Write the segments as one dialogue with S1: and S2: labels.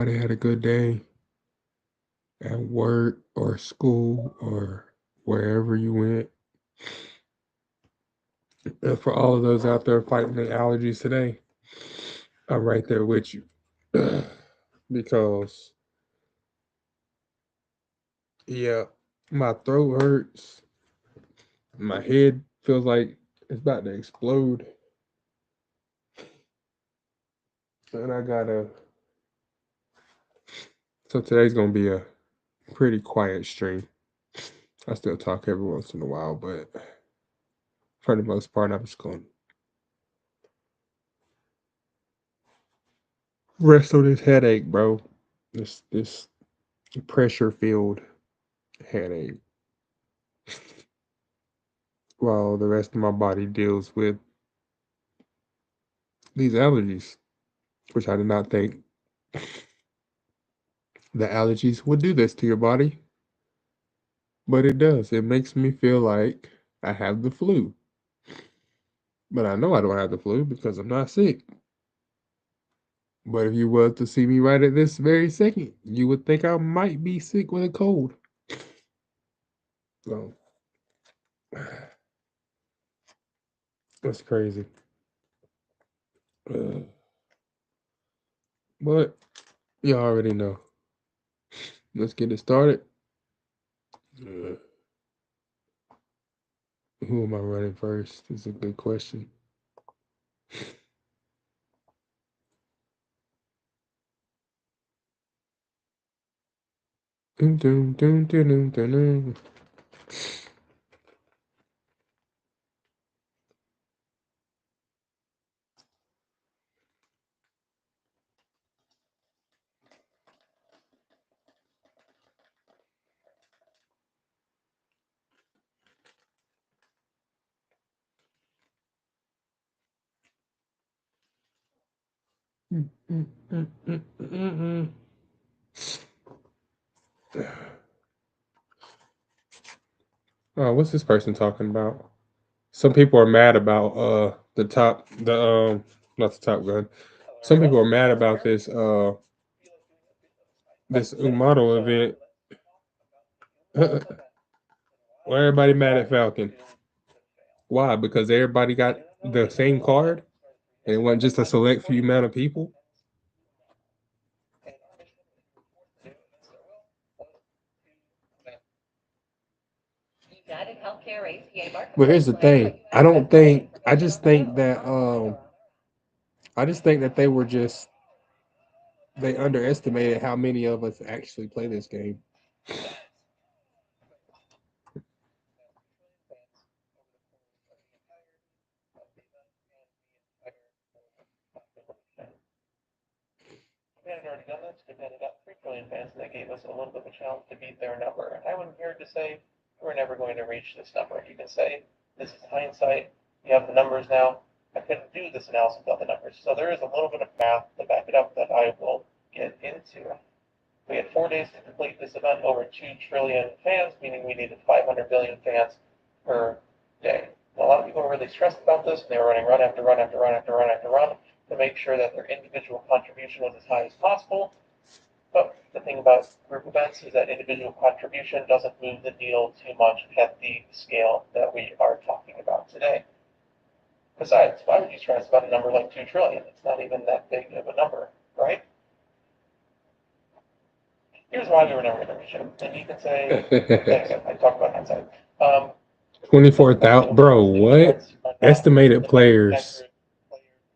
S1: Everybody had a good day at work or school or wherever you went. And for all of those out there fighting the allergies today, I'm right there with you. Because, yeah, my throat hurts. My head feels like it's about to explode. And I gotta. So today's gonna be a pretty quiet stream. I still talk every once in a while, but for the most part, I'm just gonna rest on this headache, bro. This pressure filled headache while the rest of my body deals with these allergies, which I did not think the allergies would do this to your body, but it does. It makes me feel like I have the flu, but I know I don't have the flu because I'm not sick. But if you were to see me right at this very second, you would think I might be sick with a cold. So that's crazy. Uh, but you already know. Let's get it started. Uh, who am I running first? Is a good question. Dun, dun, dun, dun, dun, dun, dun. Mm, mm, mm, mm, mm, mm. What's this person talking about? Some people are mad about not the Top Gun. Some people are mad about this Umato event. Why everybody mad at Falcon? Why? Because everybody got the same card and it wasn't just a select few amount of people. But here's the thing. I just think that they were just they underestimated how many of us actually play this game. $24,000, bro. What? Estimated players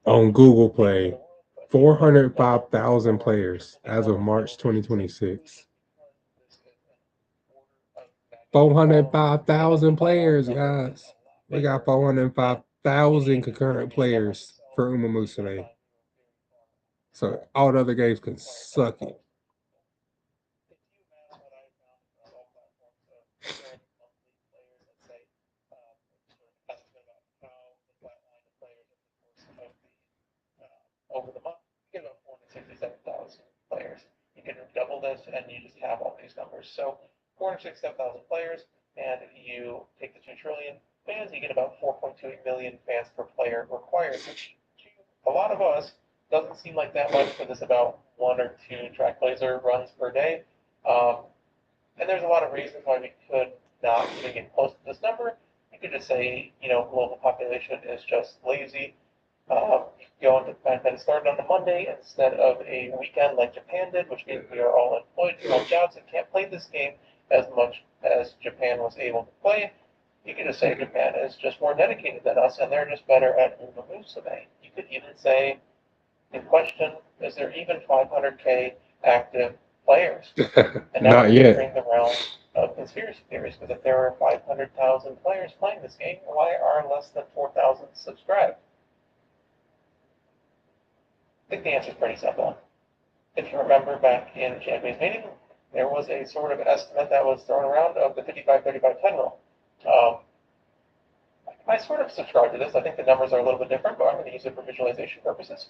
S1: on Google Play 405,000 players as of March 2026. 405,000 players, guys. We got 405,000 concurrent players for Umamasume. So all the other games can suck it.
S2: 1 or 2 track laser runs per day. Um, and there's a lot of reasons why we could not even get close to this number. You could just say, global population is just lazy. Go into the fact that it started on a Monday instead of a weekend like Japan did, which means we are all employed on jobs and can't play this game as much as Japan was able to play. You could just say Japan is just more dedicated than us and they're just better at Umamasume. You could even say, in question, is there even 500K active players? And now we're
S1: Not yet.
S2: entering the realm of conspiracy theories, because if there are 500,000 players playing this game, why are less than 4,000 subscribed? I think the answer is pretty simple. If you remember back in Champions meeting, there was a sort of estimate that was thrown around of the 55-35-10 rule. I sort of subscribe to this. I think the numbers are a little bit different, but I'm going to use it for visualization purposes.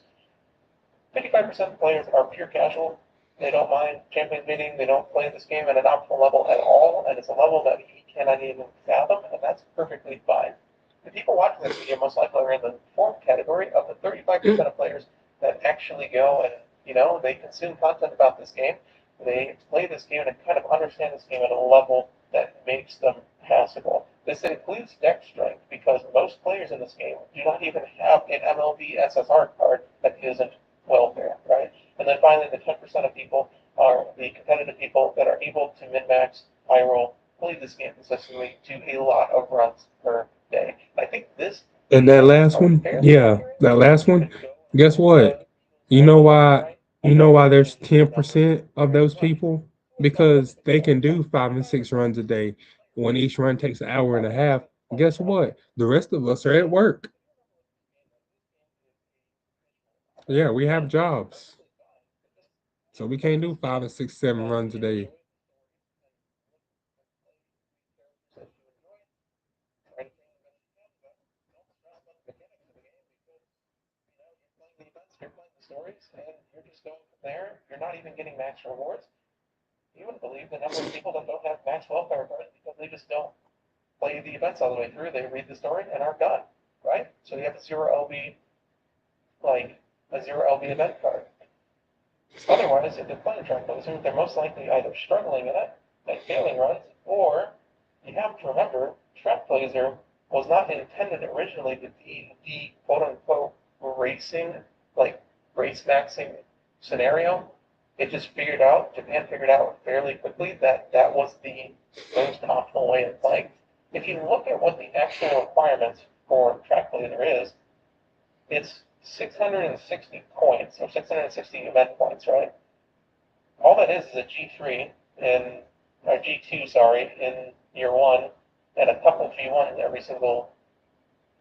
S2: 55% of players are pure casual. They don't mind Champions meeting. They don't play this game at an optimal level at all, and it's a level that we cannot even fathom, and that's perfectly fine. The people watching this video most likely are in the form category of the 35% of players that actually go and, they consume content about this game. They play this game and kind of understand this game at a level that makes them passable. This includes deck strength, because most players in this game do not even have an MLB SSR card that isn't welfare, right? And then finally, the 10% of people are the competitive people that are able to min-max, high roll, play this game consistently, do a lot of runs per day. I think
S1: And
S2: these
S1: that
S2: numbers
S1: last
S2: are
S1: one,
S2: fairly
S1: yeah,
S2: accurate.
S1: that last
S2: You
S1: one,
S2: could go and
S1: guess
S2: look at
S1: what?
S2: the
S1: You know
S2: numbers left and
S1: why?
S2: right,
S1: You
S2: and
S1: know
S2: you'll
S1: why
S2: see
S1: there's
S2: the numbers
S1: 10% of
S2: vary
S1: those
S2: as much.
S1: people?
S2: So let's
S1: Because they
S2: go
S1: can
S2: back
S1: do
S2: to
S1: 5 and 6 runs a day. When each run takes an hour and a half, guess what? The rest of us are at work. Yeah, we have jobs. So we can't do 5 and 6, 7 runs a day.
S2: You're playing the stories, and you're just going from there. You're not even getting max rewards. You wouldn't believe the number of people that don't have max welfare cards because they just don't play the events all the way through. They read the story and are done, right? So you have a zero LB, like a zero LB event card. Otherwise, if they're playing track laser, they're most likely either struggling in it and failing runs, or you have to remember, track laser was not intended originally to be the quote unquote racing, like race maxing scenario. It just Japan figured out fairly quickly that that was the most optimal way of playing. If you look at what the actual requirements for track laser is, it's 660 points, or 660 event points, right? All that is a G3 in, or G2, sorry, in year one, and a couple G1s every single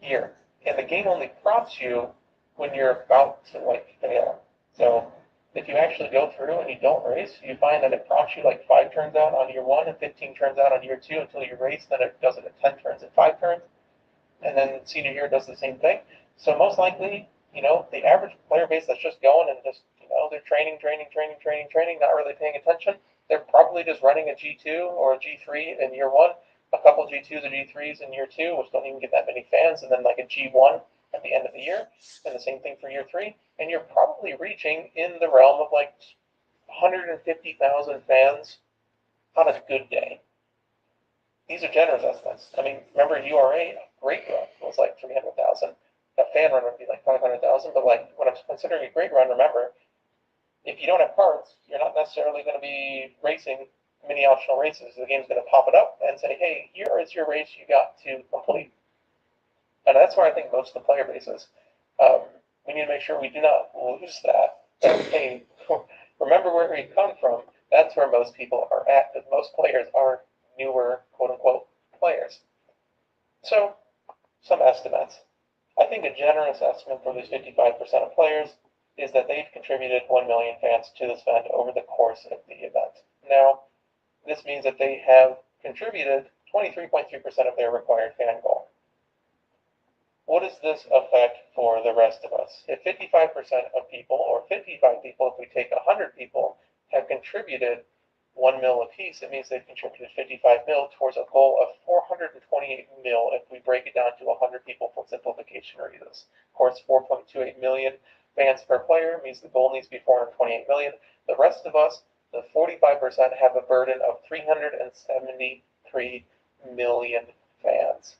S2: year. And the game only prompts you when you're about to like fail. So if you actually go through and you don't race, you find that it prompts you like 5 turns out on year one and 15 turns out on year two until you race. Then it does it at 10 turns and 5 turns, and then senior year does the same thing. So most likely, the average player base that's just going and just, they're training, not really paying attention. They're probably just running a G2 or a G3 in year one, a couple G2s or G3s in year two, which don't even get that many fans, and then like a G1 at the end of the year, and the same thing for year three. And you're probably reaching in the realm of like 150,000 fans on a good day. These are generous estimates. I mean, remember URA, a great run was like 300,000. A fan run would be like 500,000. But like when I'm considering a great run, remember, if you don't have cards, you're not necessarily going to be racing mini optional races. The game's going to pop it up and say, hey, here is your race you got to complete. And that's where I think most of the player base is. Um, we need to make sure we do not lose that. Hey, remember where we come from. That's where most people are at, because most players are newer, quote unquote, players. So, some estimates. I think a generous estimate for these 55% of players is that they've contributed 1 million fans to this event over the course of the event. Now, this means that they have contributed 23.3% of their required fan goal. What does this affect for the rest of us? If 55% of people, or 55 people, if we take 100 people, have contributed 1 mil apiece, it means they've contributed 55 mil towards a goal of 428 mil if we break it down to 100 people for simplification reasons. Of course, 4.28 million fans per player means the goal needs to be 428 million. The rest of us, the 45%, have a burden of 373 million fans.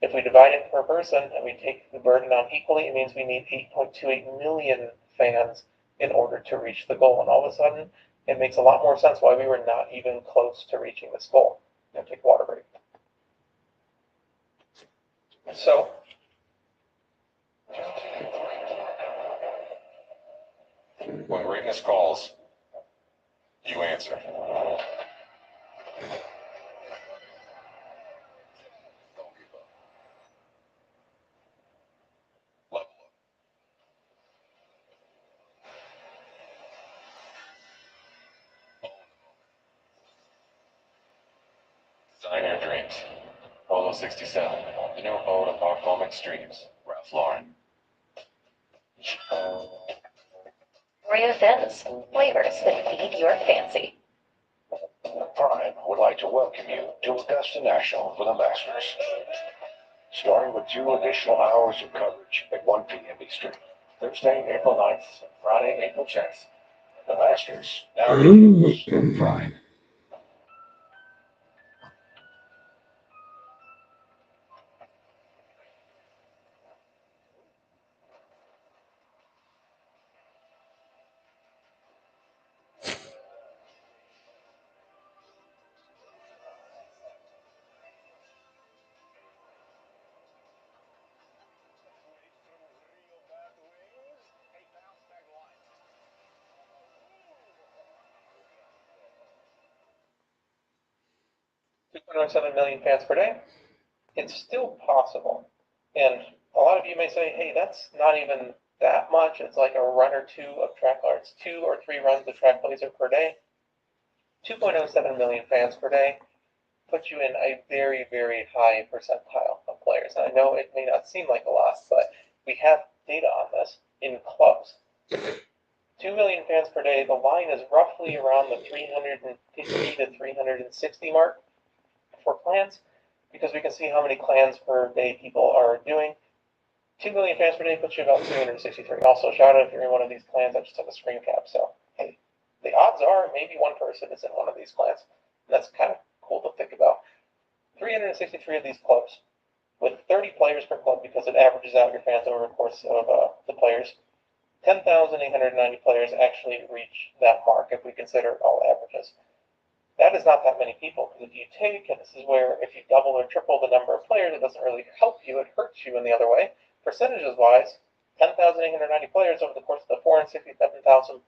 S2: If we divide it per person and we take the burden on equally, it means we need 8.28 million fans in order to reach the goal. And all of a sudden, it makes a lot more sense why we were not even close to reaching this goal. I'm going to take a water break. So,
S3: when greatness calls, you answer. Design your dreams. Polo 67, the new ode of our foam extremes. Ralph Lauren.
S4: Oreo Thins, flavors that feed your fancy.
S5: Prime would like to welcome you to Augusta National for the Masters. Starting with 2 additional hours of coverage at 1 p.m. Eastern. Thursday, April 9th, and Friday, April 10th. The Masters now begins on Prime.
S2: $2.07 million fans per day. It's still possible. And a lot of you may say, hey, that's not even that much. It's like a run or two of track arts, 2 or 3 runs of track blazer per day. 2.07 million fans per day puts you in a very, very high percentile of players. And I know it may not seem like a lot, but we have data on this in clubs. 2 million fans per day, the line is roughly around the 350 to 360 mark for clans, because we can see how many clans per day people are doing. 2 million fans per day puts you about 263. Also, shout out if you're in one of these clans. I just took a screen cap, so hey, the odds are maybe one person is in one of these clans. And that's kind of cool to think about. 363 of these clubs with 30 players per club, because it averages out your fans over the course of the players. 10,890 players actually reach that mark if we consider all averages. That is not that many people, because if you take, and this is where if you double or triple the number of players, it doesn't really help you, it hurts you in the other way. Percentages wise, 10,890 players over the course of the 467,000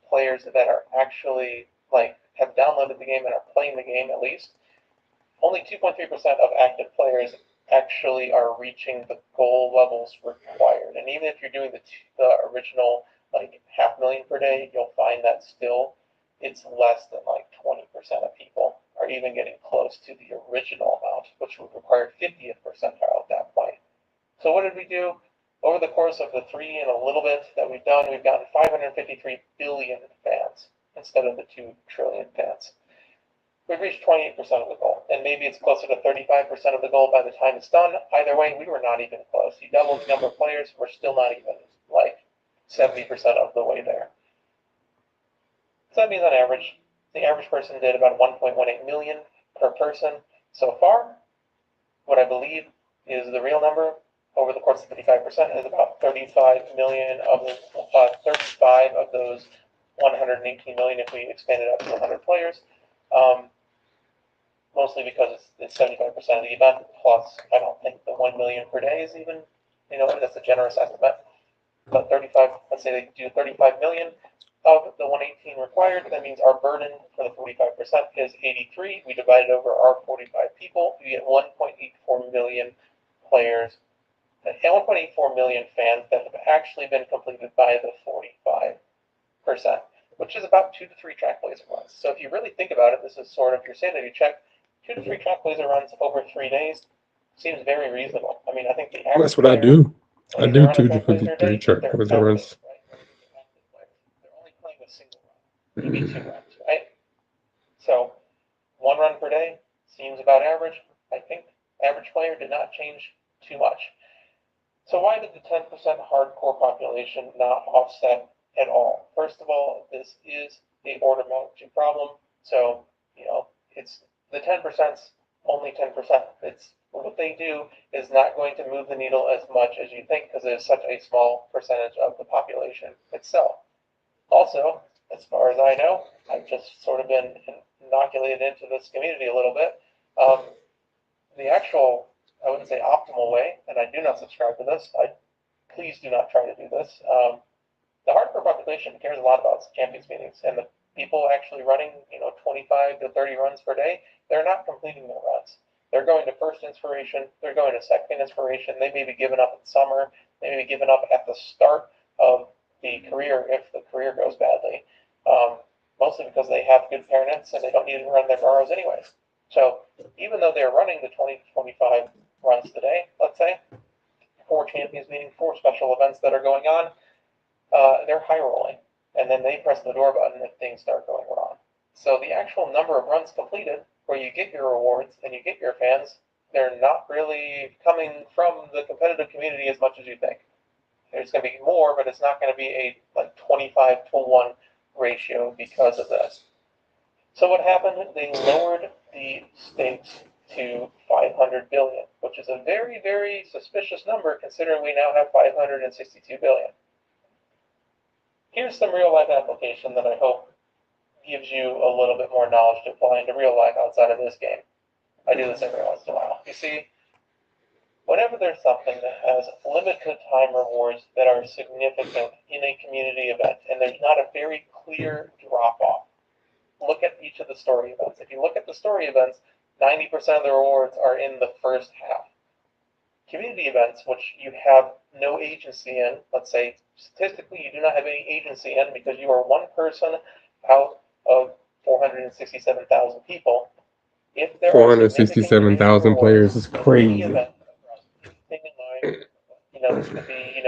S2: players that are actually, have downloaded the game and are playing the game at least, only 2.3% of active players actually are reaching the goal levels required. And even if you're doing the original, 500,000 per day, you'll find that still it's less than 20% of people are even getting close to the original amount, which would require 50th percentile at that point. So what did we do? Over the course of the 3 and a little bit that we've done, we've gotten 553 billion fans instead of the 2 trillion fans. We've reached 28% of the goal, and maybe it's closer to 35% of the goal by the time it's done. Either way, we were not even close. You double the number of players, we're still not even 70% of the way there. So that means on average, the average person did about 1.18 million per person so far. What I believe is the real number over the course of 55% is about 35 million of the 35 of those 118 million if we expand it up to 100 players. Mostly because it's 75% of the event, plus I don't think the 1 million per day is even, that's a generous estimate. But 35, let's say they do 35 million of the 118 required, that means our burden for the 45% is 83. We divide it over our 45 people, we get 1.84 million players, and 1.84 million fans that have actually been completed by the 45%, which is about 2 to 3 track blazer runs. So if you really think about it, this is sort of your sanity check. 2 to 3 track blazer runs over 3 days seems very reasonable. I mean, I think the average
S1: That's what I do. I do 2 to 3 track
S2: they're
S1: blazer runs.
S2: right? They're only playing a single run, maybe 2 runs, right? So 1 run per day seems about average. I think average player did not change too much. So why did the 10% hardcore population not offset at all? First of all, this is a order of magnitude problem. So, it's the 10%'s only 10%. It's what they do is not going to move the needle as much as you think because it is such a small percentage of the population itself. Also, as far as I know, I've just sort of been inoculated into this community a little bit. The actual, I wouldn't say optimal way, and I do not subscribe to this. Please do not try to do this. The hardcore population cares a lot about champions meetings, and the people actually running, 25 to 30 runs per day, they're not completing their runs. They're going to first inspiration, they're going to second inspiration, they may be giving up in summer, they may be giving up at the start of the career if the career goes badly. Mostly because they have good parents and they don't need to run their burrows anyways. So even though they're running the 20 to 25 runs today, let's say, 4 champions meeting, 4 special events that are going on, they're high rolling. And then they press the door button if things start going wrong. So the actual number of runs completed, where you get your rewards and you get your fans, they're not really coming from the competitive community as much as you think. There's going to be more, but it's not going to be a 25 to 1 ratio because of this. So what happened? They lowered the stakes to 500 billion, which is a very, very suspicious number considering we now have 562 billion. Here's some real life application that I hope gives you a little bit more knowledge to apply into real life outside of this game. I do this every once in a while. You see, whenever there's something that has limited time rewards that are significant in a community event, and there's not a very clear drop-off, look at each of the story events. If you look at the story events, 90% of the rewards are in the first half. Community events, which you have no agency in, let's say statistically you do not have any agency in because you are one person out of 467,000 people. If there
S1: 467,000 players is crazy.
S2: Event, keep in mind, this could be,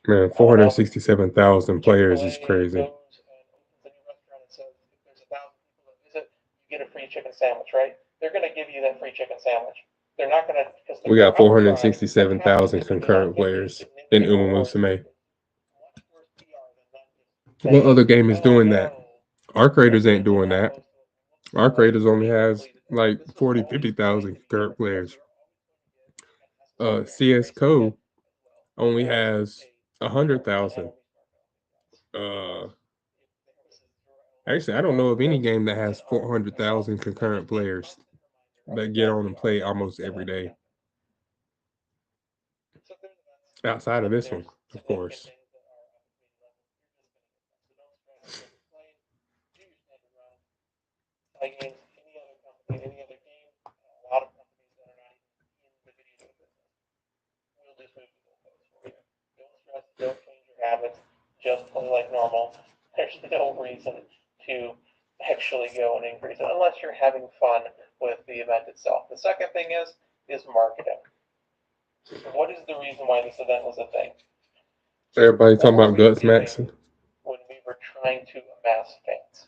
S1: Man, 467,000 players is crazy.
S2: Goes and opens a new restaurant and says, if there's 1,000 people that visit, you get a free chicken sandwich, right? They're going to give you that free chicken sandwich. They're not going to.
S1: We got 467,000 concurrent players in Umamasume. What other game is doing that? Our creators ain't doing that. Our creators only has like 40, 50,000 concurrent players. CS:GO only has 100,000. Actually, I don't know of any game that has 400,000 concurrent players that get on and play almost every day. Outside of this one, of course.
S2: Games, any other company, any other game, a lot of companies that are not even in the video game business will just move the goalposts for you. Don't stress, don't change your habits, just play like normal. There's no reason to actually go and increase it unless you're having fun with the event itself. The second thing is marketing. What is the reason why this event was a thing?
S1: Everybody talking about Guts Maxon.
S2: When we were trying to amass fans.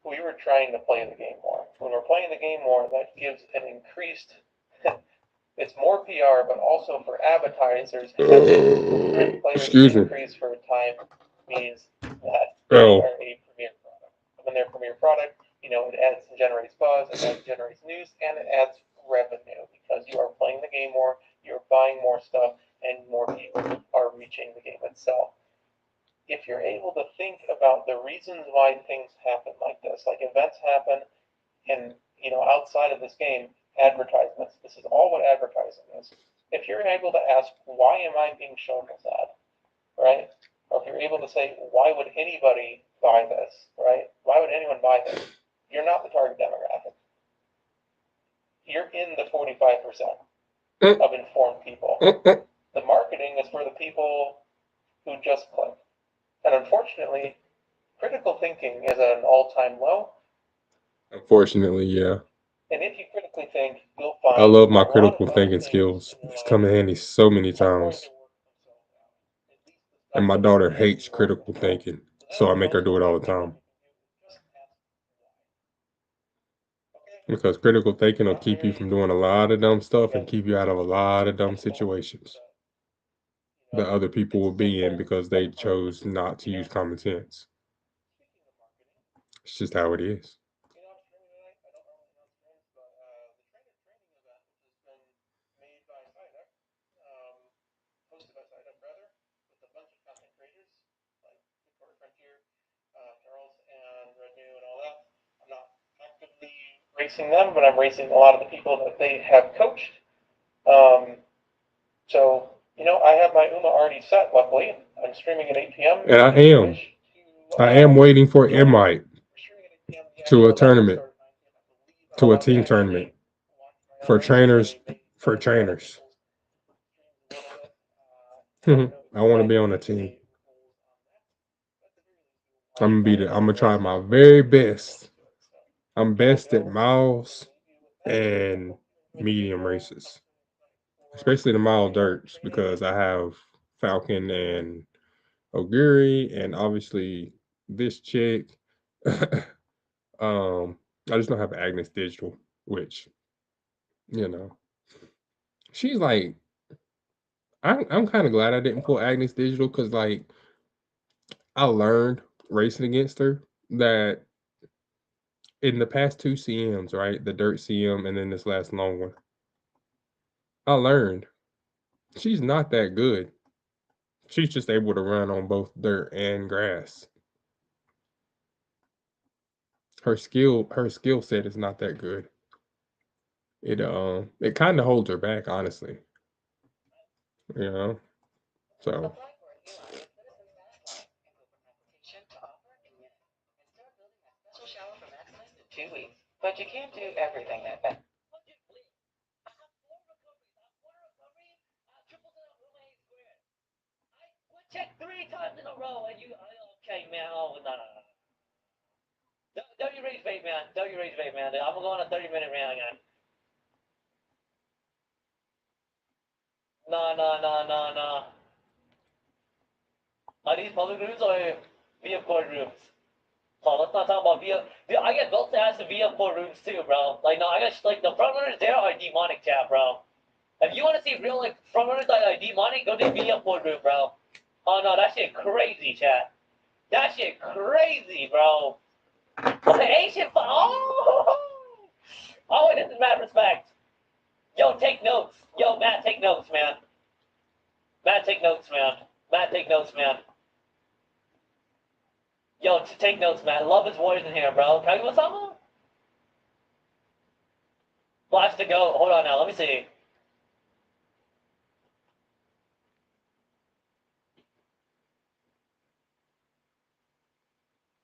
S2: We were trying to play the game more. When we're playing the game more, that gives an increased, it's more PR, but also for advertisers,
S1: Excuse me.
S2: Increase for time means that they are a premier product. When they're a premier product, it adds and generates buzz, it generates news, and it adds revenue because you are playing the game more, you're buying more stuff, and more people are reaching the game itself. If you're able to think about the reasons why things happen like this, like events happen, and outside of this game, advertisements. This is all what advertising is. If you're able to ask, why am I being shown this ad, right? Or if you're able to say, why would anybody buy this, right? Why would anyone buy this? You're not the target demographic. You're in the 45% of informed people. The marketing is for the people who just click. And unfortunately, critical thinking is at an all-time low.
S1: Unfortunately, yeah.
S2: And if you critically think, you'll find
S1: I love my critical thinking skills. It's come in handy so many times. And my daughter hates critical thinking, so I make her do it all the time. Because critical thinking will keep you from doing a lot of dumb stuff and keep you out of a lot of dumb situations that other people will be in because they chose not to use common sense. It's just how it is.
S2: You know, streaming tonight. I don't normally announce streams, but the trainer training event, which has been made by Psyduck, hosted by Psyduck rather, with a bunch of content creators like Victoria Frontier, Charles, and Red New, and all that. I'm not actively racing them, but I'm racing a lot of the people that they have coached. So you know, I have my Uma already set. Luckily, I'm streaming at 8 p.m.
S1: And I
S2: If you
S1: am.
S2: wish
S1: I am waiting for
S2: join me,
S1: Emite
S2: we're streaming at 8 p.m. The
S1: to
S2: actual
S1: a
S2: event will
S1: tournament,
S2: start at 9 p.m. I believe. I'm
S1: to a
S2: allowed to
S1: team
S2: actually
S1: tournament
S2: watch my own
S1: for
S2: races.
S1: trainers.
S2: They
S1: For
S2: edit other
S1: trainers.
S2: people's streams a little bit. I don't know
S1: I want to be
S2: exactly
S1: on a
S2: the
S1: team.
S2: rules on that. But at the very least, we will
S1: I'm
S2: watch
S1: gonna be
S2: my
S1: the,
S2: own
S1: I'm gonna try
S2: races
S1: my
S2: before
S1: very
S2: we get
S1: best.
S2: into it. So
S1: I'm
S2: I
S1: best at
S2: will
S1: miles
S2: leave you with that. I
S1: and
S2: hope you enjoy the
S1: medium
S2: video.
S1: races,
S2: For
S1: especially the mile dirts
S2: training
S1: because I have Falcon and Oguri and obviously this chick. I just don't have Agnes Digital, which you know she's like I'm kind of glad I didn't pull Agnes Digital because like I learned racing against her that in the past two CMs, right, the dirt CM and then this last long one, I learned she's not that good. She's just able to run on both dirt and grass. Her skill set is not that good. It kind of holds her back, honestly. You know, so
S4: Apply for a HELOC with Citizens Fast Track and open application to offer in minutes. And start building that special shower for Maximus in 2 weeks. But you can't do everything that fast.
S6: Check 3 times in a row, and you okay, man? Oh no, no, no. Don't you raise vape, man? Don't you raise vape, man? I'm gonna go on a 30-minute rant again. No, no, no, no, no. Are these public rooms or VF Court rooms? Oh, let's not talk about VF. Dude, I get built to ask the VF Court rooms too, bro. Like, no, I got like the front runners there are demonic, chat, bro. If you want to see real like front runners that are demonic, go to the VF Court room, bro. Oh no, that shit crazy, chat. That shit crazy, bro. Ancient. Oh, this is mad respect. Yo, take notes. Yo, Matt, take notes, man. Matt, take notes, man. Matt, take notes, man. Yo, take notes, man. Love is warriors in here, bro. Can I give us something? Flash to go. Hold on now. Let me see.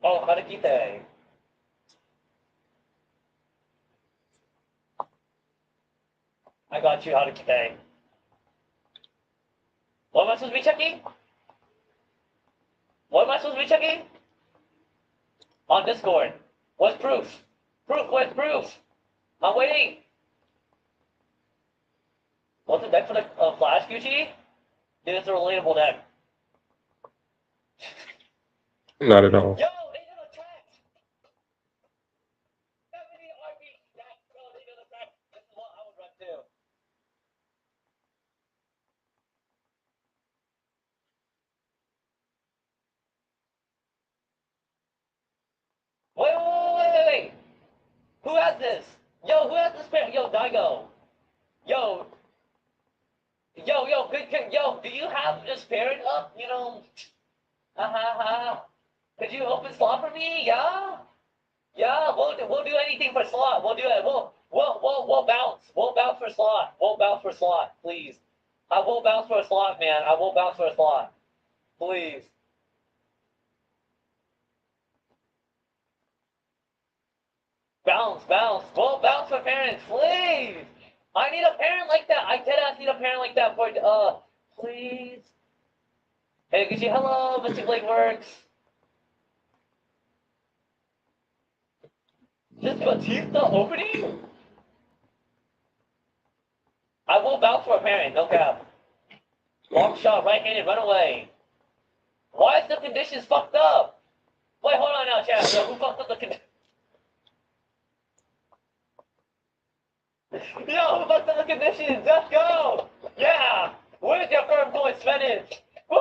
S6: Oh, Harakite. I got you, Harakite. What am I supposed to be checking? What am I supposed to be checking? On Discord. What's proof? Proof, what's proof? I'm waiting. What's the deck for the Flash, Gucci? Dude, it's a relatable deck.
S1: not at all.
S6: Yo, they did a track. 70 RB stack. Yo, they did a track. This is what I would run too. Wait. Who has this? Yo, who has this pair? Yo, Daigo. Yo. Yo, do you have this paired up? You know, Could you open slot for me? Yeah? Yeah, we'll do anything for slot. We'll do it. We'll bounce. We'll bounce for slot. We'll bounce for slot, please. I will bounce for a slot, man. I will bounce for a slot. Please. Bounce. We'll bounce for parents, please. I need a parent like that. I deadass need a parent like that for please. Hey, Gucci, hello, Mr. Blake Works. This Batista opening? I will bounce for a parent, no cap. Long shot, right-handed, run away. Why is the conditions fucked up? Wait, hold on now, chat. Yo, who fucked up the conditions? Yo, who fucked up the conditions? Let's go! Yeah! Where's your firm going, Spanish? Woo!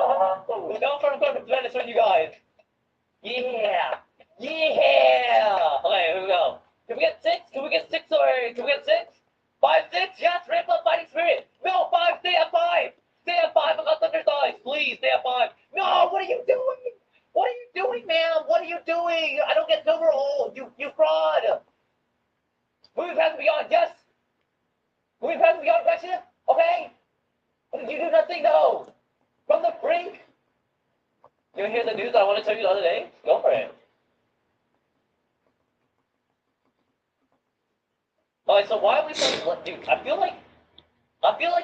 S6: No firm going Spanish with you guys. Yeah! Yeah! Okay, here we go. Can we get 6? Can we get 6 or can we get 6? 5, 6? Yes, ramp up fighting spirit! No, 5, stay at 5! Stay at 5, I got thunder thighs! Please, stay at 5! No, what are you doing? What are you doing, ma'am? What are you doing? I don't get silver roll! You fraud! Moving past beyond, yes! Moving past beyond aggression? Okay? You do nothing though! From the brink! You hear the news I want to tell you the other day? Go for it. Alright, so why are we playing? Dude, I feel like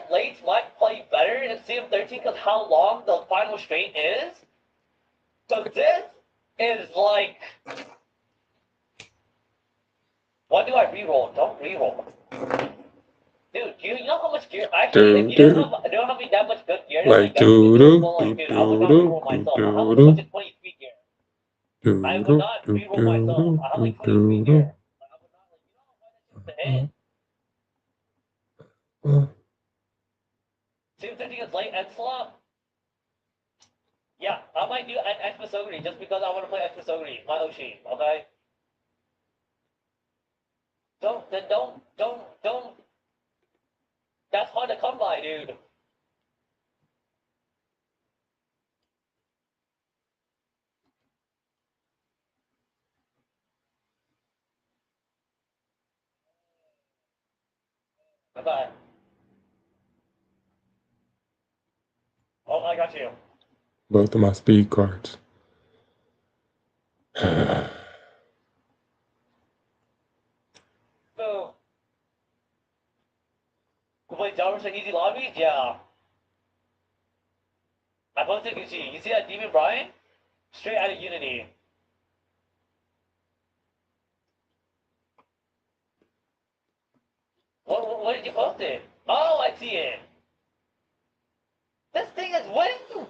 S6: Lates might play better in CM13 because how long the final straight is. So this is like, what do I reroll? Don't reroll. Dude, you know how much gear? Actually, if you don't have me that much good gear,
S1: Like
S6: dude, I would not reroll myself. I have like a bunch of 23 gear. I would not reroll myself. I have like 23 gear. Like, I would not like, you know how much it's the hit. CM13 is late and slot. Yeah, I might do an Exposogri just because I want to play Exposogri, my Oshi, okay? Don't. That's hard to come by, dude. Okay. Oh, I got you.
S1: Both of my speed cards.
S6: Boom. You play Jarvis and Easy Lobbies? Yeah. I posted Gucci. You see that Demon Brian? Straight out of Unity. What did you post it? Oh, I see it. This thing is winning!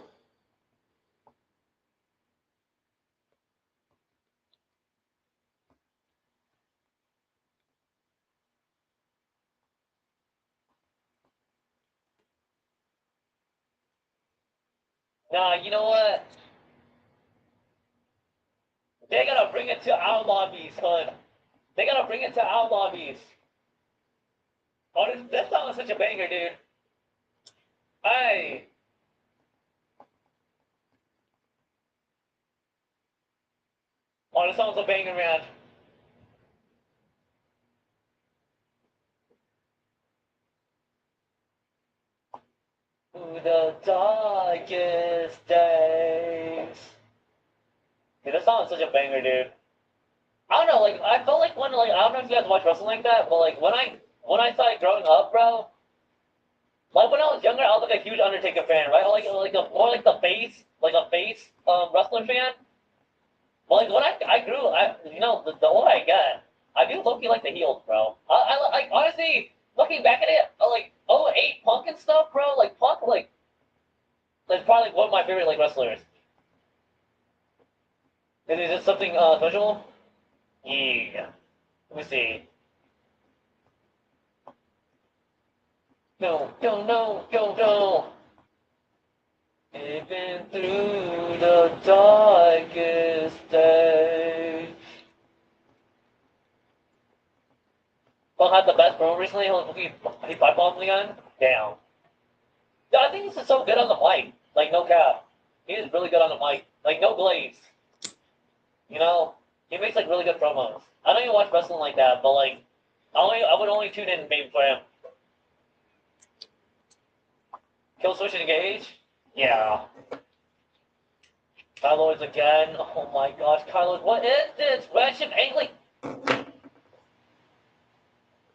S6: Nah, you know what? They gotta bring it to our lobbies, hun. They gotta bring it to our lobbies. Oh, this song is such a banger, dude. Hey. Oh, this song's a banger, man. Through the darkest days. Dude, this song is such a banger, dude. I don't know, like, I felt like when, like, I don't know if you guys watch wrestling like that, but, like, when I started growing up, bro, like, when I was younger, I was, like, a huge Undertaker fan, right? More like a face, wrestler fan. But, like, when I grew, the older I get, I do look like the heels, bro. Like, honestly, looking back at it, like, '08 Punk and stuff, bro, like, Punk, like, is probably, like, one of my favorite, like, wrestlers. Is it something, visual? Yeah. Let me see. No. Even through the darkest day. Punk had the best promo recently. He pipe bombs again. Damn. Yeah, I think he's just so good on the mic. Like, no cap. He is really good on the mic. Like, no glaze. You know? He makes, like, really good promos. I don't even watch wrestling like that, but, like, I would only tune in maybe for him. Kill switch and engage? Yeah. Kylo's again. Oh my gosh, Kylo, what is this? Ratchet angling.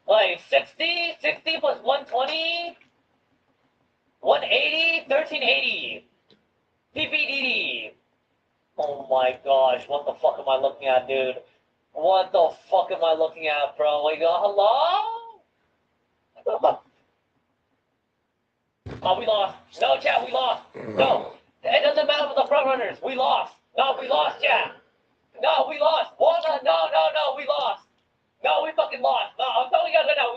S6: Like 60 plus 120, 180, 1380. PPDD. Oh my gosh, what the fuck am I looking at, dude? What the fuck am I looking at, bro? Like, hello? Oh, we lost. No, chat, we lost. No, it doesn't matter with the front runners. We lost. No, we lost, chat. No, we lost. No, we lost. No, we fucking lost. No, I'm telling you guys right now.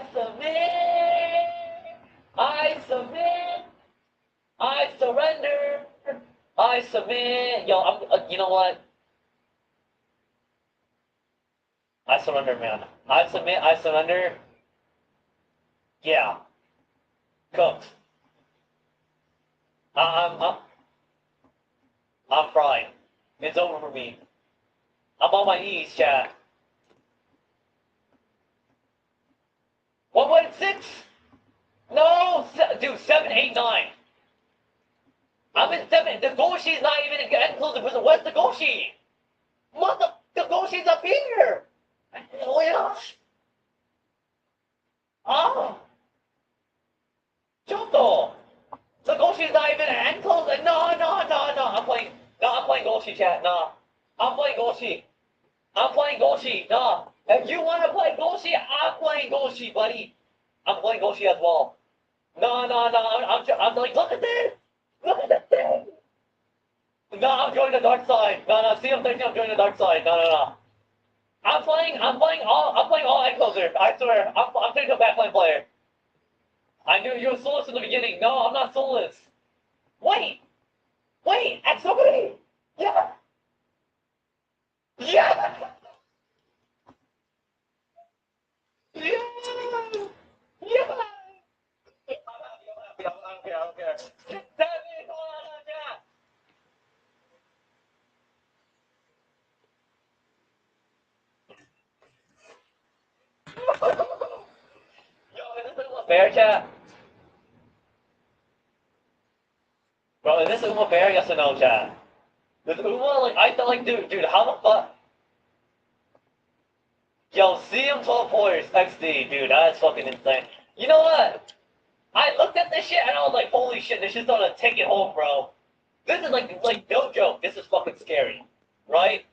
S6: I submit. I submit. I surrender. I submit. Yo, you know what? I surrender, man. I submit. I surrender. Yeah. Cooked. I'm fried. It's over for me. I'm on my knees, chat. 1.6? No, dude, 7, 8, 9. I'm in 7. The goal sheet's not even getting close to prison. Where's the goal sheet? The goal sheet's up here. Oh, yeah. Oh. Choto. The goal sheet's not even end close. Like, no. I'm playing goal sheet, chat. No. I'm playing goal sheet. No. If you want to play goal sheet, I'm playing goal sheet, buddy. I'm playing goal sheet as well. No. I'm like, look at this. Look at this thing. No, I'm joining the dark side. No. See, I'm joining the dark side. No. I'm playing all egg closer. I swear. I'm taking a backline player. I knew you were soulless in the beginning. No, I'm not soulless. Wait, activity. Yeah. Yeah. I don't care. Yo, is this Uma fair, chat? Bro, is this Uma fair? Yes or no, chat? Does Uma, like, I feel like, dude, how the fuck? Yo, CM12 players, XD, dude, that's fucking insane. You know what? I looked at this shit and I was like, holy shit, this shit's gonna take it home, bro. This is like no joke, this is fucking scary. Right?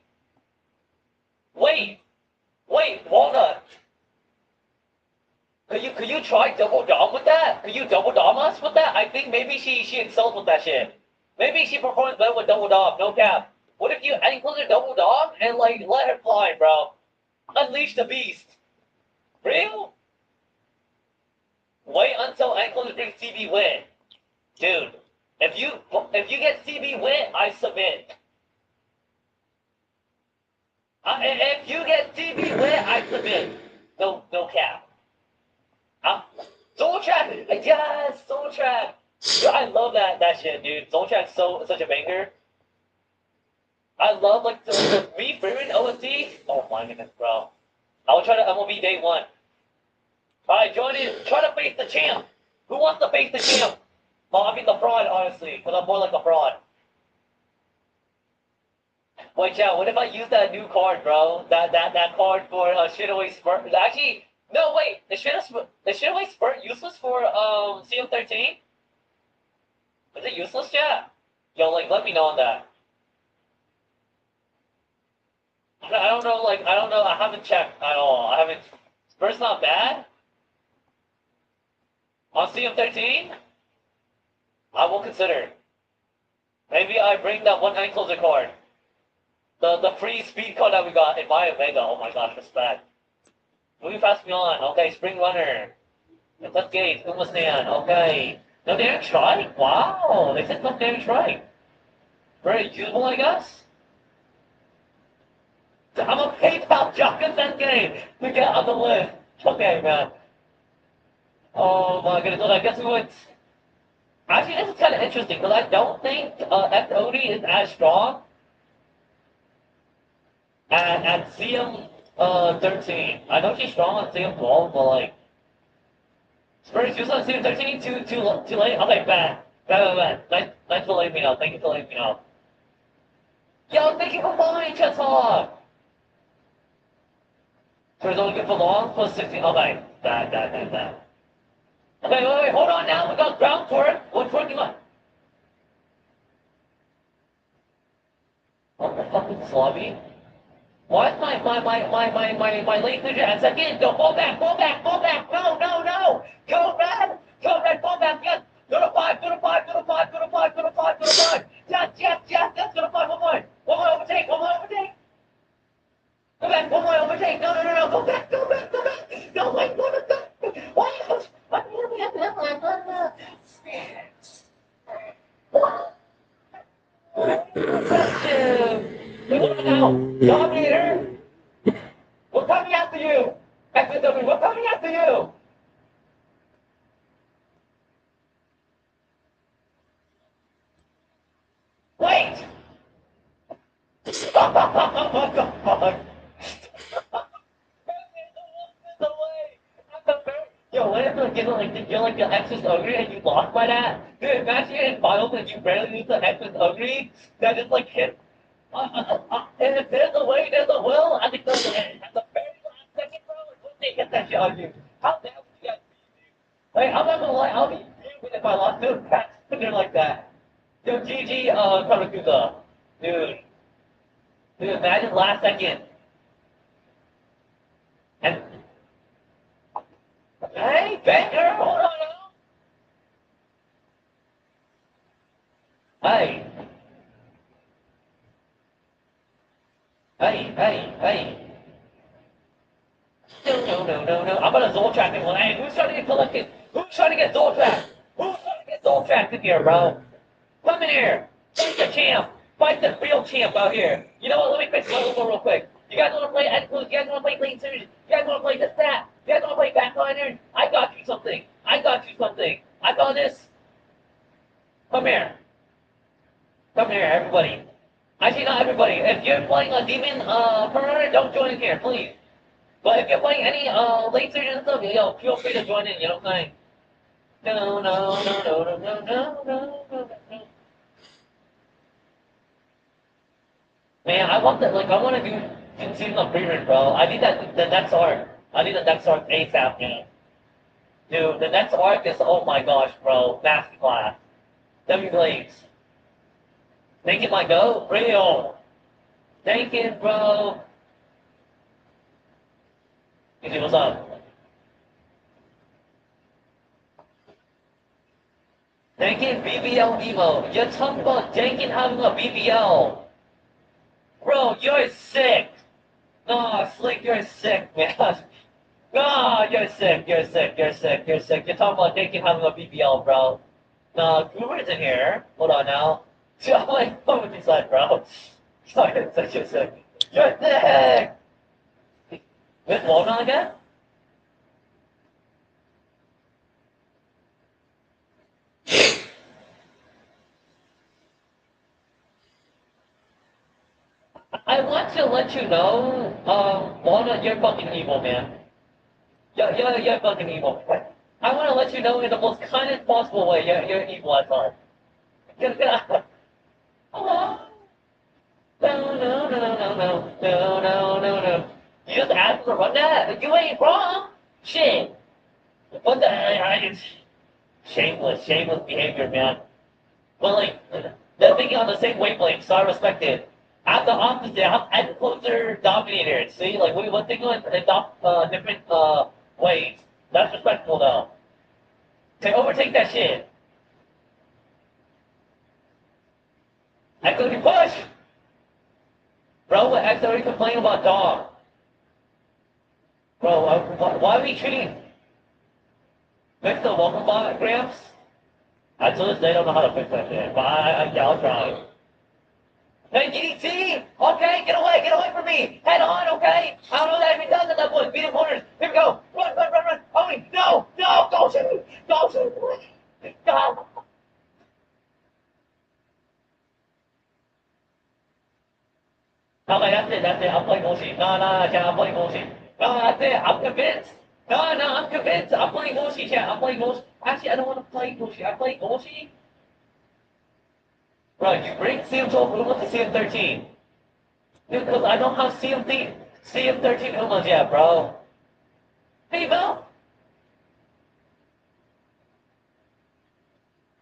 S6: Wait, Walnut. Could you try double dom with that? Could you double dom us with that? I think maybe she excels with that shit. Maybe she performs better with double dom, no cap. What if you ankle her double dom and like let her fly, bro? Unleash the beast. Real? Wait until ankles bring CB win. Dude, if you get CB win, I submit. If you get CB win, I submit. No cap. Soul Track! Yes! Soul Track! Dude, I love that shit, dude. Soul Track's such a banger. I love, like, the me Freeman OSD. Oh my goodness, bro. I will try to MLB day one. Alright, join in. Try to face the champ. Who wants to face the champ? Well, I mean the fraud, honestly, because I'm more like a fraud. Wait, chat, what if I use that new card, bro? That card for shit away spurt. Actually, no, wait. The shit away spurt useless for CM13? Is it useless, chat? Yo, like, let me know on that. I don't know, like, I don't know. I haven't checked at all. Spurt's not bad? On CM13? I will consider. Maybe I bring that one hand closer card. The free speed card that we got in my Omega. Oh my gosh, respect. Moving fast beyond. Okay, Spring Runner. Let's Gate. Umasan. Okay. No daring strike? Wow. They said no daring strike. Very usable, I guess. I'm a PayPal jock in that game to get on the list. Okay, man. Oh my goodness. Well, I guess we would. Actually, this is kind of interesting because I don't think FOD is as strong at CM 13. I know she's strong on CM 12, but like Spurs use on CM 13 too late. Okay, bad. Nice for letting me know. Thank you for letting me know. Yo, thank you for following, Chetalk. Spurs only good for long plus 16. Okay, bad. Okay, wait, hold on now. We got ground twerk. What's working on? What the fuck is slobby? Why is my late ninja at second? Go, fall back. No. Go red, fall back, yes. Go to 5. Yes, go to 5, yes, go to 5, one more overtake. Go back, one more overtake. No, go back. No, wait, what the fuck? you're like the Exorcist Ogre and you lost by that? Dude, imagine you're in finals and you barely lose the Exorcist Ogre that just like hit. And if there's a way, there's a will. I think there's at the very last second, bro, when they hit that shit on you. How damn would you guys be, dude? Like, I'm not gonna lie, I'll be fuming if I lost to a Pats winner like that. Yo, GG, Karakuza. Dude. Dude, imagine last second. And hey, banger, hold on now. Hey. Hey. No. I'm gonna Zoltrack this one. Hey, who's trying to get collected? Who's trying to get Zoltrack? Who's trying to get Zoltrack in here, bro? Come in here. Fight the champ. Fight the real champ out here. You know what? Let me fix my level real quick. You guys want to play X-Clues? You guys want to play Lane Series? You guys want to play this, that? You guys want to play Backliner? I got you something. I got this. Come here, everybody. Actually, not everybody. If you're playing a Demon Permanent, don't join in here, please. But if you're playing any late series and stuff, yo, feel free to join in, you know what I'm saying? No. Man, I want that, like, I want to do season of pre-run, bro. I need that, the next arc. I need the next arc ASAP, man. Dude, the next arc is, oh my gosh, bro. Masterclass. W Blades. Thank you, my go. Real. Thank you, bro. Easy, what's up? Dankin BBL emo. You're talking about Dankin having a BBL. Bro, you're sick. No, Slick, you're sick, man. No, you're sick. You're talking about Dankin having a BBL, bro. No, Goober's in here. Hold on now. I'm like, what would you say, bro? Sorry, such a sick. You're sick. With Walnut again? I want to let you know, Walnut, you're fucking evil, man. You're fucking evil. I want to let you know in the most kindest possible way, you're evil at heart. Oh. No. You just asked to run that? You ain't wrong. Shit. What the shameless behavior, man. Well, like, they're thinking on the same wavelength, so I respect it. I'm the opposite. I'm closer dominator. See, like, we're thinking adopt different ways. That's respectful, though. To overtake that shit. I couldn't push. Bro, X already complaining about dog. Bro, why are we treating fix the welcome bot, Gramps? I to this day don't know how to fix that shit, but yeah, I'll try. Hey, GDT! Okay, get away from me! Head on, okay? I don't know that if he does at that point. Beat him corners. Here we go. Run. Oh, no! Don't shoot! Go! Okay, that's it. I'm playing Moshi. No, chat, I'm playing Moshi. No, that's it. I'm convinced. No, I'm convinced. I'm playing Moshi, chat. I'm playing Moshi. Actually, I don't want to play Moshi. I play Moshi. Bro, you bring CM12 Uma to CM13. Dude, because I don't have CM13 Umas yet, bro. Hey, Bill.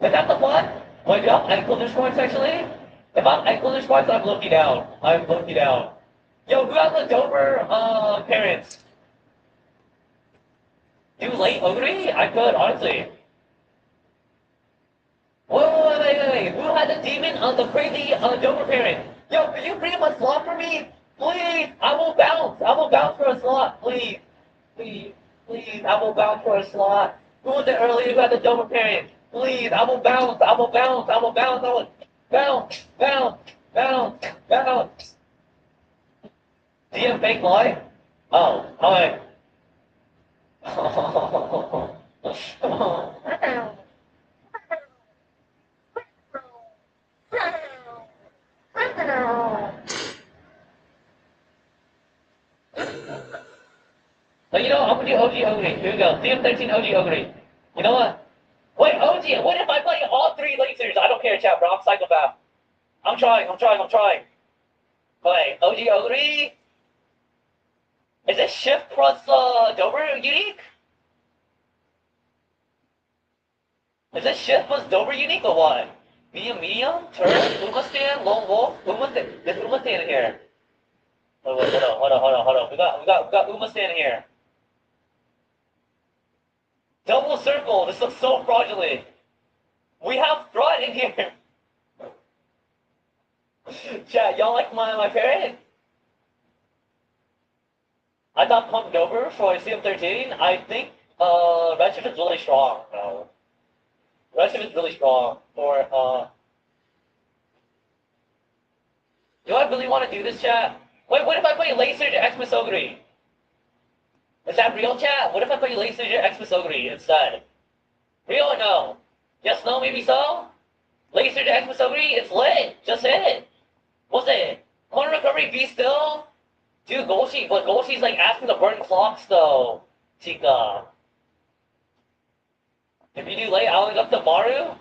S6: Is that the plot? Wait, you have ankle points, actually? If I'm ankle points, I'm looking down. Yo, who has the Dover parents? Too late, Ogre? I could, honestly. Wait. Who had the demon on the crazy Dover parent? Yo, can you bring him a slot for me? Please! I will bounce for a slot, please. Please, I will bounce for a slot. Who was it earlier who had the Dover parent? Please, I will bounce. Bounce. DM fake life? Oh, alright. But you know, I'm gonna do OG Ogre. Here we go. CM13 OG Ogre. You know what? Wait, OG, what if I play all three lasers? I don't care, chat, bro. I'm psychopath. I'm trying. Wait, OG O3? Is this shift plus Dober unique? Is this shift plus Dober unique or what? Medium, turn, Uma stand, lone wolf, Uma stand. There's Uma stand in here. Hold on. We got Uma stand here. Double circle. This looks so fraudulent. We have fraud in here. Chat, y'all like my parrot? I thought Pump Dober for CM13. I think Redshift is really strong, bro. Redshift is really strong for do I really want to do this, chat? Wait, what if I play Laser to Xmas Ogre? Is that real, chat? What if I play Laser to Xmas Ogre instead? Real or no? Yes, no, maybe so? Laser to Xmas Ogre, it's lit. Just hit it. What's it? Corner recovery, be still? Dude, Golshi, but Golshi's like asking to burn clocks though, Chica. If you do late, I'll link up to Maru.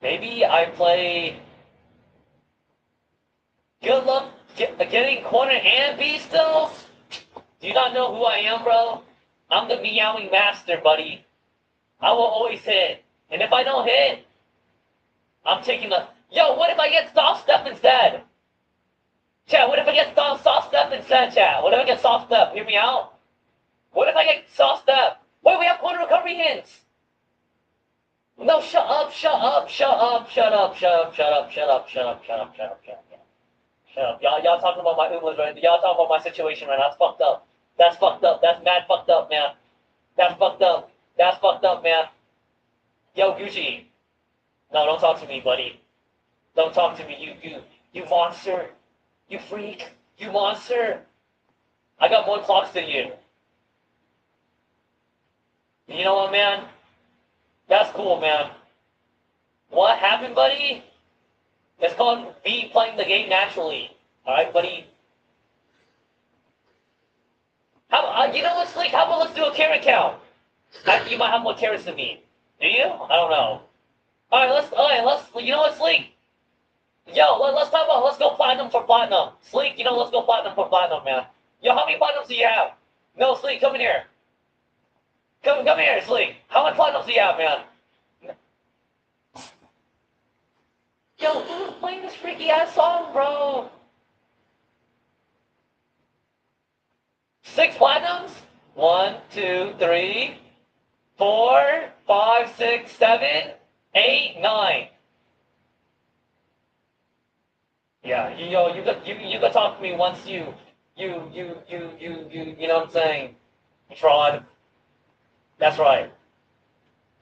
S6: Maybe I play. Good luck getting corner and B still. Do you not know who I am, bro? I'm the meowing master, buddy. I will always hit. And if I don't hit, I'm taking the. Yo, what if I get soft step instead? Chat, what if I get soft step instead, chat? What if I get soft step? Hear me out. What if I get soft step? Wait, we have corner recovery hints. No, shut up. Y'all talking about my Umas right? Y'all talking about my situation right now. That's fucked up. That's fucked up. That's mad fucked up, man. That's fucked up. That's fucked up, man. Yo, Gucci. No, don't talk to me, buddy. Don't talk to me, you monster. You freak. You monster. I got more clocks than you. You know what, man? That's cool, man. What happened, buddy? It's called me playing the game naturally. Alright, buddy? You know what, Slick? How about let's do a carrot count? You might have more carrots than me. Do you? I don't know. Alright, you know what, Slick? Yo, let's talk about, let's go platinum for platinum. Sleek, let's go platinum for platinum, man. Yo, how many platinums do you have? No, Sleek, come in here. Come here, Sleek. How many platinums do you have, man? Yo, who's playing this freaky ass song, bro? 6 platinums? 1, 2, 3, 4, 5, 6, 7, 8, 9. Yeah, you got talk to me once you know what I'm saying? Fraud. That's right.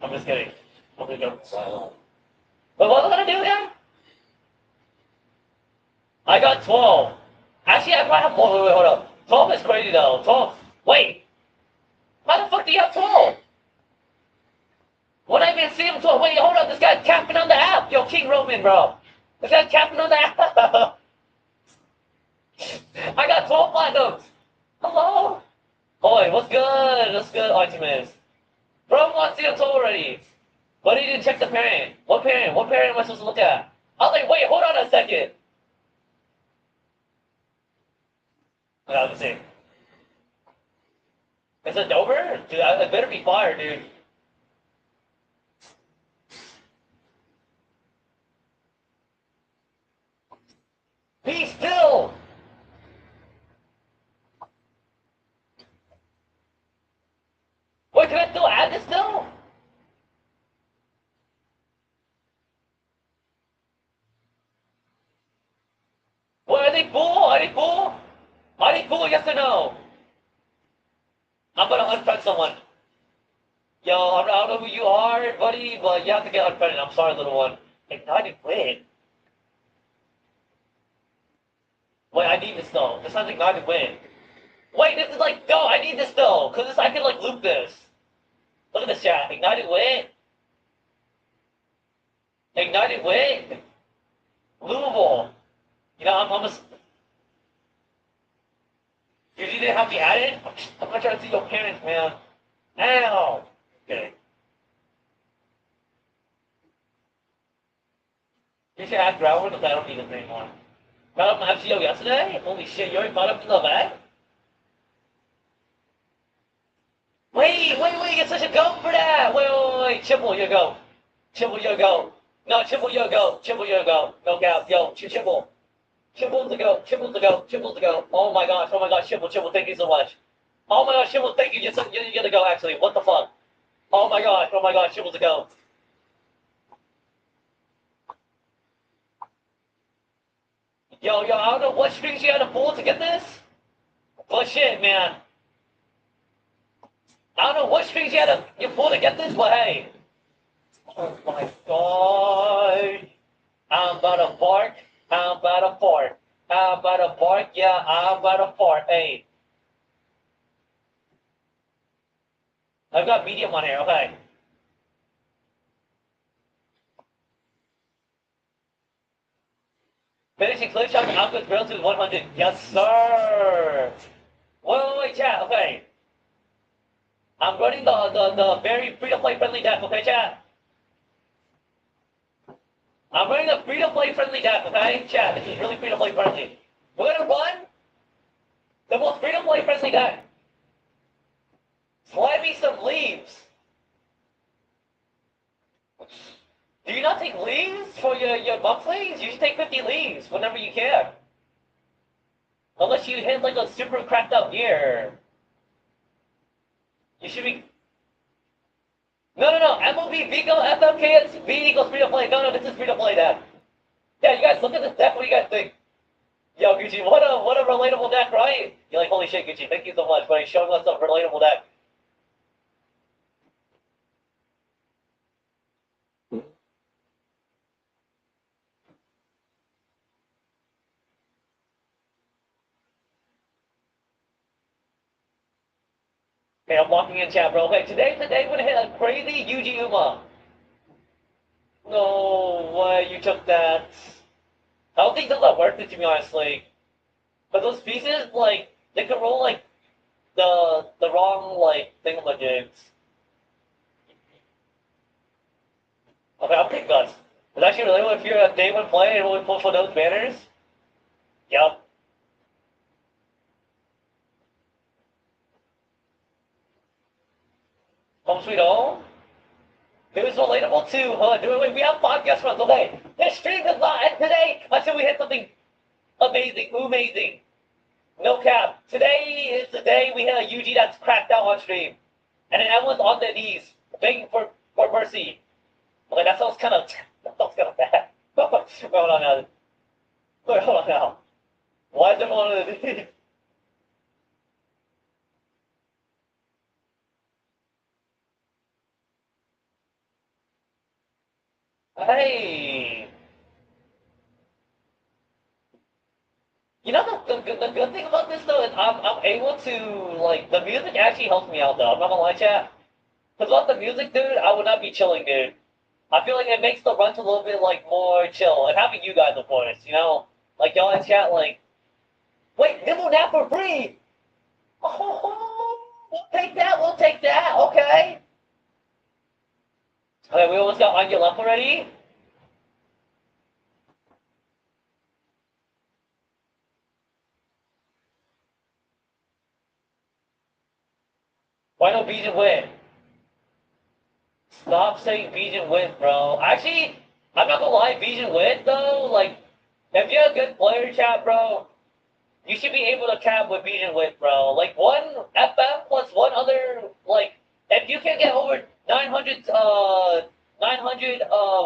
S6: I'm just kidding. I'm gonna go silent. But what am I gonna do again? I got 12. Actually, I might have more. Wait, hold up. 12 is crazy though. 12. Wait. How the fuck do you have 12? When I even see him 12. Wait, hold up. This guy's capping on the app. Yo, King Roman, bro. This guy's capping on the app. I got 12 platinums. Hello? Oi, what's good? What's good, Artemis? Bro wants to see 12 already. But he didn't check the parent. What parent? What parent am I supposed to look at? I was like, wait, hold on a second. Let's see. Is it Dover? Dude, it better be fire, dude. Be still! Wait, can I still add this still? What, are they full? Are they full? Are they full, yes or no? I'm gonna unfriend someone. Yo, I don't know who you are, buddy, but you have to get unfriended. I'm sorry, little one. Ignited win. Wait, I need this though. This has ignited win. Wait, this is like, no, I need this though, because I can like loop this. Look at this chat. Ignited win. Ignited win. Loopable. I'm a... You didn't have me at it? I'm not trying to see your parents, man. Ow! Okay. You should ask Grower because I don't need this anymore. Got up my FCO yesterday? Holy shit, you already bought up in the bag? Wait, you're such a goat for that! Wait, Chibble, you go. Chibble, you go. No, Chibble, you go. Chibble, you go. No cap, yo, Chibble. Chibble to go, Chibble to go, Chibble to go. Oh my gosh, Chibble, thank you so much. Oh my gosh, Chibble, thank you, you're gonna go actually, what the fuck? Oh my gosh, Chibble to go. Yo, I don't know what strings you had to pull to get this, but shit, man. I don't know what strings you pull to get this, but hey. Oh my god. I'm about to bark. I'm about to fart. I'm about to bark. Yeah, I'm about to fart. Hey. I've got medium on here. Okay. Finishing clip shot and output grill to 100. Yes, sir. Wait, chat. Okay. I'm running the very free-to-play friendly deck. Okay, chat. I'm running the free-to-play friendly deck. Okay, chat. This is really free-to-play friendly. We're gonna run the most free-to-play friendly deck. Slide me some leaves. Do you not take leaves for your monthlies? You should take 50 leaves whenever you can. Unless you hit like a super cracked up year. You should be... No. MOB, Vico, FMK, V equals free to play. No, this is free to play deck. Yeah, you guys look at this deck. What do you guys think? Yo, Gucci, what a relatable deck, right? You're like, holy shit, Gucci, thank you so much for showing us a relatable deck. Okay, I'm walking in chat, bro. Okay, today we're gonna hit a crazy Yuji Uma. No way you took that. I don't think those are worth it, to be honest. Like, but those pieces, like, they could roll like the wrong like thingamajigs. Okay, I'll pick guts. It's actually really if you're a day one play and really pull for those banners. Yep. Home sweet home. It was relatable too, huh? We have 5 guest runs. Okay, this stream does not end today until we hit something amazing. No cap. Today is the day we hit a UG that's cracked out on stream. And then everyone's on their knees, begging for mercy. Okay, that sounds kind of bad. Hold on now. Wait, hold on now. Why is everyone on their knees? Hey. You know the good thing about this though is I'm able to like the music actually helps me out though. I'm not gonna lie, chat. Because without the music, dude, I would not be chilling, dude. I feel like it makes the runs a little bit like more chill. And having you guys, of course, you know, like y'all in chat, like, wait, nibble nap for free. Oh, we'll take that. Okay. Okay, we almost got on your left already. Why no Bijan win? Stop saying Bijan win, bro. Actually, I'm not gonna lie, Bijan win though. Like, if you're a good player, chat, bro, you should be able to cap with Bijan win, bro. Like one FM plus one other, like, if you can get over 900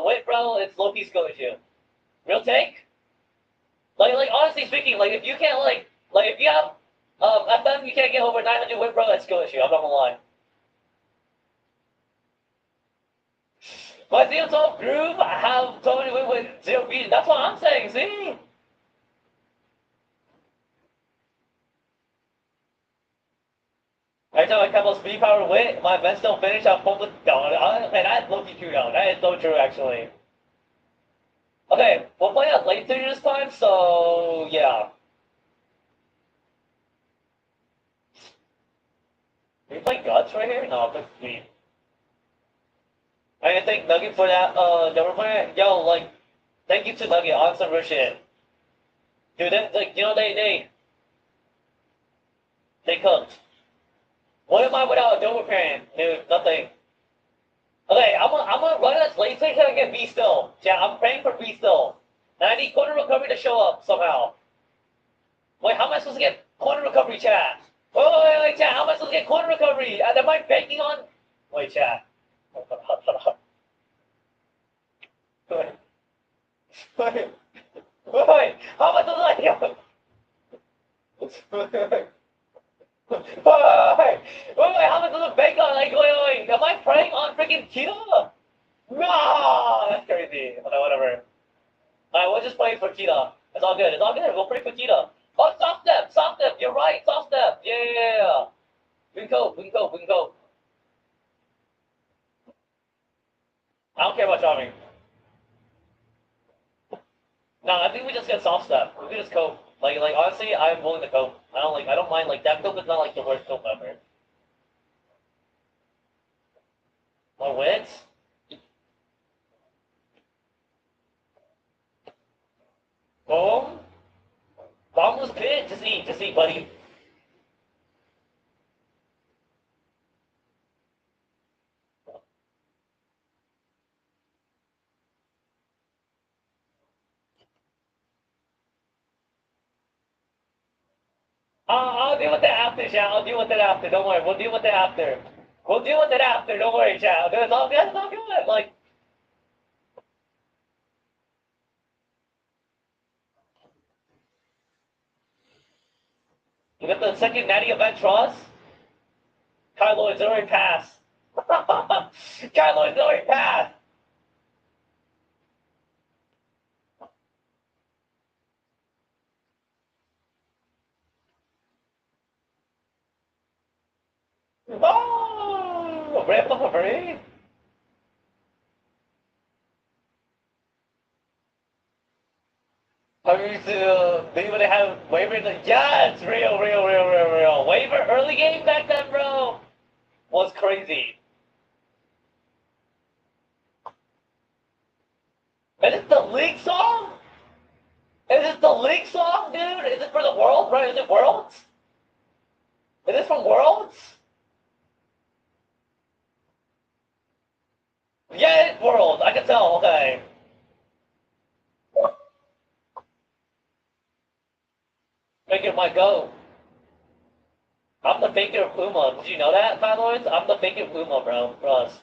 S6: win, bro, it's low-key skill issue. Real take? Like honestly speaking, like if you can't like if you have FM, you can't get over 900 win, bro, that's skill issue. I'm not gonna lie. My 0-12 groove, I have Tony win with 0 beat. That's what I'm saying, see? Every time I come on speed power win, my events don't finish, I'll pull the down. Okay, that's low-key true though. That is so true actually. Okay, we're playing at late 30 this time, so yeah. play Guts right here? No, but Speed. I didn't thank Nugget for that, never mind. Yo, like, thank you to Nugget on some real shit. Dude, like, you know, they cooked. What am I without a double parent? Dude, nothing. Okay, I'm gonna run this late so I can get B still. Yeah, I'm praying for B still. And I need corner recovery to show up somehow. Wait, how am I supposed to get corner recovery, chat? Wait, chat, how am I supposed to get corner recovery? Am I banking on... Wait, chat. Hold on. Wait, how am I supposed to... Wait, how am I supposed to bank on... Like, wait, am I praying on freaking Kita? No, that's crazy. Okay, whatever. Alright, we'll just play for Kita. It's all good. We'll pray for Kita. Oh, soft step. You're right, soft step. Yeah. We can go. I don't care about charming. No, I think we just get soft step. We can just cope. Like honestly, I'm willing to cope. I don't mind. Like that cope is not like the worst cope ever. More wins. Boom. Bottomless pit. Just eat, buddy. I'll deal with that after, chat. I'll deal with that after. Don't worry. We'll deal with that after. Don't worry, chat. It's all good. Like. You got the second natty event trust? Kyloid's already passed. Kyloid's already passed. Oh, ramp up a parade. How many to they would have waiver? Yeah, it's real. Waiver early game back then, bro, was crazy. Is it the league song? Dude? Is it for the world, bro? Is it Worlds? Is this from Worlds? Yeah, it's Worlds. I can tell. Okay. Faker might go. I'm the Faker of Uma. Did you know that, Lords? I'm the Faker of Uma, bro. For us.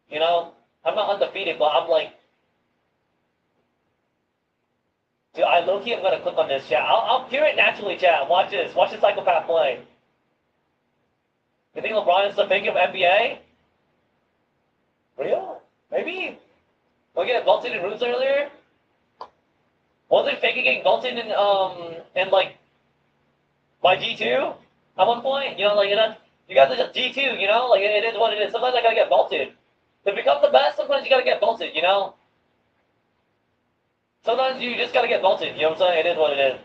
S6: You know? I'm not undefeated, but I'm like... Dude, I low-key am gonna click on this, chat. I'll hear it naturally, chat. Watch this. Watch the psychopath play. You think LeBron is the Faker of NBA? Real? Maybe? We get vaulted in rooms earlier? Wasn't Faker getting vaulted in like... by G2 at one point, you know, like, you guys are just G2, you know, like, it is what it is. Sometimes I gotta get vaulted. To become the best, sometimes you gotta get vaulted, you know? Sometimes you just gotta get vaulted, you know what I'm saying? It is what it is.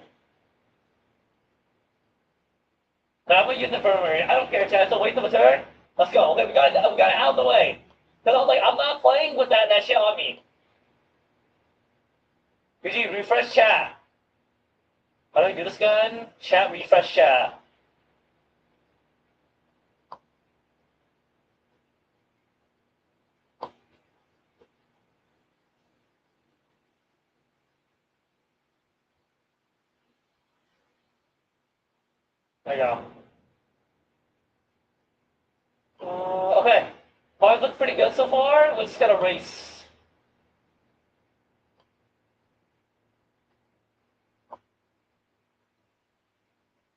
S6: Now, I'm gonna use the infirmary. I don't care, chat, so wait till the turn. Let's go. Okay, we got it out of the way. Because I was like, I'm not playing with that shit on me. PG, refresh chat. How do I do this again? Chat, refresh chat. There you go. Okay. Mine looks pretty good so far. We just gotta race.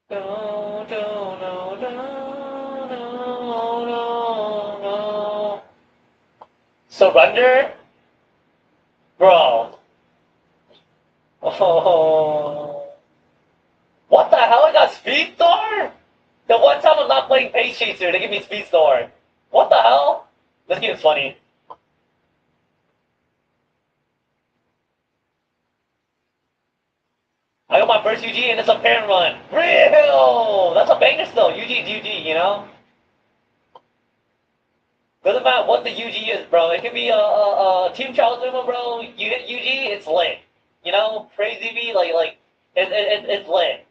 S6: No. Surrender? Bro. Oh. What the hell? I got Speed Star? The one time I'm not playing Pace Chaser, they give me Speed Star. What the hell? This game is funny. I got my first UG and it's a parent run. Real! That's a banger still. UG is UG, you know? Doesn't matter what the UG is, bro. It could be a Team Charles Zuma, bro. You hit UG, it's lit. You know? Praise DB, it's lit.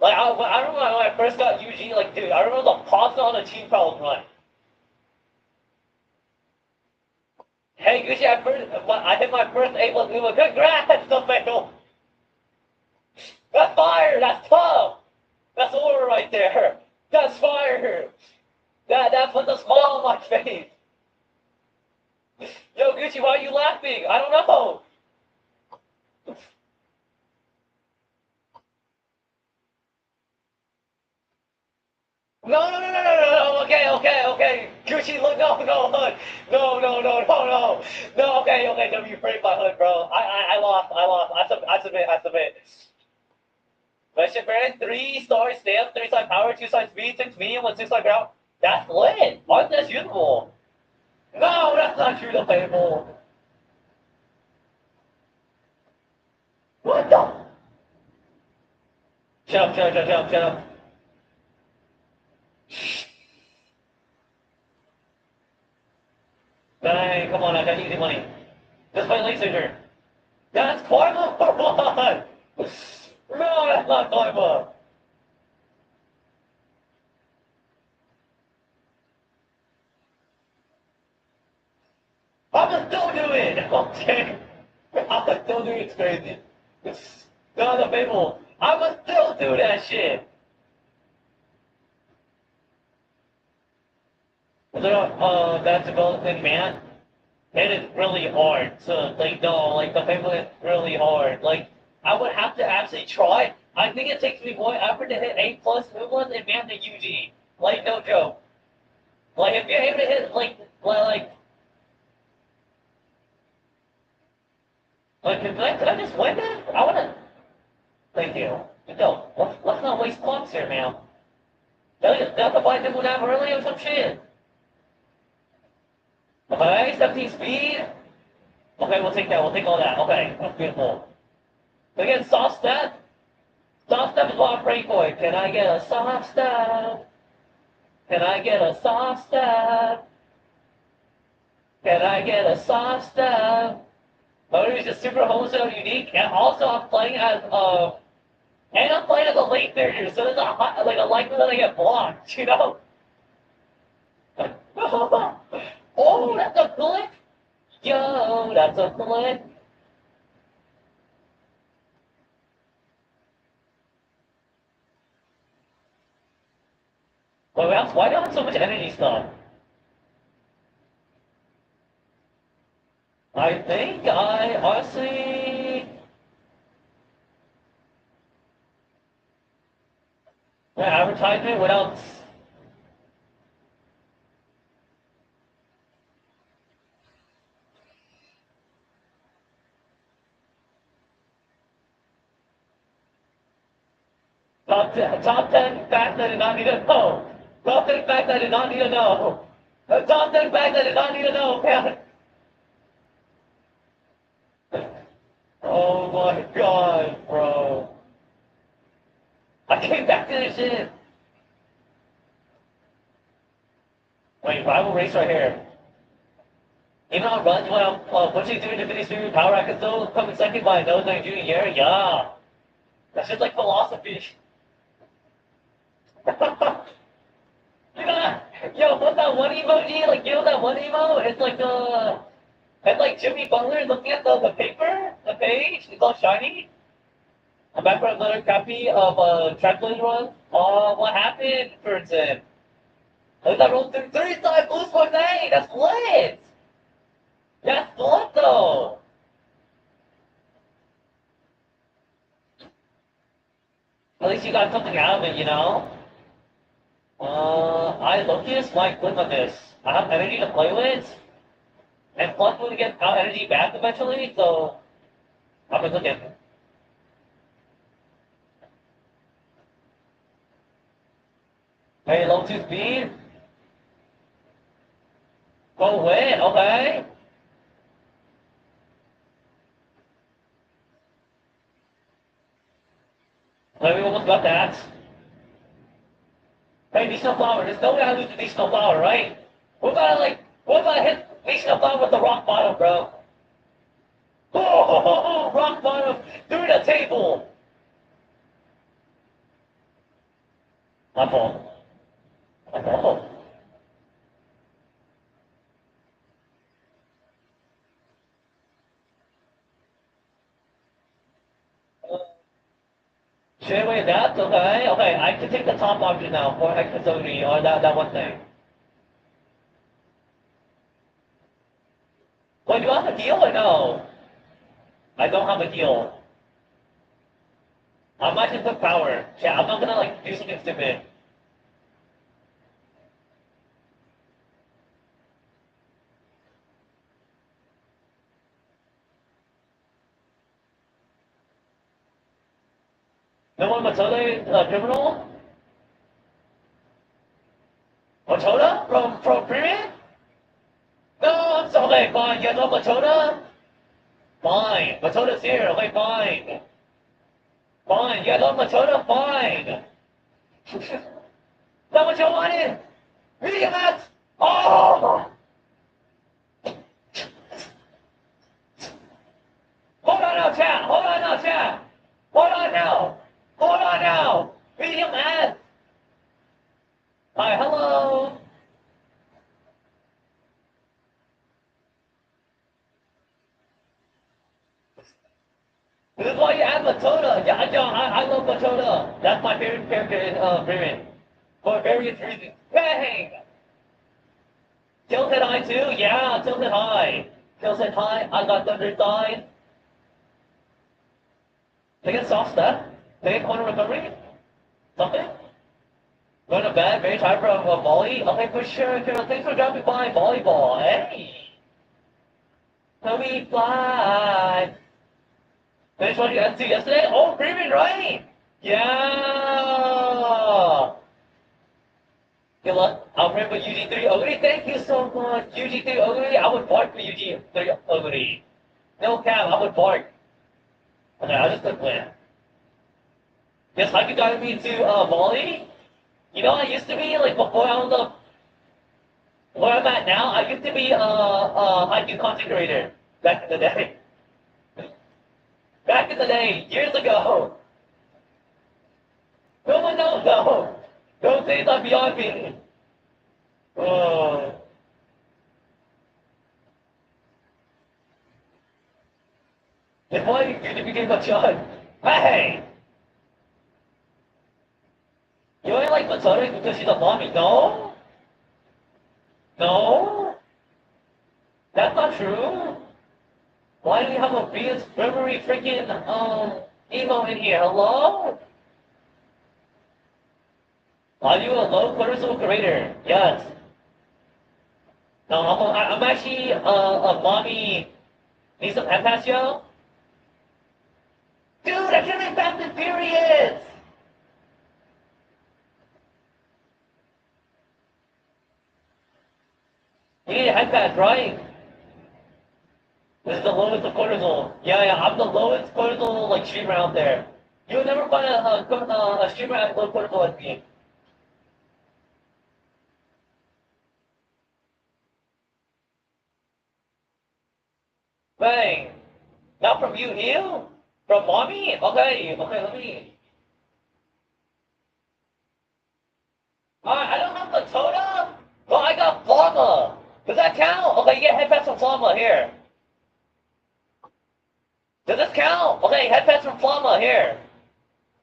S6: Like, I remember when I first got UG, like, dude, I remember the pasta on a Team Charles run. Hey, Gucci, I hit my first A plus Uma. Congrats, the fail. That's fire. That's tough. That's order right there. That's fire. That puts a smile on my face. Yo, Gucci, why are you laughing? I don't know. No. Okay. Gucci, look, no, hood. No, okay, W, break my hood, bro. I lost. I submit. Mission Baron, 3-star stamp, 3-star power, 2-star speed, 6 medium, 6-star ground. That's lit. Aren't that usable? No, that's not true, the table. What the? Shut up. Dang, come on, I got easy money. Just play laser. That's karma for what? No, that's not karma. I'm still doing it. Okay. I'm still doing it crazy. No, the people. I would still do that shit. That's development, man. It is really hard to, like, no, like, the people is really hard. Like, I would have to actually try. I think it takes me more effort to hit A plus movements and man the UG. Like, no joke. Like, if you're able to hit, can I just win that? I wanna, thank you. No, let's not waste clocks here, man. That's a buy them down early or some shit. Okay, 17 speed. Okay, we'll take that. We'll take all that. Okay, that's beautiful. Again, soft step. Soft step is what I'm praying for. Can I get a soft step? Can I get a soft step? Can I get a soft step? Motor is just super wholesale unique, and also I'm playing as a late third, so there's a likelihood I get blocked, you know? Oh, that's a click! Yo, that's a click! Why do I have so much energy stuff? I think I honestly. Advertisement without. Top 10 facts I did not need to know. Top 10 facts I did not need to know. Top 10 facts I did not need to know, man. Oh my god, bro. I came back to this shit. Wait, rival race right here. Even on runs when I'm pushing through Infinity Stream Power, I can still come in second by a nose like junior year. Yeah. That's just like philosophy. You know that? Yo, what's that one emoji? Like, you know that one emo? It's like Jimmy Butler looking at the paper, the page. It's all shiny. I'm back for another copy of trampoline run. Oh, what happened, person? Look, I rolled through 35 boost points. Hey, that's lit. That's lit though. At least you got something out of it, you know. I look just like click on this. I have energy to play with, and plus we get our energy back eventually. So I'm gonna look at. Hey, low 2 speed. Go win, okay. We almost got that. Hey, decent flower. There's no way I lose to decent flower, right? What if I hit decent flower with the rock bottom, bro? Oh, rock bottom through the table. My fault. My fault. Should I wait that? Okay, okay. I can take the top option now for accessory or that one thing. Wait, do I have a deal or no? I don't have a deal. I might just put power. Yeah, I'm not gonna like do something stupid. No one Matode criminal? Matoda from Premium? No, I'm so okay, fine. You guys love Matoda? Fine. Matoda's here. Okay, fine. Fine. You guys love Matoda? Fine. Not what you wanted. Medium Max. Oh! Hold on now, chat. Hold on now, chat. Hold on now. Hold on now. Medium Max. Hi, hello. This is why you add Matoda. Yeah, I love Matoda. That's my favorite character in Premium. For various reasons. Bang! Tilted high too? Yeah, tilted high. Tilted high. I got Thunder side. They get soft step. They get corner recovery. Something. Going to bed. Very tired from volley. Okay, for sure. Thanks for dropping by volleyball. Hey. Let me fly. Finish what you had to yesterday? Oh, Premium, right? Yeah. Good luck. I'll remember UG3 Oguri. Thank you so much. UG3 Oguri. I would bark for UG3 Oguri. No cap, I would bark. Okay, I just took win. Yes, Haiku got me to volley. You know, I used to be, like, before I was where I'm at now, I used to be Haiku content creator back in the day. Back in the day, years ago. No one knows, though. Those days are beyond me. Oh. Then why did you became a judge? Hey! You only like Matsuri because she's a mommy. No? No? That's not true. Why do we have a Venus Memory freaking emo in here? Hello? Are you a low cortisol creator? Yes. No, I'm actually a mommy. Need some empath, yo? Dude, I can't make Fast and Furious! You need an empath, right? This is the lowest of cortisol. Yeah, I'm the lowest cortisol like streamer out there. You'll never find a streamer at low cortisol as me. Bang! Not from you? From mommy? Okay, let me. I don't have the Toda, but I got Flama. Does that count? Okay, you get headpats from Flama here. Does this count? Okay, headpats from Flama here.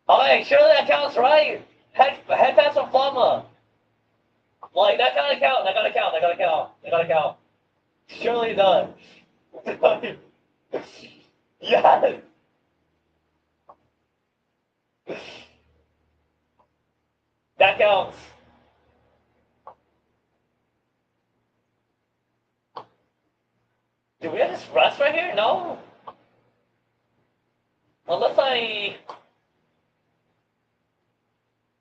S6: Okay, surely that counts, right? Headpats from Flama. Like, that gotta count, that gotta count, that gotta count, that gotta count. Surely it does. Yes! That counts. Do we have this rest right here? No. Unless I...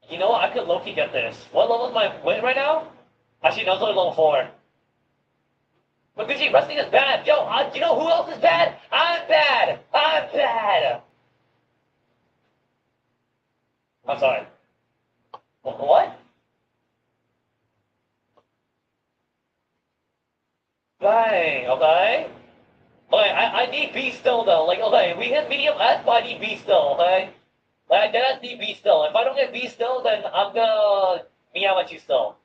S6: You know what? I could low-key get this. What level is my win right now? Actually, no, it's only level 4. But Gucci, resting is bad. Yo, you know who else is bad? I'm bad. I'm bad. sorry. What? Dang, okay. Okay, I need B still though. Like, okay, we hit medium S, but I need B still, okay? Like, I dead need B still. If I don't get B still, then I'm gonna meow at you still.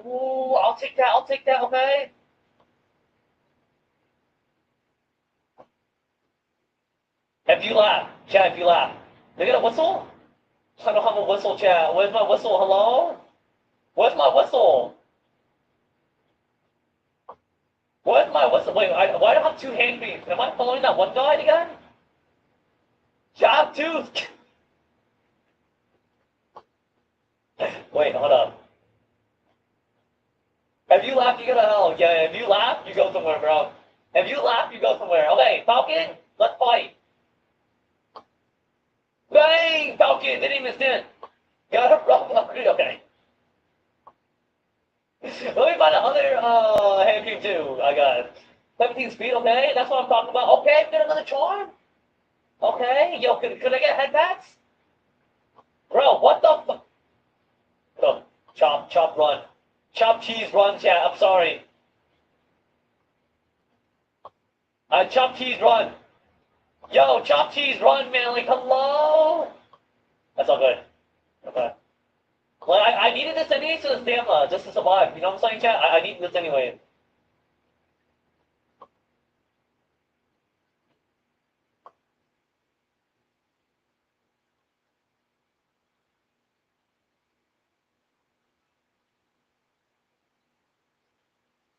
S6: Ooh, I'll take that, okay? If you laugh, chat, if you laugh. They get a whistle? I don't have a whistle, chat. Where's my whistle? Hello? Where's my whistle? Where's my whistle? Wait, why do I have two hand beams? Am I following that one guy again? Job two. Wait, hold up. If you laugh, you go to hell. Yeah, if you laugh, you go somewhere, bro. If you laugh, you go somewhere. Okay, Falcon, let's fight. Bang! Falcon, didn't even stand. Got a problem. Okay. Let me find another hand beam too. I got 17 speed, okay? That's what I'm talking about. Okay, get another charm. Okay, yo, could I get headbats? Bro, what the fuck? Oh, chop, run. Chop, cheese, run, chat. I'm sorry. Chop, cheese, run. Yo, chop, cheese, run, man. Like, hello? That's all good. Okay. Well, I needed this anyway to the stamina, just to survive. You know what I'm saying, chat? I needed this anyway.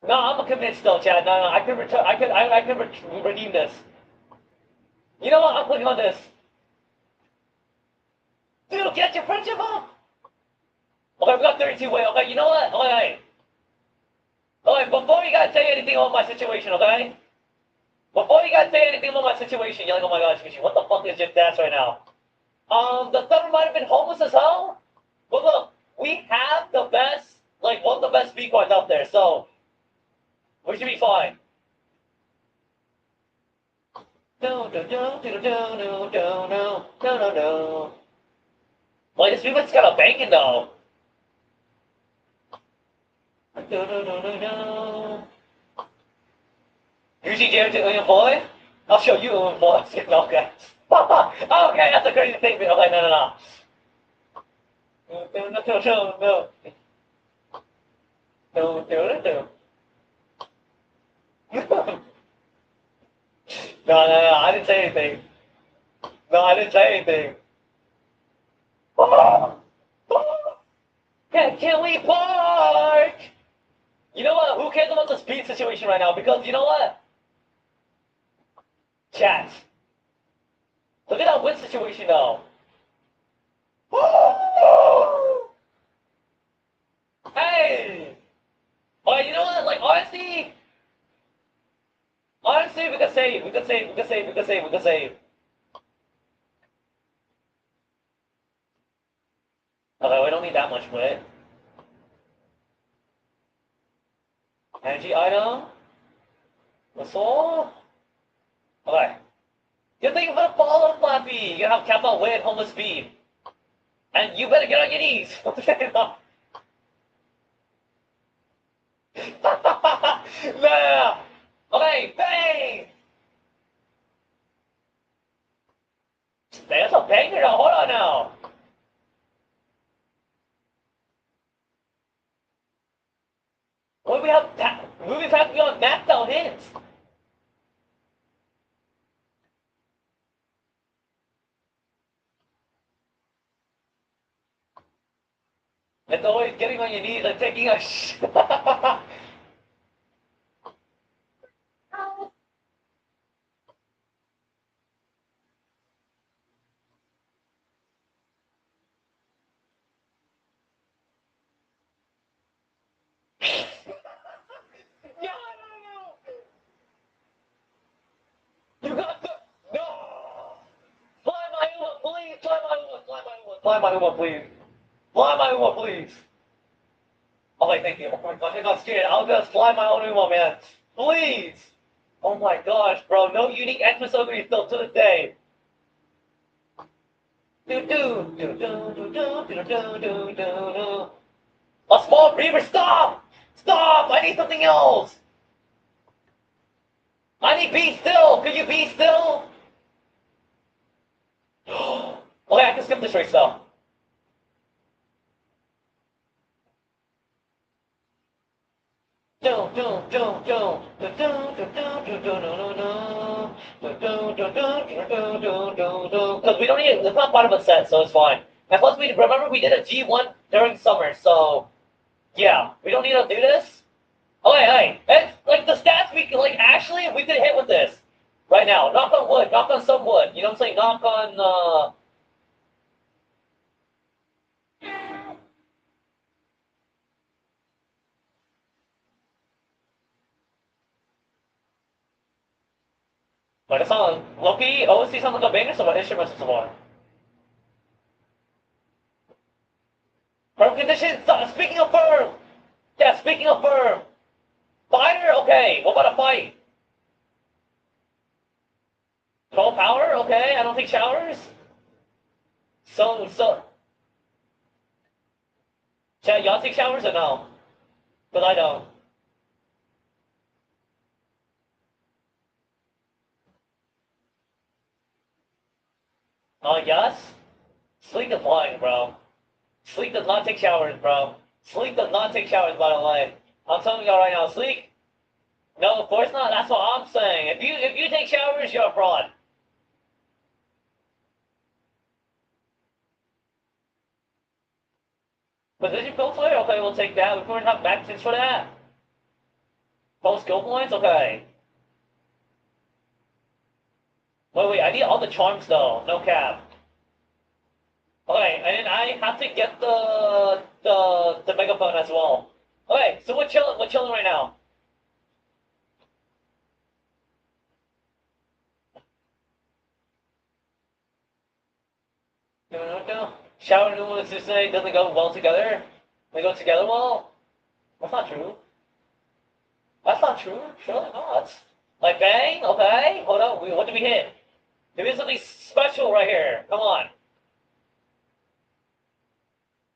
S6: No, I'm convinced though, Chad. No, I can return. I can redeem this. You know what? I'm clicking on this. Dude, get your friendship up. Okay, we got 32. Wait, okay, you know what? Okay. Okay, before you guys say anything about my situation, okay? Before you guys say anything about my situation, you're like, oh my gosh, Michi, what the fuck is your stats right now? The summer might have been homeless as hell. But look, we have the best, like, one of the best speed cards out there, so we should be fine. No. Like, this movie's got a banging though. You see Jared to William Boy? I'll show you William Boy. Okay. Okay, that's a crazy statement. Okay, no. No, I didn't say anything. No, I didn't say anything. Can we park? You know what? Who cares about the speed situation right now? Because you know what? Chat. Look at that win situation now. Hey! Alright, you know what? Like, honestly, we can save. Okay, we don't need that much wit. Energy item. Whistle. Okay. You're thinking about a follow, Flappy. You're gonna have cap out wit, homeless speed. And you better get on your knees. No. Okay, bang! That's a banger now. Hold on now. What we have? Movies have to be on maxed out hits. It's always getting on your knees and taking a shit. No. You got the no. Fly my Uma, please. Fly my Uma, please. Fly my Uma, please. Oh, wait, thank you. Oh my gosh, I got scared. I'll just fly my own Uma, man. Please. Oh my gosh, bro. No unique Xmas ogre still to this day. A small breather, stop! Stop! I need something else! I need be still! Could you be still? Okay, I can skip this race though. Because we don't need it's not part of a set, so it's fine. And plus, we remember we did a G1 during summer, so yeah, we don't need to do this. Oh, hey, it's like the stats we can, like, actually, we could hit with this right now. Knock on wood, knock on some wood. You know what I'm saying? Knock on, but it's on Loki, OSC sounds like a banger, so what instruments is on? Firm conditions, speaking of firm! Yeah, speaking of firm! Fighter, okay, what about a fight? 12 power, okay, I don't take showers. So, Chad, y'all take showers or no? Because I don't. Yes? Sleep is lying, bro. Sleep does not take showers, bro. Sleep does not take showers, by the way. I'm telling y'all right now, Sleep. No, of course not. That's what I'm saying. If you take showers, you're a fraud. Position fill flare? Okay, we'll take that. We're going to have back tips for that. Post skill points? Okay. Wait, I need all the charms though. No cap. Okay, and then I have to get the megaphone as well. Okay, so we're chilling right now. No. Shower and Uma's to say doesn't go well together. They go together well. That's not true. That's not true. Surely not. Like bang. Okay, hold on. What did we hit? There is something special right here. Come on.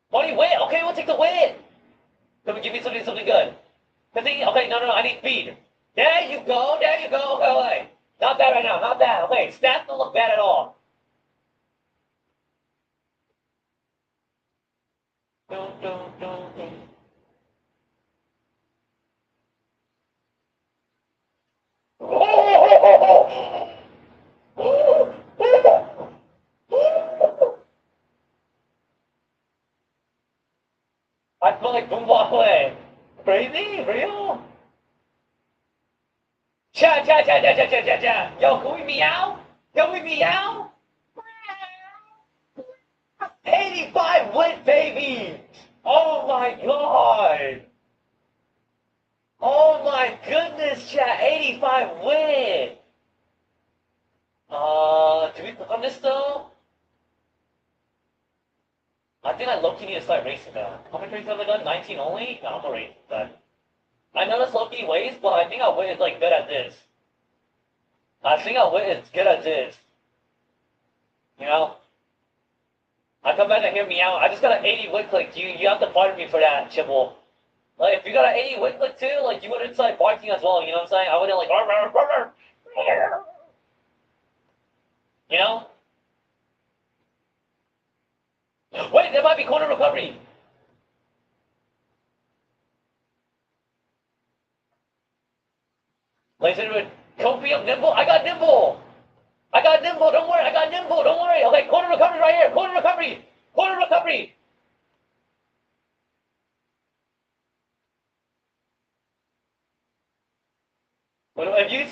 S6: Why do you win? Okay, we'll take the win. Come and give me something good. Okay, no, I need speed. There you go. Okay. Not bad right now. Not bad. Okay, stats don't look bad at all. I feel like Boomba. Crazy? Real? Cha. Yo, can we meow? Can we meow? 85 win, baby! Oh my god! Oh my goodness, chat! 85 win! Do we click on this though? I think I low-key need to start racing now. How many races have I done? 19 only? No, I'm gonna race that. I know that's low-key ways, but I think our win is like good at this. I think our win is good at this. You know? I come back and hear me out. I just got an 80 win click. You have to pardon me for that, Chibble. Like, if you got an 80 win click too, like, you wouldn't start barking as well, you know what I'm saying? I wouldn't, like, you know? Wait, there might be corner recovery. Ladies and gentlemen, Copium Nimble. I got Nimble. Don't worry. I got Nimble. Don't worry. Okay, corner recovery right here. Corner recovery. If you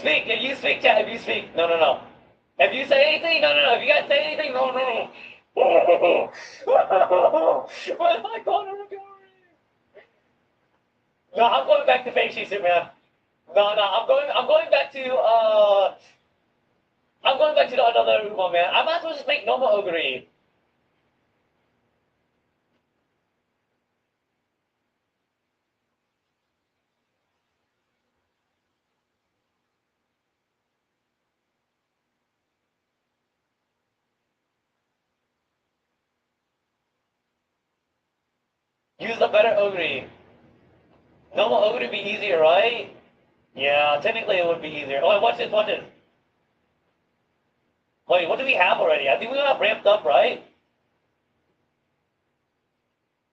S6: speak, chat, if you speak. No. If you say anything, no. If you guys say anything, no. Where's my corner recovery? No, I'm going back to fake suit, man. No, I'm going back to the another Uma, man. I might as well just make normal Ogre. Use a better ogre. Normal ogre would be easier, right? Yeah, technically it would be easier. Oh, wait, watch this, watch this. Wait, what do we have already? I think we have ramped up, right?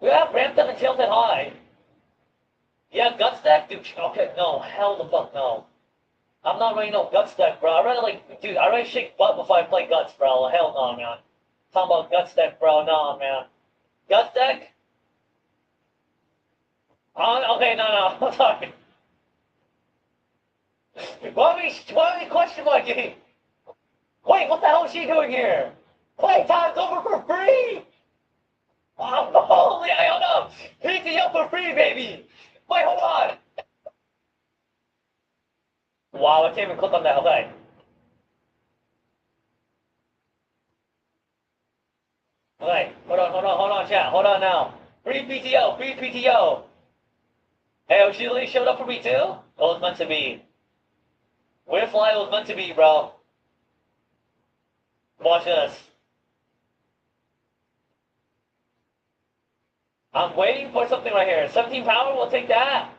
S6: We have ramped up and tilted high. Yeah, gut stack? Dude, okay, no, hell the fuck no. I'm not running no gut stack, bro. I'd rather, like, dude, I'd rather shake butt before I play guts, bro. Hell no, man. Talking about gut stack, bro. No, man. Gut stack? Okay, no, I'm sorry. Why are we question marking? Wait, what the hell is she doing here? Playtime's over for free! Oh, holy, I don't know. PTO for free, baby. Wait, hold on. Wow, I can't even click on that. Okay. Okay, hold on, chat. Hold on now. Free PTO, free PTO. Hey, oh, she really showed up for me too? It was meant to be. Where fly was meant to be, bro. Watch this. I'm waiting for something right here. 17 power, we'll take that.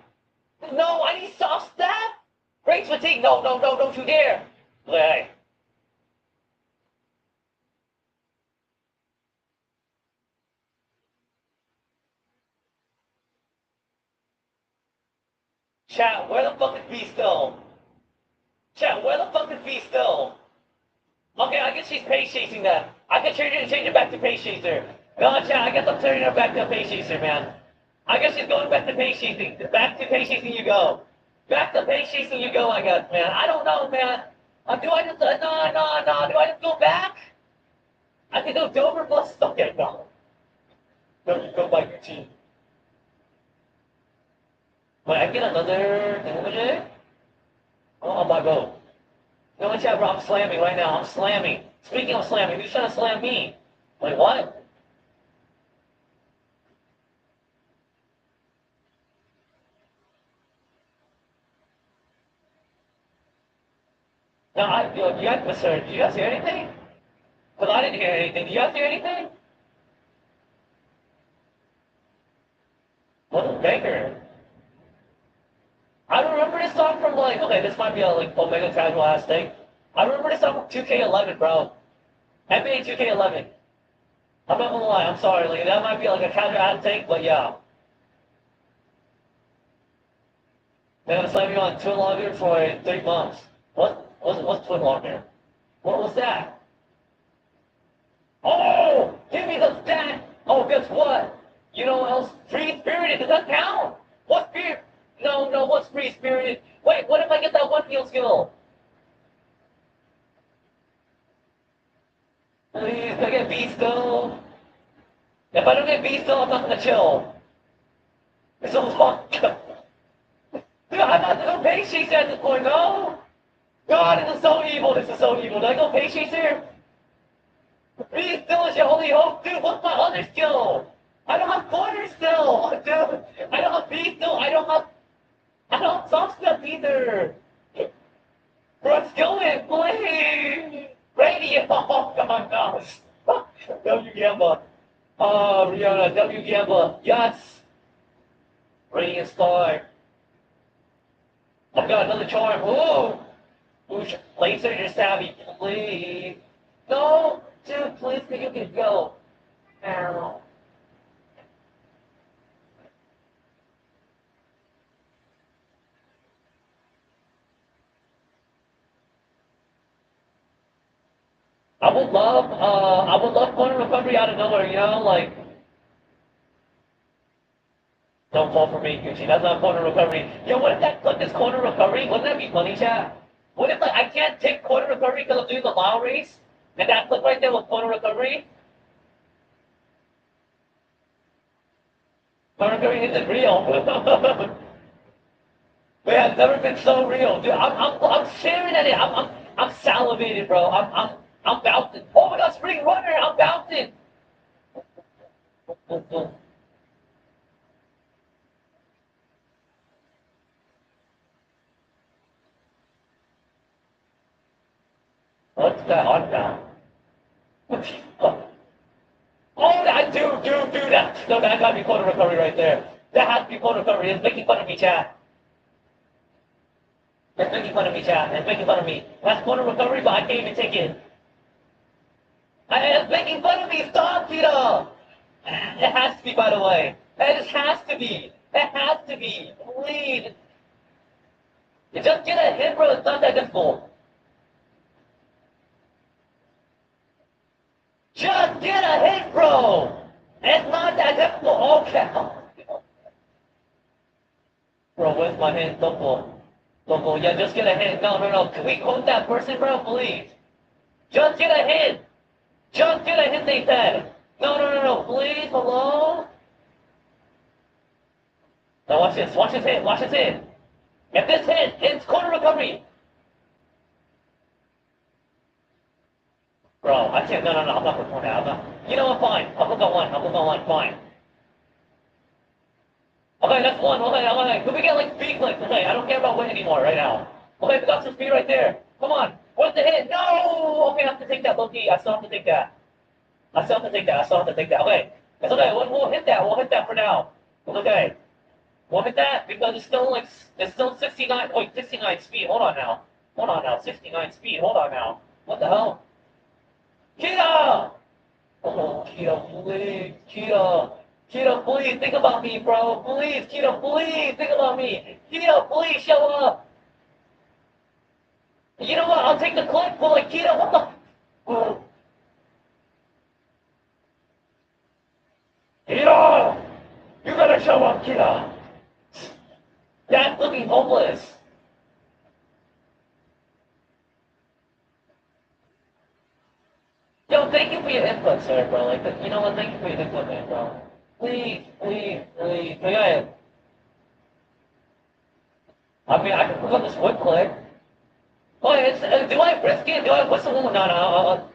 S6: No, I need soft stat. Rage fatigue. No, don't you dare. Okay. Chat, where the fuck is B still? Chat, where the fuck is B still? Okay, I guess she's pace chasing that. I can change it back to pace chaser. No, chat, I guess I'm turning her back to pace chaser, man. I guess she's going back to pace chasing. Back to pace chasing you go. Back to pace chasing you go, I guess, man. I don't know, man. Do I just, no. Do I just go back? I can go Dover plus, okay, no. No, you go by your team. Wait, I get another damage? Oh, my bow. No, chat, bro, I'm slamming right now. I'm slamming. Speaking of slamming, who's trying to slam me? Wait, what? No, you guys misheard. Did you guys hear anything? Because I didn't hear anything. Did you guys hear anything? What a banger. I remember this song from, like, okay, this might be a, like, Omega casual ass thing. I remember this song from 2K11, bro. NBA 2K11. I'm not gonna lie, I'm sorry, like, that might be, like, a casual ass thing, but yeah. They're gonna slap me on Twin Longer for 3 months. What's Twin Longer? What was that? Oh! Give me the stat! Oh, guess what? You know what else? Free Spirited, does that count? What spirit? No, what's Free Spirited? Wait, what if I get that one field skill? Please, can I get B still? If I don't get B still, I'm not gonna chill. It's a long. Dude, I'm not gonna pace chase at this point, no! God, this is so evil, Did I go pace chase here? B still is your only hope, dude. What's my other skill? I don't have corner still, dude. I don't have B still. I don't have soft step either. Bro, it's going, please. Radio. Oh God, no. W Gamba. Rihanna. W Gamba. Yes. Radiant Star. I've got another charm. Ooh. Ooh, laser your savvy, please. No, dude, please, you can go. Ow. I would love corner recovery out of nowhere, you know, like, don't fall for me, Gucci, that's not corner recovery. Yo, what if that clip is corner recovery? Wouldn't that be funny, chat? What if, like, I can't take corner recovery because I'm doing the mile race, and that clip right there was corner recovery? Corner recovery isn't real. It has never been so real, dude. I'm staring at it. I'm salivated, bro. I'm bouncing. Oh my God, spring runner! I'm bouncing. What's that on now? Oh, that do that. no, that gotta be corner recovery right there. That has to be corner recovery. It's making fun of me, chat. It's making fun of me, chat. It's making fun of me. That's corner recovery, but I can't even take it. It's making fun of me. Stop, Tito. It has to be, by the way. It just has to be. It has to be. Please. You just get a hit, bro. It's not that difficult. Just get a hit, bro. It's not that difficult. Okay. Bro, where's my hit? Don't go. Don't go. Yeah, just get a hit. No, no, no. Can we quote that person, bro? Please. Just get a hit. Just get a hit, they said. No, no, no, no. Please. Hello? Now watch this. Watch this hit. Watch this hit. If this hit, it's corner recovery. Bro, I can't. No, no, no. I'm not going that. I'm not. You know what? Fine. I'll look on one. I'll look on one. Fine. Okay, that's one. Okay, okay. Can we get like speed clicks? Okay, I don't care about win anymore right now. Okay, we got some speed right there. Come on. What's the hit? No! Okay, I have to take that, Loki. I still have to take that. I still have to take that. I still have to take that. Okay. It's okay. We'll hit that. We'll hit that for now. It's okay. We'll hit that because it's still 69. Wait, 69 speed. Hold on now. Hold on now. 69 speed. Hold on now. What the hell? Kita! Oh, Kita, please. Kita. Kita, please, think about me, bro. Please, Kita, please, think about me. Kita, please, show up. You know what? I'll take the clip for like, Kita, what the... Oh. Kita! You better show up, Kita. That's looking hopeless. Yo, thank you for your input, sir, bro. Like, you know what? Thank you for your input, man, bro. Please, please, please. Okay. I mean, I can click on this wood click. Oh, it's, do I risk it? Do I whistle? No, no.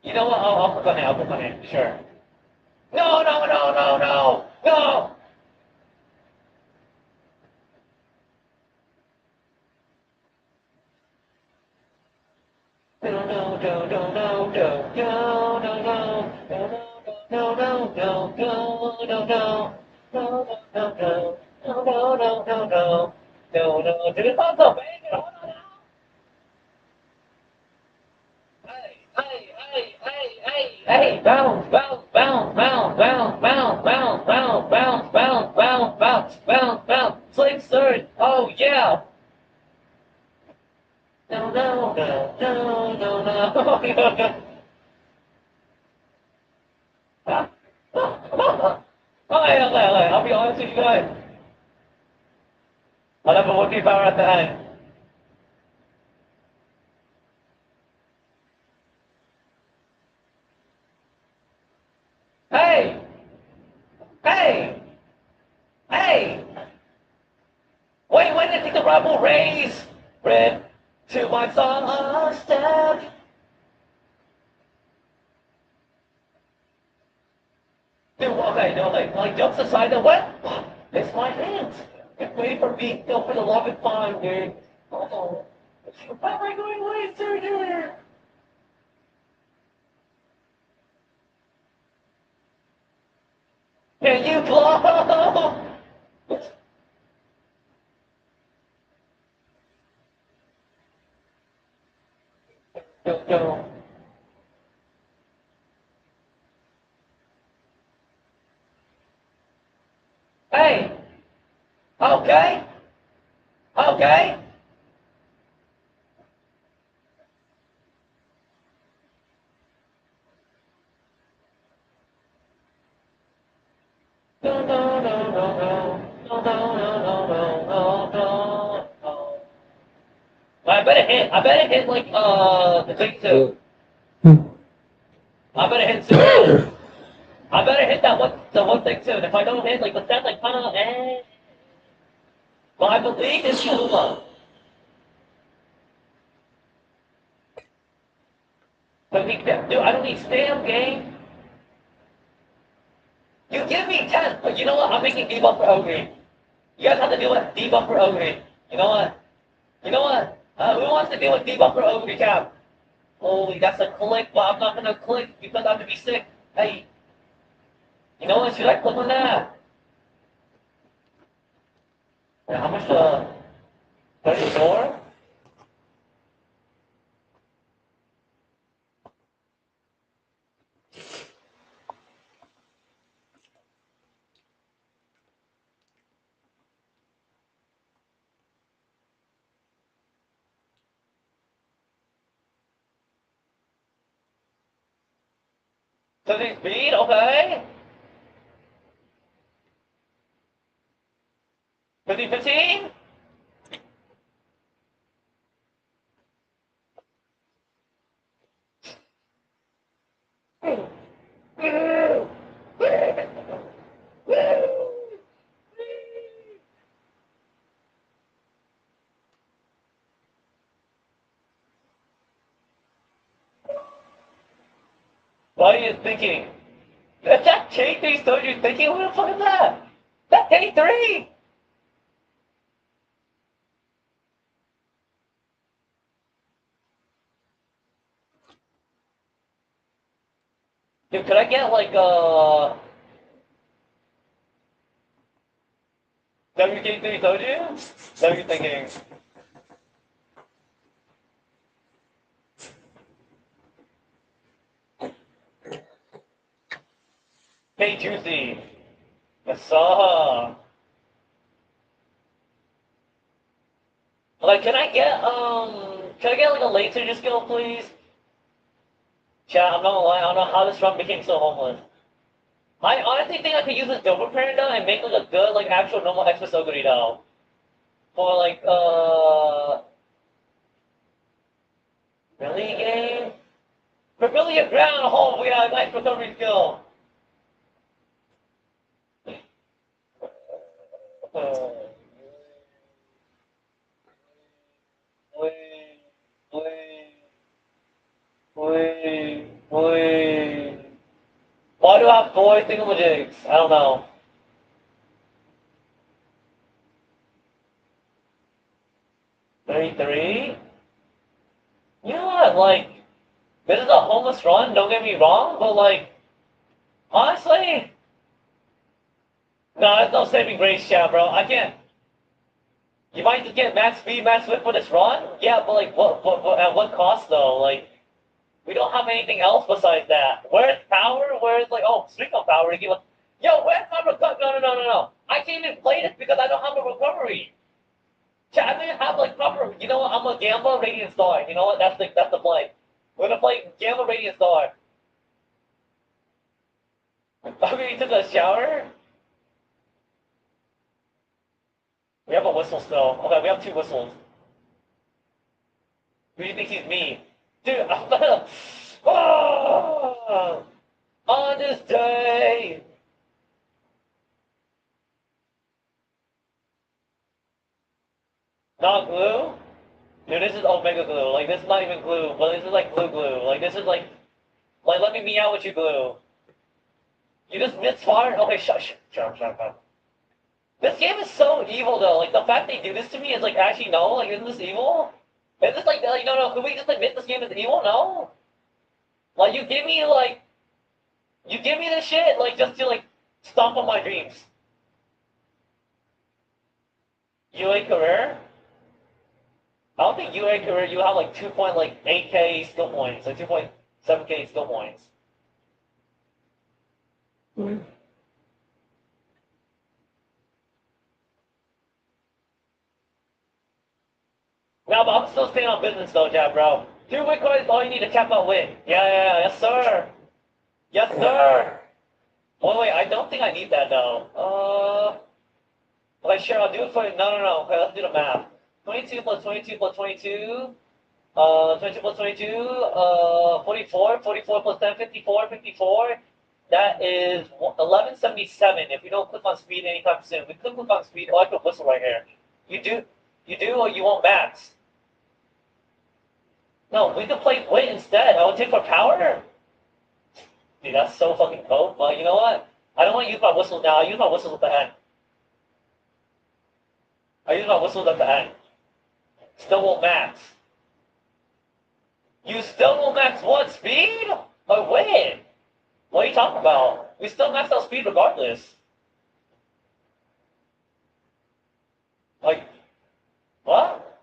S6: You know what? I'll click on it. I'll click on it. Sure. No, no, no, no, no, no. No, no, no, no, no, no, no, no, no, no, no, no, no, no, no, no. No, no, no, no, no, no, no, no, no, no, no, dude, it's not so bad. Hold on now. Hey, bounce, bounce, bounce, bounce, bounce, bounce, bounce, bounce, bounce, bounce, bounce, bounce, bounce, bounce, sling surge. Oh yeah. No, no, no, no, no, no. Okay, I'll be honest with you guys. I'll have a working power at the end. Hey! Hey! Hey! Wait, when did the rebel raise? Rip to my song step. Dude, okay, no, like jokes aside, then what? It's my hands. It's waiting for me, for the love and fun, dude. Oh, why am I going laser, dude? Can you blow? No. Hey! Okay? Okay? No, no, no, no, no. No, no, no, no, no, no, no. I bet it hit like, the thing too. I bet it hit too. I better hit the one thing too. And if I don't hit, like, the stats, like, kind of, Well, I believe it's Yuma. But dude, I don't need stamp game. You give me 10, but you know what? I'm making debuff for Ogre. You guys have to deal with debuff for Ogre. You know what? You know what? Who wants to deal with debuff for Ogre, Cap? Holy, that's a click, but I'm not gonna click because I'm gonna be sick. Hey, you know what? Should I click on that? Yeah, how much? 34? So these speed, okay. 15? What are you thinking? If that K3 still you're thinking, what the fuck is that? That's K3! Dude, could I get like WK3 Soju? Is that what you're thinking? Hey, Juicy. Yes, sir. Like, can I get like a laser skill, please? Chat, I'm not gonna lie, I don't know how this run became so homeless. I honestly think I could use this Dober Panda and make like a good, like actual normal Xmas Ogurito. For like, really game? For really a ground home, we got a nice recovery skill. Please, please, please, please. Why do I have four thingamajigs? I don't know. 33? You know what, like, this is a homeless run, don't get me wrong, but like, honestly, no, there's no saving grace, chat, bro. I can't. You might just get max speed, max whip for this run? Yeah, but like, what at what cost though? Like, we don't have anything else besides that. Where's power? Where's like, oh, speak of power to give us. Yo, where's my recovery? No. I can't even play this because I don't have a recovery. Chat, I don't even have like proper. You know what? I'm a Gamma Radiant Star. You know what? That's the play. We're gonna play Gamma Radiant Star. Okay, you took a shower? We have a whistle still. Okay, we have two whistles. Who do you think he's me? Dude, I'm gonna. Oh, on this day. Not glue? Dude, this is Omega glue. Like, this is not even glue, but this is like glue. Like, this is like, let me meow with you glue. You just misfired? Okay, shut up. This game is so evil, though. Like, the fact they do this to me is like, actually, no. Like, isn't this evil? Is this like, no, can we just admit this game is evil? No? Like, you give me this shit, like, just to, like, stomp on my dreams. UA career? I don't think UA career, you have, like, 2.8k skill points, like, 2.7k skill points. Mm-hmm. No, but I'm still staying on business, though, Jab, bro. 2 win coins, all you need to cap out win. Yeah, yes, sir. Yes, sir. Oh, wait, I don't think I need that, though. Okay, sure, I'll do it for you. No. Okay, let's do the math. 22 plus 22 plus 22. 22 plus 22. 44. 44 plus 10. 54. 54. That is 1177 if we don't click on speed anytime soon. We could click on speed. Oh, I could whistle right here. You do, or you won't max? No, we could play wit instead. I would take for power. Dude, that's so fucking dope. But you know what? I don't want to use my whistles now. I use my whistles at the end. Still won't max. You still won't max what speed? Or win? What are you talking about? We still maxed out speed regardless. Like, what?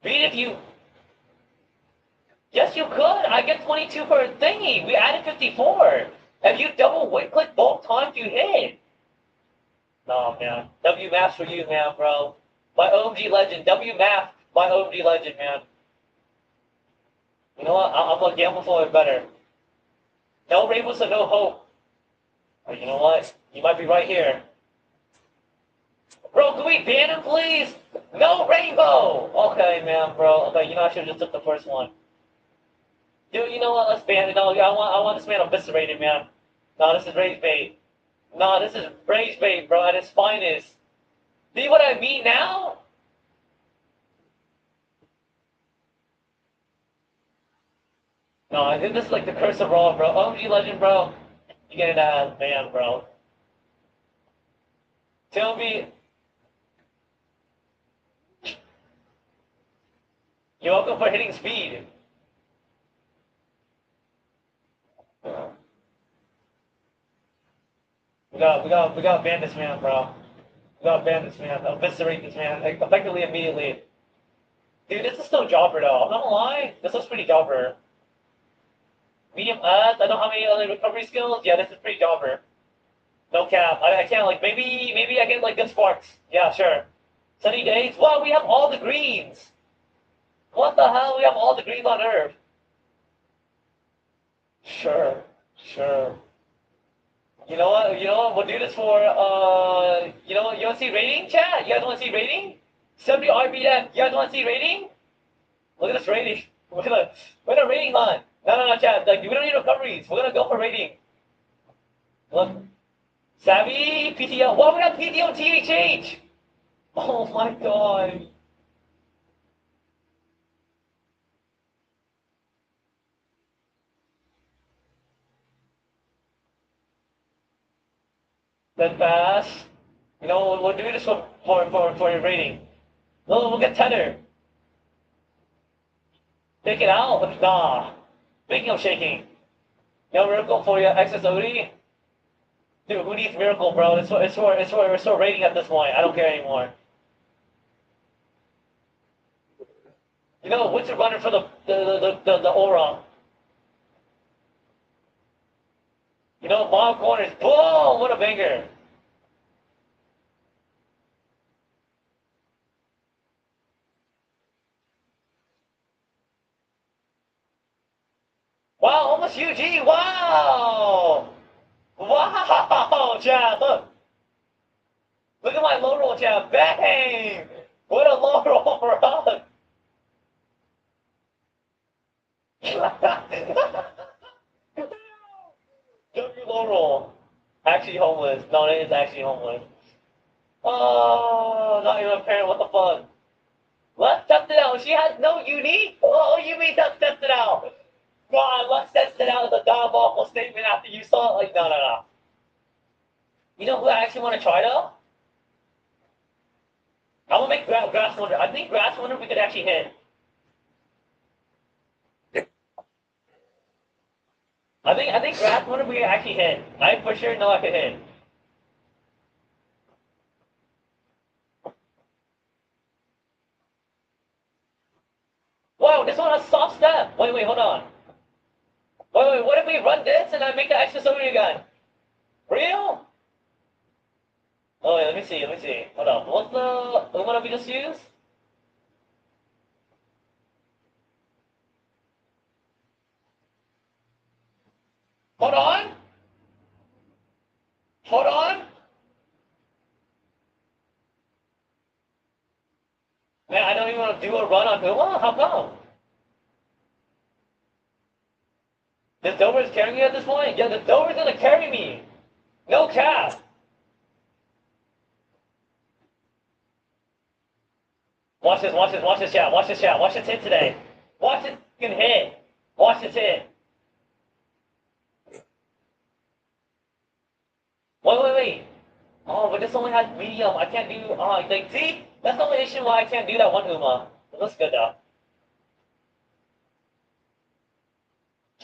S6: Beat if you... Yes, you could. I get 22 per thingy. We added 54. If you double wait click both times, you hit. No, man. W maps for you, man, bro. My OMG legend. W map. My OMG legend, man. You know what? I'm gonna gamble for it better. No rainbows and no hope. But you know what? You might be right here. Bro, can we ban him, please? No rainbow! Okay, man, bro. Okay, you know I should have just took the first one. Dude, you know what? Let's ban it. No, I want this man eviscerated, man. No, this is rage bait. No, this is rage bait, bro, at its finest. See what I mean now? No, I think this is like the curse of Raw, bro. OMG Legend, bro. You get it man, bro. Tell me. You're welcome for hitting speed. We got ban this man, bro. We got ban this man. Eviscerate this man, like, effectively immediately. Dude, this is still jobber though. I'm not gonna lie. This looks pretty jobber. Medium I don't know how many other recovery skills. Yeah, this is pretty jobber. No cap. I can't like maybe I get like good sparks. Yeah, sure. Sunny days. Wow, we have all the greens. What the hell? We have all the greens on Earth. Sure, sure. You know what? You know what? We'll do this for you know what? You wanna see rating, chat? You guys wanna see rating? 70 RBF. You guys wanna see rating? Look at this rating. We're gonna rating hunt. No, chat. Like we don't need recoveries. We're gonna go for rating. Look. Savvy, PTO. What we got PTO THH? Oh my god. That fast. You know, we'll do this for your rating. No, we'll get tether. Take it out. Nah. Making of shaking. No miracle for your XSOD. Dude, who needs miracle, bro? It's for rating at this point. I don't care anymore. You know, what's it running for the aura? You know, bomb corners. Boom! What a banger. Wow, almost UG. Wow! Wow, Chad, look. Look at my low roll, Chad. Bang! What a low roll for us. W low roll. Actually homeless. No, it is actually homeless. Oh, not even a parent. What the fuck? Let's test it out. She has no uni. Oh, you mean let's test it out? God, let's test it out as a diabolical statement after you saw it. Like, no. You know who I actually want to try though? I'm gonna make Grass Wonder. I think Grass Wonder we could actually hit. I think Grass Wonder we could actually hit. I for sure know I could hit. Whoa, this one has soft step. Wait, hold on. Wait, what if we run this and I make the extra soda again? Real? Oh, wait, let me see. Hold on. What's the one we just used? Hold on. Man, I don't even want to do a run on Uma. How come? This Dover is carrying me at this point? Yeah, the Dover's gonna carry me. No cap. Watch this, chat. Watch this hit today. Watch this fucking hit. Watch this hit. Wait. Oh, but this only has medium. I can't do, like, see? That's the only issue why I can't do that one Uma. It looks good, though.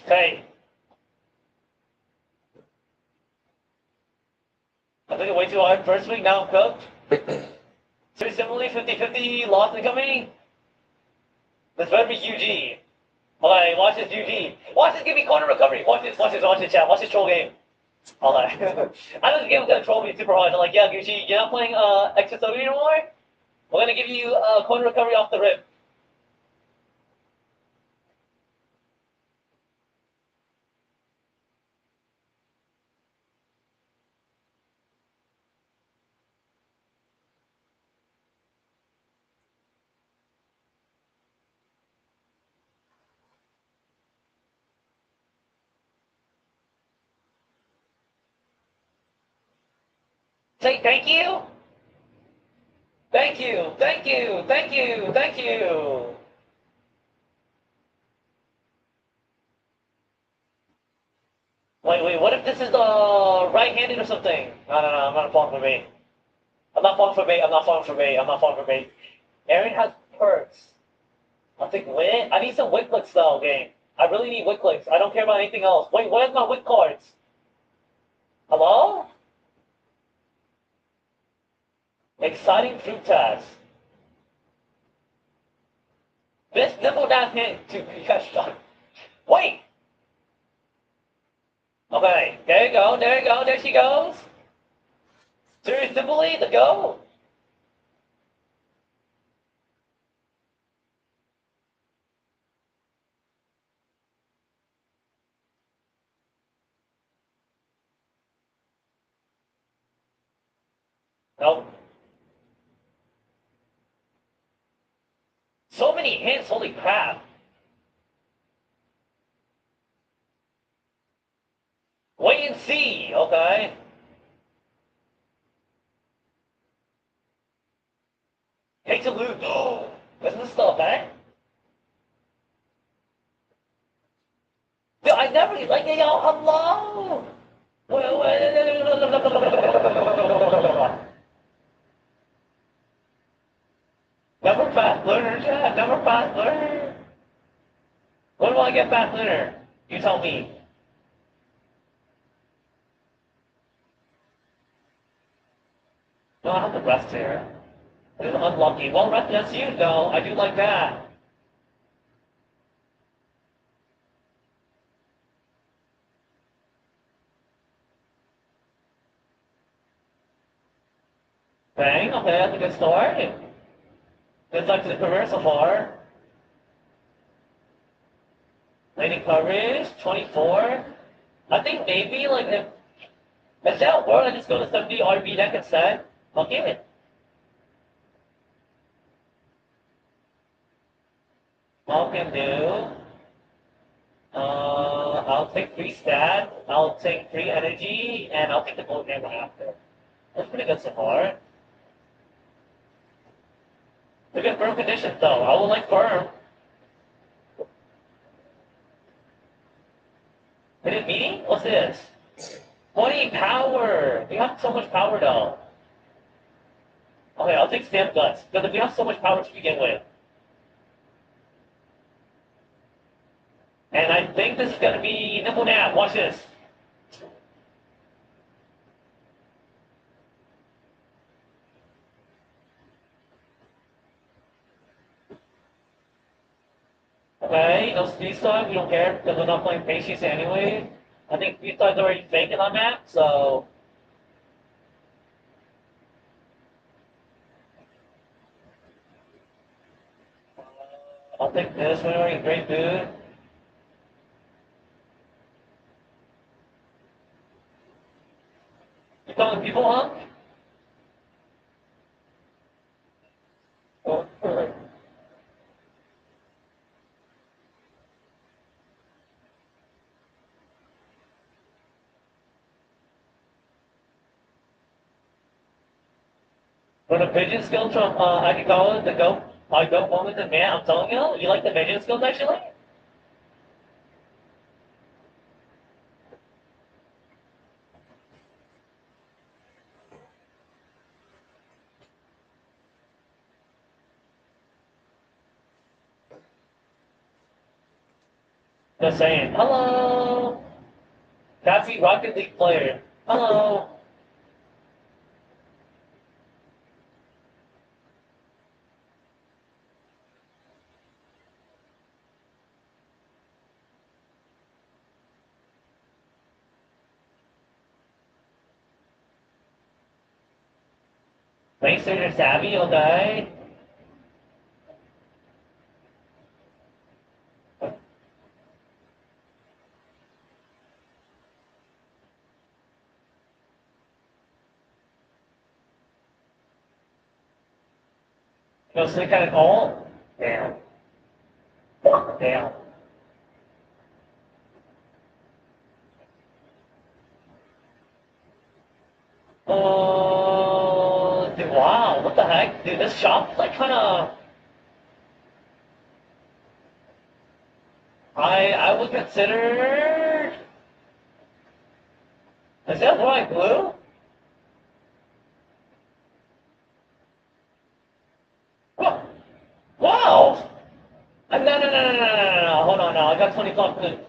S6: Okay. I took it way too hard first week, now I'm cooked. So similarly, 50-50 loss incoming. This better be UG. Alright, watch this UG. Watch this give me corner recovery. Watch this, chat. Watch this troll game. Alright. I know this game is gonna troll me super hard. I'm like, yeah, Gucci, you're not playing XSW anymore? We're gonna give you corner recovery off the rip. Say thank you. Thank you, thank you, thank you, thank you. Wait, what if this is right-handed or something? No, I'm not falling for bait. I'm not falling for bait. Aaron has perks. I'll take wit. I need some wit clicks though, game. I really need wit clicks. I don't care about anything else. Wait, where's my wit cards? Hello? Exciting fruit test. This nibble down hit to you guys stop. Wait! Okay, there you go, there she goes. Serious simply, the go. Nope. So many hits, holy crap. Wait and see, okay? Takes a loot. Oh, isn't this the event? Dude, I never like it, yo, hello! Never fast learner, chat, never fast learner. When will I get fast learner? You tell me. No, I have to rest here. It is unlucky. Well, rest as you though. I do like that. Bang, okay, that's a good start. Good luck to the career so far. Landing coverage, 24. I think maybe, like, if that were, I just go to 70 RB deck instead. I'll give it. All can do. I'll take 3 stat, I'll take 3 energy, and I'll take the gold hammer after. That's pretty good so far. Look at firm conditions though. I will like firm. Hit it meeting? What's this? 20 power! We have so much power though. Okay, I'll take stamp guts. Because we have so much power to begin with. And I think this is gonna be Nimble Nap. Watch this. Okay, no speed side, we don't care because we're not playing patience anyway. I think speed side's already vacant on map, so I'll take this. We're already in great mood. You calling people up? Oh, for the pigeon skills from I can call it the go I go moment and man, I'm telling you, you like the pigeon skills actually? Just saying. Hello. Happy Rocket League player. Hello. Thanks for your savvy, okay? No sleep at all? Damn. Damn. Dude, wow, what the heck? Dude, this shop, like, kinda... I would consider... Is that white blue? Wow! No, no, no, no, no, no, no, no, hold on now. I got 20 confidence.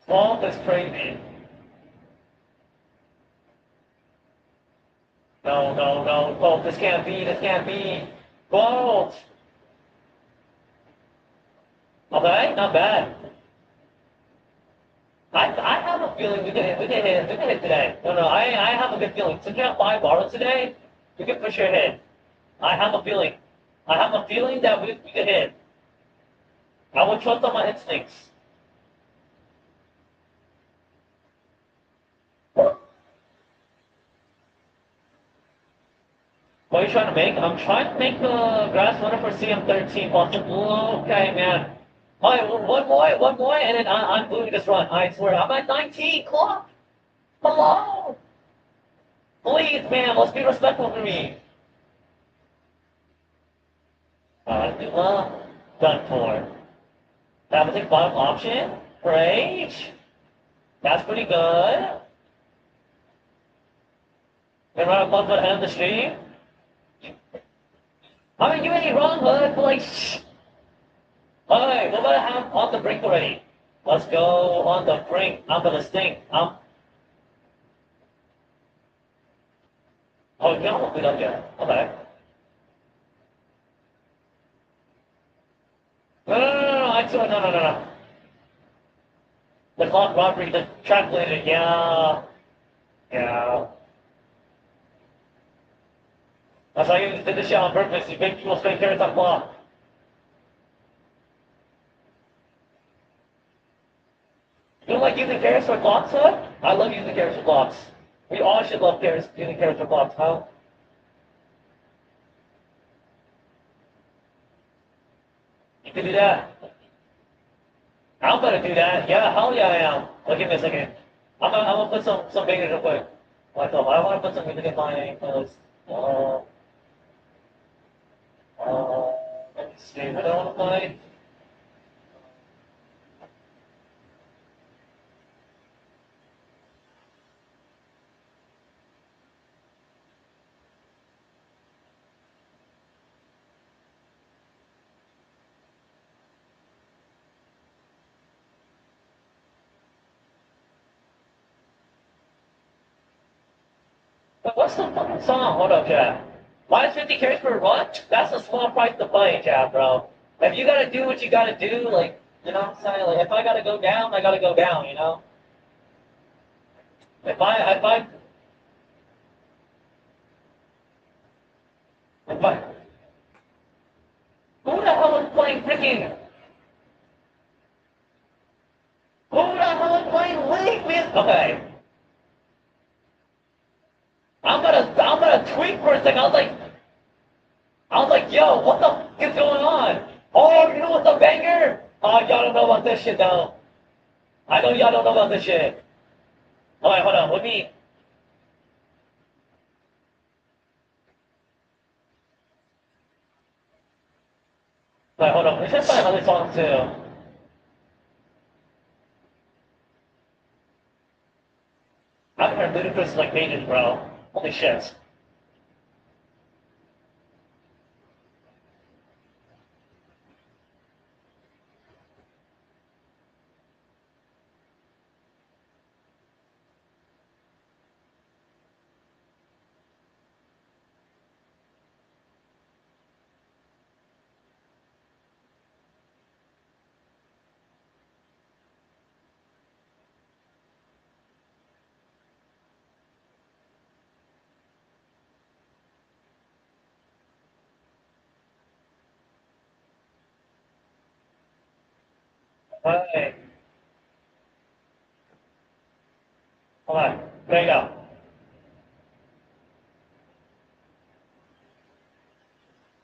S6: Swamp is crazy. No, no, no. Oh, this can't be. This can't be. Gold. Okay, not bad. I have a feeling we can hit today. No, no, I have a good feeling. Since we have 5 hours today, we can for sure hit. I have a feeling. I have a feeling that we can hit. I would trust on my instincts. What are you trying to make? I'm trying to make a grass runner for CM13 possible. Okay, man. Alright, one more, and then I'm doing this run. I swear, I'm at 19 clock. Hello? Please, man, let's be respectful for me. Done for. That was a bottom option. Great. That's pretty good. Then right above the end of the stream. I mean, you ain't wrong, bud, but like, shh. Alright, we're gonna have on the brink already. Let's go on the brink. I'm gonna stink. Oh, you almost beat up there. Okay. No, actually, no. The clock robbery, the track later, yeah. Yeah. That's why you did this shit on purpose. You make people spend carrots on clock. You don't like using carrots for clocks, huh? I love using carrots for clocks. We all should love carrots, using carrots for clocks, huh? You can do that. I'm gonna do that. Yeah, hell yeah, I am. Look, give me a second. I'm gonna put some bangers real quick. Myself, I want to put some music in my playlist. Uh, let me see what I want to play. But what's the fucking song? Hold up, Jack. Minus 50 carries per run? That's a small price to pay, Jack, bro. If you gotta do what you gotta do, like, you know what I'm saying? Like, if I gotta go down, I gotta go down, you know? If I, who the hell is playing freaking, who the hell is playing League, man? Okay. I'm gonna tweet for a second. I was like, yo, what the f is going on? Oh, you know what's a banger? Oh, y'all don't know about this shit, though. I know y'all don't know about this shit. Alright, hold on, let me... Alright, hold on, let's just find another song, too. I haven't heard Ludacris like ages, bro. Holy shit. Alright. Hold on. There you go.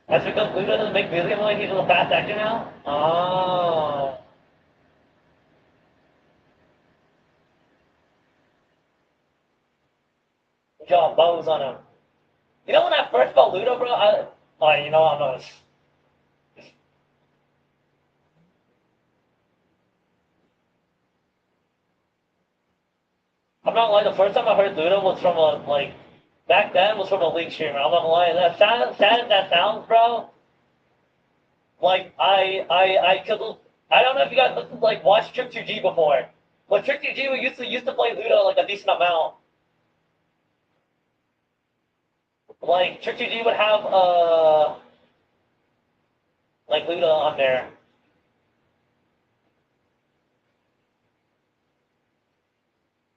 S6: That's because Pluto doesn't make music anymore, he's a fast actor now? Oh. Draw bows on him. You know when I first felt Ludo, bro, you know, I'm not lying, the first time I heard Ludo was from back then was from a League streamer. I'm not gonna lie, that sad as that sounds, bro. Like, I could, I don't know if you guys listened, watched Trick 2G before. But Trick 2G we used to play Ludo, a decent amount. Like, Trick 2G would have, Luda on there.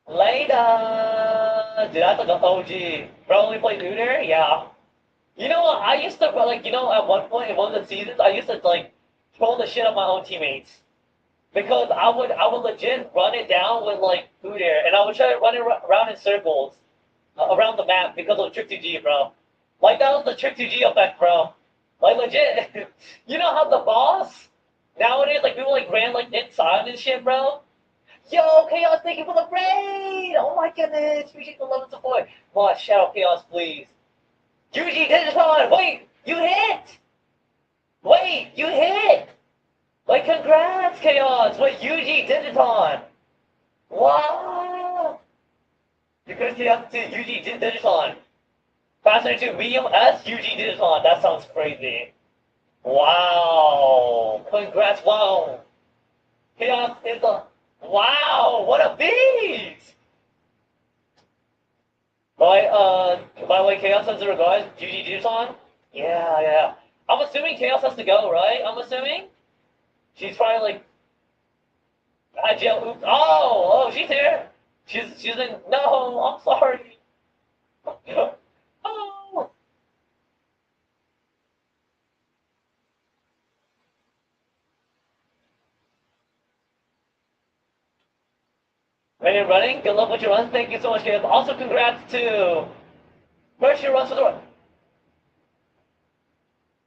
S6: Later! Dude, that's like an OG. Bro, we played Luda? Yeah. You know what, I used to, at one point in one of the seasons, I used to, troll the shit out of my own teammates. Because I would legit run it down with, Luda, and I would try to run it around in circles, around the map because of Trick 2G, bro. Like, that was the Trick 2G effect, bro. Like, legit. You know how the boss, nowadays, people, ran, inside and shit, bro? Yo, Chaos, thank you for the raid! Oh my goodness, appreciate the love and support. Come on, shout out Chaos, please. Yuji Digiton, wait, you hit! Wait, you hit! Congrats, Chaos, with Yuji Digiton! Wow! Because Chaos to Yuji Digiton. Faster to medium S, Yuji Digiton, that sounds crazy. Wow! Congrats, wow! Chaos is a... Wow, what a beast! By the way, Chaos sends the regards, GG Juson? Yeah. I'm assuming Chaos has to go, right? I'm assuming? She's probably jail, oops. Oh, she's here! She's in, no, I'm sorry. Oh! Ready and running? Good luck with your runs. Thank you so much, Chaos. Also, congrats to Mercy Runs for the run.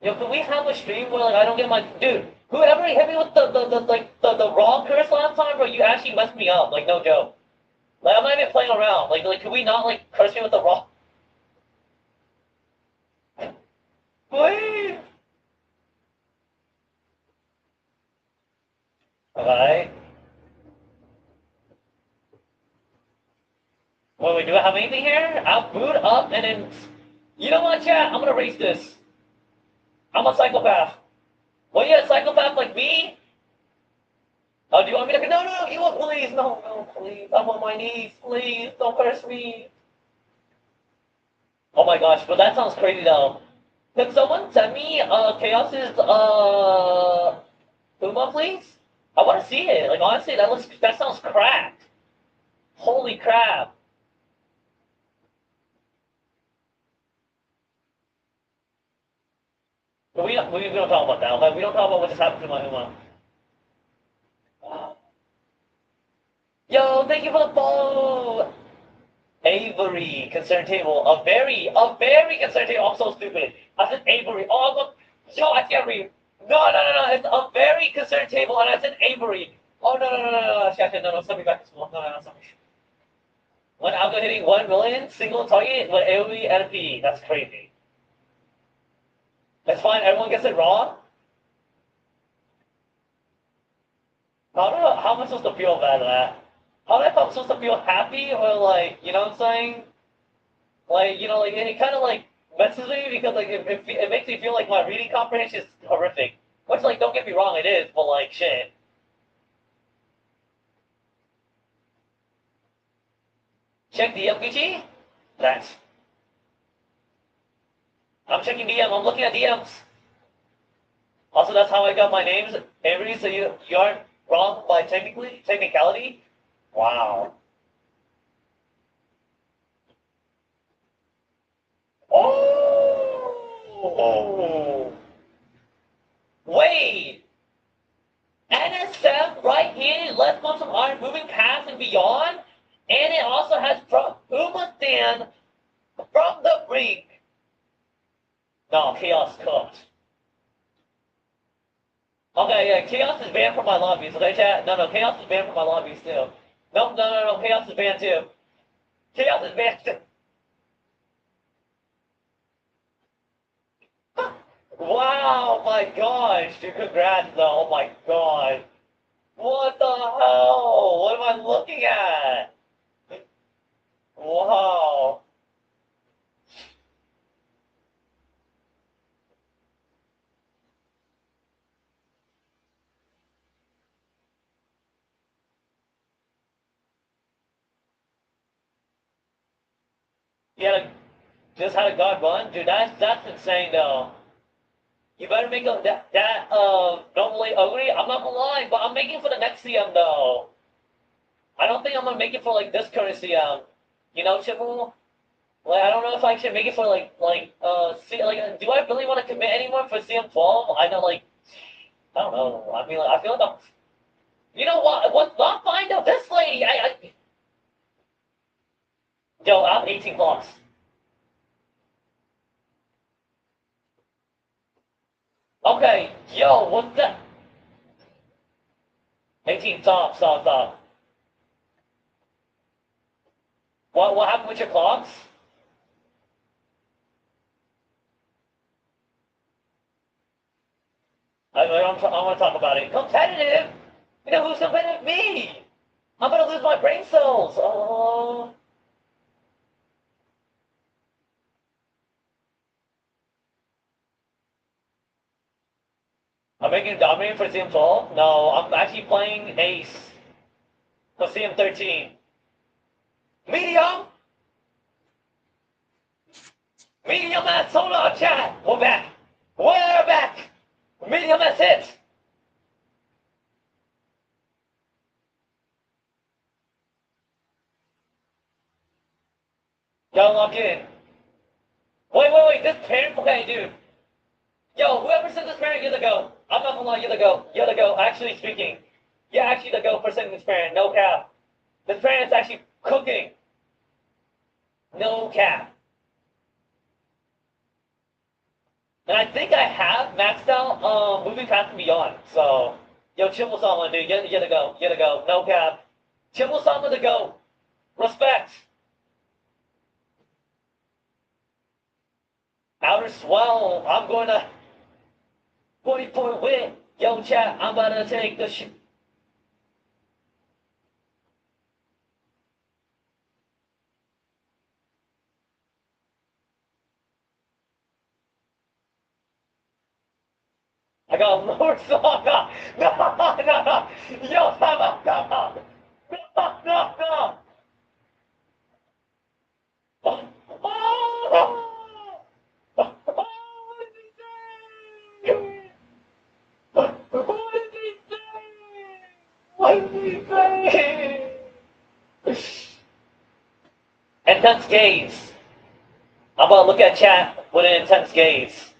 S6: Yo, can we have a stream where I don't get my dude? Whoever hit me with the raw curse last time, bro, you actually messed me up. No joke. I'm not even playing around. Can we not curse me with the raw? Please. Alright. Wait, do I have anything here? I'll boot up and then. You know what, chat? I'm gonna race this. I'm a psychopath. Well, you a psychopath like me? Oh, do you want me to? No, you won't, please. No, please. I'm on my knees. Please, don't curse me. Oh my gosh, but that sounds crazy though. Can someone send me Chaos's Uma, please? I want to see it. Honestly, that sounds cracked. Holy crap. But we don't talk about that. We don't talk about what just happened to my Uma. Yo, thank you for the follow. Avery, concern table. A very concern table. I'm so stupid. I said Avery. Oh, look. Yo, I can't read. No. It's a very concern table, and I said Avery. Oh, no. Send me back to school. No, send me. When Algo hitting 1 million, single target with AoE and a P. That's crazy. That's fine. Everyone gets it wrong. How am I supposed to feel about that? How am I supposed to feel happy or you know what I'm saying? It kind of messes with me because it makes me feel like my reading comprehension is horrific. Which don't get me wrong, it is, but shit. Check DM, Gucci? Thanks. I'm checking DM, I'm looking at DMs. Also, that's how I got my names, Avery, so you aren't wrong by technicality? Wow. Oh! Wait! NSM right and Beyond, and it also has from Umamasume from the Brink. No, Chaos cooked. Okay, yeah, Chaos is banned from my lobbies. Okay, chat? No, Chaos is banned from my lobbies too. No, Chaos is banned too. Chaos is banned too. Wow, my gosh, dude, congrats though, oh my god. What the hell? What am I looking at? Wow. Yeah, just had a god run? Dude, that's insane though. You better make a, that normally ugly. I'm not gonna lie, but I'm making for the next CM though. I don't think I'm gonna make it for like this current CM. You know, Chipu? Like I don't know if I should make it for see like do I really want to commit anymore for CM12? I know like I don't know. I mean like I feel like I'm you know what? What's not fine though? This lady, yo, I'm 18 plus. Okay, yo, what's that? 18, stop. What happened with your clocks? I want to talk about it. Competitive? You know who's competitive? Me! I'm gonna lose my brain cells! Oh. I'm making dominating for CM12? No, I'm actually playing Ace for CM13. Medium! Medium S, hold on, chat! We're back! We're back! Medium S hit! Y'all lock in. Wait, this parent, okay, dude. Yo, whoever sent this parent, you're the go. I'm not gonna lie, you're the go. You're the go, actually speaking. You're actually the go for sending this parent, no cap. This parent is actually cooking. No cap. And I think I have maxed out moving past and beyond. So, yo, Chimble Sama, dude, you're the go, no cap. Chimble Sama the go. Respect. Outer Swell, I'm going to 40-point win. Yo, chat, I'm about to take the shit. I got Lord Song. No. Yo, time out. No. Oh, what did he say? What did he say? What did he say? Intense gaze. I'm about to look at chat with an intense gaze.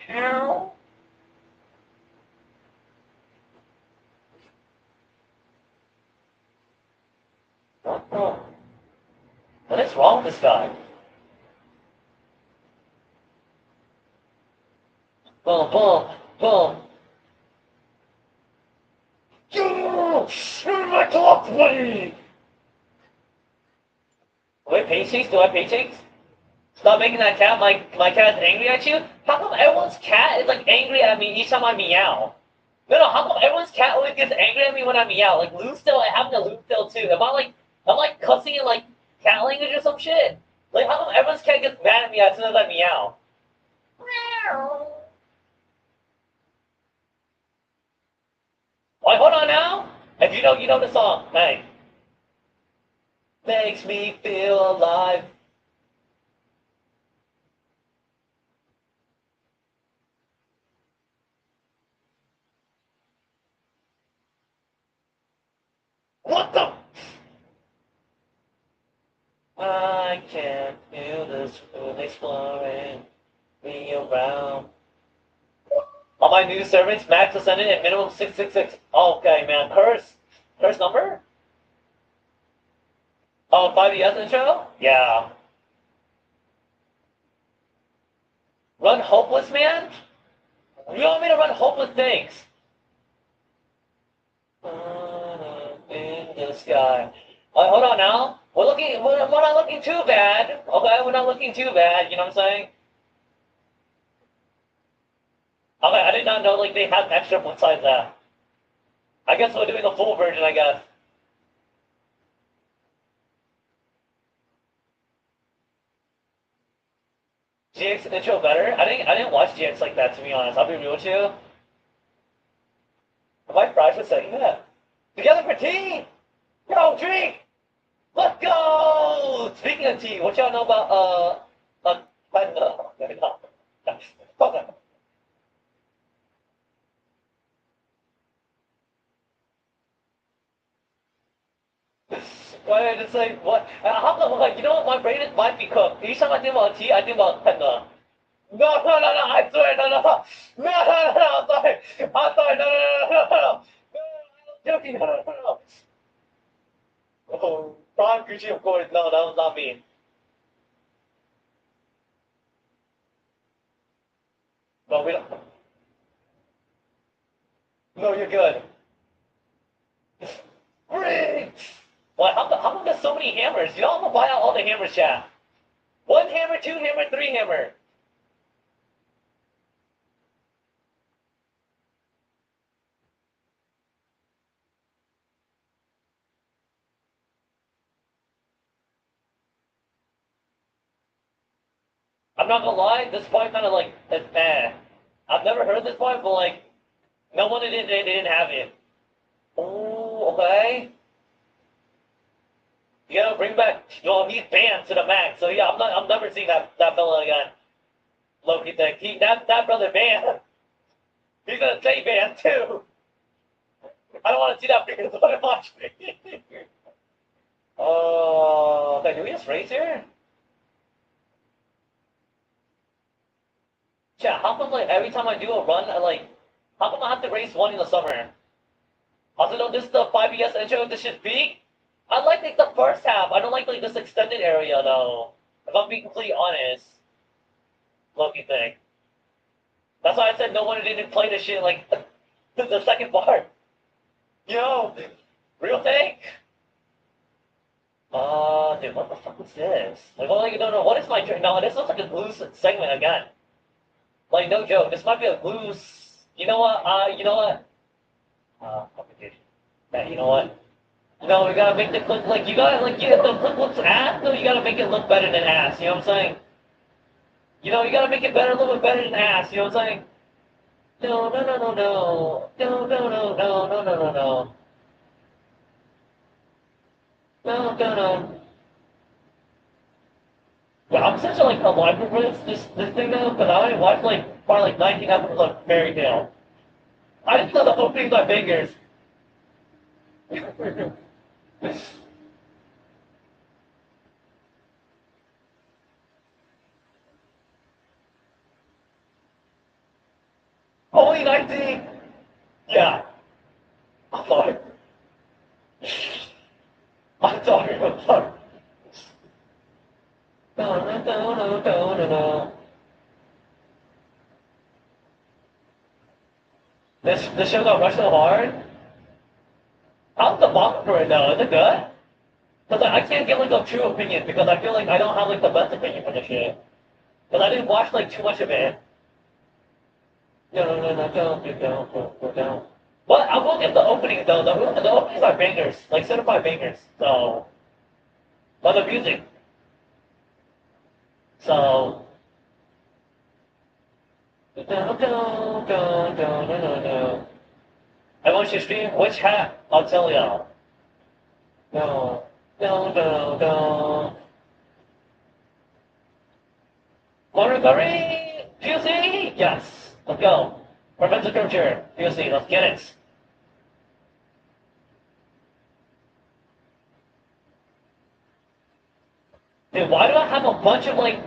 S6: How? What is wrong with this guy? Boom. My clock, buddy! Wait, paychecks? Do I have paychecks? Stop making that cat. My cat's angry at you? How come everyone's cat is like angry at me each time I meow? No, how come everyone's cat always gets angry at me when I meow? Like Loopstill, I happen to Loopstill too. Am I like cussing in like cat language or some shit? Like how come everyone's cat gets mad at me as soon as I meow? Meow. Wait, hold on now. If you know the song. Hey. Makes me feel alive. What the? I can't feel this food exploring me around. All my new servants, max ascendant at minimum 666. Okay, man. Curse number? Oh, 5ES intro? Yeah. Run hopeless, man? You want me to run hopeless things? In the sky. Hold on now. We're not looking too bad. Okay, we're not looking too bad. You know what I'm saying? Okay, I did not know like they have extra besides that. I guess we're doing the full version. I guess. GX intro better? I didn't watch GX like that to be honest. I'll be real with you. Am I fried for saying that? Together for tea! Yo, drink! Let's go! Speaking of tea, what y'all know about Fuck it. Right, it's like what? How come? Like, you know what? My brain might be cooked. Each time I think about tea, I think about panda. No, no, no, no! I swear, no, no, no, no, no, no, no! I'm sorry, I'm sorry, no, no, no, no, no, no, no, I'm joking, no, no, no, no. Oh, Prime Gucci, of course. No, that was not me. No, we don't. No, you're good. Freak! What? How come there's so many hammers? You know, I'm gonna buy out all the hammers, chat. One hammer, two hammer, three hammer. I'm not gonna lie, this point kind of like it's eh. I've never heard this point, but like no one they didn't have it. Oh, okay. You gotta bring back. Well, he's banned to the max, so yeah, I'm never seeing that fella again. Loki thing. That brother banned. He's gonna stay banned too. I don't want to see that freaking brother watch me. Oh, okay. Do we just race here? Yeah. How come like every time I do a run, I like, how come I have to race one in the summer? Also, no, this is the 5ES intro. This should be. I like the first half. I don't like this extended area though. If I'm being completely honest, Loki thing. That's why I said no one didn't play this shit like the second part. Yo, real thing. Dude, what the fuck is this? Like, well, like, no, what is my drink? No, this looks like a loose segment again. Like, no joke, this might be a loose. You know what? You know what? Fucking dude. Yeah, you know what? No, we gotta make the clip like you gotta like if the clip looks ass, no, you gotta make it look better than ass. You know what I'm saying? You know, you gotta make it better, a little bit better than ass. You know what I'm saying? No, no, no, no, no, no, no, no, no, no, no, no, no, no, no, no. Yeah, I'm such a like a lifer for this thing though, because I only watched like probably like 19 episodes of Fairy Tale. I just know the openings are bangers. Only 19. Yeah. I'm sorry. I'm sorry. I'm sorry. No, no, no, no, no, no, no. This show got rushed so hard. How's the box for it though? Is it good? Because I can't get like a true opinion because I feel like I don't have like the best opinion for this shit. Because I didn't watch like too much of it. No, no, no, no, don't. But I will give the openings though. The openings are bangers, like certified bangers. So, but the music. So, no, no, no, no, no, no, no. I want you to stream which hat? I'll tell y'all. No, no, no, no. Monogatari! POC! Yes. Let's go. Professor Curvature. POC. Let's get it. Dude, why do I have a bunch of like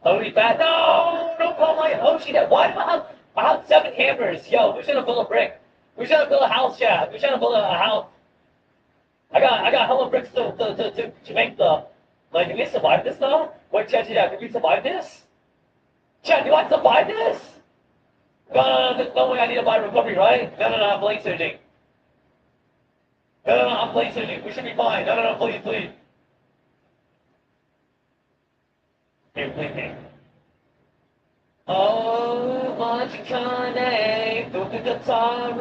S6: Odie fat? No! Don't call my Oshi that. Why do I have 7 hammers? Yo, we should have built a brick. We should have built a house, chat. We should have built a house. I got hella bricks to make the. Like, can we survive this though? Wait, Chad, can we survive this? Chad, do I survive this? No, there's no way I need to buy recovery, right? No, I'm blade surging. No, I'm blade surging. We should be fine. No, please. Here, please. Oh, Machikane, book the guitar.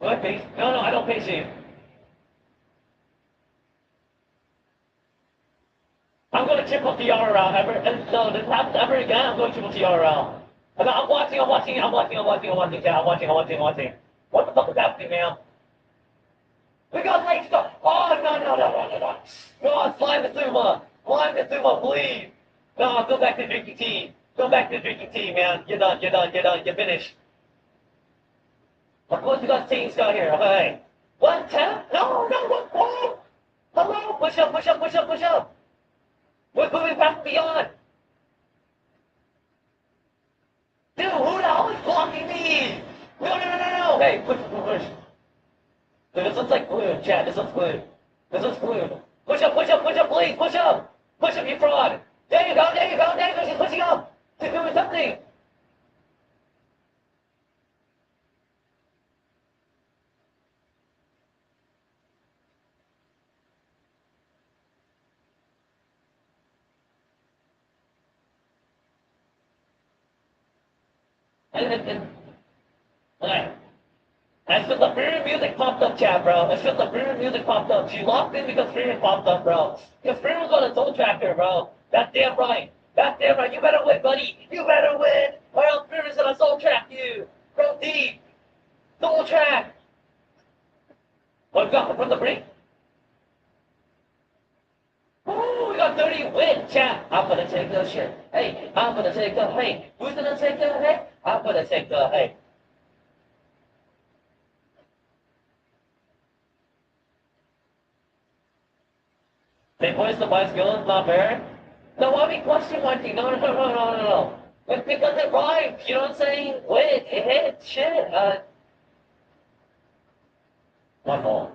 S6: What face? No, I don't face you. I'm going to triple TR around ever, and no, this happens ever again, I'm going to triple TR around. And I'm watching, chat, I'm watching. What the fuck is happening, man? We got late stuff. Oh, no. No, slime the Suma, please. No, go back to drinking tea. Man. You're done, you're finished. Of course, you got Team Scott here, okay? What, tap? No, what? Hello, push up. We're moving past beyond. Dude, who the hell is blocking me? No. Hey, push. Dude, this looks like glue, chat. This looks glue. Push up, please. Push up, you fraud. There you go. She's pushing up. She's doing something. Okay. As the Liberian music popped up, chat, bro. She locked in because Freeman popped up, bro. Because Freeman was on a soul tracker, bro. That's damn right. You better win, buddy. Or else Freeman's gonna soul track you. Bro, deep. Soul track. What we got from the brink? Ooh, we got 30 win, chat. I'm gonna take the shit. Hey, I'm gonna take the hey. Who's gonna take the hey? I'm gonna take the hey. They voiced the bicycle, not fair. No, I mean, question one thing. No. It's because it rhymes, you know what I'm saying? Wait, it hits, shit. One more.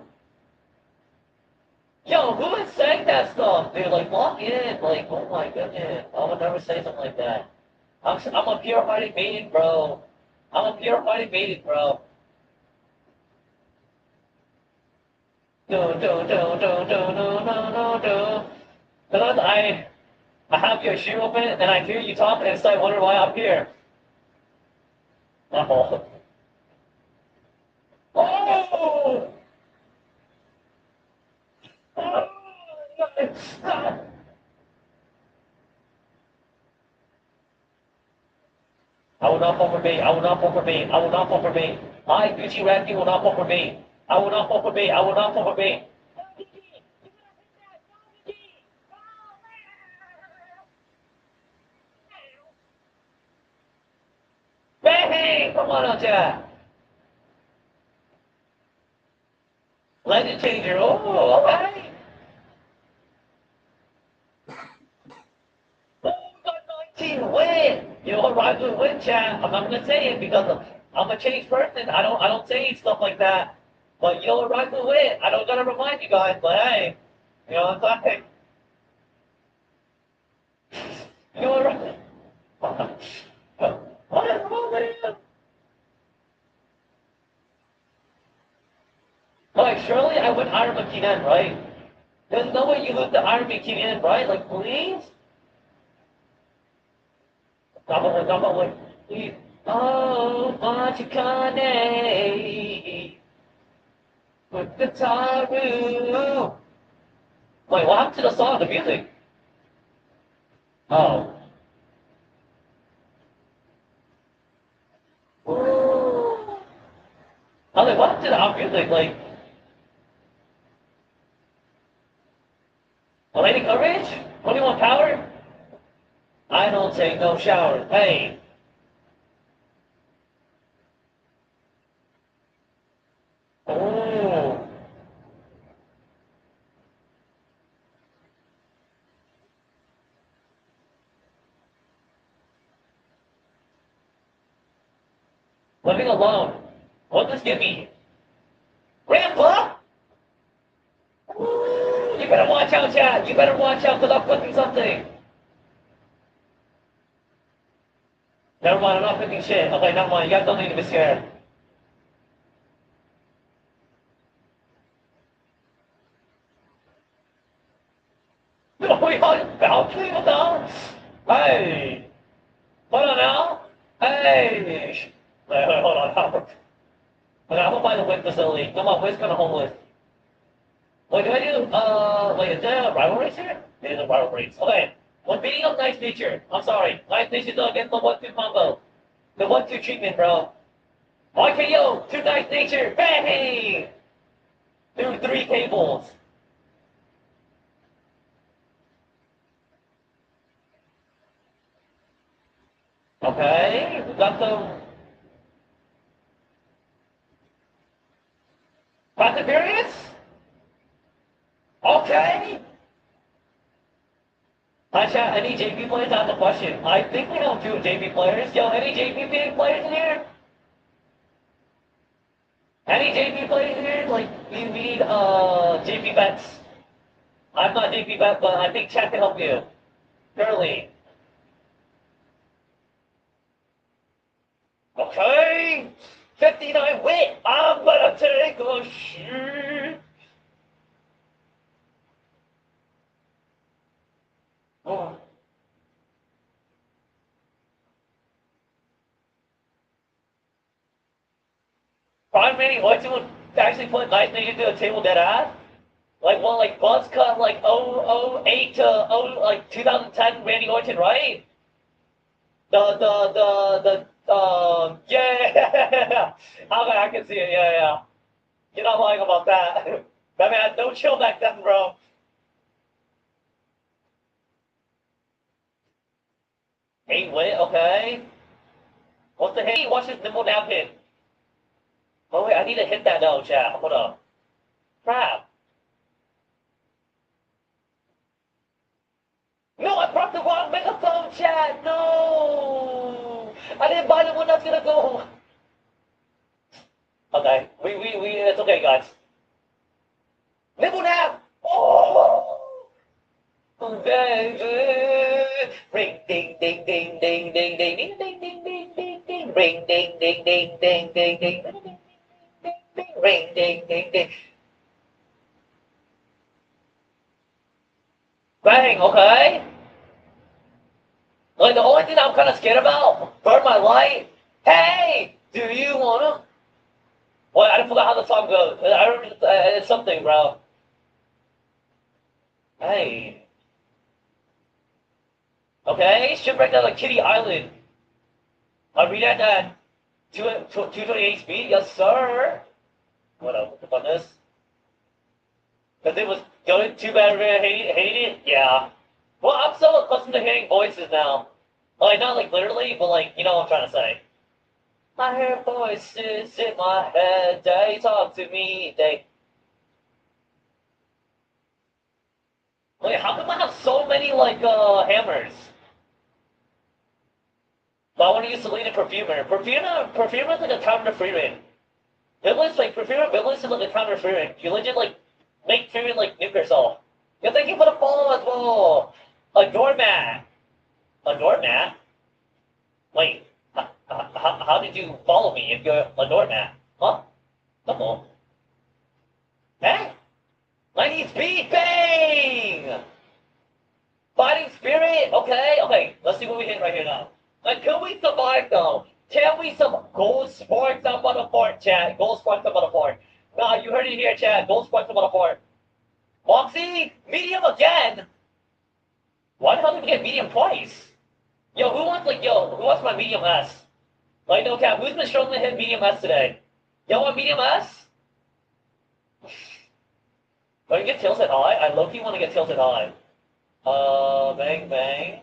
S6: Yo, who is saying that stuff, dude? Like, lock in. Like, oh my goodness. I would never say something like that. I'm a pure-hearted maiden, bro. No. Because I have your shoe open, and I hear you talking, and I wonder why I'm here. Oh! Oh! I will not fall for bait. I, Gucci Randy, will not fall for bait. I will not fall for bait. Bang! Come on, Jack. Legend changer. Oh, okay. Oh, we got 19 win. You know what rhymes with win, chat? I'm not gonna say it because I'm a changed person. I don't say stuff like that. But you know what rhymes with win? I don't gotta remind you guys, but hey, you know what I'm saying? You know what rhymes? What is wrong with you? Like, surely I would Iron McKinnon, right? There's no way you lose the Iron McKinnon, right? Like, please? Double, please. Oh, Machikane, with the Taru. Wait, what happened to the song, the music? Oh. Ooh. I was like, what happened to the music? Like, Lady Courage? 21 Power? I don't take no showers. Hey. Ooh. Living alone. What does this give me? Grandpa? Ooh, you better watch out, Chad. You better watch out because I'm cooking something. Never mind, I'm not cooking shit. Okay, never mind. You guys don't need to be scared. No, we on balcony now? Hey. Hold on now. Hey. Wait, hold on. Okay, I'm gonna find the wind facility. Come on, where's gonna homeless? Wait, do I do, wait, is there a rival race here? It is a rival race. Okay. When beating up Nice Nature, I'm sorry. Nice Nature though against the 1-2 combo. The 1-2 treatment, bro. RKO, 2 Nice Nature, bang! Through 3 cables. Okay, we got some perseverance. Okay. Hi chat, any JP players? That's the question. I think we have 2 JP players. Yo, any JP players in here? Any JP players in here? Like, you need JP bets. I'm not JP bet, but I think chat can help you. Surely. Okay. 59 wit. I'm gonna take a shit. Oh. Prime Manny White would actually put Nice Nigga to a table dead ass. Like, well, like, Buzz cut, like, 008 to, like, 2010 Randy Orton, right? Yeah! Okay, I can see it, yeah. You're not lying about that. That man had no chill back then, bro. Hey, wait, okay. What's the hit? Watch this nimble nap hit. Oh, wait, I need to hit that though, chat. Hold up. Crap. No, I brought the wrong megaphone, chat. No. I didn't buy the one that's gonna go. Okay, it's okay, guys. Nibble nap. Oh, baby. Ring, ding, ding, ding, ding, ding, ding, ding, ding, ding, ding, ding, ding. Ring, ding, ding, ding, ding, ding, ding, ding, ding, ding. Ring, ding, ding, ding. Bang. Okay. Like, the only thing I'm kind of scared about, burn my light. Hey, do you wanna? What? I forgot how the song goes. I remember it's something, bro. Hey. Okay, shipwreck down like Kitty Island. I'll read at 228 speed. Yes, sir. What up? What's on this? Because it was going too bad. Hate it. Yeah. Well, I'm so accustomed to hearing voices now. Like, not like literally, but like, you know what I'm trying to say. I hear voices in my head, they talk to me, they... Wait, how come I have so many, like, hammers? But I want to use Selena Perfumer. Perfumer is like a counter to Freeman. Biblis, like, Perfumer Biblis is like a counter to Freeman. You legit, like, make Freeman, like, nuke yourself. Yo, thank you for the follow as well. A doormat. A doormat? Wait, how did you follow me if you're a doormat? Huh? Come on. Hey? I need speed, bang! Fighting spirit, okay. Let's see what we hit right here now. Like, can we survive though? Can we some gold sparks up on the fort, chat? Gold sparks up on the fort. Nah, you heard it here, chat. Gold sparks up on the fort. Moxie, medium again. Why the hell did we get medium twice? Who wants my medium S? Like, no cap, who's been struggling to hit medium S today? Y'all want medium S? Want to get tilted high? I low-key want to get tilted high. Bang, bang.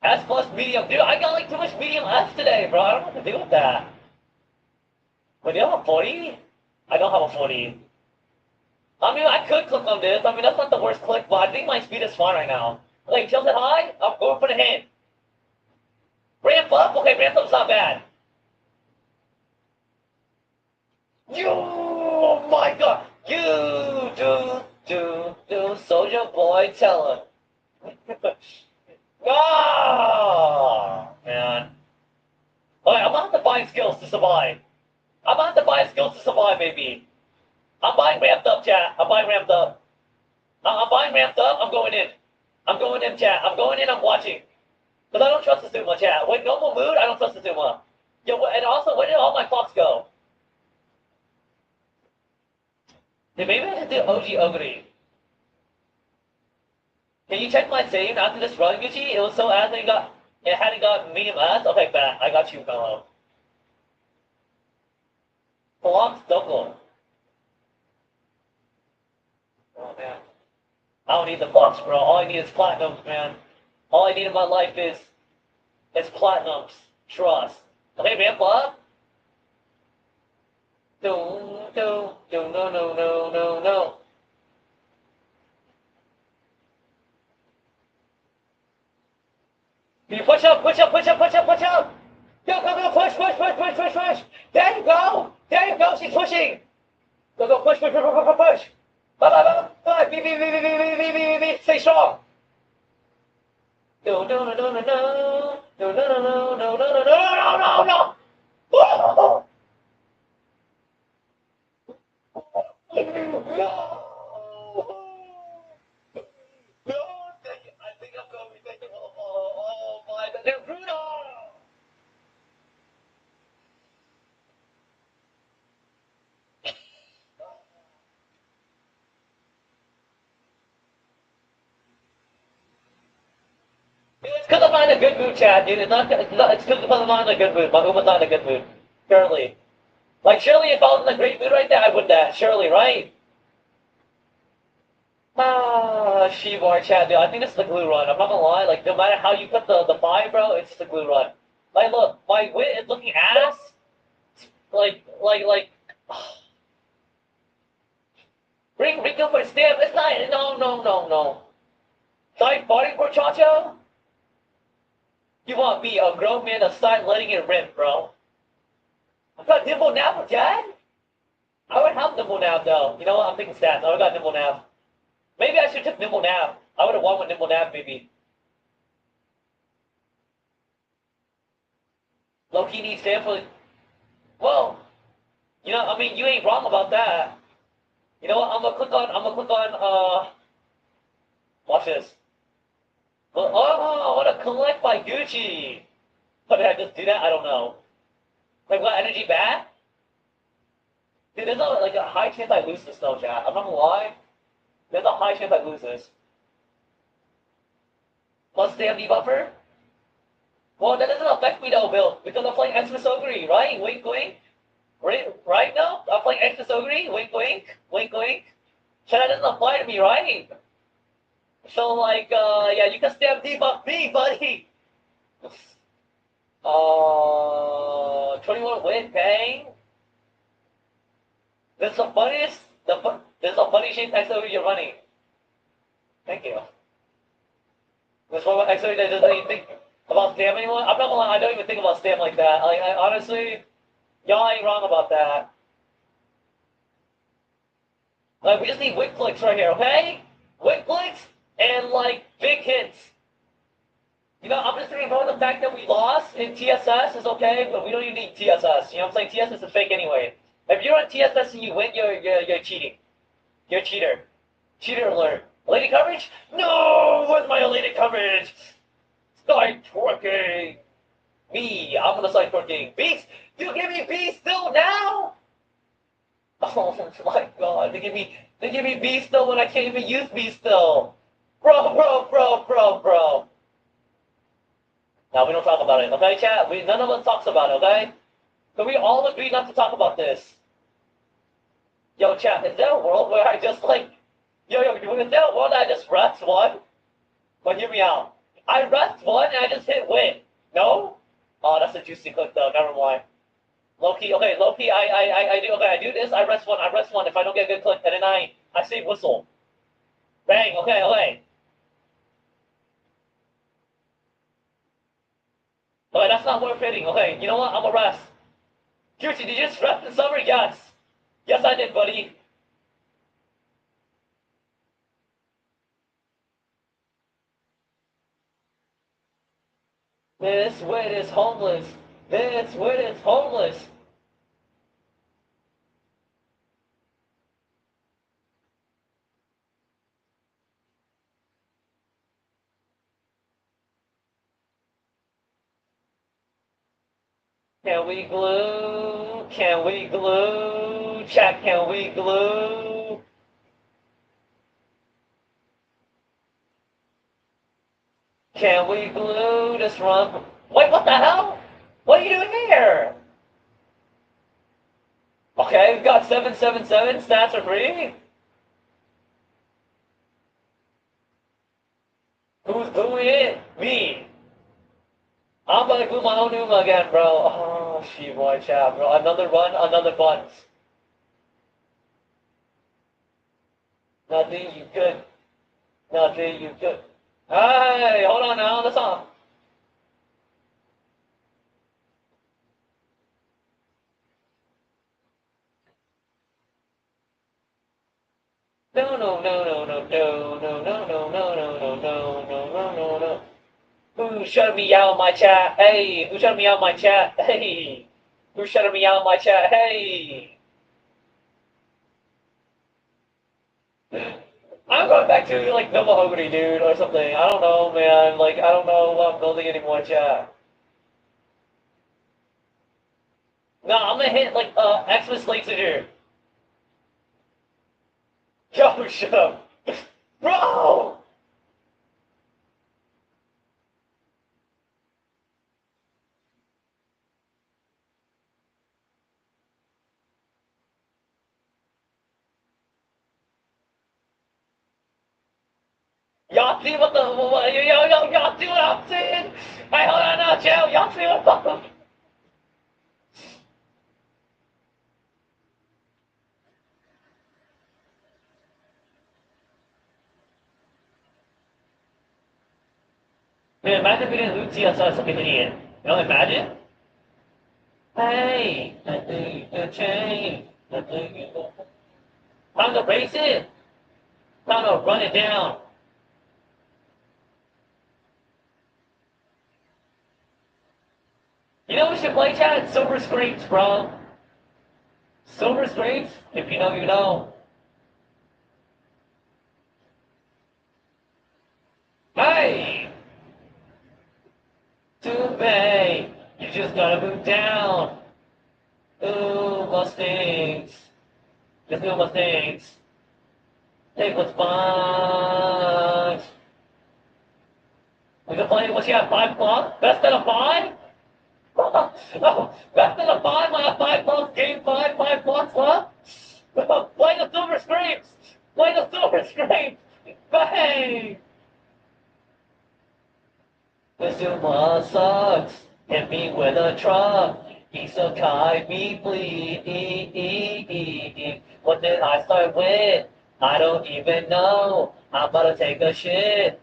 S6: S plus medium. Dude, I got like too much medium S today, bro. I don't know what to do with that. Wait, do you have a 40? I don't have a 40. I mean, I could click on this. I mean, that's not the worst click, but I think my speed is fine right now. Like, tilted high, I'm going for the hand. Ramp up? Okay, ramp up's not bad. You, oh my god. You, do, Soldier Boy, tell him. Ah, man. Alright, I'm gonna have to find skills to survive. I'm gonna have to buy skills to survive, baby. I'm buying ramped up, chat. I'm buying ramped up. I'm buying ramped up. I'm going in. I'm going in, chat. I'm going in. I'm watching. Because I don't trust the Zuma, chat. With normal mood, I don't trust the Zuma. Yo, and also, where did all my clocks go? Dude, maybe I should do OG Ogre. Can you check my save after this run, Gucci? It was so ass that it hadn't got medium ass. Okay, bet. I got you, fellow. Clocks double. Oh, man. I don't need the clocks, bro. All I need is platinums, man. All I need in my life is platinums. Trust. Okay, ramp up. No, no. Can you push up? Go, push. There you go, she's pushing. Go, push. Bye. Be. Stay strong. No. I think I'm going to be taking oh my god, they're brutal! It's because I'm not in a good mood, Chad, dude. It's because I'm not in a good mood. My Uma's not in a good mood. Surely. Like, surely if I was in a great mood right there, I would that. Surely, right? Ah, Shibor, Chad, dude. I think this is the glue run. I'm not gonna lie. Like, no matter how you put the 5, bro, it's just the glue run. Like, look, my wit is looking ass. Like. Bring Rico for stamp. It's not. No. Start farting for Chacho? You want me, a grown man, to start letting it rip, bro? I've got Nimble Nav, Dad? I would have Nimble Nav, though. You know what? I'm thinking stats. I would have got Nimble Nav. Maybe I should have took Nimble Nav. I would have won with Nimble Nav, maybe. Low-key needs stamp for... Well, you know, I mean, you ain't wrong about that. You know what? I'm gonna click on, watch this. Well, oh, I want to collect my Gucci. How did I just do that? I don't know. Like, what, energy back? Dude, there's a high chance I lose this though, chat. I'm not gonna lie. There's a high chance I lose this. Plus stamp debuffer? Well, that doesn't affect me though, Bill, because I'm playing Express Ogre, right? Wink, wink. Right now? I'm playing Express Ogre? Wink, wink. So that doesn't apply to me, right? So, like, yeah, you can stamp debuff me, buddy! 21 win, bang! This is the funniest, this is the funniest shaped XOE you're running. Thank you. This is one XOE that doesn't even think about stamp anymore. I'm not gonna lie, I don't even think about stamp like that. Like, I honestly, y'all ain't wrong about that. Like, we just need wick flicks right here, okay? Wick flicks and, like, big hits. You know, I'm just thinking about the fact that we lost in TSS is okay, but we don't even need TSS. You know what I'm saying? TSS is fake anyway. If you're on TSS and you win, you're cheating. You're a cheater. Cheater alert. Elite coverage? No! Where's my elite coverage? Start twerking. Me, I'm gonna start twerking. Beast? You give me beast still now? Oh my god, they give me beast still when I can't even use beast still. Bro. Now we don't talk about it, okay, chat? None of us talks about it, okay? So we all agree not to talk about this. Yo, chat, is there a world where I just like, is there a world I just rest one? But hear me out. I rest one and I just hit win. No? Oh, that's a juicy clip though, never mind. Low-key, I do this, I rest one if I don't get a good clip, and then I say whistle. Bang, okay. That's not worth hitting. Okay, you know what? I'm a rest. Gucci, did you just rest in summer? Yes. Yes, I did, buddy. This wit is homeless. This wit is homeless. Can we glue? Can we glue? Chat, can we glue? Can we glue this run? Wait, what the hell? What are you doing here? Okay, we've got 777. Stats are free. Who's gluing it? Me. I'm gonna glue my own Uma again, bro. Oh, shit, boy, chat, bro. Another run, another buns. Nothing you could. Nothing you could. Hey, hold on now. That's on. No, no, no, no, no, no, no, no, no, no, no, no, no, no, no, no. Who shut me out of my chat? Hey, who shut me out of my chat? Hey, who shut me out of my chat? Hey. I'm going back to like the mahogany dude or something. I don't know, man. Like I don't know what I'm building anymore, chat. No, I'm gonna hit like Xmas Laser. Yo, shut up, bro. Y'all see what the y'all see what I'm seeing? Hey, hold on now, Joe. Y'all see what the man? Imagine if we didn't loot TSS like an idiot. You know, imagine. Hey, I think you can change. I think you can. Time to race it. Time to run it down. You know we should play, chat? Silver Scrapes, bro. Silver Scrapes? If you know, you know. Hey! Too bad. You just gotta move down. Ooh, Mustangs. Just do Mustangs. Take what's fun. We can play, what's she at, 5 o'clock? Best out of 5? Oh, best out of 5, I have 5 plus, game 5, 5 plus, what? Play the Silver Scrapes! Play the Silver Scrapes! Bang! Zuma sucks. Hit me with a truck. Isekai me bleed. What did I start with? I don't even know. I'm about to take a shit.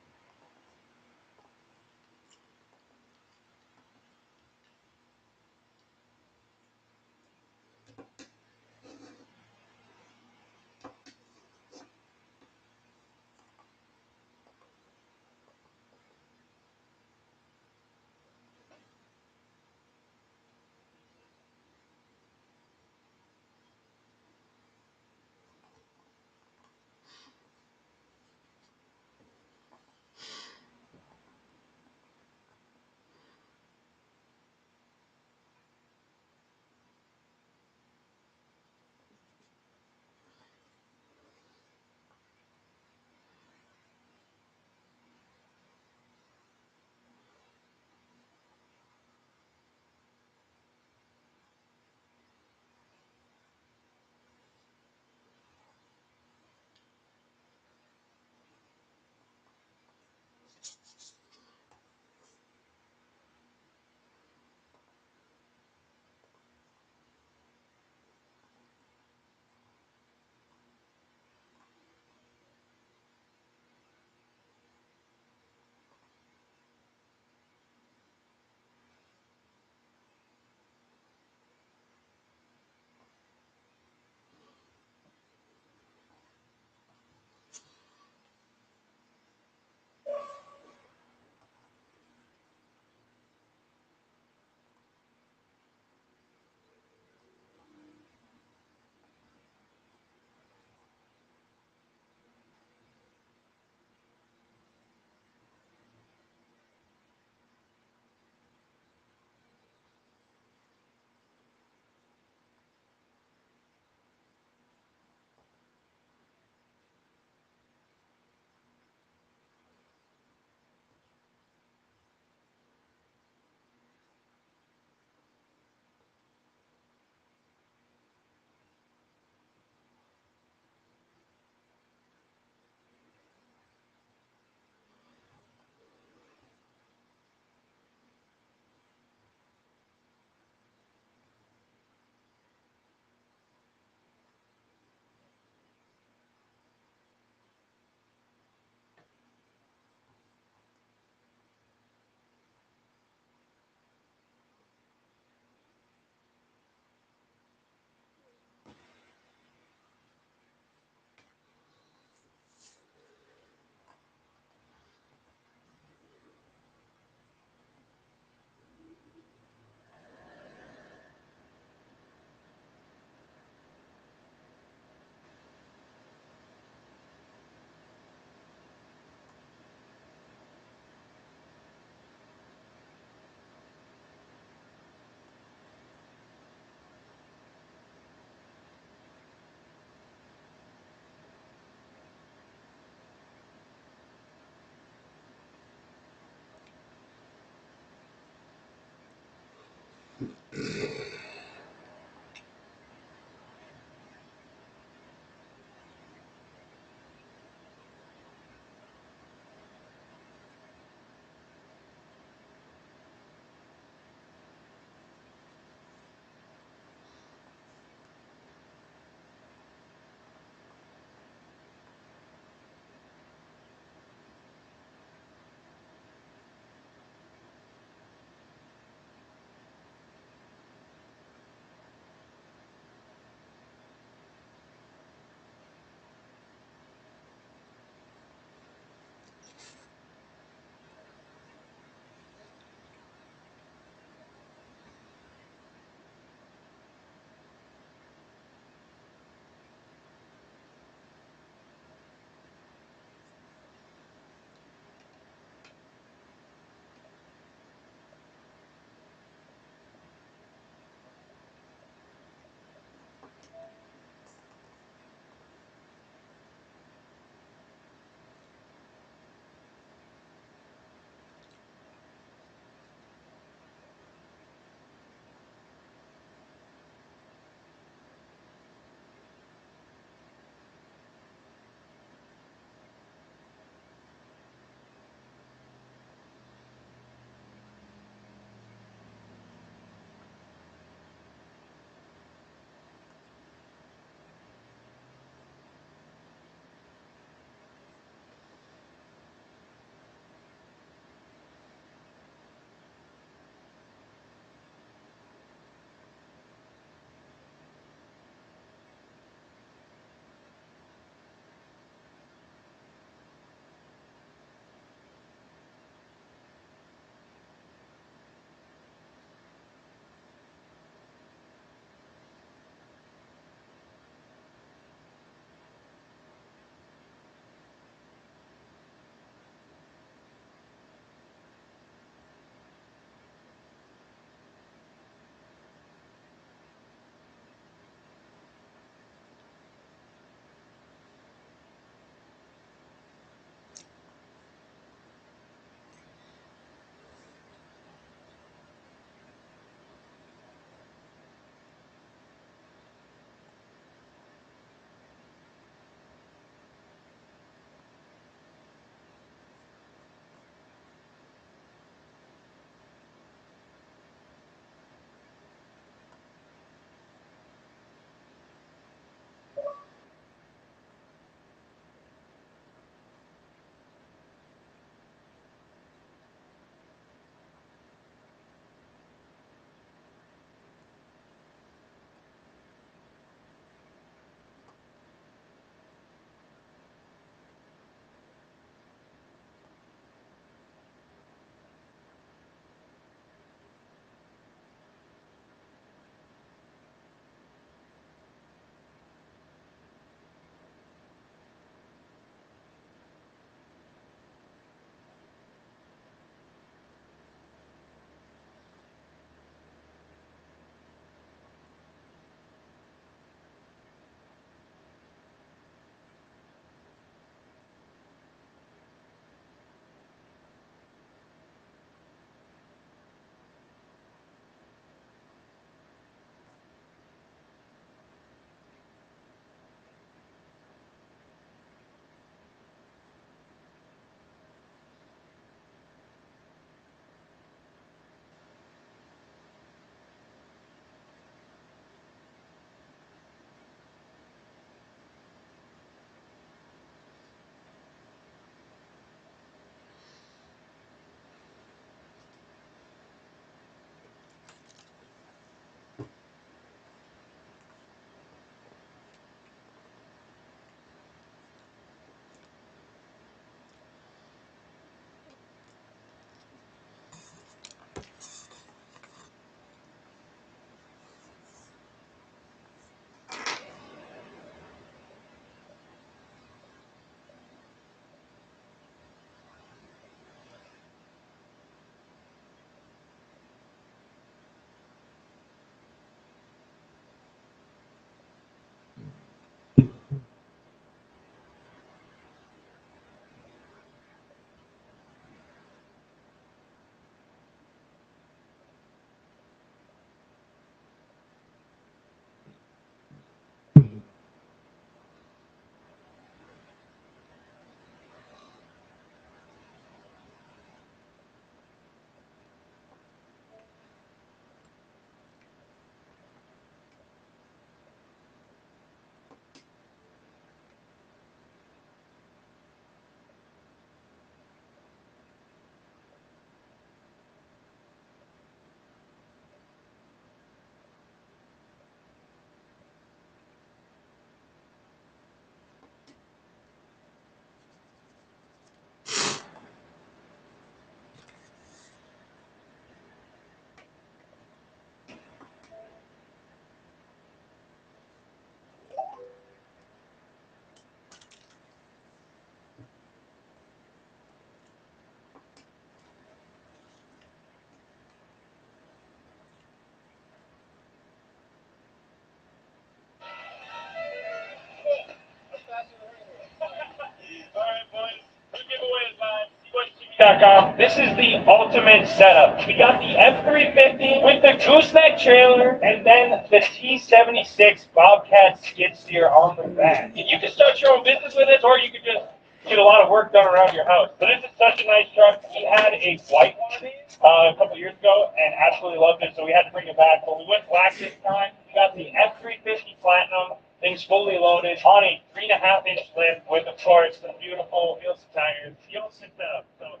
S7: Capcom, this is the ultimate setup. We got the F350 with the gooseneck trailer, and then the T76 Bobcat skid steer on the back. You can start your own business with this, or you could just get a lot of work done around your house. But this is such a nice truck. We had a white one of these a couple years ago and absolutely loved it, so we had to bring it back. But we went black this time. We got the F350 Platinum. Things fully loaded on a 3.5-inch lift with, of course, some beautiful wheels and tires. You'll sit up. So.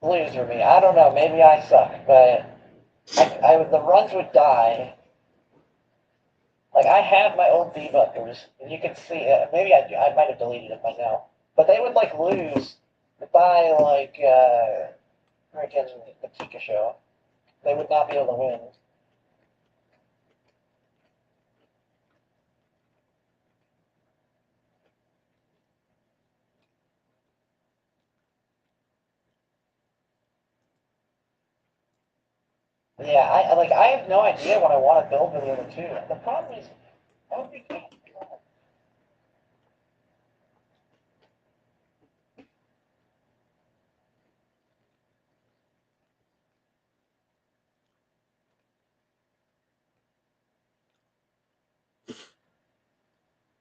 S2: Loser me. I don't know. Maybe I suck, but the runs would die. Like, I have my old debuggers, and you can see it. Maybe I might have deleted it by now. But they would, like, lose by, like, freaking the Kika show. They would not be able to win. Yeah, I have no idea what I want to build with the other two. The problem is, how do you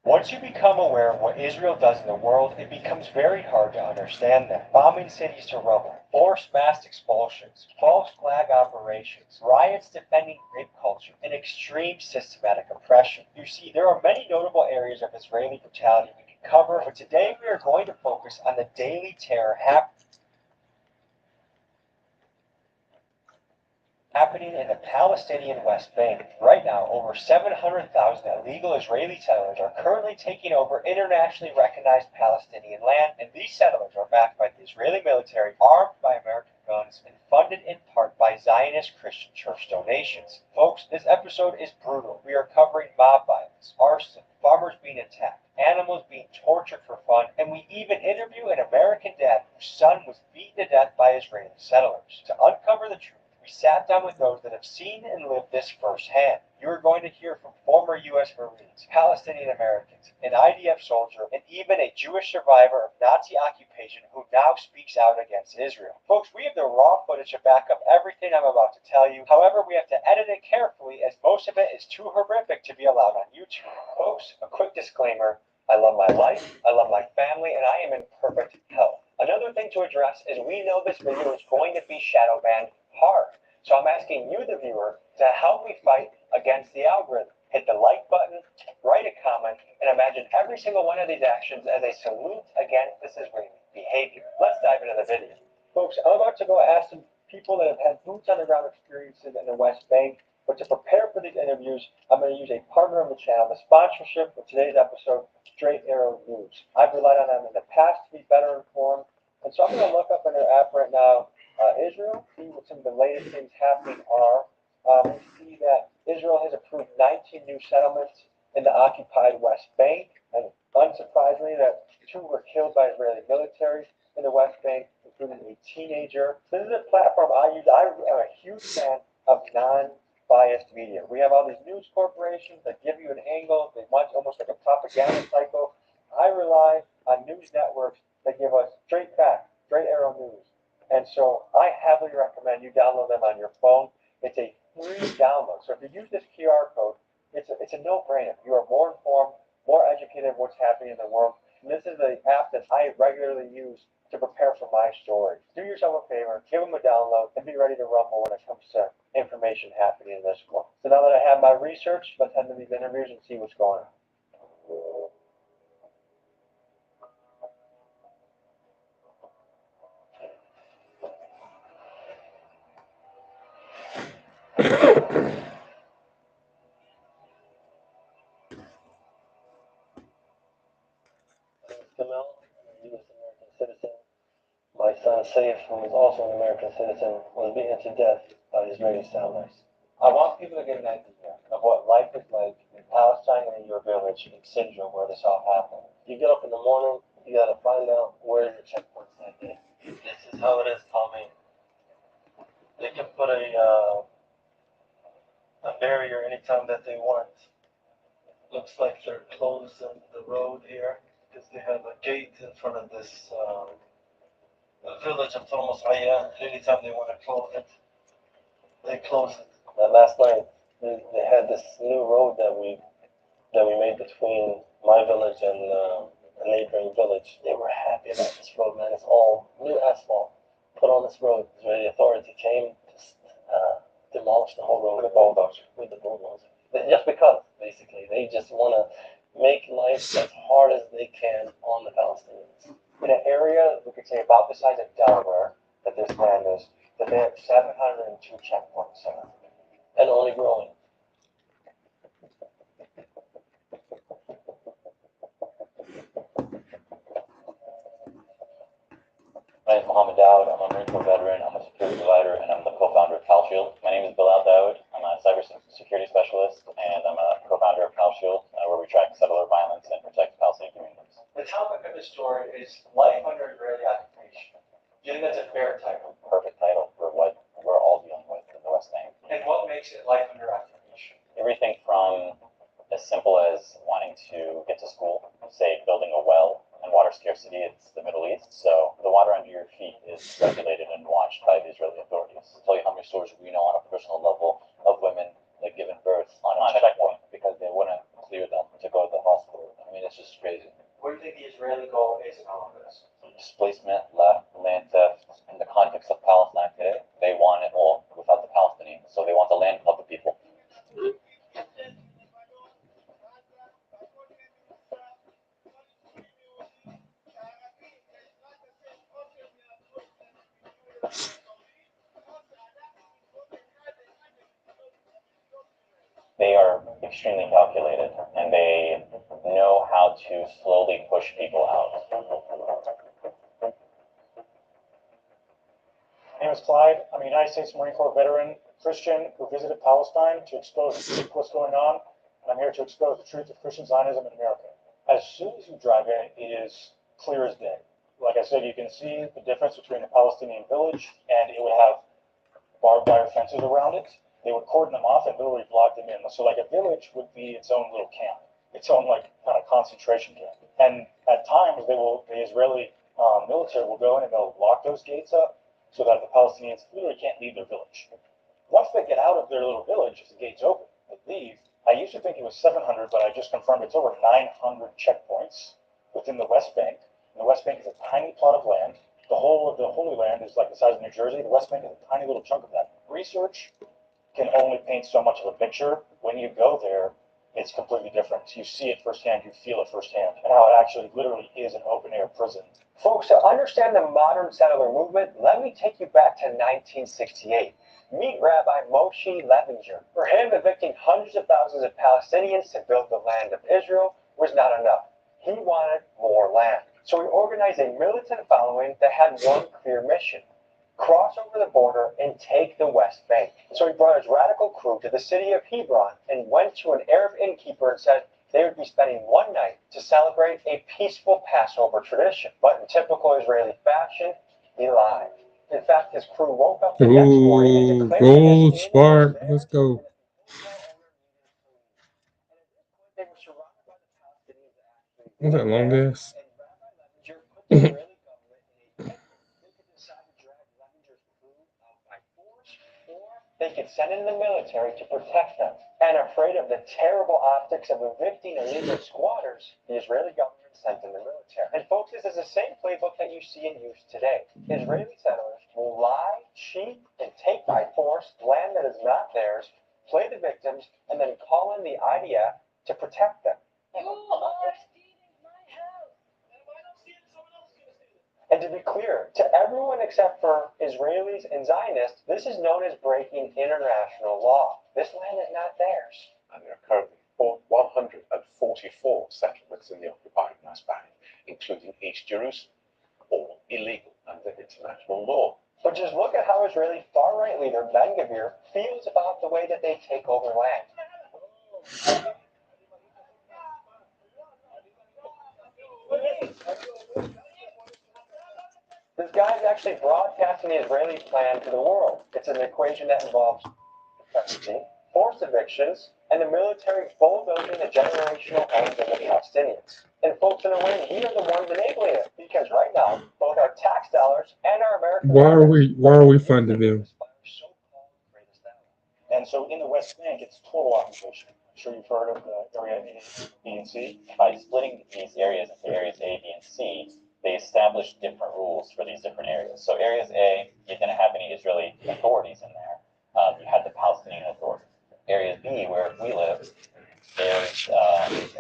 S8: Once you become aware of what Israel does in the world, it becomes very hard to understand them. Bombing cities to rubble, forced mass expulsions, false flag operations, riots defending rape culture, and extreme systematic oppression. You see, there are many notable areas of Israeli brutality we can cover, but today we are going to focus on the daily terror happening in the Palestinian West Bank. Right now, over 700,000 illegal Israeli settlers are currently taking over internationally recognized Palestinian land, and these settlers are backed by the Israeli military, armed by American guns, and funded in part by Zionist Christian church donations. Folks, this episode is brutal. We are covering mob violence, arson, farmers being attacked, animals being tortured for fun, and we even interview an American dad whose son was beaten to death by Israeli settlers. To uncover the truth, we sat down with those that have seen and lived this firsthand. You are going to hear from former U.S. Marines, Palestinian Americans, an IDF soldier, and even a Jewish survivor of Nazi occupation who now speaks out against Israel. Folks, we have the raw footage to back up everything I'm about to tell you. However, we have to edit it carefully as most of it is too horrific to be allowed on YouTube. Folks, a quick disclaimer. I love my life, I love my family, and I am in perfect health. Another thing to address is we know this video is going to be shadow banned hard. So I'm asking you, the viewer, to help me fight against the algorithm. Hit the like button, write a comment, and imagine every single one of these actions as a salute against this Israeli behavior. Let's dive into the video. Folks, I'm about to go ask people that have had boots on the ground experiences in the West Bank. But to prepare for these interviews, I'm going to use a partner of the channel, the sponsorship for today's episode, Straight Arrow News. I've relied on them in the past to be better informed, and so I'm going to look up in their app right now, Israel, see what some of the latest things happening are. We see that Israel has approved 19 new settlements in the occupied West Bank, and unsurprisingly, that 2 were killed by Israeli military in the West Bank, including a teenager. This is a platform I use. I am a huge fan of non-biased media. We have all these news corporations that give you an angle. They want almost like a propaganda cycle. I rely on news networks that give us straight facts, straight arrow news. And so I heavily recommend you download them on your phone. It's a free download. So if you use this QR code, it's a no-brainer. You are more informed, more educated of what's happening in the world. And this is the app that I regularly use to prepare for my story. Do yourself a favor, give them a download, and be ready to rumble when it comes to information happening in this world. So now that I have my research, let's head to these interviews and see what's going on. Kamel, a U.S. American citizen. My son Saif, who is also an American citizen, was beaten to death by Israeli settlers. I want people to get an idea of what life is like in Palestine and in your village in Syndrome where this all happened. You get up in the morning, you gotta find out where your checkpoints that day. This is how it is, Tommy. They can put a barrier anytime that they want. Looks like they're closing the road here because they have a gate in front of this village of Thomas Aya. Anytime they want to close it, they close it. Last night they had this new road that we made between my village and a neighboring village. They were happy about this road, man. It's all new asphalt put on this road. The Israeli authority came to demolish the whole road with a bulldozer. Just because, basically, they just want to make life as hard as they can on the Palestinians. In an area, we could say about the size of Delaware, that this land is, that they have 702 checkpoints in it, and only growing.
S9: My name is Mohammed Dowd. I'm a Marine Corps veteran. I'm a security provider, and I'm the co-founder of CalShield. My name is Bilal Dowd. I'm a cybersecurity specialist, and I'm a co-founder of CalShield, where we track settler violence and protect Palestinian communities.
S8: The topic of the story is life under Israeli occupation. Do you think that's a fair title?
S9: Perfect title for what we're all dealing with in the West Bank.
S8: And what makes it life under occupation?
S9: Everything from as simple as wanting to get to school, say building a well, and water scarcity. It's the Middle East, so the water under your feet is regulated and watched by the Israeli authorities. I'll tell you how many stories we know on a personal level of women that given birth on a checkpoint because they wouldn't clear them to go to the hospital. I mean, it's just crazy.
S8: What do you think the Israeli goal is in all of this?
S9: Displacement, land theft. In the context of Palestine today, they want it all without the Palestinians. So they want the land of the people. They are extremely calculated, and they know how to slowly push people out.
S10: My name is Clyde. I'm a United States Marine Corps veteran, Christian, who visited Palestine to expose the truth of what's going on, and I'm here to expose the truth of Christian Zionism in America. As soon as you drive in, it is clear as day. Like I said, you can see the difference between the Palestinian village, and it would have barbed wire fences around it. They would cordon them off and literally block them in. So like a village would be its own little camp, its own like kind of concentration camp. And at times the Israeli military will go in and they'll lock those gates up so that the Palestinians literally can't leave their village. Once they get out of their little village, the gates open, they leave. I used to think it was 700, but I just confirmed it's over 900 checkpoints within the West Bank. And the West Bank is a tiny plot of land. The whole of the Holy Land is like the size of New Jersey. The West Bank is a tiny little chunk of that. Research can only paint so much of a picture. When you go there, it's completely different. You see it firsthand, you feel it firsthand, and how it actually literally is an open air prison.
S8: Folks, to understand the modern settler movement, let me take you back to 1968. Meet Rabbi Moshe Levinger. For him, evicting hundreds of thousands of Palestinians to build the land of Israel was not enough. He wanted more land. So he organized a militant following that had one clear mission: cross over the border and take the West Bank. So he brought his radical crew to the city of Hebron and went to an Arab innkeeper and said they would be spending one night to celebrate a peaceful Passover tradition. But in typical Israeli fashion, he lied. In fact, his crew woke up the next morning and
S1: Ooh,
S8: declared
S1: gold
S8: that his
S1: spark. Let's go.
S8: they were surrounded by the Palestinians that actually
S1: What's that
S8: lived
S1: long
S8: there,
S1: ass?
S8: and Rabbi Levinger put the Israeli government in a pickle. They could decide to drag Levinger's crew out by force, or they could send in the military to protect them. And afraid of the terrible optics of evicting illegal squatters, the Israeli government sent in the military. And folks, this is the same playbook that you see in use today. Israeli settlers will lie, cheat, and take by force land that is not theirs, play the victims, and then call in the IDF to protect them.
S6: You are stealing my house.
S2: And if I don't steal it, someone else is going to steal it.
S8: And to be clear, to everyone except for Israelis and Zionists, this is known as breaking international law. This land is not theirs.
S5: And there are currently 144 settlements in the occupied West Bank, including East Jerusalem, all illegal under international law.
S8: But just look at how Israeli far-right leader Ben Gvir feels about the way that they take over land. This guy's actually broadcasting the Israeli plan to the world. It's an equation that involves efficiency, forced evictions, and the military bulldozing the generational homes of the Palestinians. And folks, in a way, we are the ones enabling it, because right now, both our tax dollars and our American
S1: Why are we funding them?
S10: And so in the West Bank, it's total occupation. I'm sure you've heard of the area A, B, and C.
S9: By splitting these areas into areas A, B, and C, they established different rules for these different areas. So areas A, you didn't have any Israeli authorities in there. You had the Palestinian authorities. Areas B, where we live, is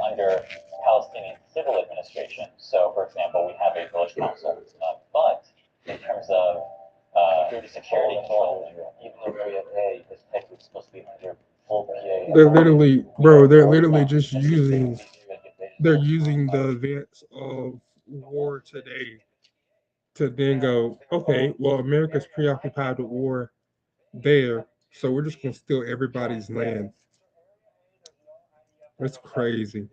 S9: under Palestinian civil administration. So, for example, we have a village council. But in terms of security control, even though area A is technically supposed to be under full PA,
S1: They're literally, bro. They're literally just using. They're using the events of war today to then go, okay, well, America's preoccupied with war there, so we're just gonna steal everybody's land. That's crazy.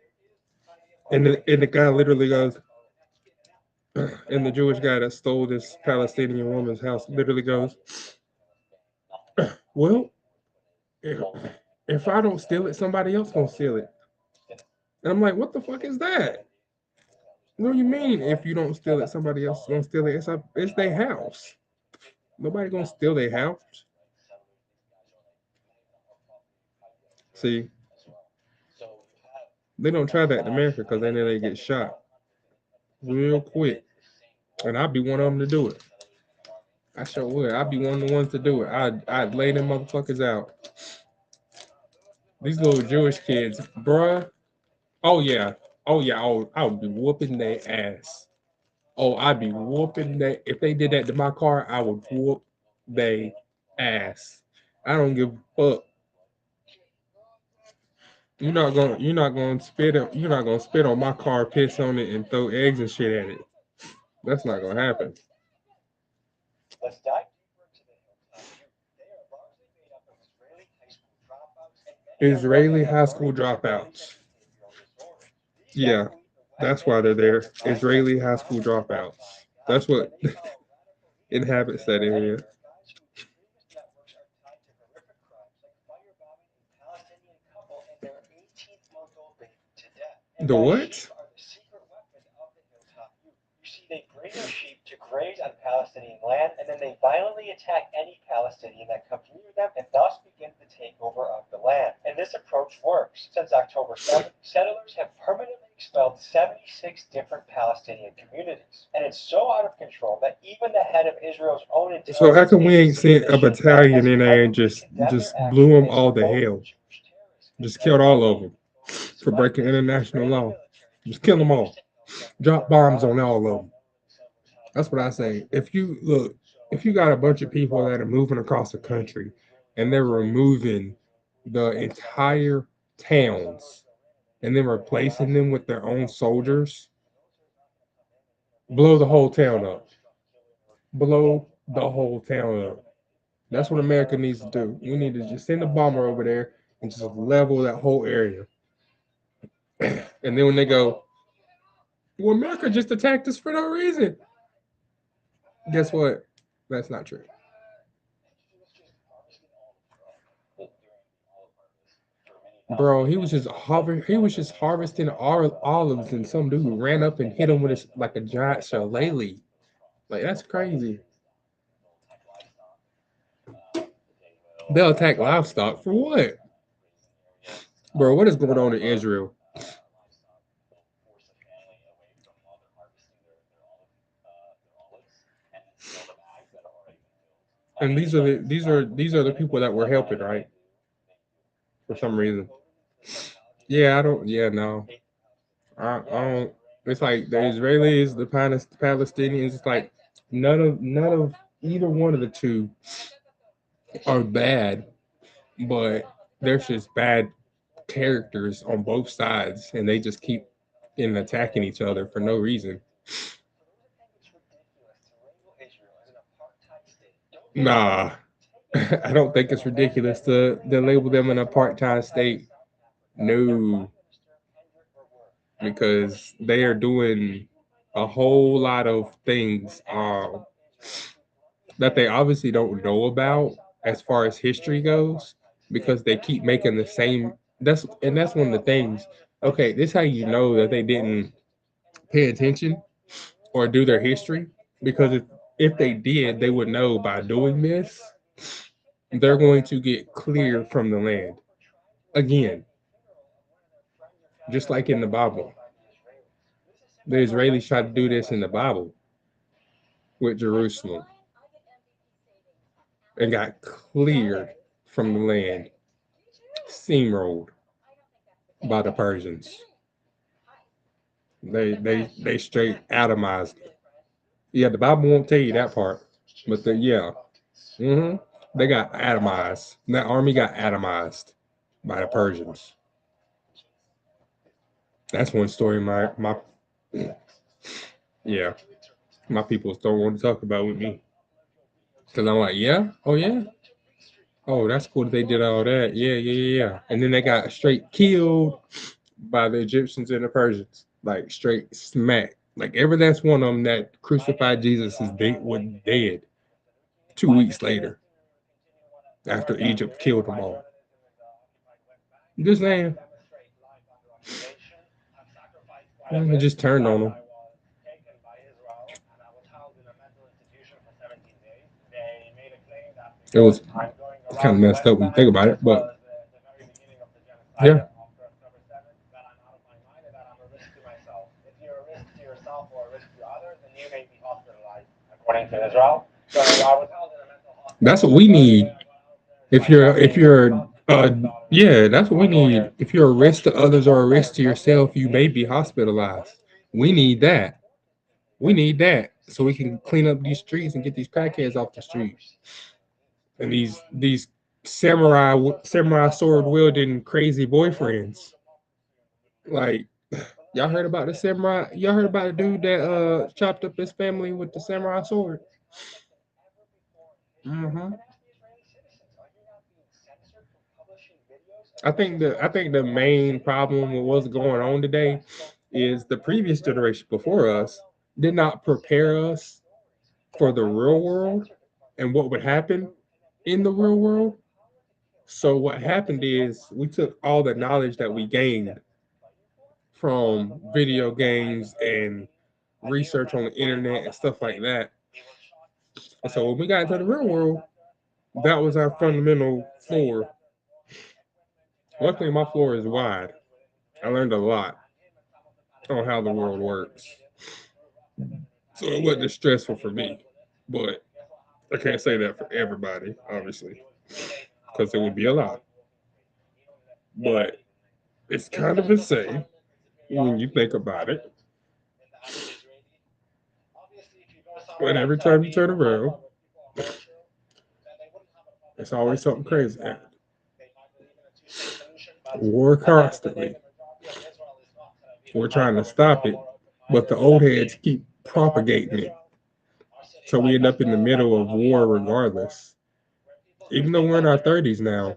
S1: And the guy literally goes, and the Jewish guy that stole this Palestinian woman's house literally goes, well, if I don't steal it, somebody else gonna steal it. And I'm like, what the fuck is that? What do you mean if you don't steal it, somebody else is gonna steal it? It's their house. Nobody gonna steal their house. See, they don't try that in America because then they get shot real quick. And I'd be one of them to do it. I sure would. I'd be one of the ones to do it. I'd lay them motherfuckers out. These little Jewish kids, bruh. Oh yeah. Oh yeah. Oh, I would be whooping their ass. Oh, I'd be whooping their. If they did that to my car, I would whoop their ass. I don't give a fuck. You're not gonna spit on my car, piss on it, and throw eggs and shit at it. That's not gonna happen.
S8: Let's dive deeper into the Hilltop youth. They are largely made up of Israeli high school dropouts and many of them
S1: Israeli
S8: have
S1: high school
S8: learning
S1: dropouts.
S8: disabilities and behavioral disorders. These
S1: Yeah,
S8: guys believe the West
S1: that's
S8: Bank
S1: why they're
S8: is their
S1: there.
S8: prime
S1: Israeli high
S8: resting
S1: school
S8: ground for the
S1: dropouts.
S8: Most High God,
S1: That's what
S8: and they follow radical
S1: inhabits that
S8: Many
S1: area.
S8: of their guys whose extremist networks are tied to horrific crimes like firebombing a Palestinian couple and their 18-month-old baby to death. And
S1: The
S8: guys,
S1: what?
S8: sheep are the secret weapon of the Hilltop youth. You see, they bring their sheep to graze on Palestinian land, and then they violently attack any Palestinian that comes near them, and thus begin the takeover of the land. And this approach works. Since October 7th, settlers have permanently expelled 76 different Palestinian communities. And it's so out of control that even the head of Israel's own intelligence
S1: So how come we ain't
S8: agency,
S1: sent a
S8: the Shin Bet,
S1: battalion
S8: has
S1: in there and
S8: publicly
S1: just
S8: condemned
S1: just
S8: their
S1: blew
S8: actions
S1: them
S8: as
S1: all to
S8: quote
S1: hell?
S8: Jewish terrorism.
S1: Just killed all of them. for breaking international law. Just kill them all. Drop bombs on all of them. That's what I say. If you look, if you got a bunch of people that are moving across the country and they're removing the entire towns and then replacing them with their own soldiers, blow the whole town up. Blow the whole town up. That's what America needs to do. We need to just send a bomber over there and just level that whole area. And then when they go, well, America just attacked us for no reason. Guess what? That's not true. Bro, he was just harvesting olives, and some dude ran up and hit him with his like a giant shillelagh. Like that's crazy. They'll attack livestock for what? Bro, what is going on in Israel? And these are the people that we're helping, right? For some reason. Yeah, I don't. Yeah, no. I don't. It's like the Israelis, the Palestinians. It's like none of either one of the two are bad, but there's just bad characters on both sides, and they just keep in attacking each other for no reason. Nah, I don't think it's ridiculous to label them an apartheid state. No, because they are doing a whole lot of things that they obviously don't know about as far as history goes because they keep making the same. That's one of the things. Okay, this is how you know that they didn't pay attention or do their history because if they did, they would know by doing this they're going to get cleared from the land again, just like in the Bible. The Israelis tried to do this in the Bible with Jerusalem and got cleared from the land, steamrolled by the Persians. They straight atomized it. Yeah, the Bible won't tell you that part, but yeah, they got atomized. That army got atomized by the Persians. That's one story my yeah, my people don't want to talk about with me. Cause I'm like, yeah, oh yeah, oh that's cool that they did all that, yeah, yeah, yeah, yeah. And then they got straight killed by the Egyptians and the Persians, like straight smack. Like every last one of them that crucified Jesus is was dead 2 weeks later after Egypt killed them all. Just saying, it just turned on them. It was kind of messed up when you think about it, but yeah.
S2: According to Israel. So I was held in a mental hospital.
S1: That's what we need. If you're yeah, that's what we need. If you're a risk to others or a risk to yourself, you may be hospitalized. We need that. We need that so we can clean up these streets and get these crackheads off the street. And these samurai sword wielding crazy boyfriends. Like y'all heard about the samurai? Y'all heard about the dude that chopped up his family with the samurai sword? hmm I think the main problem with what's going on today is the previous generation before us did not prepare us for the real world and what would happen in the real world. So what happened is we took all the knowledge that we gained from video games and research on the internet and stuff like that. And so when we got into the real world, that was our fundamental floor. Luckily, my floor is wide. I learned a lot on how the world works. So it wasn't as stressful for me. But I can't say that for everybody, obviously, because it would be a lot. But It's kind of insane when you think about it. But every time you turn around, it's always something crazy. War constantly. We're trying to stop it, but the old heads keep propagating it. So we end up in the middle of war regardless. Even though we're in our 30s now,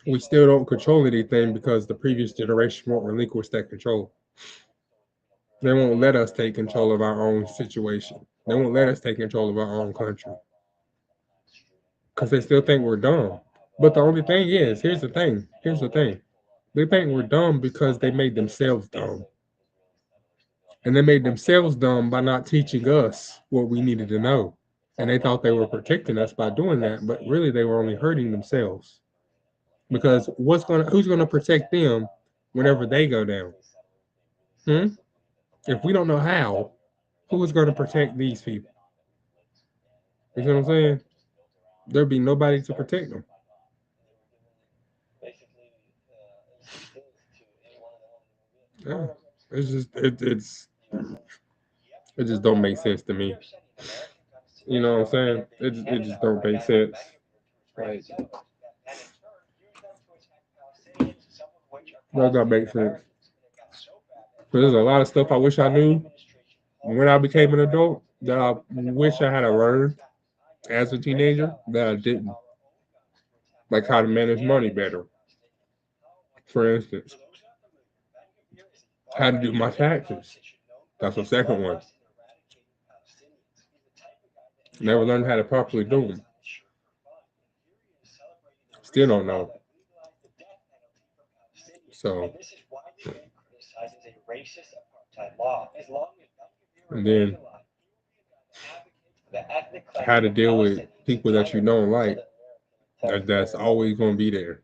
S1: we still don't control anything because the previous generation won't relinquish that control. They won't let us take control of our own situation. They won't let us take control of our own country because they still think we're dumb. But the only thing is, here's the thing. Here's the thing. They think we're dumb because they made themselves dumb. And they made themselves dumb by not teaching us what we needed to know. And they thought they were protecting us by doing that, but really they were only hurting themselves. Because who's gonna protect them whenever they go down? Hmm? If we don't know how, who is gonna protect these people? You see what I'm saying? There'd be nobody to protect them. Yeah. It just don't make sense to me. You know what I'm saying? It just don't make sense. Like does not make sense. There's a lot of stuff I wish I knew when I became an adult that I wish I had learned as a teenager that I didn't. Like how to manage money better, for instance. How to do my taxes. That's the second one. Never learned how to properly do them. Still don't know. So, and then how to deal with people that you don't like. That's always going to be there.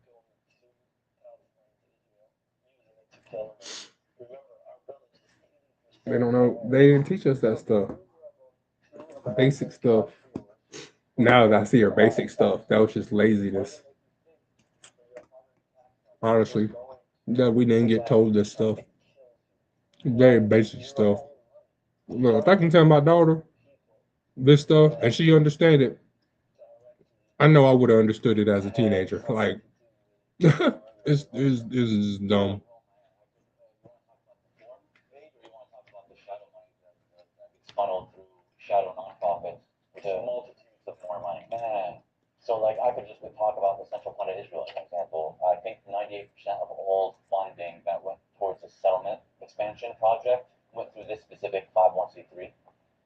S1: They don't know. They didn't teach us that stuff. Basic stuff. Now that I see her basic stuff, that was just laziness. Honestly, that we didn't get told this stuff. Very basic stuff. Look, if I can tell my daughter this stuff and she understand it, I know I would have understood it as a teenager. Like, it's dumb.
S9: Funneled through shadow nonprofits to multitudes of more money. Man. So like I could just talk about the Central Fund of Israel as an example. I think 98% of all funding that went towards the settlement expansion project went through this specific 501c3.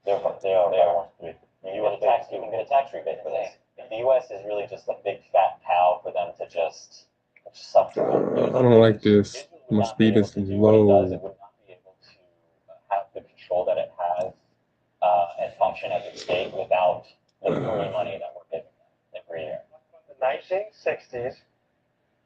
S9: They are 501c3. You can get a tax rebate for this. The U.S. is really just a big fat cow for them to just suck through.
S1: I don't like this. My speed is
S9: It
S1: low.
S9: would not be able to have the control that it has and function as a state without the free money that we're giving them every year.
S8: The 1960s,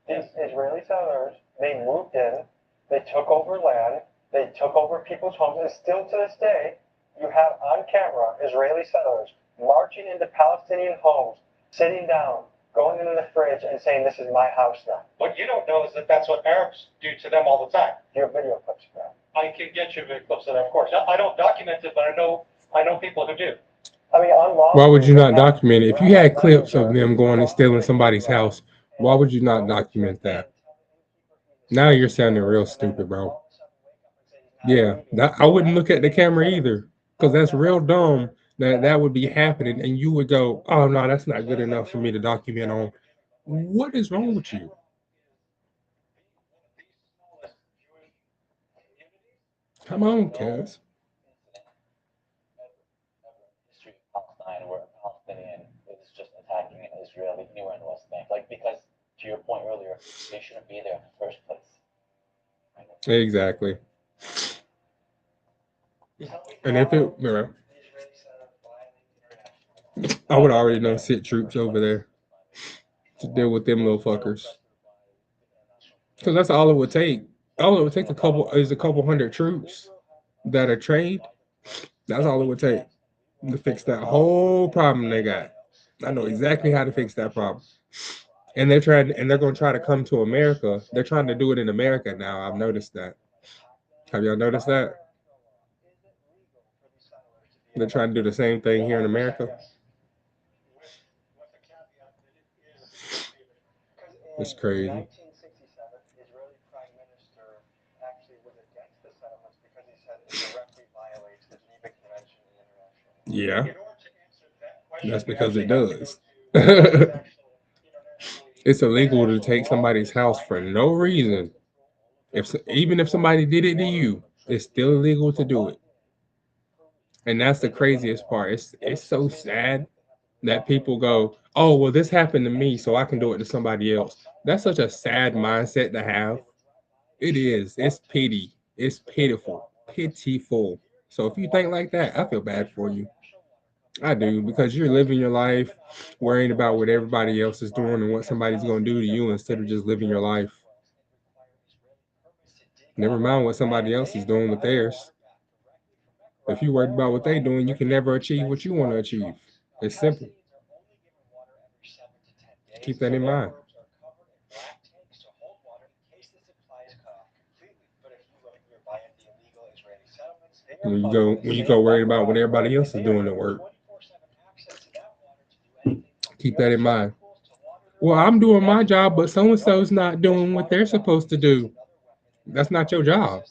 S8: these Israeli settlers, they moved in, they took over land, they took over people's homes, and still to this day, you have on camera Israeli settlers marching into Palestinian homes, sitting down, going into the fridge and saying, "This is my house now."
S10: What you don't know is that that's what Arabs do to them all the time.
S8: Do you have video clips of that?
S10: I can get you video clips of that, of course. I don't document it, but I know people who do.
S8: I mean,
S1: Why would you not document it? If you had clips of them going and stealing somebody's house, why would you not document that? Now you're sounding real stupid, bro. Yeah, I wouldn't look at the camera either, because that's real dumb that that would be happening, and you would go, "Oh no, that's not good enough for me to document on." What is wrong with you? Come on, Cass.
S9: History of Palestine where a Palestinian is just attacking an Israeli anywhere in the West Bank. Like because to your point earlier, they shouldn't be there in the first place.
S1: Exactly. And if it, I would already know sit troops over there to deal with them little fuckers. Because that's all it would take. All it would take a couple hundred troops that are trained. That's all it would take to fix that whole problem they got. I know exactly how to fix that problem. And they're gonna try to come to America. They're trying to do it in America now. I've noticed that. Have y'all noticed that? They're trying to do the same thing here in America. It's crazy.
S8: In 1967, Israeli Prime Minister actually was against the settlements because he said it directly violates the Geneva Convention and international law.
S1: Yeah,
S8: In order to answer that question,
S1: that's
S8: you
S1: because it
S8: actually have to go
S1: does.
S8: to internationally.
S1: It's illegal to take somebody's house for no reason. Even if somebody did it to you, it's still illegal to do it. And that's the craziest part. It's so sad that people go, "Oh, well, this happened to me, so I can do it to somebody else." That's such a sad mindset to have. It is. It's pity. It's pitiful. Pitiful. So if you think like that, I feel bad for you. I do, because you're living your life worrying about what everybody else is doing and what somebody's going to do to you instead of just living your life. Never mind what somebody else is doing with theirs. If you're worried about what they're doing, you can never achieve what you want to achieve. It's simple. Keep that in mind. When you go worried about what everybody else is doing at work, keep that in mind. Well, I'm doing my job, but so and so's not doing what they're supposed to do. That's not your job.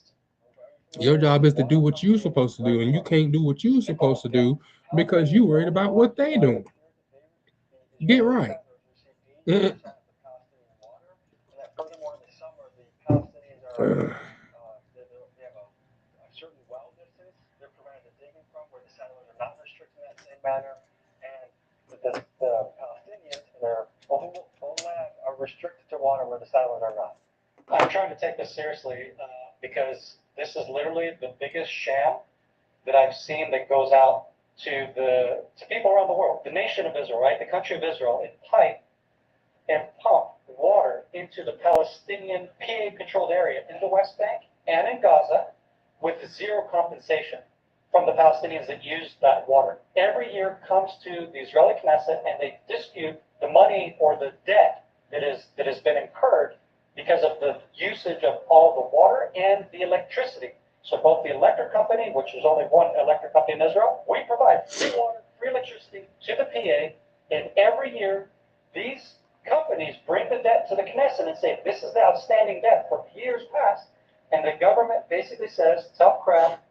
S1: Your job is to do what you're supposed to do, and you can't do what you're supposed to do because you worried about what they doing. Get right. Mm.
S8: Certain well distance they're prevented digging from where the settlers are not restricted in that same manner, and the Palestinians in their homeland are restricted to water where the settlers are not. I'm trying to take this seriously because this is literally the biggest sham that I've seen that goes out to people around the world. The nation of Israel, right? The country of Israel, it pipe and pump water into the Palestinian PA-controlled area in the West Bank and in Gaza with zero compensation from the Palestinians that use that water. Every year comes to the Israeli Knesset and they dispute the money or the debt that has been incurred because of the usage of all the water and the electricity. So both the electric company, which is only one electric company in Israel, we provide free water, free electricity to the PA, and every year these companies bring the debt to the Knesset and say, this is the outstanding debt for years past, and the government basically says, tough crap,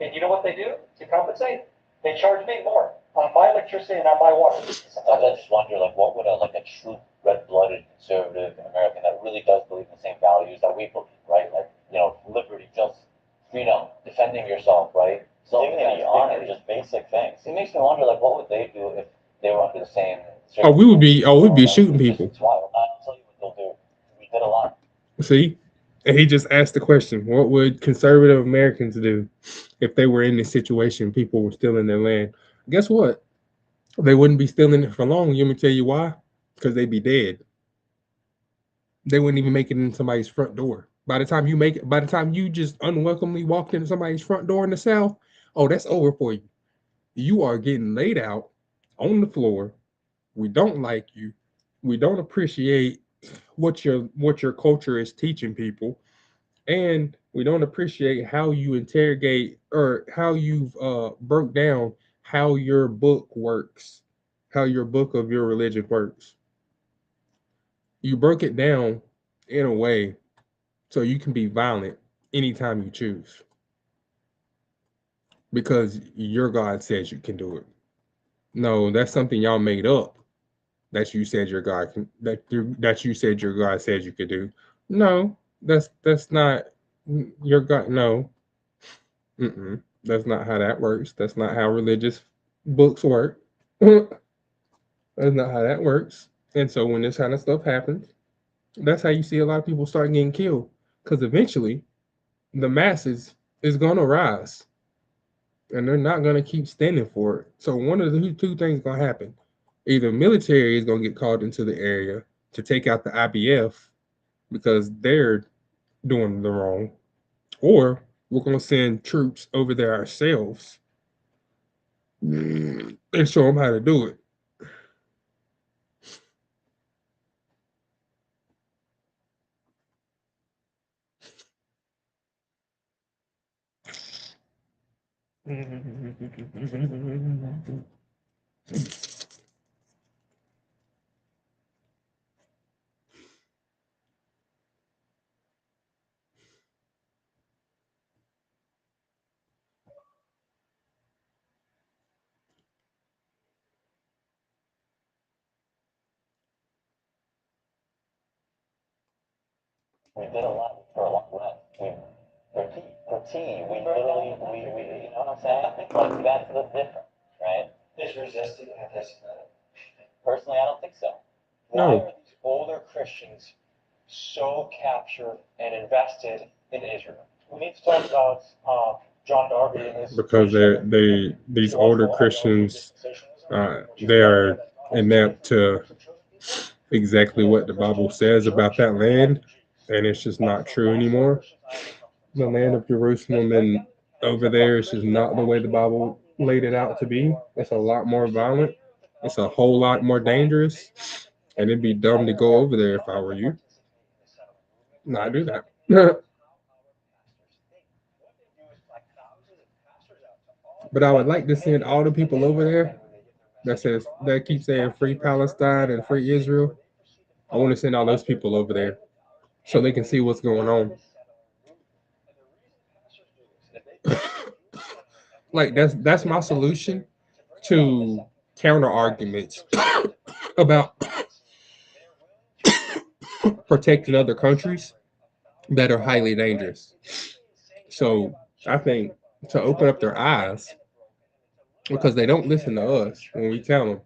S8: and you know what they do to compensate? They charge me more on my electricity and on my water.
S9: Sometimes I just wonder, like, what would a true red-blooded conservative American that really does believe in the same values that we believe, right? Like, liberty, justice, freedom, defending yourself, right? Dignity, honor, just basic things. It makes me wonder, like, what would they do if they were under the same...
S1: we'd be shooting people.
S9: It's wild. I'll tell you what they'll do. We did a lot.
S1: See? And he just asked the question, what would conservative Americans do if they were in this situation, people were stealing their land? Guess what? They wouldn't be stealing it for long. Let me tell you why. Because they'd be dead. They wouldn't even make it in somebody's front door. By the time you just unwelcomely walked into somebody's front door in the South, oh, that's over for you. You are getting laid out on the floor. We don't like you. We don't appreciate what your culture is teaching people, and we don't appreciate how you interrogate or how you've broke down how your book works, how your book of your religion works. You broke it down in a way so you can be violent anytime you choose because your God says you can do it. No, that's something y'all made up that you said your God can that you said your God says you could do. No, that's not your God. No, that's not how that works. That's not how religious books work. That's not how that works. And so when this kind of stuff happens, that's how you see a lot of people start getting killed. Because eventually, the masses is gonna rise, and they're not gonna keep standing for it. So one of the two things gonna happen: either military is gonna get called into the area to take out the IBF because they're doing the wrong, or we're gonna send troops over there ourselves and show them how to do it.
S9: We did a lot for a lot less. For tea, we literally, you know what I'm saying? Like, that's the difference, right?
S8: Is resisting anti-Semitic?
S9: Personally, I don't think so.
S8: Why
S1: No.
S8: are these older Christians so captured and invested in Israel?
S10: We need to talk about John Darby and his
S1: Because these older Christians, they are inept to exactly what the Bible says about that land, and it's just not true anymore. The land of Jerusalem and over there is just not the way the Bible laid it out to be. It's a lot more violent. It's a whole lot more dangerous, and it'd be dumb to go over there if I were you. Not do that. But I would like to send all the people over there that keep saying free Palestine and free Israel. I want to send all those people over there so they can see what's going on. Like that's my solution to counter arguments about protecting other countries that are highly dangerous. So I think to open up their eyes, because they don't listen to us when we tell them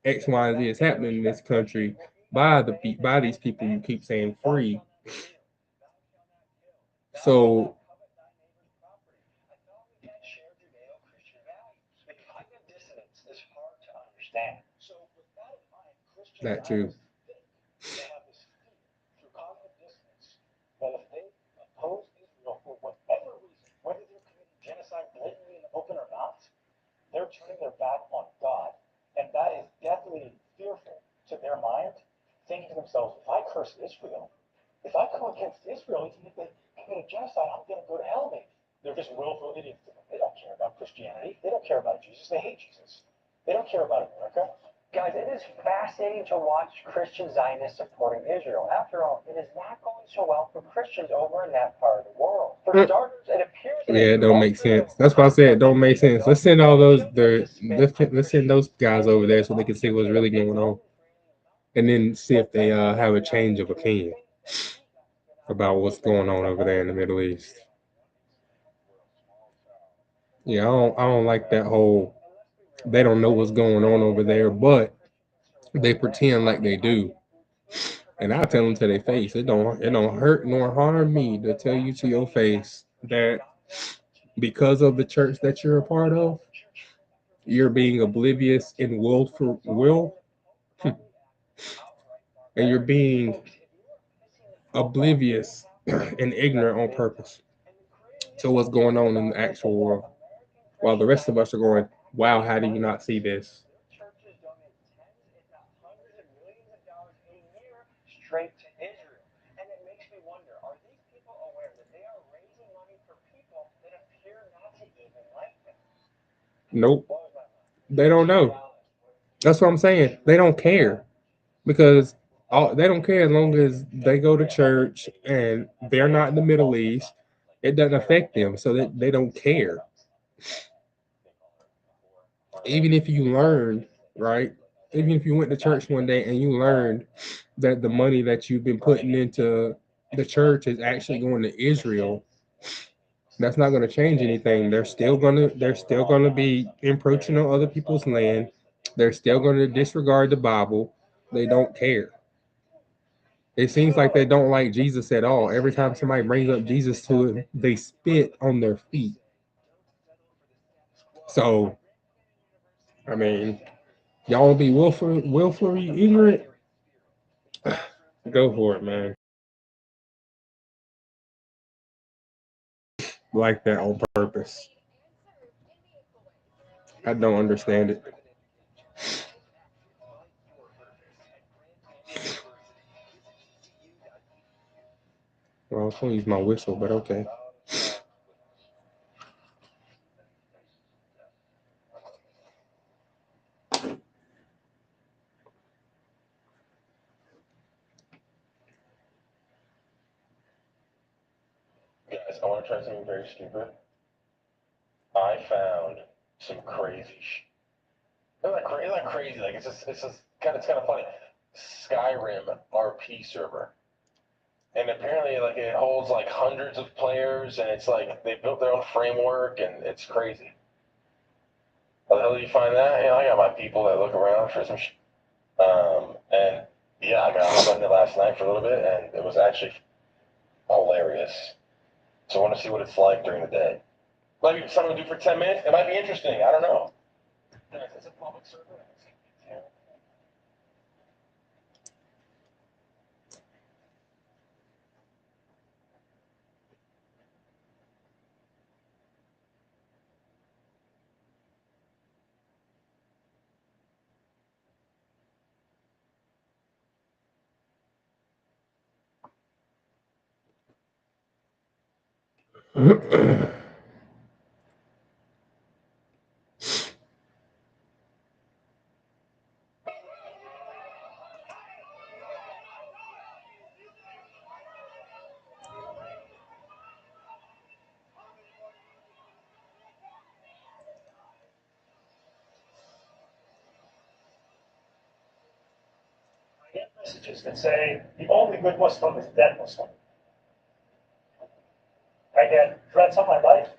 S1: X, Y, and Z is happening in this country by these people you keep saying free. So that too.
S10: That if they oppose Israel for whatever reason, whether they're committing genocide blatantly in the open or not, they're turning their back on God. And that is deathly fearful to their mind, thinking to themselves, if I curse Israel, if I go against Israel, even if they commit a genocide, I'm going to go to hell maybe. They're just willful idiots. They don't care about Christianity. They don't care about Jesus. They hate Jesus. They don't care about America.
S8: Guys, it is fascinating to watch Christian Zionists supporting Israel. After all, it is not going so well for Christians over in that part of the world. For starters, it appears that
S1: Yeah, it don't make sense. That's why I said it don't make sense. Let's send all those let's send those guys over there so they can see what's really going on, and then see if they have a change of opinion about what's going on over there in the Middle East. Yeah, I don't like that whole they don't know what's going on over there, but they pretend like they do. And I tell them to their face, it don't hurt nor harm me to tell you to your face that because of the church that you're a part of, you're being oblivious and and you're being oblivious and ignorant on purpose to what's going on in the actual world. While the rest of us are going, wow, how do you not see this?
S8: straight to Israel. And it makes me wonder, are these people aware that they are raising money for people that appear not to even like them?
S1: Nope, they don't know. That's what I'm saying. They don't care because they don't care as long as they go to church and they're not in the Middle East. It doesn't affect them, so that they don't care. Even if you learned, right? Even if you went to church one day and you learned that the money that you've been putting into the church is actually going to Israel, that's not going to change anything. They're still gonna be encroaching on other people's land. They're still going to disregard the Bible. They don't care. It seems like they don't like Jesus at all. Every time somebody brings up Jesus to it, they spit on their feet. So, I mean, y'all be willfully ignorant. Go for it, man. Like that on purpose. I don't understand it. Well, I was gonna use my whistle, but okay.
S5: guys, I want to try something very stupid. I found some crazy isn't that crazy? Like it's kind of funny. Skyrim RP server. And apparently, like, it holds like hundreds of players, and it's like they built their own framework, and it's crazy. How the hell do you find that? You know, I got my people that look around for some and yeah, I got hop on it last night for a little bit, and it was actually hilarious. So I want to see what it's like during the day. Might be something to do for 10 minutes. It might be interesting. I don't know. It's a public server.
S10: I get messages that say the only good Muslim is dead Muslim. I get threats on my life.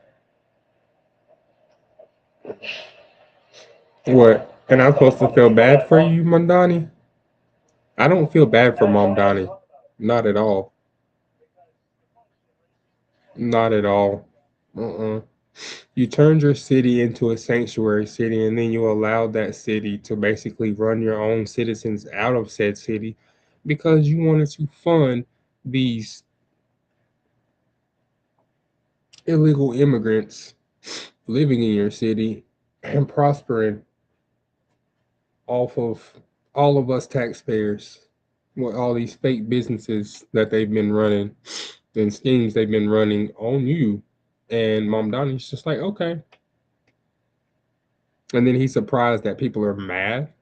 S1: What? And I'm supposed to feel bad for you, Mandani? I don't feel bad for Mamdani. Not at all. Not at all. Uh-uh. You turned your city into a sanctuary city, and then you allowed that city to basically run your own citizens out of said city because you wanted to fund these illegal immigrants living in your city and prospering off of all of us taxpayers with all these fake businesses that they've been running and schemes they've been running on you. And Mom Donnie's just like, okay. And then he's surprised that people are mad.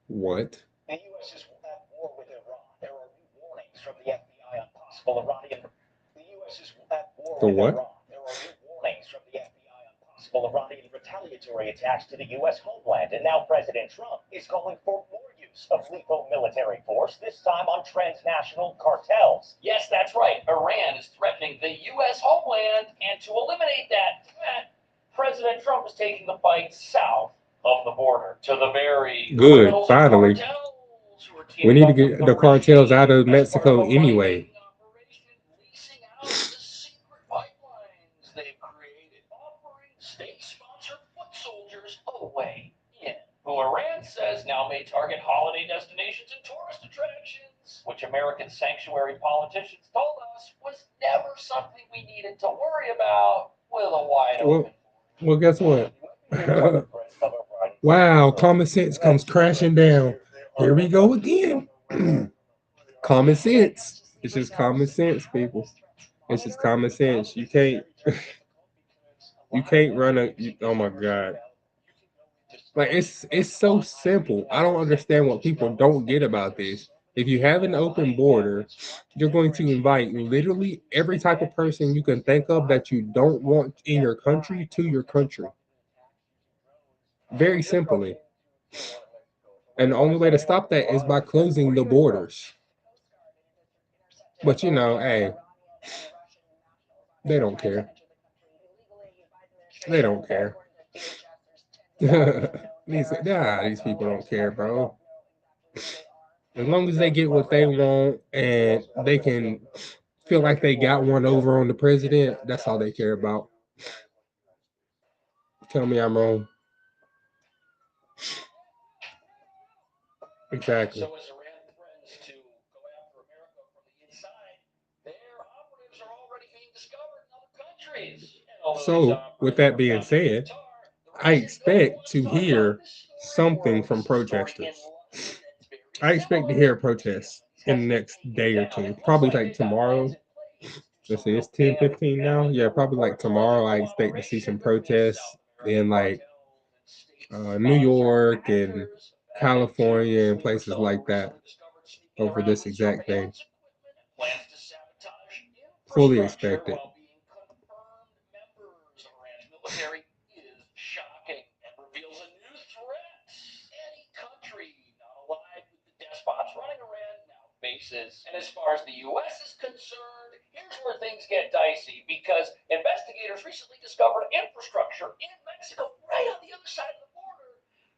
S1: What?
S8: The U.S. is at war with Iran. There are new warnings from the FBI on possible Iranian. The U.S. is at war
S1: The
S8: with
S1: what?
S8: Iran. There are new warnings from the FBI on possible Iranian retaliatory attacks to the U.S. homeland, and now President Trump is calling for more use of lethal military force, this time on transnational cartels.
S11: Yes, that's right. Iran is threatening the U.S. homeland, and to eliminate that threat, President Trump is taking the fight south of the border to the very
S1: Good,
S11: criminals and
S1: finally.
S11: cartels who are
S1: We
S11: teaming
S1: need to
S11: up with
S1: get
S11: the
S1: the cartels
S11: regime
S1: out of
S11: as part of
S1: Mexico
S11: a
S1: anyway.
S11: money-making operation, leasing out the secret pipelines they've created, offering state-sponsored foot soldiers a way in, who Iran says now may target holiday destinations and tourist attractions, which American sanctuary politicians told us was never something we needed to worry about with a wide open.
S1: Well, guess what? Wow, common sense comes crashing down. Here we go again. Common sense. It's just common sense, people. It's just common sense. You can't you can't run oh my god. Like it's so simple. I don't understand what people don't get about this. If you have an open border, you're going to invite literally every type of person you can think of that you don't want in your country to your country. Very simply. And the only way to stop that is by closing the borders. But hey, they don't care. They don't care. these people don't care, bro. As long as they get what they want and they can feel like they got one over on the president, that's all they care about. Tell me I'm wrong. Exactly.
S11: So as Iran threatens to go after America from the inside, their operatives are already being discovered in other countries.
S1: So, with that being said, I expect to hear something from protesters. I expect to hear protests in the next day or two. Probably like tomorrow. Let's see, it's 10:15 now. Yeah, probably like tomorrow. I expect to see some protests in like New York and California and places like that over this exact thing. Fully expect it.
S11: bases. And as far as the U.S. is concerned, here's where things get dicey because investigators recently discovered infrastructure in Mexico right on the other side of the border,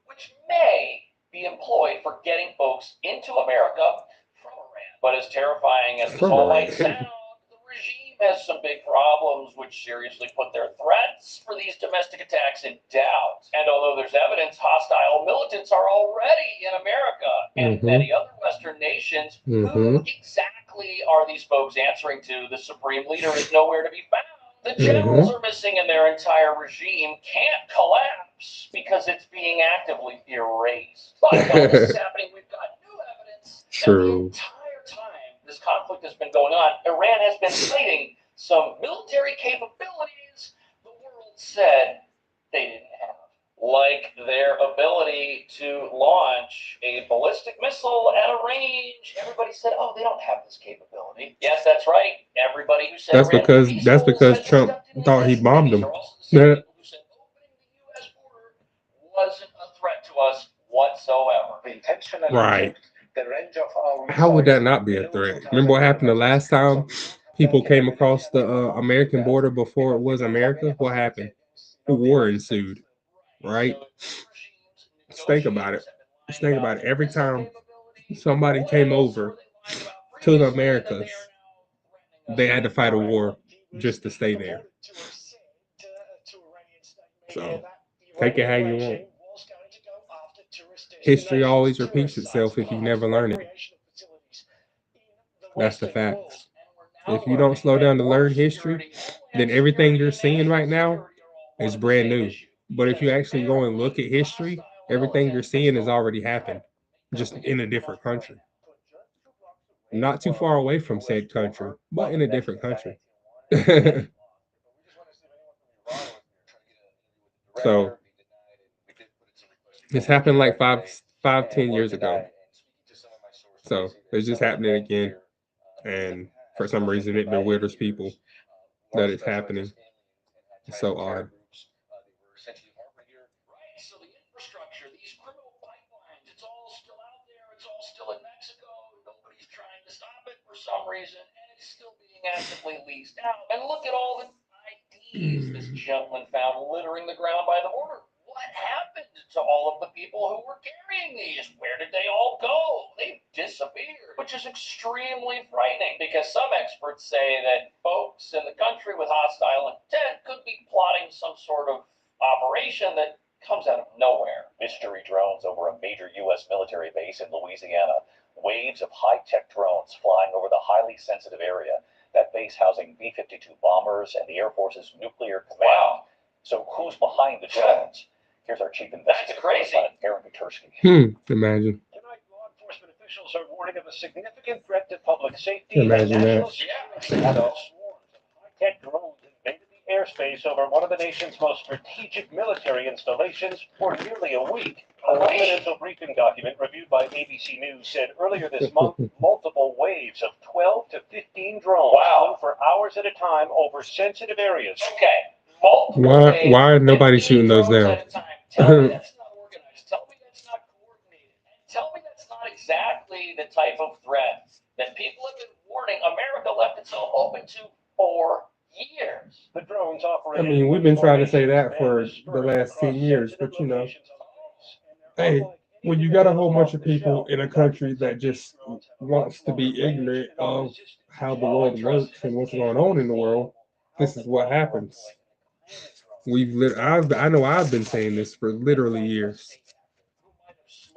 S11: which may be employed for getting folks into America from Iran. But as terrifying as this
S1: From
S11: all might
S1: Iran.
S11: sound, the regime has some big problems which seriously put their threats for these domestic attacks in doubt. And although there's evidence hostile militants are already in America and many other Western nations, who exactly are these folks answering to? The supreme leader is nowhere to be found. The generals are missing and their entire regime can't collapse because it's being actively erased. But while this is happening, we've got new evidence that the
S1: True.
S11: entire time this conflict has been going on, Iran has been citing some military capabilities the world said they didn't have. Like their ability to launch a ballistic missile at a range. Everybody said, oh, they don't have this capability. Yes, that's right. Everybody who said
S1: That's because Trump thought he bombed them.
S11: people who said opening the U.S. border wasn't a threat to us whatsoever.
S1: Right. How would that not be a threat? Remember what happened the last time people came across the American border before it was America? What happened? A war ensued, right? Just think about it. Just think about it. Every time somebody came over to the Americas, they had to fight a war just to stay there. So take it how you want. History always repeats itself if you never learn it. That's the facts. If you don't slow down to learn history, then everything you're seeing right now is brand new. But if you actually go and look at history, everything you're seeing has already happened, just in a different country. Not too far away from said country, but in a different country. So this happened like 10 years ago. So it's just happening again. And for some reason it bewilders people that it's happening. It's so odd.
S11: So the infrastructure, these criminal pipelines, it's all still out there. It's all still in Mexico. Nobody's trying to stop it for some reason, and it's still being actively leased out. And look at all the IDs this gentleman found littering the ground by the border. What happened to all of the people who were carrying these? Where did they all go? They've disappeared, which is extremely frightening because some experts say that folks in the country with hostile intent could be plotting some sort of operation that comes out of nowhere.
S5: Mystery drones over a major U.S. military base in Louisiana. Waves of high-tech drones flying over the highly sensitive area. That base housing B-52 bombers and the Air Force's nuclear command.
S11: Wow.
S5: So who's behind the drones? Here's our chief investigator,
S11: That's crazy.
S5: Aaron Petersky.
S1: Imagine.
S5: Tonight, law enforcement officials are warning of a significant threat to public safety
S1: Imagine
S5: and
S1: that.
S5: national security. Adults swarms of high-tech drones invaded the airspace over one of the nation's most strategic military installations for nearly a week. A confidential briefing document reviewed by ABC News said earlier this month multiple waves of 12 to 15 drones flew for hours at a time over sensitive areas.
S11: Okay. Why
S1: nobody shooting those down?
S11: Tell me that's not organized. Tell me that's not coordinated. And tell me that's not exactly the type of threat that people have been warning America left itself open to for years.
S5: The drones
S1: I
S5: operated.
S1: mean, we've been trying to say that for the last 10 years, but you know, hey, when you got a whole bunch of people in a country that just wants to be ignorant of how the world works and what's going on in the world, this is what happens. I know I've been saying this for literally years,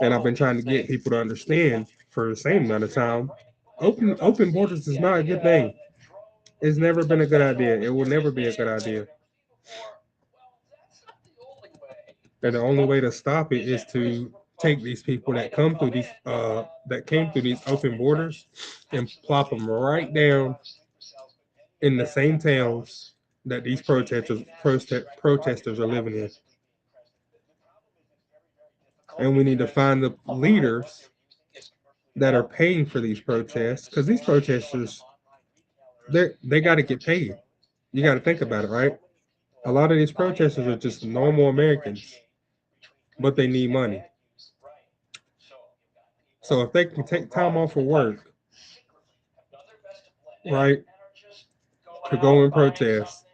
S1: and I've been trying to get people to understand for the same amount of time. Open borders is not a good thing. It's never been a good idea. It will never be a good idea. And the only way to stop it is to take these people that come through these that came through these open borders and plop them right down in the same towns that these protesters are living in. And we need to find the leaders that are paying for these protests, because these protesters, they got to get paid. You got to think about it, right? A lot of these protesters are just normal Americans, but they need money. So if they can take time off of work right, to go and protest,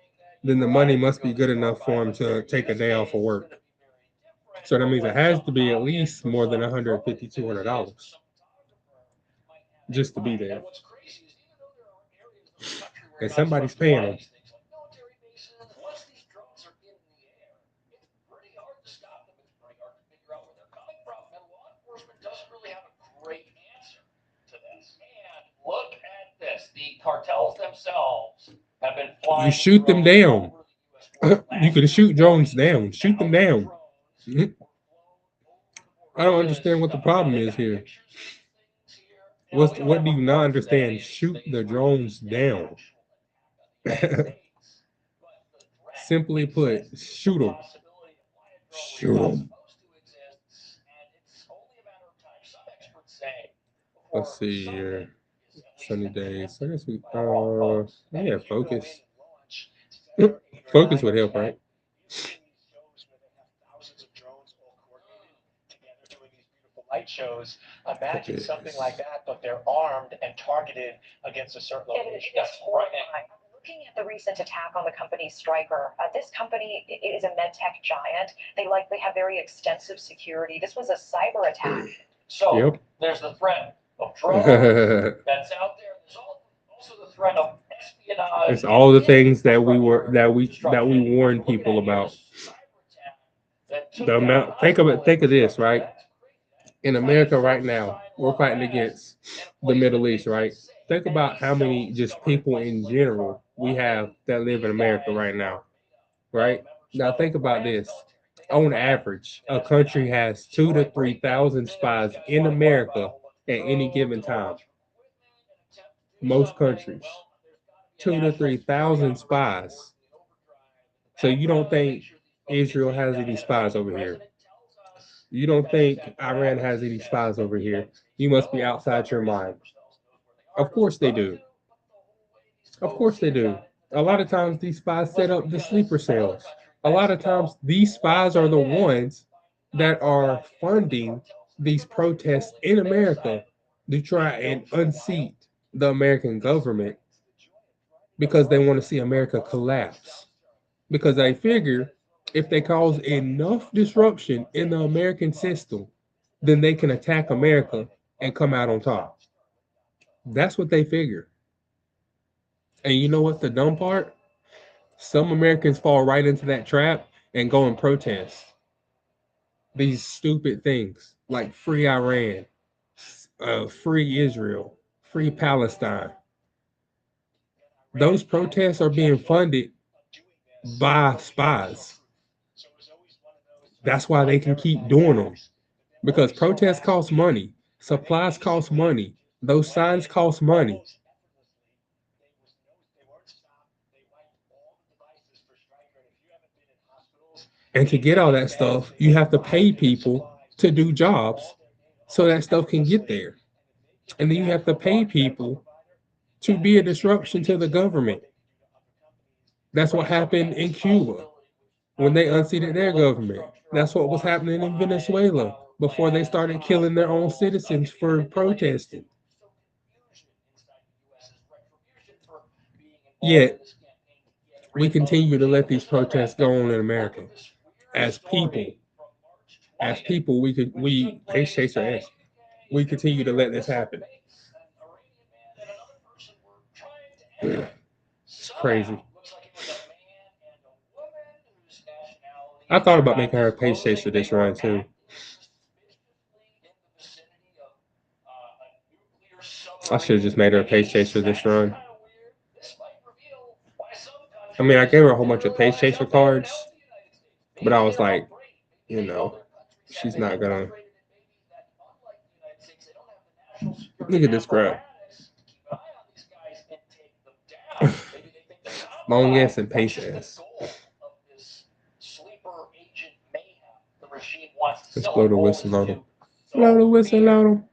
S1: then the money must be good enough for them to take a day off of work. So that means it has to be at least more than $150, $200 just to be there. And somebody's paying them.
S11: Look at this. The cartels themselves have been
S1: You
S11: flying
S1: shoot them down. You can shoot drones down. Shoot them down. I don't understand what the problem is here. What do you not understand? Shoot the drones down. Simply put, shoot them. Shoot them. Let's see here. Sunny days. I guess we yeah, focus. Focus would help, right?
S8: Light shows. Imagine something like that, but they're armed and targeted against a certain location.
S4: It's horrifying. Looking at the recent attack on the company Stryker, this company is a medtech giant. They likely have very extensive security. This was a cyber attack.
S11: So there's the threat of drones that's out there. There's also the threat of espionage.
S1: It's all the things that we warned people about. The amount. Think of this, right? In America right now, we're fighting against the Middle East, right? Think about how many just people in general we have that live in America right now, right? Now think about this. On average, a country has 2,000 to 3,000 spies in America at any given time. Most countries, 2,000 to 3,000 spies. So you don't think Israel has any spies over here? You don't think Iran has any spies over here? You must be outside your mind. Of course they do. Of course they do. A lot of times these spies set up the sleeper cells. A lot of times these spies are the ones that are funding these protests in America to try and unseat the American government because they want to see America collapse. Because they figure if they cause enough disruption in the American system, then they can attack America and come out on top. That's what they figure. And you know what's the dumb part? Some Americans fall right into that trap and go and protest these stupid things like free Iran, free Israel, free Palestine. Those protests are being funded by spies. That's why they can keep doing them. Because protests cost money, supplies cost money, those signs cost money. And to get all that stuff, you have to pay people to do jobs so that stuff can get there. And then you have to pay people to be a disruption to the government. That's what happened in Cuba when they unseated their government. That's what was happening in Venezuela before they started killing their own citizens for protesting. Yet, we continue to let these protests go on in America. As people, we pace chaser ass. We continue to let this happen. It's crazy. I thought about making her a pace chaser this run too. I should have just made her a pace chaser this run. I mean, I gave her a whole bunch of pace chaser cards, but I was like, you know, she's not gonna. Look at this crap. Long ass and pace ass. Let's blow the whistle on him. Blow the whistle on him.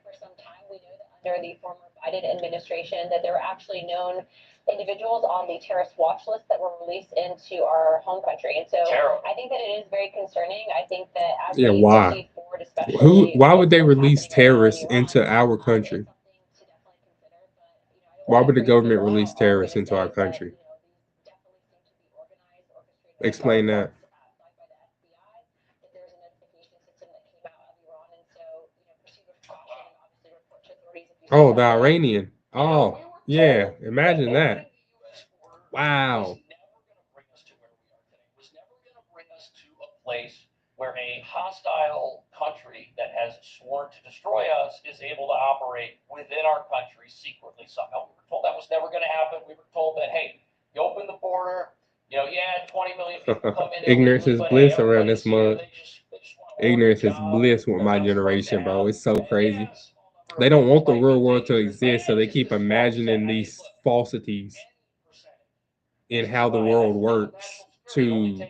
S4: For some time, we know that under the former Biden administration that there were actually known
S12: individuals on the terrorist watch list that were released into our home country. And so I think that it is very concerning. I think that as we
S1: why?
S12: proceed forward, especially
S1: Why would they release terrorists into our country? Why would the government release terrorists into our country? Explain that. Oh, the Iranian. Oh, yeah. Imagine that. Wow.
S11: Place where a hostile country that has sworn to destroy us is able to operate within our country secretly somehow. We were told that was never going to happen. We were told that, hey, you open the border, 20 million people come in.
S1: Ignorance is bliss around this mug. Ignorance is bliss with my generation, bro. It's so crazy. They don't want the real world to exist, so they keep imagining these falsities in how the world works to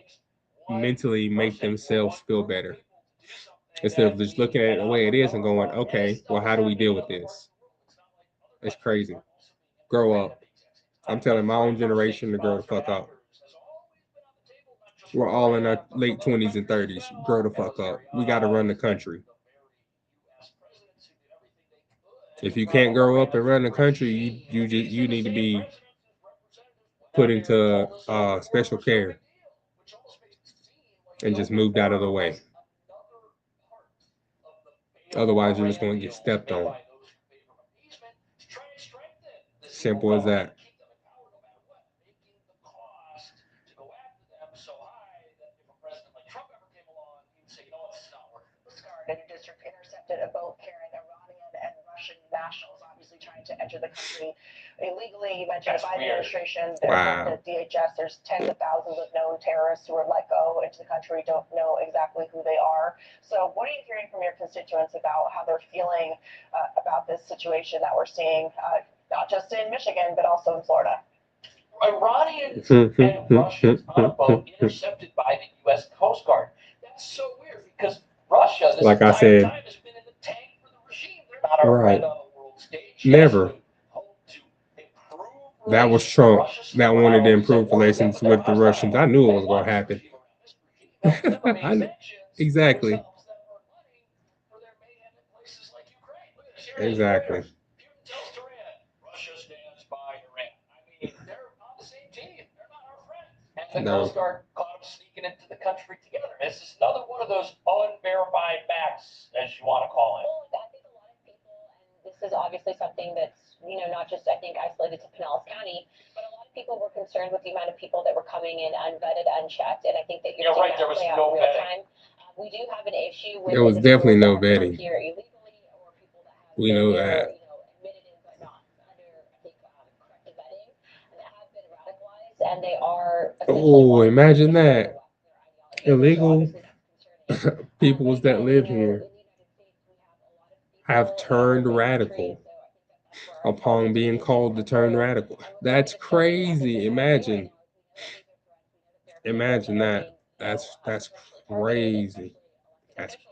S1: mentally make themselves feel better. Instead of just looking at it the way it is and going, okay, well, how do we deal with this? It's crazy. Grow up. I'm telling my own generation to grow the fuck up. We're all in our late 20s and 30s. Grow the fuck up. We got to run the country. If you can't grow up and run the country, you need to be put into special care and just moved out of the way. Otherwise, you're just going to get stepped on. Simple as that.
S12: In a district intercepted a boat carrying Iranian and Russian nationals, obviously trying to enter the country illegally. You mentioned the Biden administration.
S1: Wow.
S12: The DHS. There's tens of thousands of known terrorists who are let go into the country. Don't know exactly who they are. So, what are you hearing from your constituents about how they're feeling about this situation that we're seeing, not just in Michigan but also in Florida?
S11: Iranians and Russians on a boat intercepted by the U.S. Coast Guard. That's so weird because Russia, this
S1: like I said,
S11: time has been in the tank for the regime. They're not
S1: right.
S11: on the world stage.
S1: Never. That was Trump that wanted to improve relations with the Russians. I knew it was going to happen. Exactly. Exactly.
S11: Russia stands by Iran. I mean, they're on the same team. They're not our friends. And the Coast Guard caught them sneaking into the country together. This is another one of those unverified facts, as you want to call it.
S12: Well, I think a lot of people, and this is obviously something that's, not just, I think, isolated to Pinellas County, but a lot of people were concerned with the amount of people that were coming in unvetted, unchecked, and I think that you're
S11: right. There was no vetting.
S12: We do have an issue with
S1: there was definitely no vetting.
S12: Here illegally, or people that have
S1: we know that.
S12: Admitted in but not under, I think, corrective vetting, and that have been radicalized, and they are.
S1: Oh, imagine that. Illegal peoples that live here have turned radical upon being called to turn radical. That's crazy. Imagine that. That's crazy. That's crazy.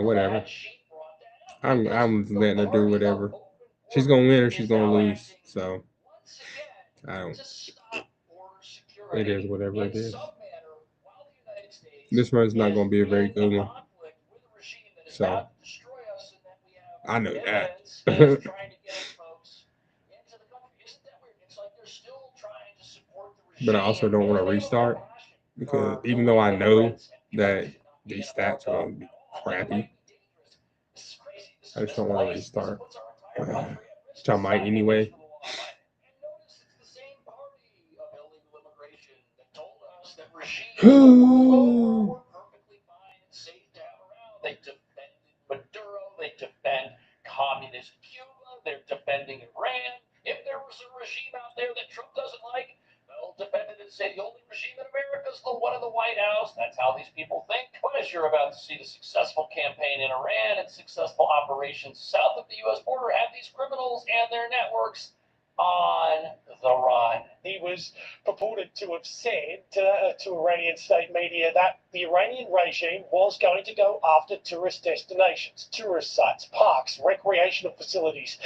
S1: Whatever. I'm letting her do whatever. She's gonna win or she's gonna lose. So I don't. It is whatever it is. This run's not gonna be a very good one. So I know that. But I also don't want to restart because even though I know that these stats are gonna be crappy, I just don't want to restart. Which I might anyway.
S11: They defended Maduro. They defend communist Cuba. They're defending Iran. If there was a regime out there that Trump doesn't like, they'll defend it and say the only regime in America is the one in the White House. That's how these people think. But as you're about to see, the successful campaign in Iran and successful operations south of the U.S. border have these criminals and their networks on Iran.
S13: He was purported to have said to Iranian state media that the Iranian regime was going to go after tourist destinations, tourist sites, parks, recreational facilities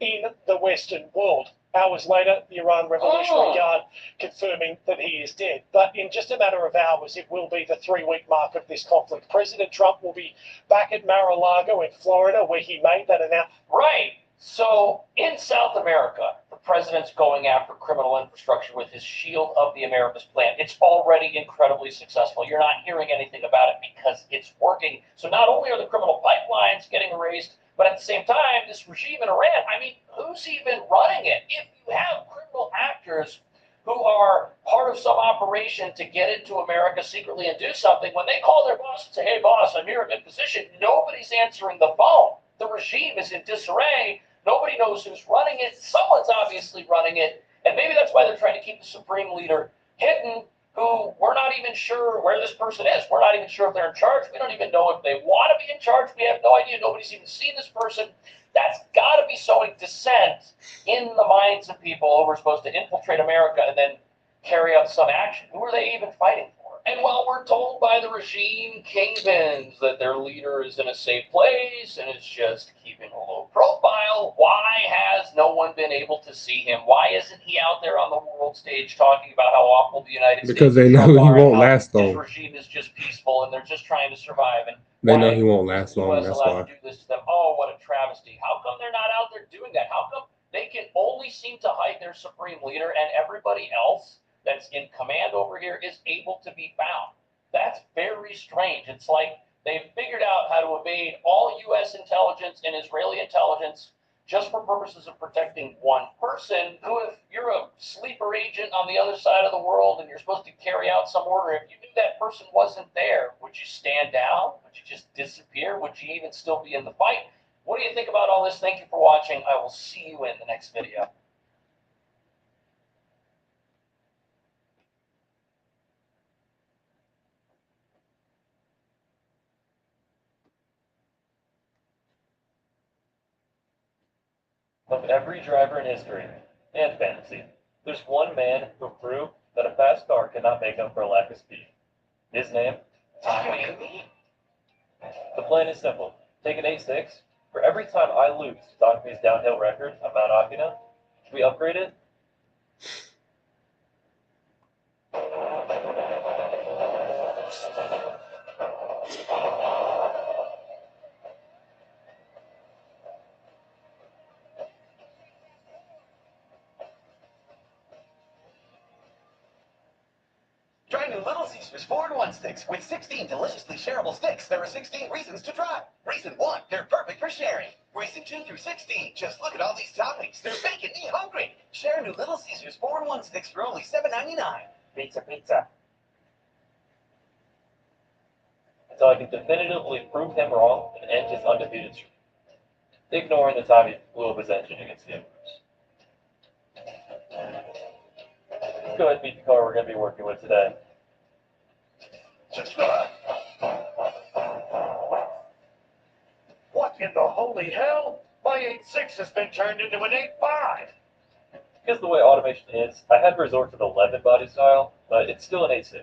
S13: in the Western world. Hours later, the Iran Revolutionary Guard confirming that he is dead. But in just a matter of hours, it will be the 3-week mark of this conflict. President Trump will be back at Mar-a-Lago in Florida, where he made that announcement.
S11: Right. So in South America, the president's going after criminal infrastructure with his Shield of the Americas plan. It's already incredibly successful. You're not hearing anything about it because it's working. So not only are the criminal pipelines getting erased, but at the same time, this regime in Iran, I mean, who's even running it? If you have criminal actors who are part of some operation to get into America secretly and do something, when they call their boss and say, hey, boss, I'm here, I'm in position, nobody's answering the phone. The regime is in disarray. Nobody knows who's running it. Someone's obviously running it. And maybe that's why they're trying to keep the supreme leader hidden, who we're not even sure where this person is. We're not even sure if they're in charge. We don't even know if they want to be in charge. We have no idea. Nobody's even seen this person. That's got to be sowing dissent in the minds of people who are supposed to infiltrate America and then carry out some action. Who are they even fighting for? And while we're told by the regime kingpins that their leader is in a safe place and is just keeping a low profile, why has no one been able to see him? Why isn't he out there on the world stage talking about how awful the United States
S1: Because they
S11: and
S1: know
S11: Trump
S1: he
S11: are and
S1: won't
S11: how
S1: last
S11: his
S1: long.
S11: regime is just peaceful and they're just trying to survive? And
S1: They know
S11: why
S1: he won't
S11: was
S1: last
S11: the
S1: long,
S11: US
S1: that's
S11: allowed
S1: why.
S11: to do this to them? Oh, what a travesty. How come they're not out there doing that? How come they can only seem to hide their supreme leader and everybody else that's in command over here is able to be found? That's very strange. It's like they've figured out how to evade all U.S. intelligence and Israeli intelligence just for purposes of protecting one person who, if you're a sleeper agent on the other side of the world and you're supposed to carry out some order, if you knew that person wasn't there, would you stand down? Would you just disappear? Would you even still be in the fight? What do you think about all this? Thank you for watching. I will see you in the next video.
S14: Of every driver in history and fantasy, there's one man who proved that a fast car cannot make up for a lack of speed. His name? Takumi. The plan is simple. Take an 8.6. For every time I lose Takumi's downhill record on Mount Akina, we upgrade it.
S15: Try new Little Caesars 4-in-1 sticks with 16 deliciously shareable sticks. There are 16 reasons to try. Reason 1, they're perfect for sharing. Reason 2 through 16, just look at all these toppings. They're making me hungry. Share new Little Caesars 4-in-1 sticks for only $7.99.
S14: Pizza, pizza. So I can definitively prove him wrong and end his undefeated streak, ignoring the time he blew up his engine against the Emperors. Let's go ahead and meet the car we're going to be working with today.
S5: What in the holy hell? My 8.6 has been turned into an 8.5.
S14: Because the way automation is, I had to resort to the Levin body style, but it's still an 8.6.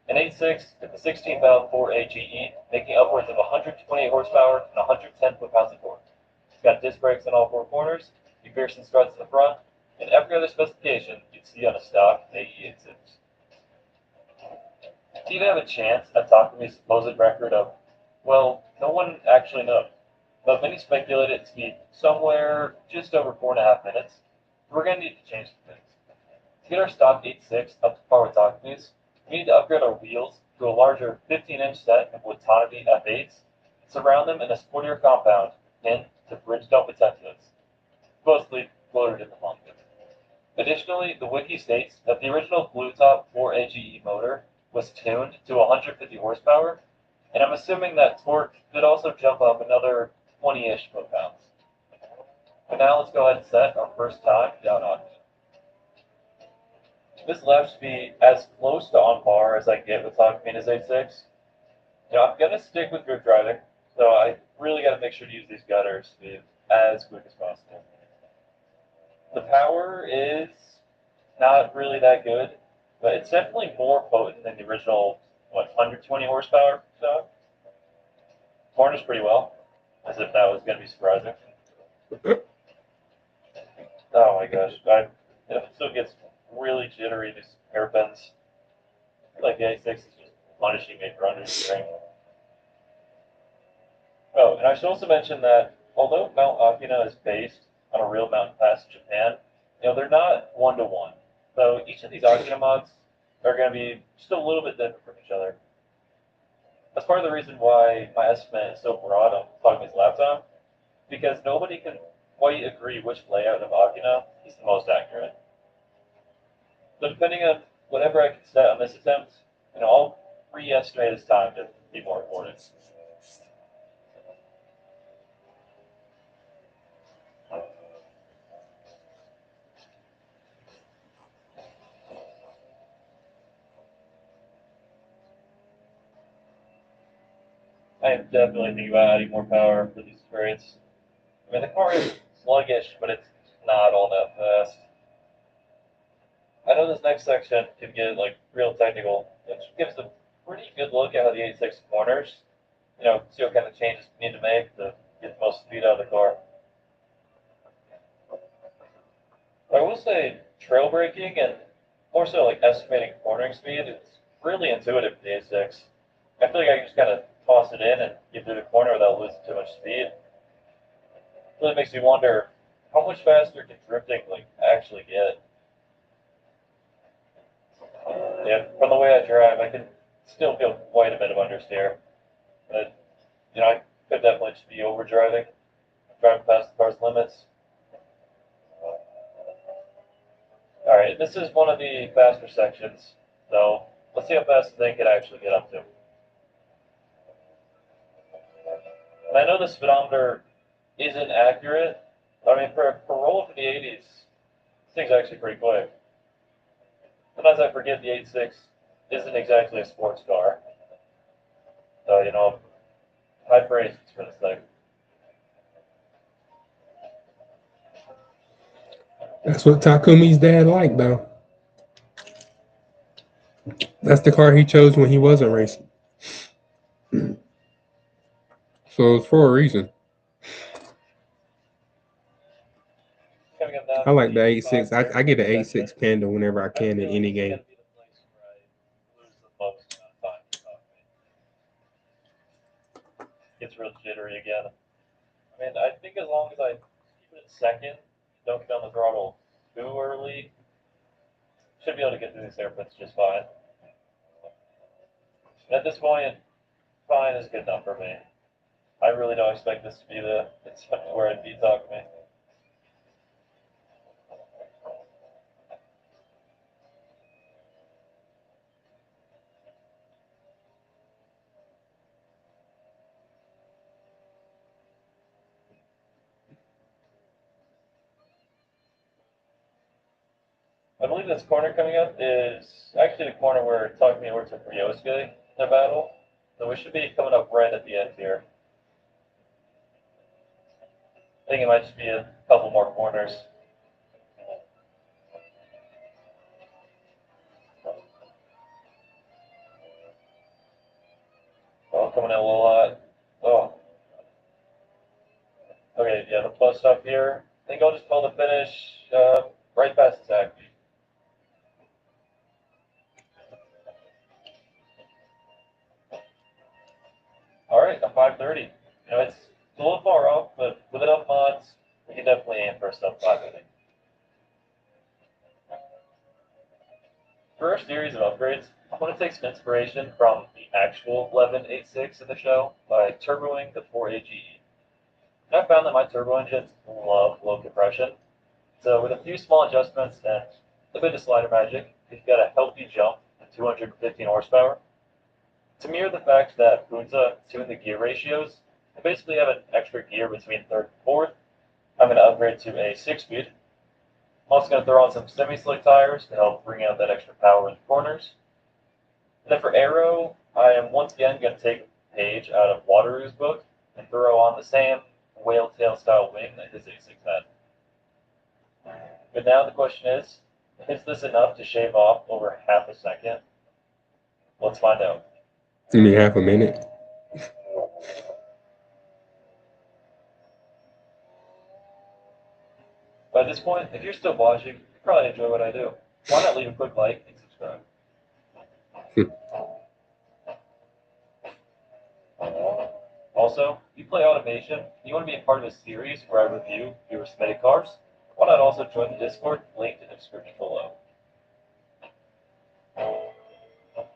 S14: An 8.6 with a 16-valve 4AGE, making upwards of 128 horsepower and 110 foot-pounds of torque. It's got disc brakes on all four corners, McPherson struts in the front, and every other specification you'd see on a stock AE 8.6. Do you even have a chance at Takumi's supposed record of, well, no one actually knows, but many speculate it to be somewhere just over 4.5 minutes. We're going to need to change some things. To get our stock 8.6 up to par with Takumi's, we need to upgrade our wheels to a larger 15-inch set of Watanabe F8s, surround them in a sportier compound, and to bridge dump attachments, mostly floated in the market. Additionally, the wiki states that the original Blue Top 4AGE motor was tuned to 150 horsepower, and I'm assuming that torque could also jump up another 20-ish foot-pounds. But now let's go ahead and set our first time down on it. This lap should be as close to on par as I get with Takumina's 8.6. I'm going to stick with drift driving, so I really got to make sure to use these gutters to be as quick as possible. The power is not really that good, but it's definitely more potent than the original, 120 horsepower stock. Corners pretty well, as if that was going to be surprising. Oh my gosh, it still gets really jittery, these hairpins. I feel like the A6 is just punishing me for understeering. Oh, and I should also mention that although Mount Akina is based on a real mountain pass in Japan, they're not one-to-one. So each of these Akina mods are going to be just a little bit different from each other. That's part of the reason why my estimate is so broad on Takami's laptop, because nobody can quite agree which layout of Akina is the most accurate. So depending on whatever I can set on this attempt, I'll re-estimate his time to be more important. I am definitely thinking about adding more power for these variants. I mean, the car is sluggish, but it's not all that fast. I know this next section can get real technical, which gives a pretty good look at how the 86 corners. See what kind of changes we need to make to get the most speed out of the car. I will say trail braking and more so estimating cornering speed, it's really intuitive for the A6. I feel like I can just kind of toss it in and get through the corner without losing too much speed. It really makes me wonder how much faster can drifting actually get. Yeah, from the way I drive, I can still feel quite a bit of understeer. But I could definitely just be over driving past the car's limits. Alright, this is one of the faster sections, so let's see how fast the thing can actually get up to. And I know the speedometer isn't accurate, but I mean, for rolling for the 80s, this thing's actually pretty quick. Sometimes I forget the 86 isn't exactly a sports car. So, high praise for this thing.
S1: That's what Takumi's dad liked, though. That's the car he chose when he wasn't racing. So it's for a reason. I like the 86. I get an 86 Panda whenever I can in any game.
S14: Gets real jittery again. I mean, I think as long as I keep it in second, don't get on the throttle too early, should be able to get through these airplanes just fine. And at this point, fine is good enough for me. I really don't expect this to be where I'd be talking me. I believe this corner coming up is actually the corner where Takumi overtook Ryosuke in their battle. So we should be coming up right at the end here. I think it might just be a couple more corners. Oh, coming in a little hot. Oh. Okay, yeah, the plus up here. I think I'll just call the finish right past the tag. Alright, a 530. It's a little far off, but with enough mods, we can definitely aim for a sub 530. For our series of upgrades, I'm going to take some inspiration from the actual 1186 in the show by turboing the 4AGE. And I found that my turbo engines love low compression, so with a few small adjustments and a bit of slider magic, you've got a healthy jump to 215 horsepower. To mirror the fact that Punza tuned the gear ratios, I basically have an extra gear between third and fourth. I'm going to upgrade to a 6-speed. I'm also going to throw on some semi-slick tires to help bring out that extra power in the corners. And then for aero, I am once again going to take a page out of Wateroo's book and throw on the same whale tail style wing that his A6 had. But now the question is, Is this enough to shave off over half a second? Let's find out.
S1: You mean half a minute?
S14: By this point, if you're still watching, you probably enjoy what I do. Why not leave a quick like and subscribe? Also, if you play automation, and you want to be a part of a series where I review your arithmetic cars, why not also join the Discord linked in the description below.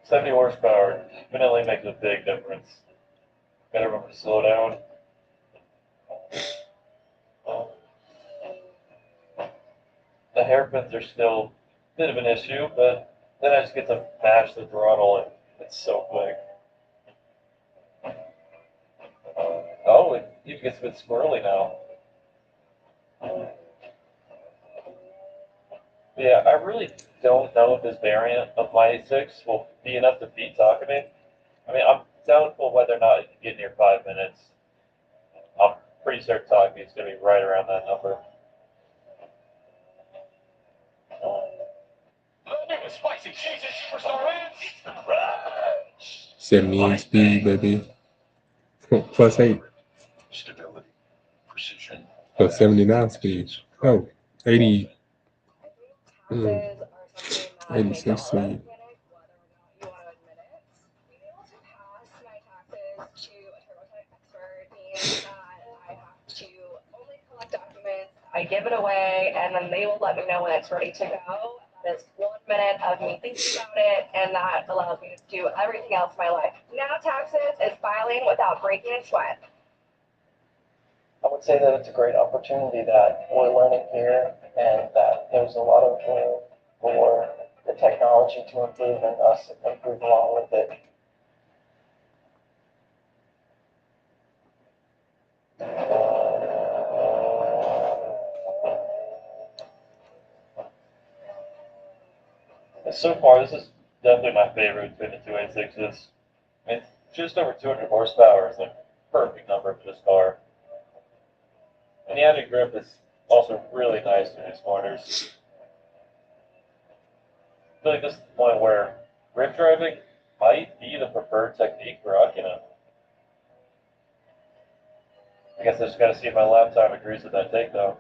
S14: 70 horsepower definitely makes a big difference. Gotta remember to slow down. The hairpins are still a bit of an issue, but then I just get to mash the throttle and it's so quick. Oh, it even gets a bit squirrely now. Yeah, I really don't know if this variant of my A6 will be enough to beat Takumi. I mean, I'm doubtful whether or not it can get near 5 minutes. I'm pretty certain Takumi is going to be right around that number.
S11: The new spicy cheesy superstar is Crunch.
S1: 78 speed, baby. Plus 8.
S5: Stability, precision.
S1: Plus 79 speed. Oh, 80. 86 speed.
S12: I give it away, and then they will let me know when it's ready to go. That is 1 minute of me thinking about it, and that allows me to do everything else in my life. Now taxes is filing without breaking a sweat.
S2: I would say that it's a great opportunity that we're learning here, and that there's a lot of room for the technology to improve and us improve along with it.
S14: So far, this is definitely my favorite between the two A6s. I mean, just over 200 horsepower is a perfect number for this car. And the added grip is also really nice in these corners. I feel like this is the point where grip driving might be the preferred technique for Akina. I guess I just gotta see if my lap time agrees with that take though.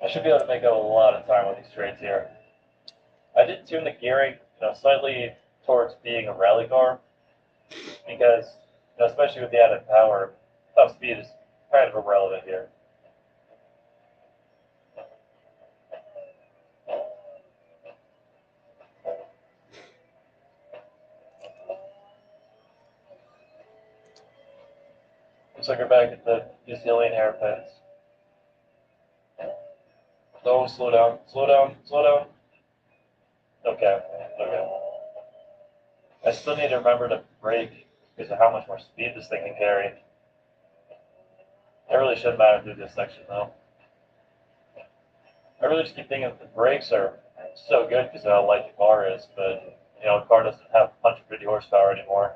S14: I should be able to make up a lot of time with these straights here. I did tune the gearing, slightly towards being a rally car because, especially with the added power, top speed is kind of irrelevant here. Looks like we're back at the New Zealand hairpins. No, slow down, slow down, slow down. Okay, okay. I still need to remember to brake because of how much more speed this thing can carry. That really shouldn't matter through this section though. I really just keep thinking that the brakes are so good because of how light the car is, but the car doesn't have 150 horsepower anymore.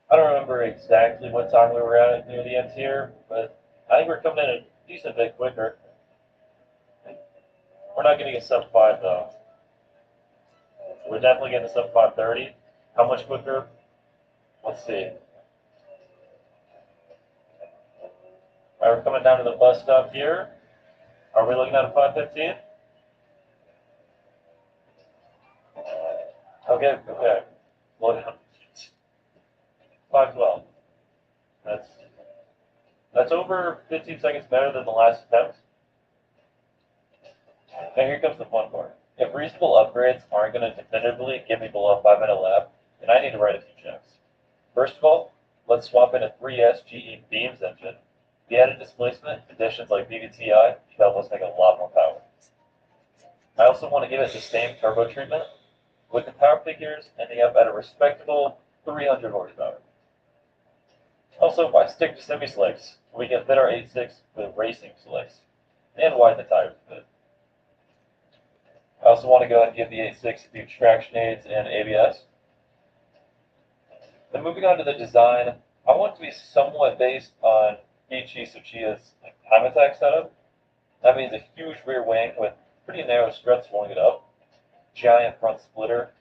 S14: I don't remember exactly what time we were at near the end here, but I think we're coming in a decent bit quicker. We're not getting a sub 5 though. We're definitely getting a sub 530. How much quicker? Let's see. Alright, we're coming down to the bus stop here. Are we looking at a 515? Okay, okay. Well, 512. That's over 15 seconds better than the last attempt. Now here comes the fun part. If reasonable upgrades aren't going to definitively get me below a 5-minute lap, then I need to write a few checks. First of all, let's swap in a 3S GE Beams engine. The added displacement, additions like BVTI, should help us make a lot more power. I also want to give it the same turbo treatment, with the power figures ending up at a respectable 300 horsepower. Also, I stick to semi-slicks. We can fit our 8.6 with racing slicks and widen the tires a bit. I also want to go ahead and give the 8.6 a few traction aids and ABS. Then moving on to the design, I want it to be somewhat based on Ichi Tsuchiya's time attack setup. That means a huge rear wing with pretty narrow struts holding it up, giant front splitter,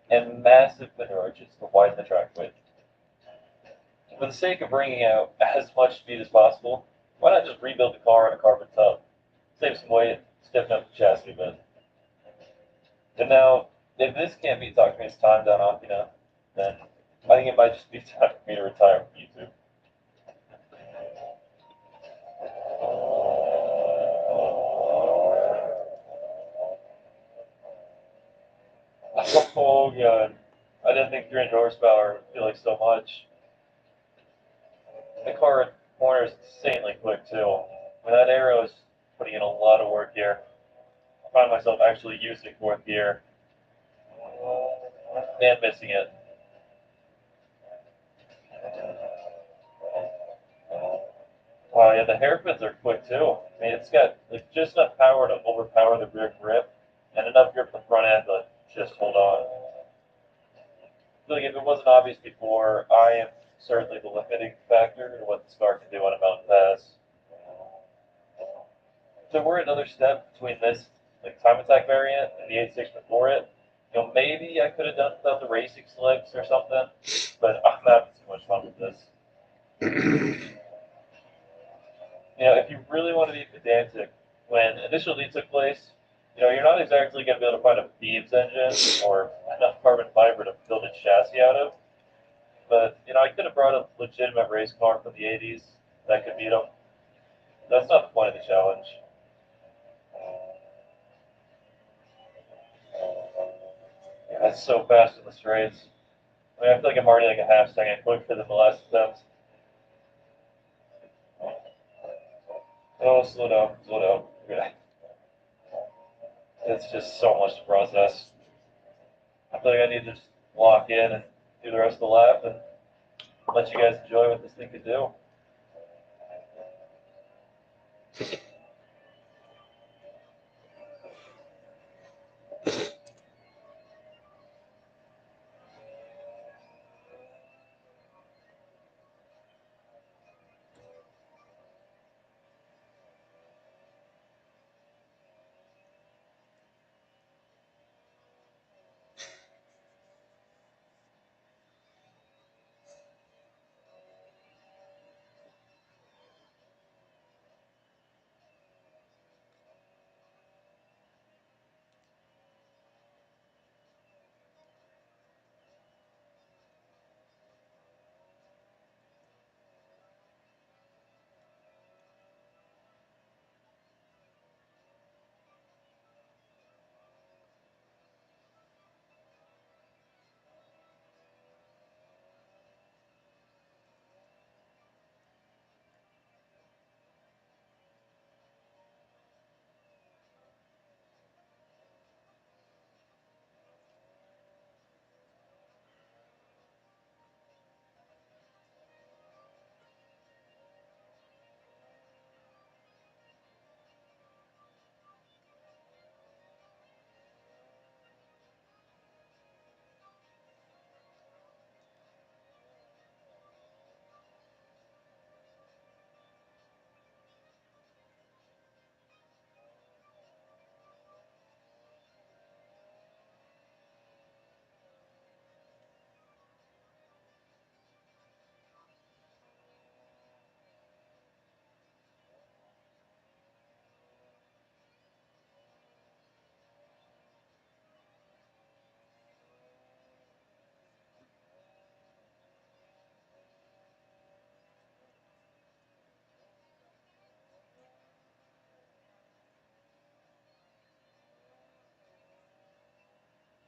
S14: and massive fender arches to widen the track width. For the sake of bringing out as much speed as possible, why not just rebuild the car in a carbon tub? Save some weight, stiffen up the chassis a bit. And now, if this can't be talking me its time down off, then I think it might just be time for me to retire from YouTube. Oh god, I didn't think 300 horsepower would feel like so much. The car corners insanely quick too. When that arrow is putting in a lot of work here. I find myself actually using fourth gear and missing it. Wow, yeah, the hairpins are quick too. I mean, it's got just enough power to overpower the rear grip, and enough grip on the front end to just hold on. I feel like if it wasn't obvious before, I am certainly the limiting factor in what this car can do on a mountain pass. So we're another step between this time attack variant and the 8.6 before it. Maybe I could have done without the racing slicks or something, but I'm having too much fun with this. If you really want to be pedantic, when initial lead took place, you're not exactly going to be able to find a Beebs engine or enough carbon fiber to build a chassis out of. But, I could have brought a legitimate race car from the 80s that could beat them. That's not the point of the challenge. Yeah, that's so fast in the straights. I feel like I'm already a half second quicker than the last attempt. Oh, slow down, slow down. Okay. It's just so much to process. I feel like I need to just lock in and do the rest of the lap and let you guys enjoy what this thing can do.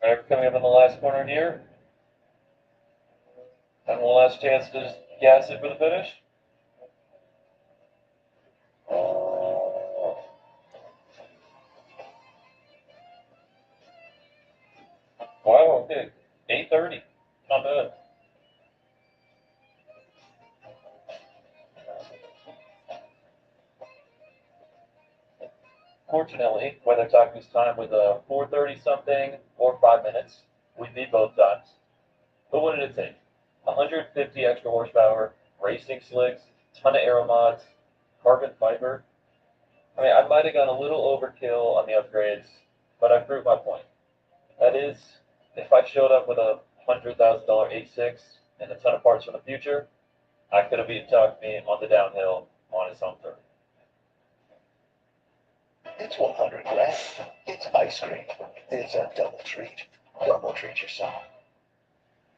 S14: Alright, we're coming up on the last corner here. And one last chance to just gas it for the finish. Wow, okay. 8:30. Not bad. Unfortunately, whether Taku's time was a 4:30 something or 5 minutes, we beat both times. But what did it take? 150 extra horsepower, racing slicks, ton of aero mods, carbon fiber. I mean, I might have gone a little overkill on the upgrades, but I proved my point. That is, if I showed up with a $100,000 A6 and a ton of parts from the future, I could have beaten Takumi on the downhill on his home turf.
S5: It's 100 grand. It's ice cream. It's a double treat. Double treat yourself.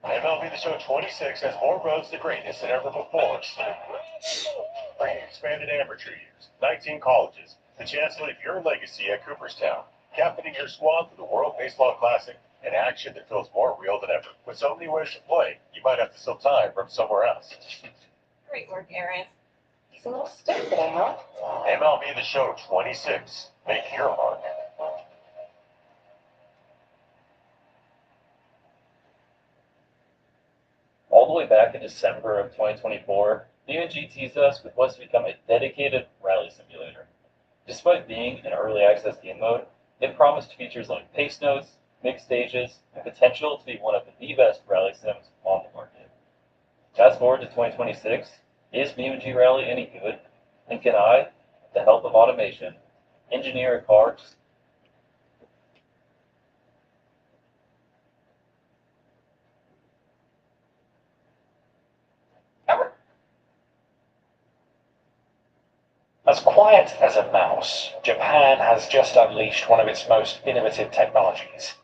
S3: MLB The Show 26 has more roads to greatness than ever before. Bringing expanded amateur years, 19 colleges, the chance to leave your legacy at Cooperstown, captaining your squad for the World Baseball Classic, and action that feels more real than ever. With so many ways to play, you might have to steal time from somewhere else.
S12: Great work, Aries. He's a little stiff today, huh?
S3: MLB The Show 26. Make your mark.
S14: All the way back in December of 2024, BMG teased us with what's become a dedicated rally simulator. Despite being in early access game mode, it promised features like pace notes, mixed stages, and potential to be one of the best rally sims on the market. Fast forward to 2026, is BMG Rally any good? And can I, with the help of automation, engineer a car
S16: As quiet as a mouse, Japan has just unleashed one of its most innovative technologies.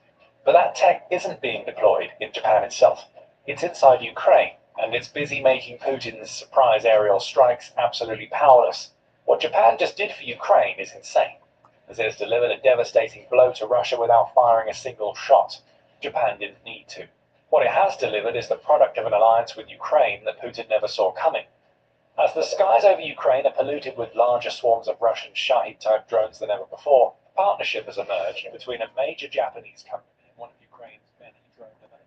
S16: But that tech isn't being deployed in Japan itself. It's inside Ukraine, and it's busy making Putin's surprise aerial strikes absolutely powerless. What Japan just did for Ukraine is insane, as it has delivered a devastating blow to Russia without firing a single shot. Japan didn't need to. What it has delivered is the product of an alliance with Ukraine that Putin never saw coming. As the skies over Ukraine are polluted with larger swarms of Russian Shahid-type drones than ever before, a partnership has emerged between a major Japanese company and one of Ukraine's many drone developers.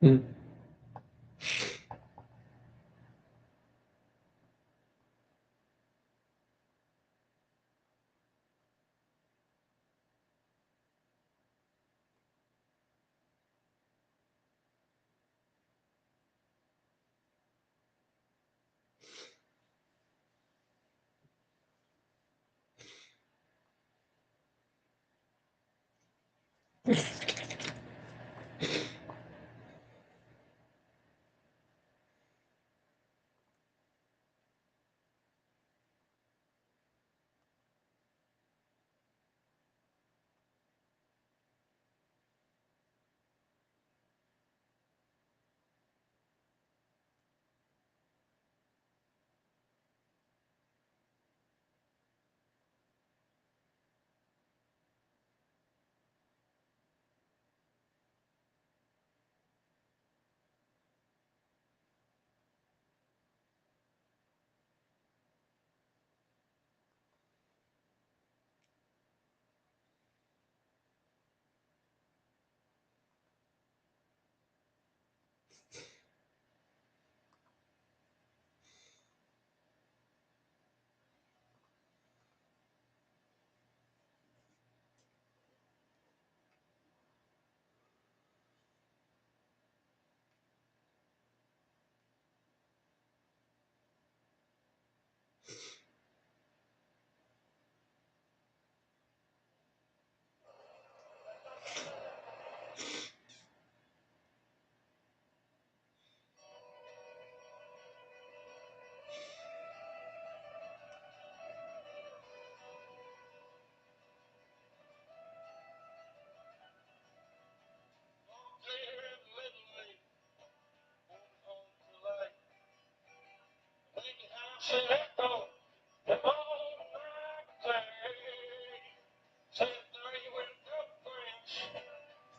S1: Hmm.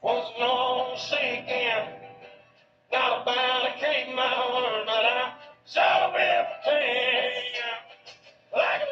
S11: Wasn't on sick and not about to keep my word, but I so will pretend like a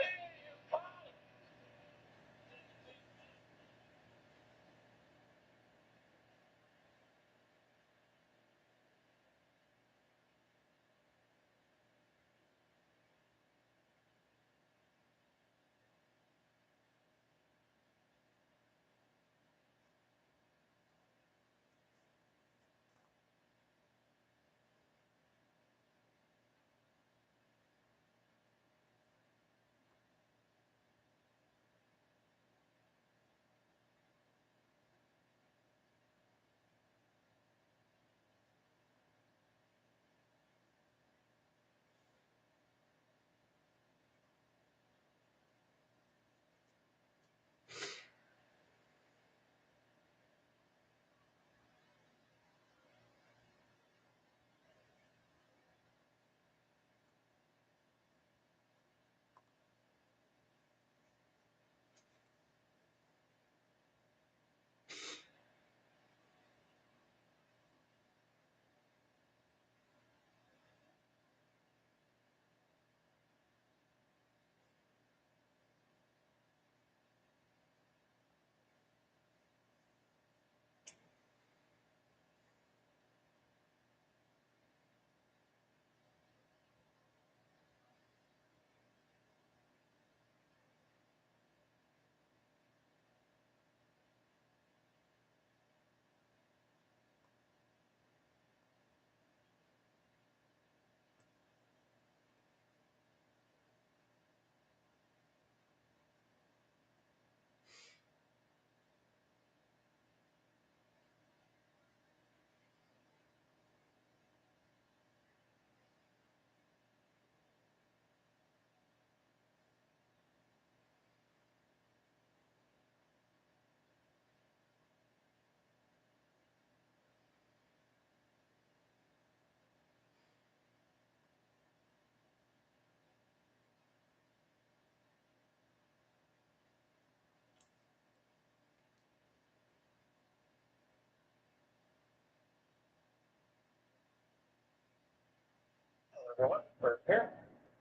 S11: everyone, Bert here.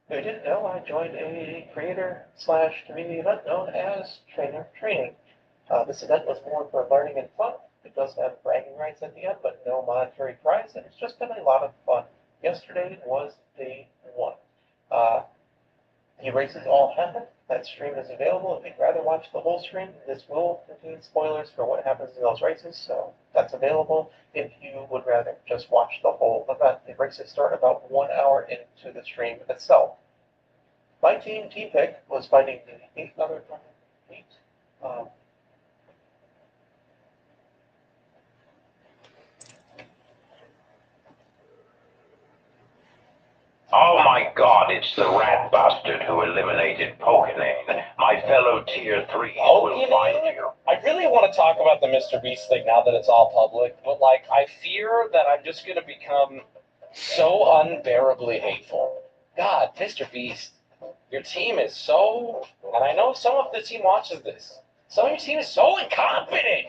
S11: If you didn't know, I joined a creator slash community event known as Trainer Training. This event was more for learning and fun.
S2: It does have bragging rights at the end, but no monetary prize, and it's just been a lot of fun. Yesterday was day 1. The races all happened. That stream is available. If you'd rather watch the whole stream, this will contain spoilers for what happens in those races, so that's available. If you would rather just watch the whole event, the races start about 1 hour into the stream itself. My team pick was finding the 8th other meet.
S5: Oh my god, it's the rat bastard who eliminated Pokemon. My fellow Tier 3 will find you.
S11: I really want to talk about the Mr. Beast thing now that it's all public, but like, I fear that I'm just going to become so unbearably hateful. God, Mr. Beast, your team is so, and I know some of the team watches this, some of your team is so incompetent.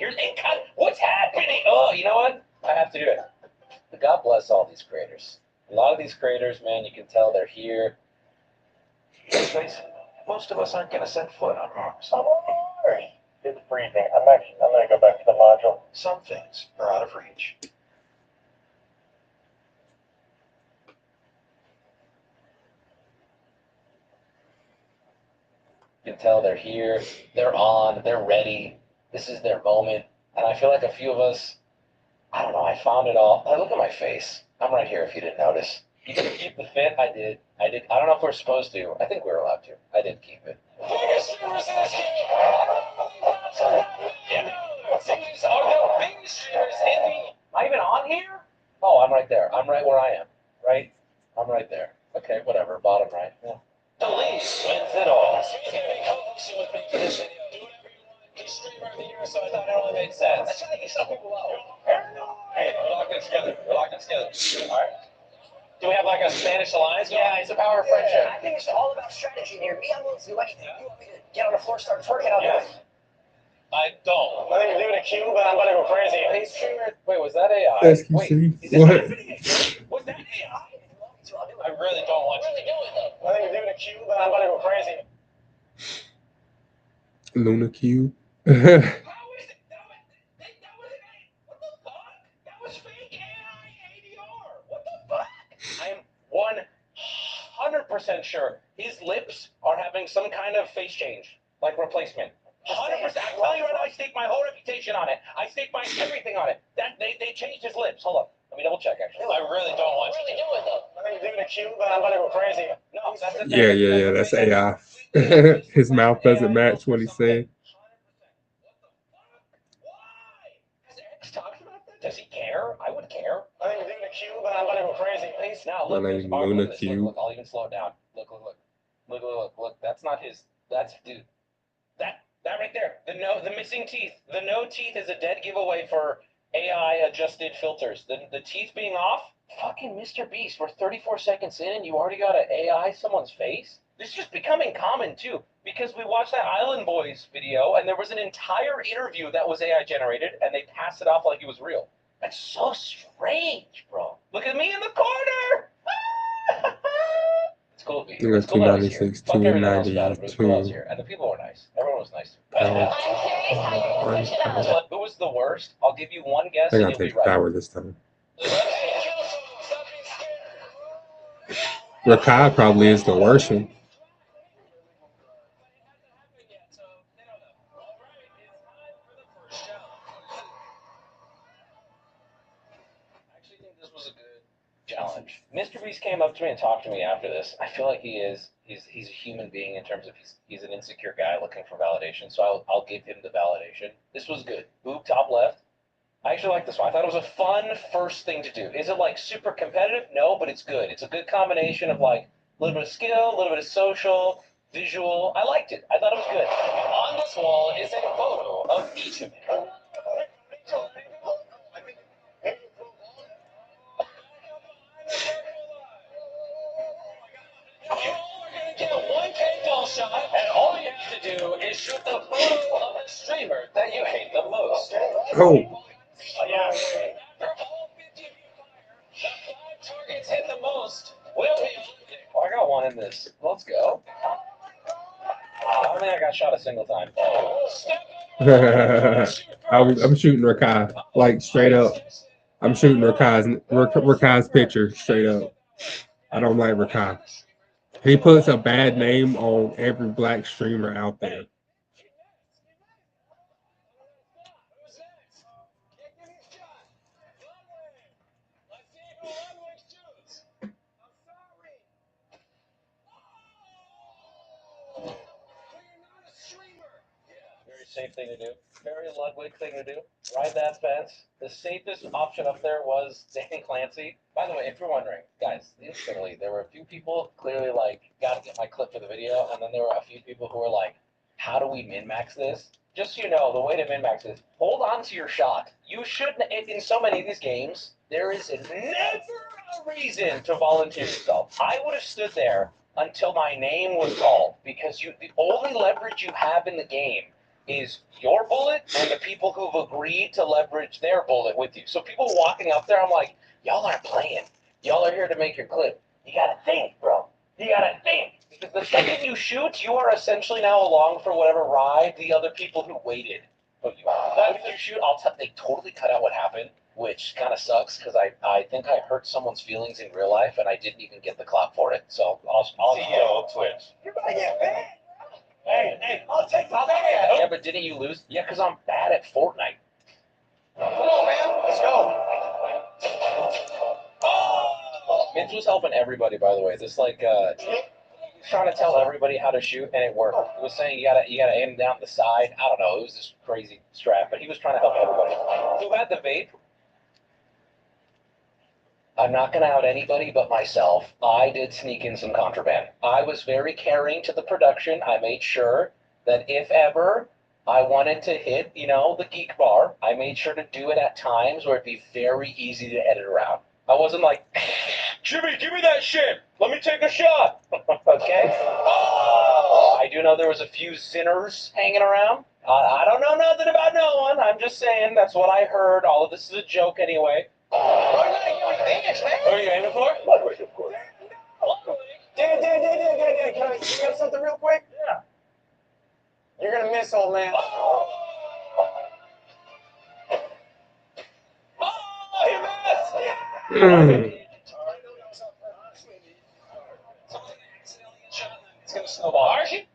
S11: What's happening? Oh, you know what? I have to do it. But God bless all these creators. A lot of these creators, man, you can tell they're here.
S5: Let's face it, most of us aren't going to set foot on Mars.
S10: It's freezing. I'm going to go back to the module.
S5: Some things are out of reach.
S11: You can tell they're here, they're on, they're ready. This is their moment. And I feel like a few of us, I don't know, I found it all. Look at my face. I'm right here if you didn't notice. You didn't keep the fit? I did. I don't know if we're supposed to. I think we're allowed to. I did keep it. Am I even on here? Oh, I'm right there. I'm right where I am. Right? I'm right there. Okay, whatever. Bottom right. Yeah.
S7: The least wins it all. So he's going to be co-hosting with me for this video. Do whatever you want. He's streamer of the year, so I thought it only made sense. That's how you some people out. Hey, we're locking it together. All right. Do we have like a Spanish alliance? Yeah, it's a power of friendship.
S15: I think it's all about strategy here. Me, I'm willing to do anything. You want me to get on the floor, start twerking out there?
S7: I don't.
S10: I think you're doing a cube, but I'm going to go crazy.
S11: Hey, streamer. Wait, was that AI?
S1: SQC. What?
S11: Was that AI?
S7: I really don't want you to do it though.
S10: I think you're doing a cube, but I'm going to go crazy.
S1: Luna Cube.
S7: How is it? That was what the fuck? That was fake AI ADR. What the fuck?
S11: I am 100% sure his lips are having some kind of face change, like replacement. 100%. I'm telling you right now, I stake my whole reputation on it. I stake my everything on it. That they changed his lips. Hold on. Let me double check, actually.
S7: I really don't want you to do it though.
S10: I think you're doing a cube, but I'm going to go crazy.
S11: No, that's it.
S1: Yeah. That's AI. His mouth doesn't match what he's saying.
S11: Has X talked about that? Does he care? I would care.
S10: I think you're doing a cube, but I'm going to go crazy.
S11: Please, now
S1: My
S11: look.
S1: name's
S11: Look,
S1: Luna
S11: look,
S1: Cube.
S11: look, I'll even slow it down. Look. That's not his. That's dude. That right there. The missing teeth. The no teeth is a dead giveaway for AI adjusted filters. The teeth being off. Fucking Mr. Beast. We're 34 seconds in and you already got an AI someone's face. This is just becoming common too, because we watched that Island Boys video and there was an entire interview that was AI generated and they passed it off like it was real. That's so strange, bro. Look at me in the corner. It's cool to be
S1: You
S11: here.
S1: got
S11: It's cool that I was here.
S1: 296,
S11: Fuck everything else about it, but it's cool I was
S1: 292.
S11: here. And the people were nice. Everyone was nice.
S1: Power.
S11: Who was the worst? I'll give you one guess
S1: They're
S11: and
S1: gonna
S11: you'll
S1: take
S11: be right.
S1: power this time. Rakai probably is the worst one.
S11: I actually think this was a good challenge. Mr. Beast came up to me and talked to me after this. I feel like he's a human being in terms of he's an insecure guy looking for validation. So I'll give him the validation. This was good. Boob top left. I actually like this one. I thought it was a fun first thing to do. Is it like super competitive? No, but it's good. It's a good combination of like a little bit of skill, a little bit of social, visual. I liked it. I thought it was good.
S7: On this wall is a photo of each of you. You all are going to get a 1K doll shot, and all you have to do is shoot the photo of the streamer that you hate the most.
S1: Oh.
S7: Yeah. After all 50 of you fire, the 5 targets hit the most will be eliminated.
S11: Oh, I got one in this. Let's go. I don't think I got shot a single time.
S7: Step up
S1: I'm shooting Rakai, like straight up. I'm shooting Rakai's picture straight up. I don't like Rakai. He puts a bad name on every black streamer out there.
S2: Very safe thing to do. Very Ludwig thing to do. Ride that fence. The safest option up there was Dan Clancy. By the way, if you're wondering, guys, instantly there were a few people clearly like, gotta get my clip for the video, and then there were a few people who were like, how do we min max this? Just so you know, the way to min max is hold on to your shot. You should, in so many of these games, there is never a reason to volunteer yourself. I would have stood there until my name was called because the only leverage you have in the game is your bullet and the people who've agreed to leverage their bullet with you. So people walking up there, I'm like, y'all aren't playing. Y'all are here to make your clip. You gotta think, bro. You gotta think. Because the second you shoot, you are essentially now along for whatever ride the other people who waited. But if you shoot, they totally cut out what happened, which kind of sucks because I think I hurt someone's feelings in real life and I didn't even get the clap for it. So I'll
S3: CEO of Twitch.
S2: You're gonna get banned. Hey, I'll take the ban. Yeah, but didn't you lose? Yeah, because I'm bad at Fortnite. Come on, man. Let's go. Oh! Mitch was helping everybody, by the way. This trying to tell everybody how to shoot, and it worked. He was saying you gotta aim down the side. I don't know. It was this crazy strap, but he was trying to help everybody. Who had the vape? I'm not going to out anybody but myself. I did sneak in some contraband. I was very caring to the production. I made sure that if ever I wanted to hit, the geek bar, I made sure to do it at times where it'd be very easy to edit around. I wasn't like, Jimmy, give me that shit. Let me take a shot. Okay? Oh! I do know there was a few sinners hanging around. I don't know nothing about no one. I'm just saying that's what I heard. All of this is a joke anyway. Are you aiming for it? Ludwig, of course. Dan, can I get something real quick? Yeah. You're gonna miss, old man. Oh, you missed! It's gonna snowball. Archie?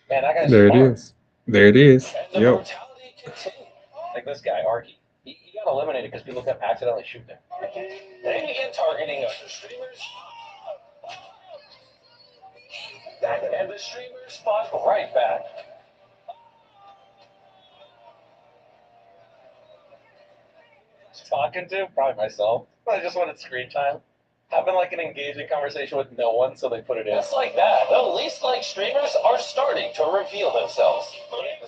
S2: Man, that guy's
S1: There it
S2: smart.
S1: is. There it is.
S2: And the
S1: Yep.
S2: brutality continues. Like this guy, Archie. He got eliminated because people kept accidentally shooting him. They began targeting other streamers. And the streamers fought right back. Talking to? Probably myself. I just wanted screen time. Having like an engaging conversation with no one, so they put it in. Just like that. The least like streamers are starting to reveal themselves. The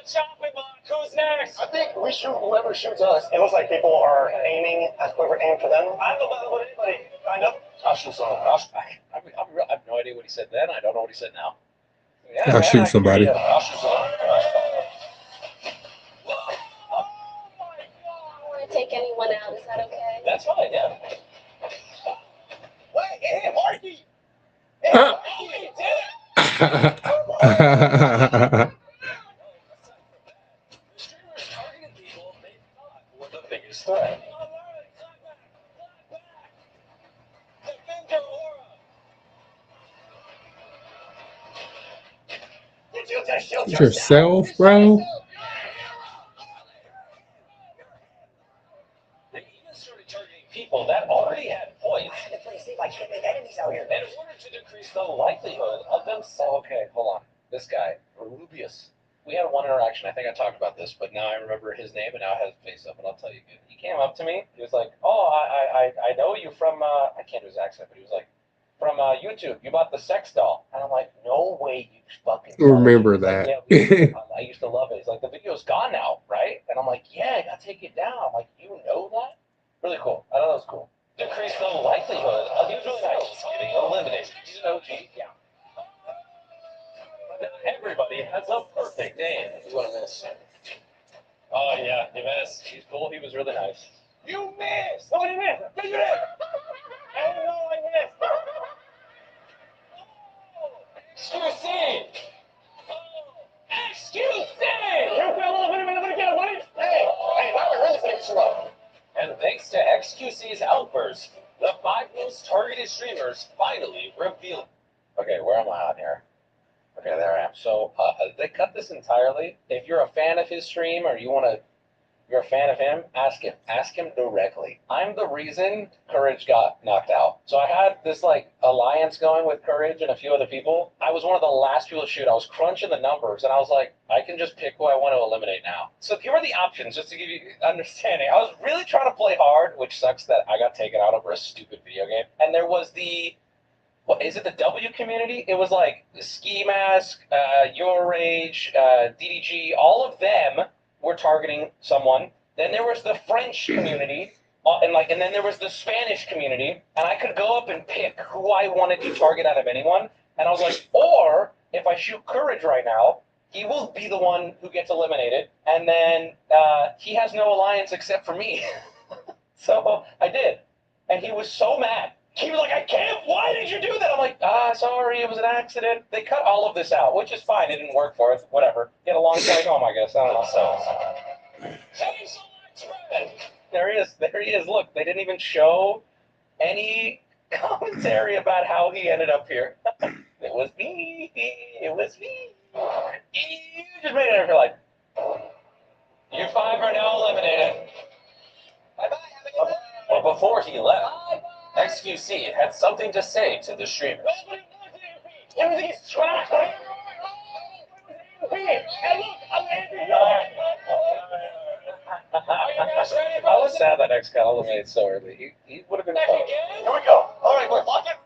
S2: chopping block. Who's next? I think we shoot whoever shoots us. It looks like people are aiming at whoever aimed for them. I don't know about anybody. Kind of. I'll shoot someone. I have no idea what he said then. I don't know what he said now. Yeah,
S1: I'll shoot somebody.
S2: I'll shoot someone.
S17: Take anyone out, is that okay?
S2: That's fine, yeah. Wait, hey, Marky! Hey, Marky, you did it! The streamers targeted people they thought were the biggest threat. Defend your aura! Did you just shoot
S1: Yourself, bro?
S2: They even started targeting people that already had points. I had to play safe. I can't make enemies out here. In order to decrease the likelihood of them. Okay, hold on. This guy, Rubius. We had one interaction. I think I talked about this, but now I remember his name and now I have his face up, and I'll tell you. He came up to me. He was like, "Oh, I know you from I can't do his accent, but he was like, from YouTube. You bought the sex doll." And I'm like, "No way, you fucking."
S1: Remember
S2: Like,
S1: that.
S2: yeah, I used to love it. He's like, "The video's gone now, right?" And I'm like, "Yeah, I gotta take it down." I'm like, "You know that?" Really cool. I thought that was cool. Decrease the likelihood of these nights getting eliminated. He's an OG. Yeah. But not everybody has a perfect name. You want to miss? Oh yeah, you missed. He's cool. He was really nice. You missed. No, you missed. No, you missed. I don't know. I missed. Excuse me. Excuse me. You
S11: streamers. The 5 most targeted streamers finally revealed.
S16: Okay, where am I on here? Okay, there I am. So they cut this entirely. If you're a fan of his stream or you're a fan of him, ask him. Ask him directly. I'm the reason Courage got knocked out. So I had this like alliance going with Courage and a few other people. I was one of the last people to shoot. I was crunching the numbers and I was like, I can just pick who I want to eliminate now. So here are the options, just to give you understanding. I was really trying to play hard, which sucks that I got taken out over a stupid video game. And there was the what is it, the W community? It was like Ski Mask, Your Rage, DDG, all of them were targeting someone. Then there was the French community, and then there was the Spanish community, and I could go up and pick who I wanted to target out of anyone. And I was like, or if I shoot Courage right now, he will be the one who gets eliminated, and then he has no alliance except for me. So I did, and he was so mad. He was like, I can't, why did you do that? I'm like, sorry, it was an accident. They cut all of this out, which is fine. It didn't work for us, whatever. Get a long flight home, I guess. I don't know. So. There he is. Look, they didn't even show any commentary about how he ended up here. It was me. You just made it feel like, you 5 are now eliminated. Bye-bye, have a good night. Well, before he left, XQC had something to say to the streamers. Everything is trash. I was sad that X got eliminated so early. He would have been fun.
S3: Here we go. All right, we're lock it,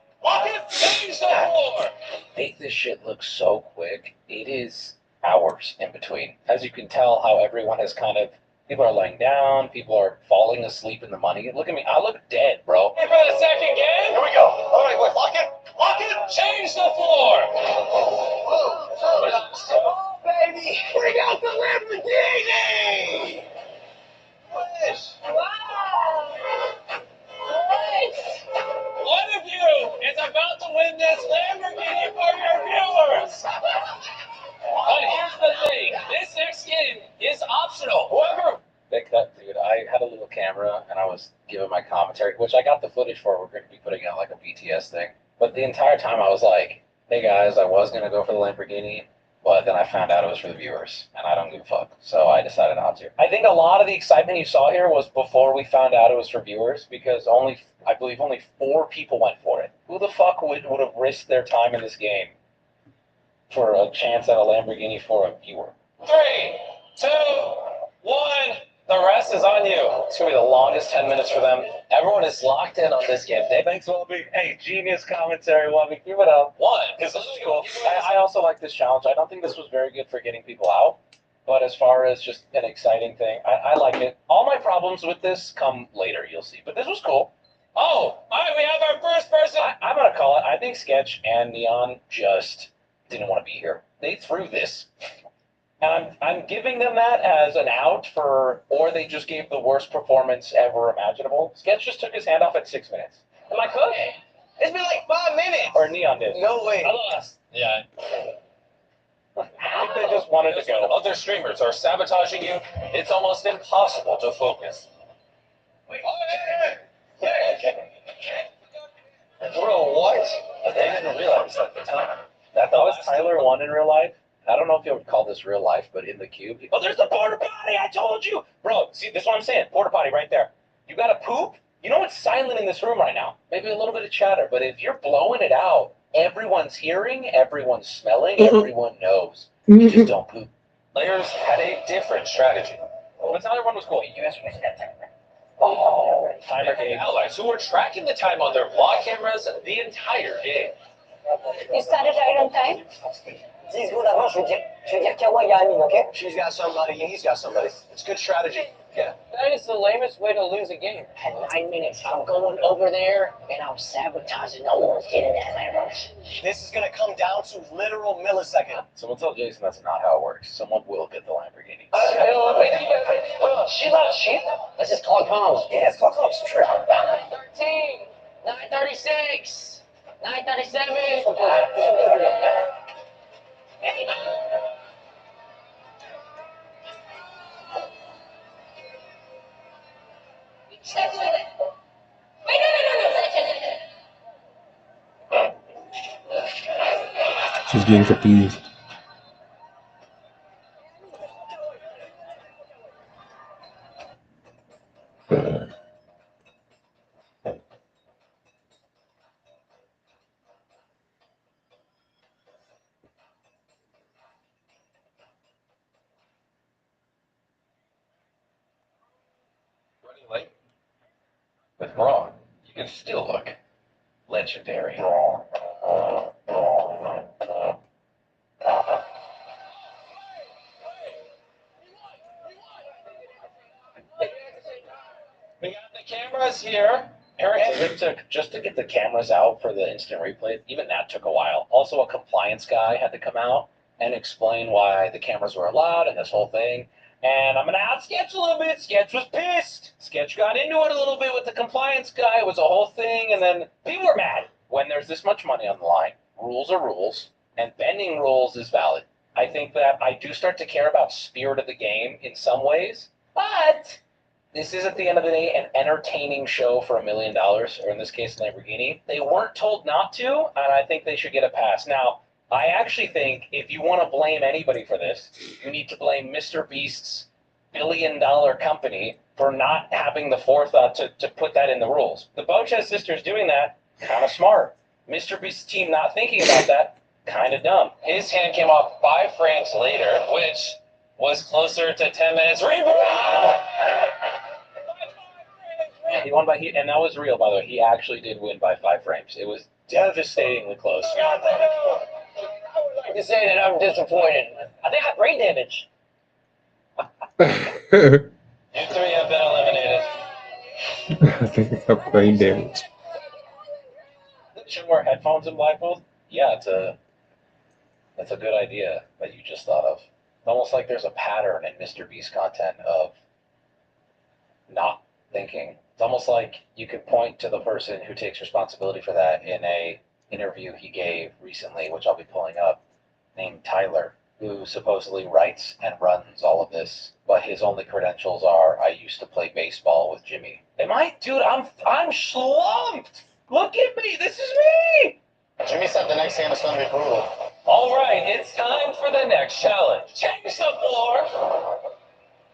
S3: change the floor.
S16: Make this shit look so quick. It is hours in between. As you can tell, how everyone has kind of. People are laying down. People are falling asleep in the money. Look at me. I look dead, bro.
S11: Hey, for the second game.
S3: Here we go. All right, we're lock it,
S11: Change the floor.
S3: Oh, baby, bring out the Lamborghini.
S11: Wow. One of you is about to win this Lamborghini for your viewers. But here's the thing. This next game is optional. Whoever...
S16: They cut, dude. I had a little camera and I was giving my commentary, which I got the footage for. We're going to be putting out like a BTS thing. But the entire time I was like, hey guys, I was going to go for the Lamborghini, but then I found out it was for the viewers, and I don't give a fuck. So I decided not to. I think a lot of the excitement you saw here was before we found out it was for viewers, because I believe only 4 people went for it. Who the fuck would have risked their time in this game for a chance at a Lamborghini for a viewer?
S11: 3, 2, 1. The rest is on you.
S16: It's going to be the longest 10 minutes for them. Everyone is locked in on this game. Thanks, Wobby. Hey, genius commentary, Wobby. Keep it up.
S11: 1, because this is cool.
S16: I also like this challenge. I don't think this was very good for getting people out, but as far as just an exciting thing, I like it. All my problems with this come later, you'll see. But this was cool.
S11: Oh, all right, we have our first person.
S16: I'm going to call it. I think Sketch and Neon just didn't want to be here. They threw this. And I'm giving them that as an out or they just gave the worst performance ever imaginable. Sketch just took his hand off at 6 minutes.
S11: Am I cooked?
S3: It's been like 5 minutes.
S16: Or Neon did.
S3: No way.
S11: I lost. Yeah.
S16: I think they just wanted to go.
S11: Other streamers are sabotaging you. It's almost impossible to focus.
S3: Wait, okay. Bro, what?
S16: They didn't realize at the time. That was Tyler 1 in real life. I don't know if you would call this real life, but in the cube. Oh, there's the porta potty! I told you! Bro, see, this is what I'm saying. Porta potty right there. You gotta poop? You know it's silent in this room right now. Maybe a little bit of chatter, but if you're blowing it out, everyone's hearing, everyone's smelling, everyone knows. You just don't poop.
S11: Players had a different strategy.
S16: But Tyler 1 was cool.
S11: Oh, timer game. Allies who were tracking the time on their vlog cameras the entire game.
S17: You started right on time?
S3: 10 secondes avant, je vais dire Kawa Yamin, okay? She's got somebody and he's got somebody. It's good strategy. Yeah.
S6: That is the lamest way to lose a game.
S18: At 9 minutes, I'm going over there and I'm sabotaging. No one's getting that Lamborghini.
S3: This is going to come down to literal millisecond.
S16: Someone tell Jason that's not how it works. Someone will get the Lamborghini.
S18: She's not shit. Let's just call it comms.
S3: Yeah, it's called comms. Sure.
S18: 9:13, 9:36, 9:37.
S17: Wait a minute!
S1: Just getting confused.
S15: Running late? With Braun, you can still look legendary.
S11: We got the cameras here.
S8: Just to get the cameras out for the instant replay, even that took a while. Also, a compliance guy had to come out and explain why the cameras were allowed and this whole thing. And I'm going to out Sketch a little bit. Sketch was pissed. Sketch got into it a little bit with the compliance guy. It was a whole thing. And then people were mad. When there's this much money on the line, rules are rules, and bending rules is valid. I think that I do start to care about spirit of the game in some ways, but this is, at the end of the day, an entertaining show for $1 million, or in this case, Lamborghini. They weren't told not to, and I think they should get a pass. Now, I actually think if you want to blame anybody for this, you need to blame Mr. Beast's billion-dollar company for not having the forethought to put that in the rules. The Bochez sisters doing that, kind of smart. Mr. Beast's team not thinking about that, kind of dumb.
S11: His hand came off 5 frames later, which was closer to 10 minutes.
S8: He won by, and that was real, by the way. He actually did win by 5 frames. It was devastatingly close.
S18: I would like to say that I'm disappointed. I think I have brain damage.
S11: You 3 have been eliminated.
S1: I think I have brain damage.
S8: Should wear headphones and blindfold? Yeah, that's a good idea that you just thought of. It's almost like there's a pattern in Mr. Beast content of not thinking. It's almost like you could point to the person who takes responsibility for that in a interview he gave recently, which I'll be pulling up, named Tyler, who supposedly writes and runs all of this, but his only credentials are, I used to play baseball with Jimmy. Dude, I'm slumped! Look at me! This is me!
S11: Jimmy said the next game is going to be brutal. All right, it's time for the next challenge. Change the floor.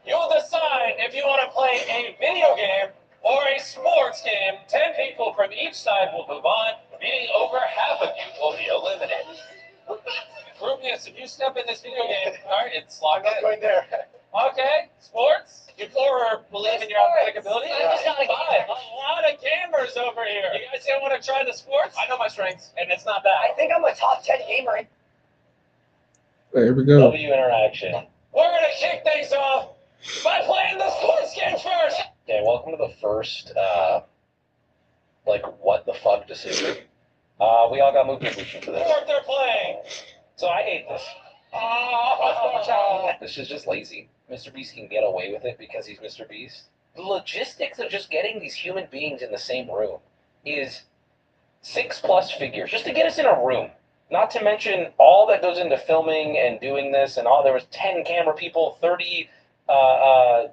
S11: You'll decide if you want to play a video game or a sports game. 10 people from each side will move on, meaning over half of you will be eliminated. Rubius, if you step in this video game, all right, it's locked in.
S13: Going there.
S11: Okay, sports. You four believe in your athletic ability?
S18: It's not a game.
S11: A lot of gamers over here. You guys don't want to try the sports? I know my strengths, and it's not bad.
S18: I think I'm a top 10 gamer.
S1: There we go.
S8: W interaction.
S11: We're going to kick things off by playing the sports game first.
S8: Okay, welcome to the first, what the fuck decision. We all got movement booster for this.
S11: Sport they're playing.
S8: So I hate this. This is just lazy. Mr. Beast can get away with it because he's Mr. Beast. The logistics of just getting these human beings in the same room is 6+ figures just to get us in a room. Not to mention all that goes into filming and doing this and all. There was 10 camera people, 30, what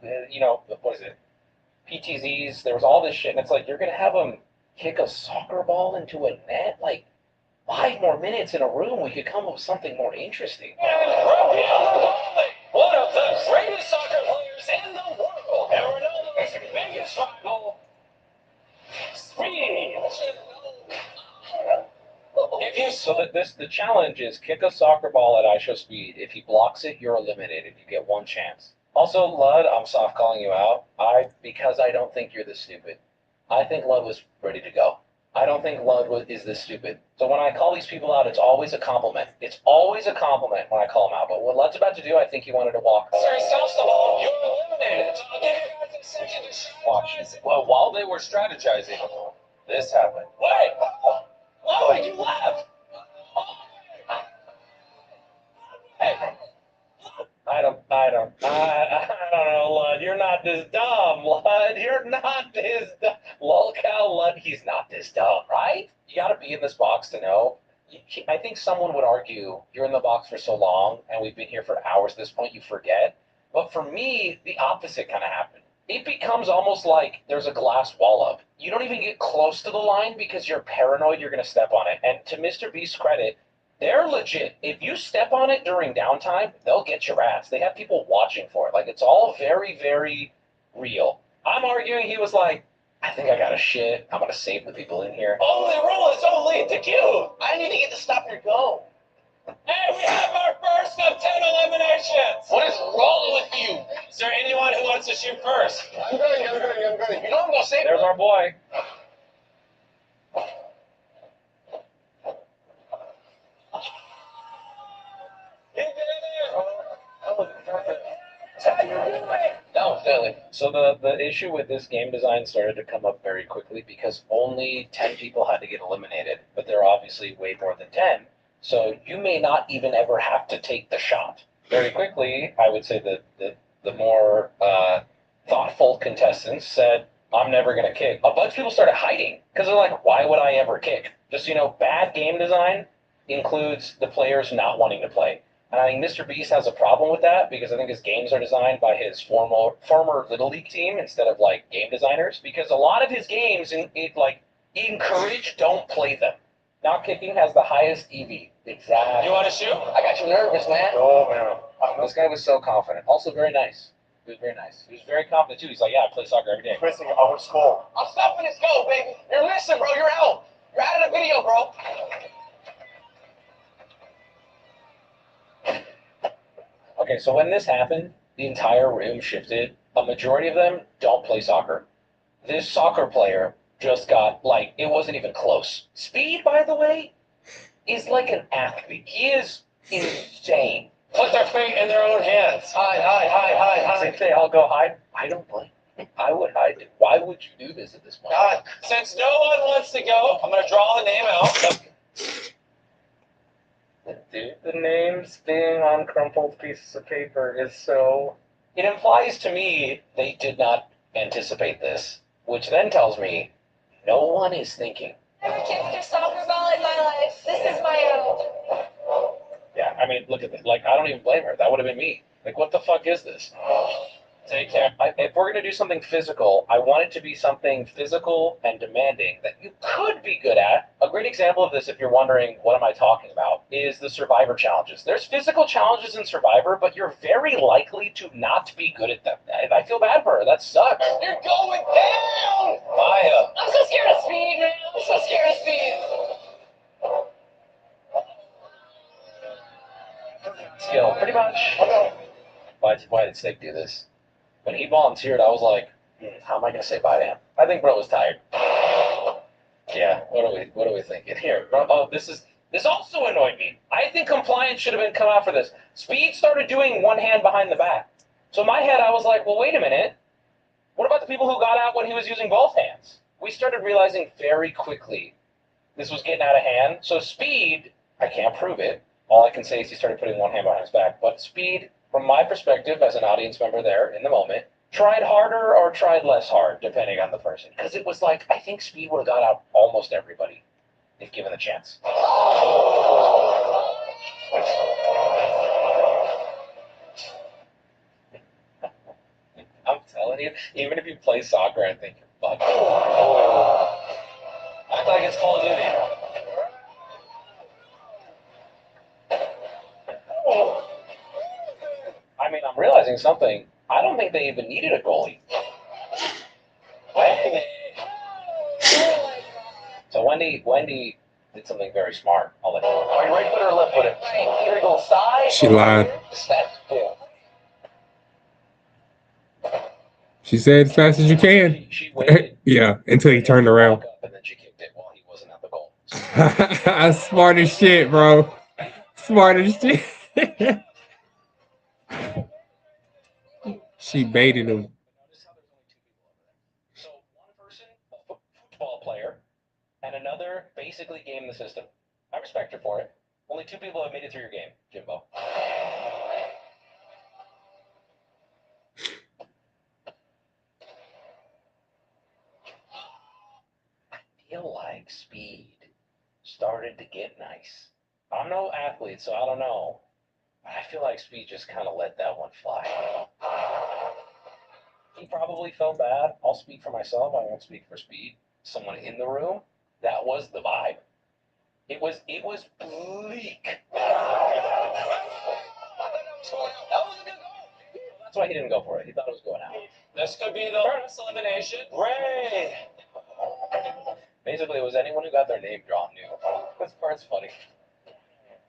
S8: is it? PTZs. There was all this shit, and it's like you're gonna have them kick a soccer ball into a net. Like 5 more minutes in a room, we could come up with something more interesting.
S11: One of the greatest soccer players in the world, and Ronaldo's biggest rival, Speed.
S8: The challenge is kick a soccer ball at ISO speed. If he blocks it, you're eliminated. You get 1 chance. Also, Lud, I'm soft calling you out. Because I don't think you're this stupid. I think Lud was ready to go. I don't think Lud is this stupid. So when I call these people out, it's always a compliment. It's always a compliment when I call them out. But what Lud's about to do, I think he wanted to walk.
S11: So he stops the ball. You're eliminated. I'll give you guys a second to strategize.
S14: Well, while they were strategizing, this happened.
S11: Wait! Lloyd, you left!
S8: I don't know, Lud. You're not this dumb, Lud. You're not this dumb. Lolcow, Lud, he's not this dumb, right? You gotta be in this box to know. I think someone would argue, you're in the box for so long, and we've been here for hours at this point, you forget. But for me, the opposite kind of happened. It becomes almost like there's a glass wall up. You don't even get close to the line because you're paranoid you're going to step on it. And to Mr. Beast's credit,
S2: They're legit. If you step on it during downtime, they'll get your ass. They have people watching for it. Like, it's all very, very real. I'm arguing he was like, I think I got a shit. I'm going to save the people in here.
S11: Only rule is only to you. I need to get to stop your goal. Hey, we have our first of 10 eliminations. What is wrong with you? Is there anyone who wants to shoot first? I'm going. You know I'm going to save
S2: There's our boy. No, clearly. So the issue with this game design started to come up very quickly because only 10 people had to get eliminated, but there are obviously way more than 10. So you may not even ever have to take the shot. Very quickly, I would say that the more thoughtful contestants said, I'm never going to kick. A bunch of people started hiding because they're like, why would I ever kick? Just so you know, bad game design includes the players not wanting to play. And I think Mr. Beast has a problem with that because I think his games are designed by his former Little League team instead of like game designers. Because a lot of his games, encourage don't play them. Not kicking has the highest EV. Exactly.
S11: You want to shoot?
S2: I got you nervous, man.
S3: Oh, man.
S2: This guy was so confident. Also very nice. He was very nice. He was very confident too. He's like, yeah, I play soccer every day.
S3: Missing, I would score.
S11: I'm stopping this goal, baby. You're missing, bro. You're out. You're out of the video, bro.
S2: Okay, so when this happened, the entire room shifted. A majority of them don't play soccer. This soccer player just got, like, it wasn't even close. Speed, by the way, is like an athlete. He is insane.
S11: Put their fate in their own hands. Hide.
S2: If they all go hide, I don't blame them. I would hide. Why would you do this at this point?
S11: Since no one wants to go, I'm going to draw the name out.
S2: Dude, the names being on crumpled pieces of paper is so... It implies to me they did not anticipate this, which then tells me no one is thinking.
S17: Never kicked a soccer ball in my life. This is my own.
S2: Yeah, I mean, look at this. Like, I don't even blame her. That would have been me. Like, what the fuck is this? Take care. If we're going to do something physical, I want it to be something physical and demanding that you could be good at. A great example of this, if you're wondering what am I talking about, is the Survivor challenges. There's physical challenges in Survivor, but you're very likely to not be good at them. I feel bad for her. That sucks.
S11: You're going down!
S2: Maya.
S17: I'm so scared of speed, man. I'm so scared of speed.
S2: Skill, pretty much. Why did Snake do this? When he volunteered, I was like, how am I going to say bye to him? I think bro was tired. Yeah, what are we thinking here? Bro, oh, this also annoyed me. I think compliance should have been come out for this. Speed started doing one hand behind the back. So in my head, I was like, well, wait a minute. What about the people who got out when he was using both hands? We started realizing very quickly this was getting out of hand. So Speed, I can't prove it. All I can say is he started putting one hand behind his back. But Speed, from my perspective as an audience member there in the moment, tried harder or tried less hard, depending on the person. Because it was like, I think Speed would have got out almost everybody if given the chance. I'm telling you, even if you play soccer, I think you're fucked. Act like it's Call of Duty. I mean, I'm realizing something. I don't think they even needed a goalie. So Wendy did something very smart. I'll let you know.
S11: Are you right footed or left footed? Either go side.
S1: She lied.
S11: Yeah.
S1: She said as fast as you can.
S2: She waited.
S1: Yeah, until he turned around.
S2: Up and then she kicked it while he wasn't at the goal.
S1: Smart as shit, bro. Smart as shit. She baited him.
S2: So one person, a football player, and another basically game the system. I respect her for it. Only 2 people have made it through your game, Jimbo. I feel like Speed started to get nice. I'm no athlete, so I don't know. I feel like Speed just kind of let that one fly. He probably felt bad. I'll speak for myself. I won't speak for Speed. Someone in the room, that was the vibe.
S19: It was bleak. That's why he didn't go for it. He thought it was going out.
S11: This could be the first elimination.
S19: Ray! Basically, it was anyone who got their name drawn knew. This part's funny.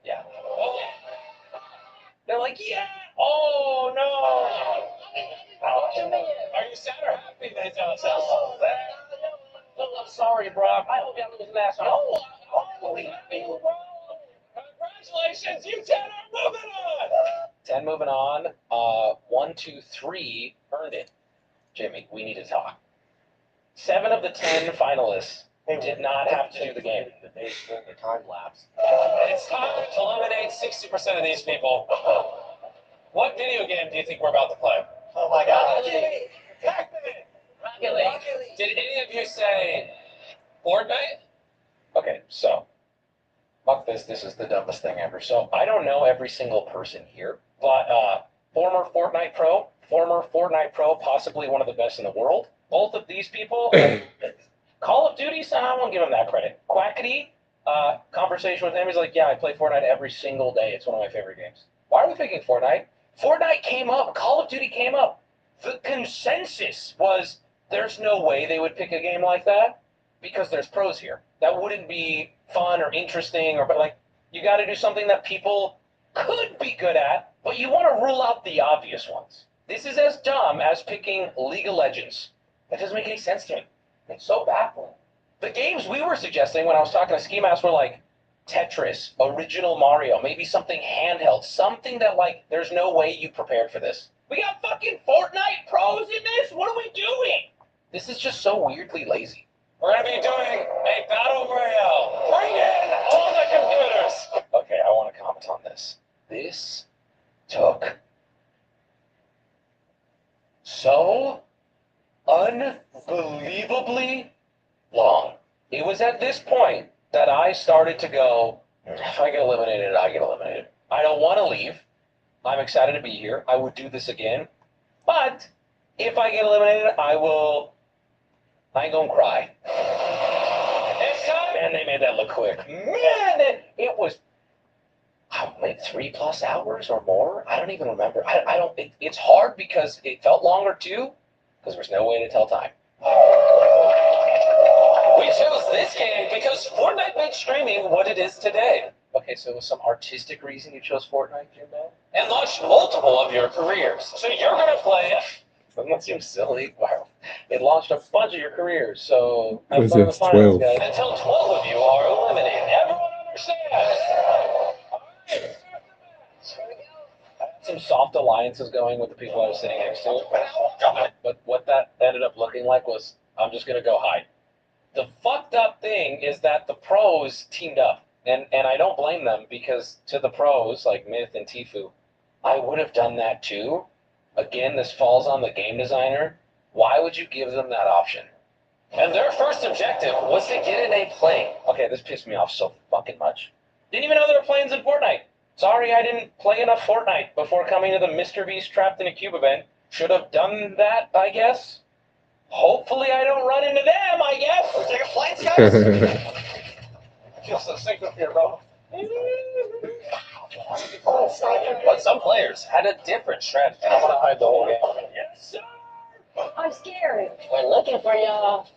S19: Yeah.
S11: Oh.
S19: They're like, yeah! Oh, no!
S11: Are you sad or happy they tell us?
S19: I'm sorry, Brock. I hope you have a good last night.
S11: Congratulations, you 10 are moving on!
S19: 10 moving on. 1, 2, 3 earned it. Jimmy, we need to talk. 7 of the 10 finalists did not have to do the game. The time lapse.
S11: It's time to eliminate 60% of these people. What video game do you think we're about to play?
S15: Oh my God.
S11: Rocket League. Did any of you say Fortnite?
S19: Okay, so fuck this. This is the dumbest thing ever. So I don't know every single person here, but former Fortnite pro, possibly one of the best in the world. Both of these people, Call of Duty, so I won't give him that credit. Quackity, conversation with him, he's like, yeah, I play Fortnite every single day. It's one of my favorite games. Why are we picking Fortnite? Fortnite came up. Call of Duty came up. The consensus was there's no way they would pick a game like that because there's pros here. That wouldn't be fun or interesting, but like, you got to do something that people could be good at, but you want to rule out the obvious ones. This is as dumb as picking League of Legends. That doesn't make any sense to me. It's so baffling. The games we were suggesting when I was talking to Ski Mask were like Tetris, original Mario, maybe something handheld, something that like there's no way you prepared for this. We got fucking Fortnite pros in this? What are we doing? This is just so weirdly lazy.
S11: We're going to be doing a battle royale. Bring in all the computers.
S19: Okay, I want to comment on this. This took so unbelievably long. It was at this point that I started to go, if I get eliminated, I get eliminated. I don't want to leave. I'm excited to be here. I would do this again. But if I get eliminated, I ain't gonna cry. Man, they made that look quick. Man, it was like 3+ hours or more. I don't even remember. It's hard because it felt longer too, because there's no way to tell time.
S11: We chose this game because Fortnite made streaming what it is today.
S19: Okay, so it was some artistic reason you chose Fortnite, Jimbo?
S11: And launched multiple of your careers. So you're going to play it.
S19: Doesn't that seem silly? Wow. It launched a bunch of your careers, so
S1: Because it's 12.
S11: Until 12 of you are eliminated. Everyone understands?
S19: I had some soft alliances going with the people I was sitting next to. But what that ended up looking like was, I'm just going to go hide. The fucked up thing is that the pros teamed up. And I don't blame them, because to the pros, like Myth and Tifu, I would have done that too. Again, this falls on the game designer. Why would you give them that option?
S11: And their first objective was to get in a plane.
S19: Okay, this pissed me off so fucking much. Didn't even know there were planes in Fortnite. Sorry I didn't play enough Fortnite before coming to the Mr. Beast Trapped in a Cube event. Should have done that, I guess. Hopefully I don't run into them, I guess.
S11: Let's take a flight, guys. I feel so sick up here, bro. But some players had a different strategy.
S19: I want to hide the whole game.
S11: Yes, sir.
S18: I'm scared.
S17: We're looking for y'all.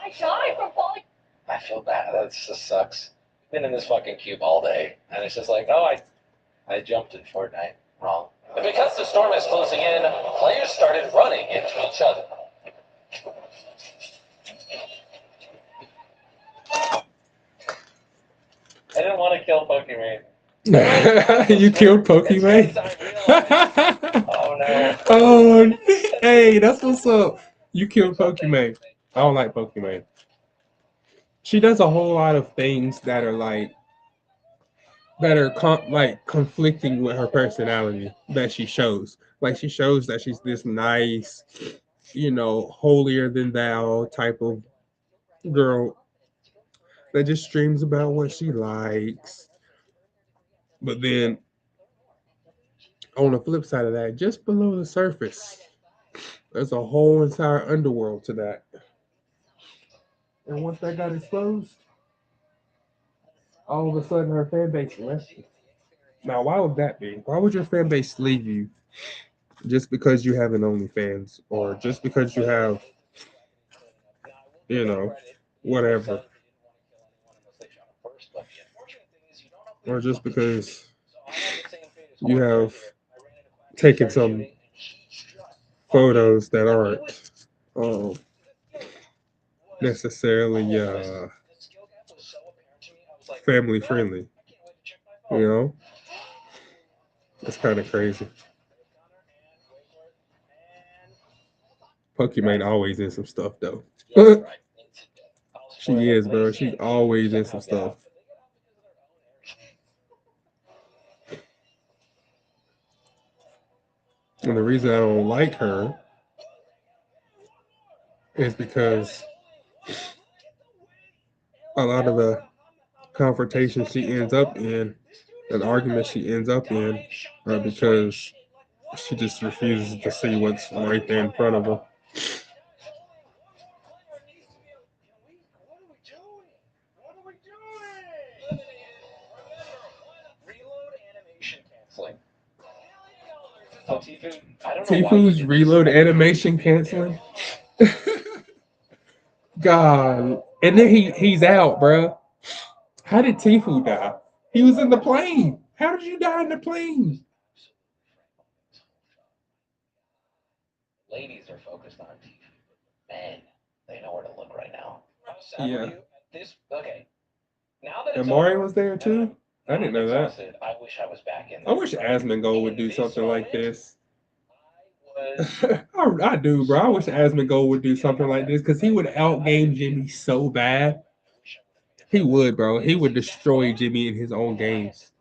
S18: I died from falling.
S19: I feel bad. That just sucks. Been in this fucking cube all day, and it's just like, oh, I jumped in Fortnite. Wrong.
S11: And because the storm is closing in, players started running into each other.
S14: I didn't want to kill Pokemon.
S1: You killed Pokemon?
S14: Oh no.
S1: Oh, hey, that's what's up. You killed Pokemon. I don't like Pokemon. She does a whole lot of things that are like conflicting with her personality that she shows. Like she shows that she's this nice, holier than thou type of girl that just streams about what she likes. But then on the flip side of that, just below the surface, there's a whole entire underworld to that. And once that got exposed, all of a sudden her fan base left you. Now, why would that be? Why would your fan base leave you just because you have an OnlyFans or just because you have, you know, whatever, or just because you have taken some photos that aren't necessarily family friendly. You know, it's kind of crazy. Pokimane always in some stuff though. She is, bro. She's always in some stuff. And the reason I don't like her is because a lot of the confrontations she ends up in, and arguments she ends up in, are because she just refuses to see what's right there in front of her.
S19: So Tifu, I don't know why you
S1: Tifu's
S19: did this.
S1: reload animation canceling. God, and then he's out, bro. How did Tifu die? He was in the plane. How did you die in the plane?
S19: Ladies are focused on Tifu, but men, they know where to look right now.
S1: Yeah.
S19: Okay. Now that
S1: And
S19: it's
S1: Mari
S19: over,
S1: was there too. I didn't know that.
S19: exhausted, I wish I was back in
S1: I
S19: there.
S1: wish Asmongold would do something like this.
S19: Was
S1: I do, bro. I wish Asmongold would do something like this because he would outgame Jimmy so bad. He would, bro. He would destroy Jimmy in his own games.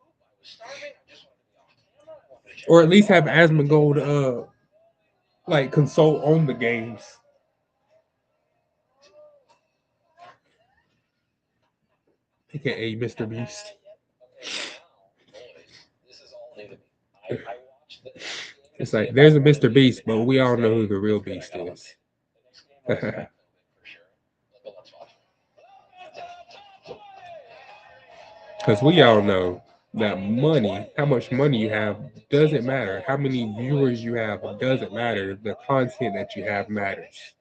S1: Or at least have Asmongold like consult on the games. AKA Mr. Beast. It's like there's a Mr. Beast, but we all know who the real Beast is. Because we all know that money, how much money you have, doesn't matter. How many viewers you have, doesn't matter. The content that you have matters.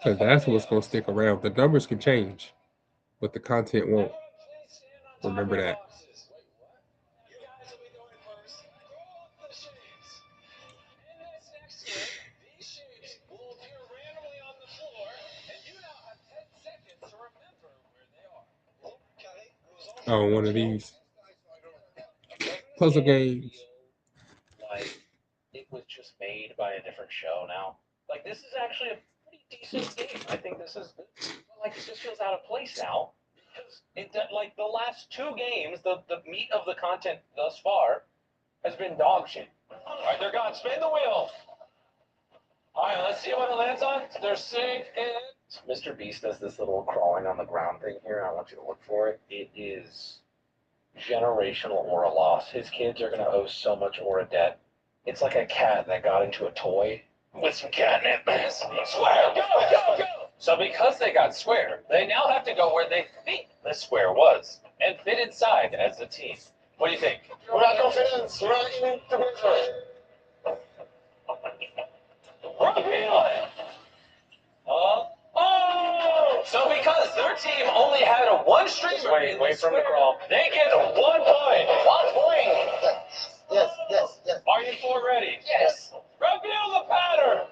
S1: Because that's what's going to stick around. The numbers can change, but the content won't. Remember that. Oh, one of these puzzle games.
S19: like it was just made by a different show now. Like this is actually a pretty decent game. I think this is like it just feels out of place now because like the last two games, the meat of the content thus far has been dog shit. All right, they're gone. Spin the wheel. All right, let's see what it lands on. They're sick and Mr. Beast does this little crawling on the ground thing here. I want you to look for it. It is generational aura loss. His kids are going to owe so much aura debt. It's like a cat that got into a toy with some catnip. Swear, go, go, go! So because they got square, they now have to go where they think the square was and fit inside as a team. What do you think? We're not confident. We're not even together. Reveal it! Oh! So because their team only had a one streak, wait from the crawl, they get 1 point. 1 point. Yes. Are you four ready?
S18: Yes.
S19: Reveal the pattern.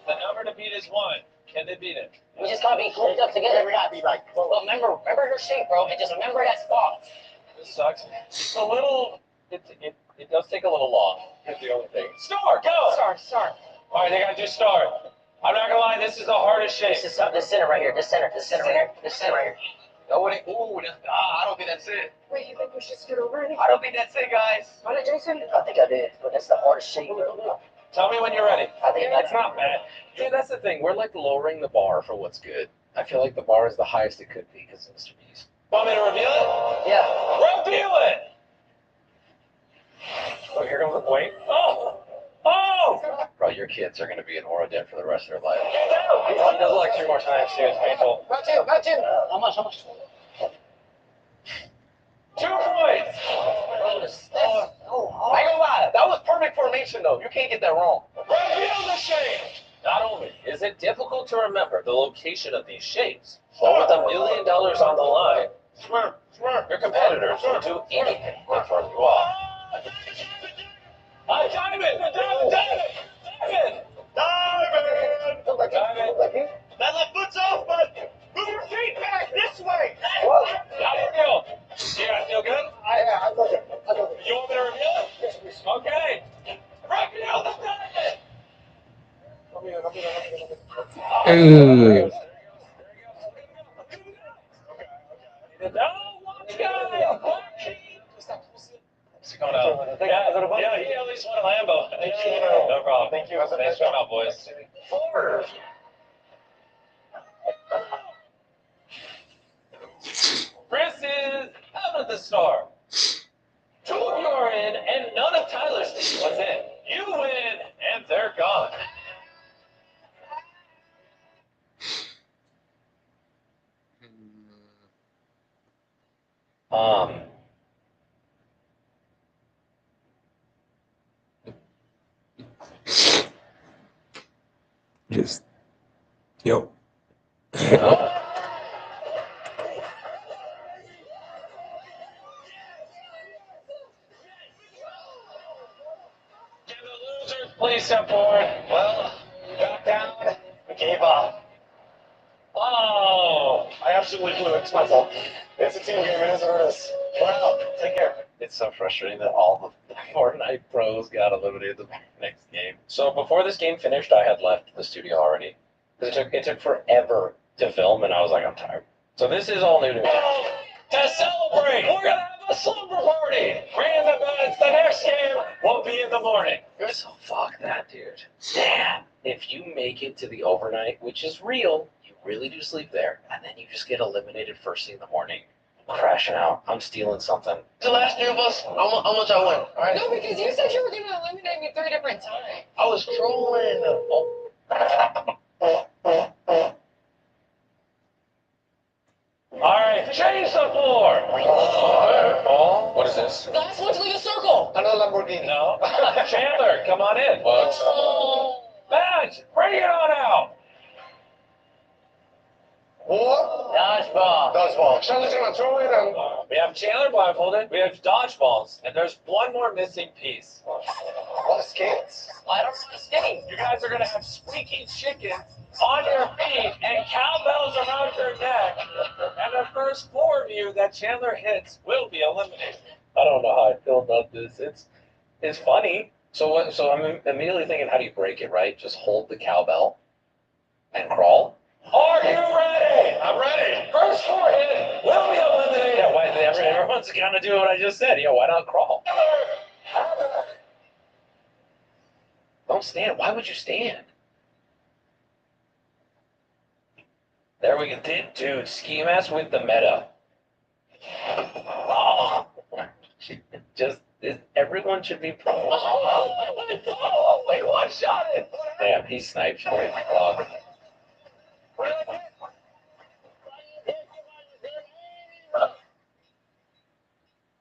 S19: The number to beat is 1. Can they beat it?
S18: We just gotta be grouped up together. We gotta be like, well, remember your shape, bro, and just remember that spot.
S19: This sucks. It's a little. It does take a little long. Here's the only thing. Start. Go.
S18: Start.
S19: All right, they got to start. I'm not gonna lie. This is the hardest shape.
S18: This center right here. This center right here.
S19: Go with it. Ooh, I don't think that's it.
S17: Wait, you think we should scoot over any?
S19: I don't think that's it, guys.
S18: What did Jason? I think I did, but that's the hardest shape.
S19: Tell me when you're ready.
S18: I think
S19: That's not bad. Yeah, that's the thing. We're like lowering the bar for what's good. I feel like the bar is the highest it could be because of Mr. Beast. Want me to reveal it?
S18: Yeah.
S19: Reveal it! Oh, here comes the wait. Oh!
S18: Bro,
S19: your kids are going to be in Oroden for the rest of their life.
S15: It does like 3 more times, too. It's painful.
S18: Got two, got two. How much, how much?
S15: 2 points! I ain't gonna lie, that was perfect formation, though. You can't get that wrong. Reveal the shape!
S14: Not only is it difficult to remember the location of these shapes, but with $1 million on the line, your competitors will do anything to throw you off.
S15: Diamond! That left foot's off, but move your feet back this way! What? How do you feel? Yeah, I feel good? I feel good. You want me to reveal it? Yes, please. Okay. Reveal the diamond! Yeah, he at least won a Lambo. No problem. Thank you. Thanks for coming out, boys. 4.
S14: Chris is out of the star. 2 of you are in, and none of Tyler's team was in. You win, and they're gone.
S1: Just, yo.
S15: Please step forward. Well, got down, gave up. Oh, I absolutely blew it. It's my fault. It's a team game. It is what it is. Well, take care.
S14: It's so frustrating that all the Fortnite pros got eliminated the next game.
S19: So before this game finished, I had left the studio already. Because it took forever to film, and I was like, I'm tired. So this is all new to me.
S15: To celebrate, we're gonna have a slumber party. Bring the beds. The next game will be in the morning.
S19: So fuck that, dude. Damn. If you make it to the overnight, which is real, you really do sleep there, and then you just get eliminated first thing in the morning. I'm crashing out. I'm stealing something.
S15: The last 3 of us, how much I win? All right.
S18: No, because you said you were going to eliminate me 3 different times.
S15: I was trolling. All right, change the floor.
S19: Oh, what is this?
S18: Last one to leave a circle.
S15: Another Lamborghini. No. Chandler, come on in.
S19: What?
S15: Badge, bring it on out. What?
S6: Dodgeball.
S15: Dodgeball. Chandler's gonna throw it and...
S14: We have Chandler blindfolded. We have dodgeballs, and there's one more missing piece.
S15: What, skates?
S6: I don't want to skate.
S14: You guys are gonna have squeaky chickens on your feet and cowbells around your neck. And the first 4 of you that Chandler hits will be eliminated.
S19: I don't know how I feel about this. It's funny. So I'm immediately thinking, how do you break it, right? Just hold the cowbell and crawl.
S15: Are you ready? I'm ready. First 4 hit will be eliminated.
S19: Yeah, why everyone's gonna do what I just said. Yeah, why not crawl? Don't stand. Why would you stand? There we go. Dude, ski mask with the meta. Oh. Everyone should be pro.
S15: Oh, wait, one-shot it.
S19: Damn, he sniped.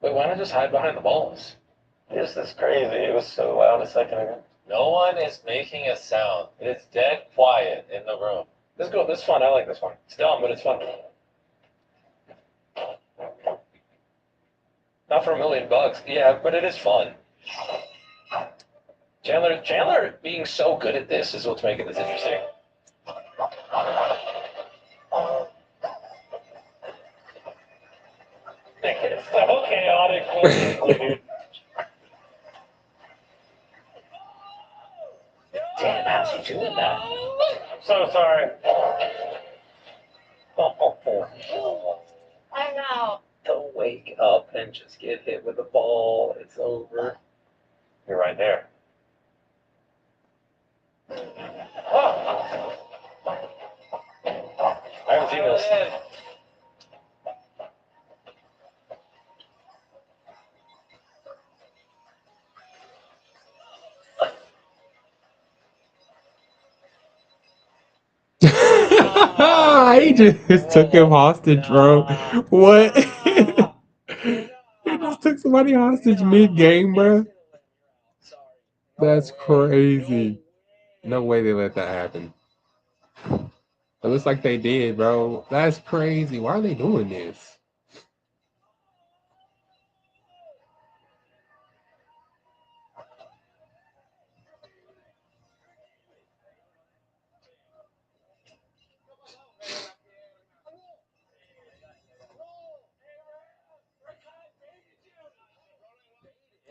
S19: Wait, why not just hide behind the balls?
S15: This is crazy. It was so loud a second ago.
S14: No one is making a sound. It's dead quiet in the room.
S19: This is fun. I like this one. It's dumb, but it's fun. Not for $1 million. Yeah, but it is fun. Chandler being so good at this is what's making this interesting.
S15: It's so chaotic. Dude.
S19: Damn, how's he doing that?
S15: I'm so sorry.
S18: I'm out.
S19: Don't wake up and just get hit with a ball. It's over.
S15: You're right there. I haven't seen this.
S1: Nah, he just took him hostage, bro. What? He just took somebody hostage mid-game, bro. That's crazy. No way they let that happen. It looks like they did, bro. That's crazy. Why are they doing this?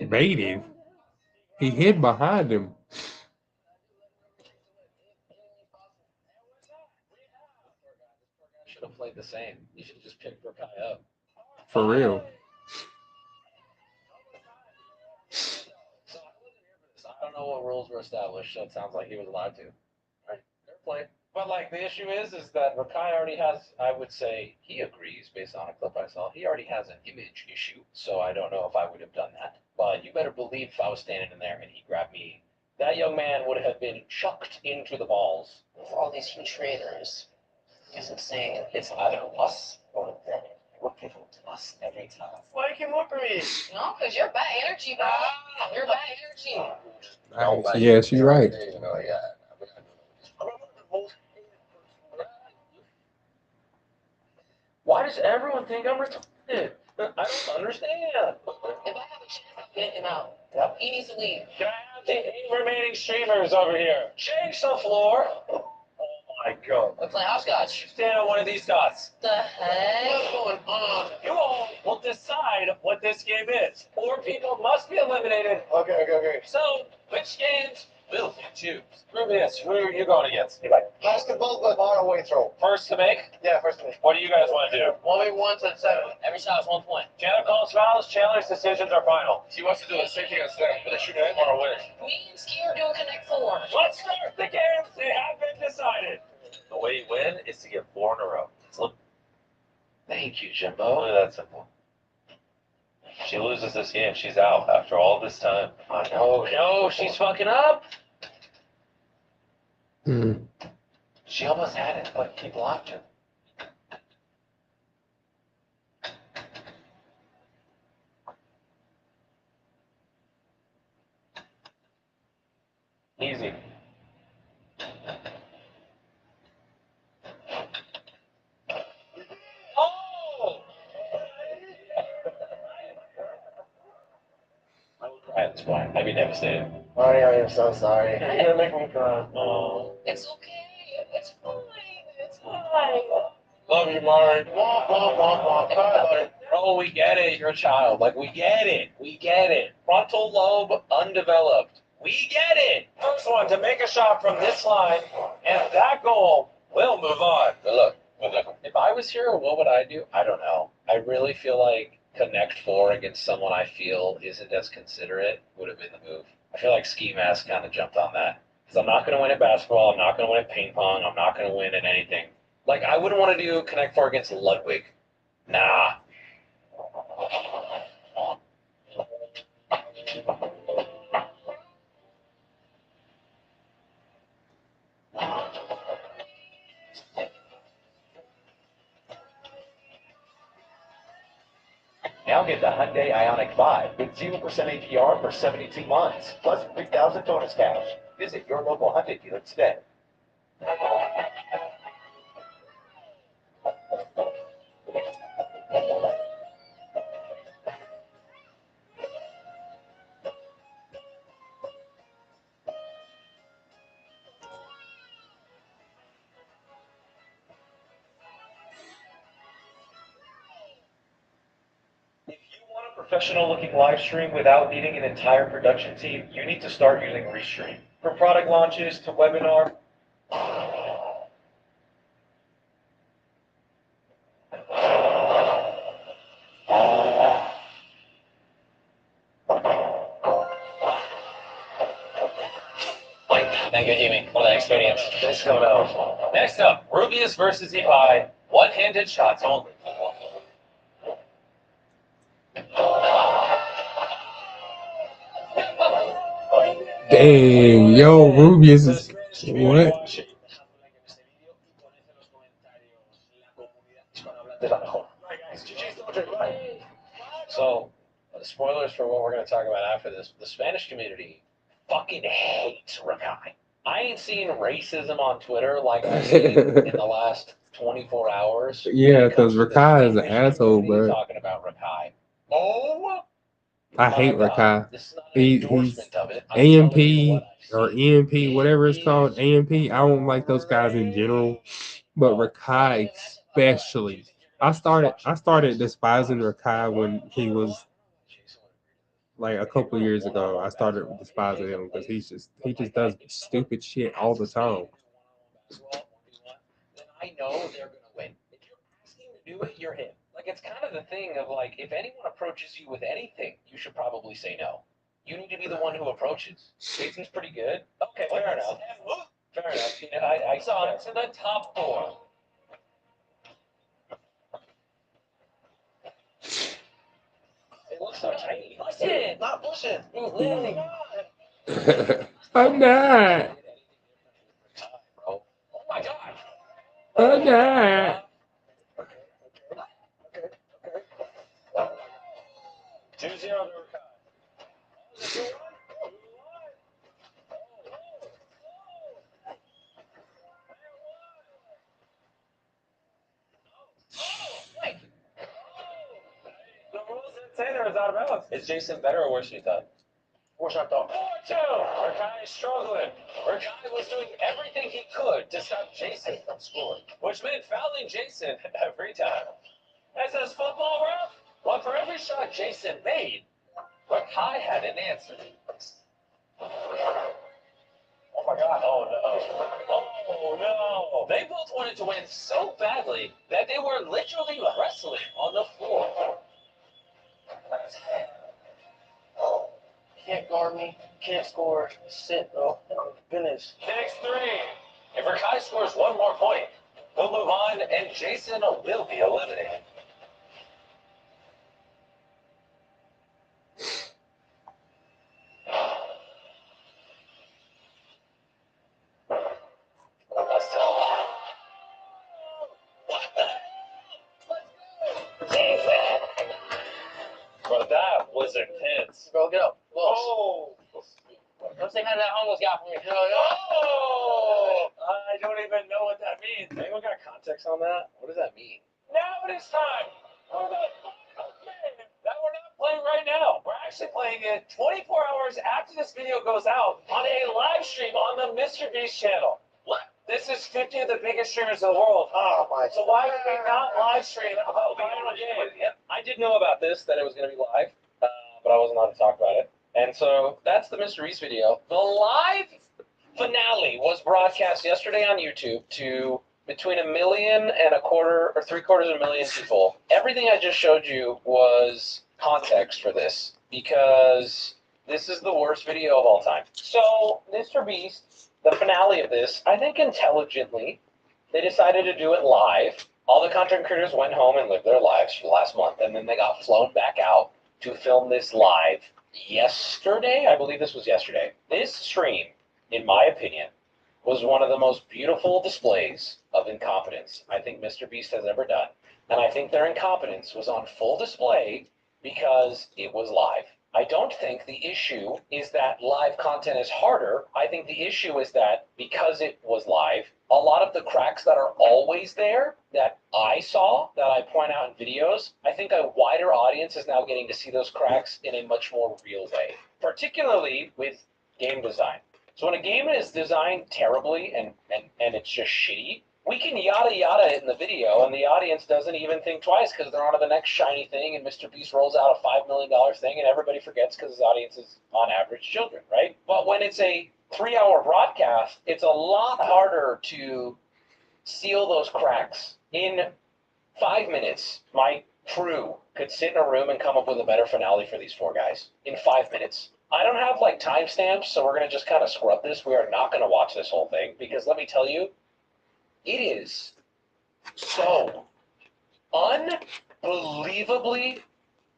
S1: Baited. He hid behind him.
S19: Should have played the same. You should have just picked Rakai up.
S1: For real.
S19: So I don't know what rules were established, so it sounds like he was allowed to. Right, fair play. But like the issue is that Rakai already has, I would say he agrees based on a clip I saw, he already has an image issue. So I don't know if I would have done that. But you better believe if I was standing in there and he grabbed me, that young man would have been chucked into the balls.
S18: For all these huge traders, it's insane. It's either us or them. We're pivotal to us every time.
S11: Why you keep looking at me?
S17: No, because you're bad energy, bro. You're bad energy.
S1: Yes, you're right.
S19: Why does everyone think I'm retarded? I don't understand.
S17: If I have a chance, I'll get him out.
S19: Yep.
S17: He needs to leave.
S7: Can I have the 8 remaining streamers over here?
S19: Change the floor.
S7: Oh my god.
S17: Let's play hopscotch.
S7: Stand on one of these dots.
S17: The heck?
S7: What's going on? You all will decide what this game is. 4 people must be eliminated. Okay. So, which games will you choose? Rubius, who are you going against?
S10: Basketball, but on a way throw.
S7: First to make?
S10: Yeah, first to make.
S7: What do you guys want to do?
S11: 1v1s at 7.
S17: Every shot is 1 point.
S7: Chandler calls fouls. Chandler's decisions are final.
S11: He wants to do the same thing as them, but they shoot it or win.
S17: Me and Ski are doing Connect 4.
S7: Let's start the games. They have been decided.
S14: The way you win is to get 4 in a row.
S19: Thank you,
S14: Only
S19: Jimbo.
S14: that simple. If she loses this game, she's out after all this time.
S19: I know. No, she's fucking up.
S14: She almost had it, but he blocked her.
S7: Easy. Oh!
S19: I would cry at this point. I'd be devastated.
S10: Marty, I am so sorry.
S7: You're gonna make me cry.
S19: Oh.
S17: It's okay. It's fine. It's fine.
S7: Love you, Mark. Cry about it.
S19: Bro, we get it. You're a child. Like, we get it. We get it. Frontal lobe undeveloped. We get it.
S7: First one to make a shot from this line, and that goal will move on.
S19: Good luck. If I was here, what would I do? I don't know. I really feel like Connect 4 against someone I feel isn't as considerate would have been the move. I feel like Ski Mask kind of jumped on that. Because I'm not going to win at basketball. I'm not going to win at ping pong. I'm not going to win at anything. Like, I wouldn't want to do Connect 4 against Ludwig. Nah.
S16: Now get the Hyundai Ioniq 5 with 0% APR for 72 months, plus 3,000 bonus cash. Visit your local Hyundai dealer today.
S14: Professional looking live stream without needing an entire production team, you need to start using Restream. From product launches to webinar.
S19: Thank you, Jimmy, for that experience.
S7: Thanks for coming out. Next up, Rubius versus Ipai. One-handed shots only.
S1: Dang, yo, Rubius is what?
S19: Did I? Oh, right, guys. GG's Dodger. Bye. So, spoilers for what we're going to talk about after this. The Spanish community fucking hates Rakai. I ain't seen racism on Twitter like I've seen in the last 24 hours.
S1: Yeah, because Rakai is an asshole, bro.
S19: Talking about Rakai. Oh,
S1: I hate
S19: my God.
S1: Rakai.
S19: This is not an
S1: He's
S19: endorsement of it. I'm telling you
S1: AMP
S19: what I've
S1: or
S19: seen.
S1: EMP, whatever it's called. AMP. I don't like those guys in general, but Rakai especially. I started despising Rakai when he was like a couple years ago. I started despising him because he just does stupid shit all the time.
S19: Then I know they're going to win. If you're asking to do it, you're him. Like, it's kind of the thing of, like, if anyone approaches you with anything, you should probably say no. You need to be the one who approaches. Jason's pretty good. Okay, fair enough. Fair enough. You know, I saw it to the top 4. It looks so tiny. Push it! Not push it!
S1: I'm not.
S19: Oh my God!
S1: I'm not.
S10: 2-0 to Rakai.
S14: The rules didn't say there was out of bounds. Is Jason better or worse than you thought?
S10: Worse I thought.
S19: 4-2. Rakai is struggling. Rakai was doing everything he could to stop Jason from scoring, which meant fouling Jason every time. As his football ref, well, for every shot Jason made, Rakai had an answer. Oh my God! Oh no! Oh no! They both wanted to win so badly that they were literally wrestling on the floor.
S18: Can't guard me, can't score. Sit, bro. Finish.
S19: Next 3. If Rakai scores one more point, we'll move on, and Jason will be eliminated. But that was intense.
S18: Bro, get up.
S19: Oh!
S18: Don't say how that almost got for me.
S19: Oh!
S14: I don't even know what that means. Anyone got context on that? What does that mean?
S19: Now it is time for the final game that we're not playing right now. We're actually playing it 24 hours after this video goes out on a live stream on the Mr. Beast channel. What? This is 50 of the biggest streamers in the world.
S10: Oh my.
S19: So why would we not live stream a final game?
S14: Yep. I did know about this, that it was going to be live, but I wasn't allowed to talk about it. And so that's the Mr. Reese video. The live finale was broadcast yesterday on YouTube to between 1.25 million or 750,000 people. Everything I just showed you was context for this, because this is the worst video of all time. So, Mr. Beast, the finale of this, I think intelligently, they decided to do it live. All the content creators went home and lived their lives for the last month, and then they got flown back out to film this live yesterday. I believe this was yesterday. This stream, in my opinion, was one of the most beautiful displays of incompetence I think Mr. Beast has ever done. And I think their incompetence was on full display because it was live. I don't think the issue is that live content is harder. I think the issue is that because it was live, a lot of the cracks that are always there that I saw, that I point out in videos, I think a wider audience is now getting to see those cracks in a much more real way, particularly with game design. So when a game is designed terribly and it's just shitty, we can yada yada it in the video, and the audience doesn't even think twice because they're on to the next shiny thing, and Mr. Beast rolls out a $5 million thing, and everybody forgets because his audience is, on average, children, right? But when it's a 3-hour broadcast, it's a lot harder to seal those cracks. In 5 minutes, my crew could sit in a room and come up with a better finale for these 4 guys. In 5 minutes. I don't have, like, timestamps, so we're going to just kind of scrub this. We are not going to watch this whole thing, because let me tell you, it is so unbelievably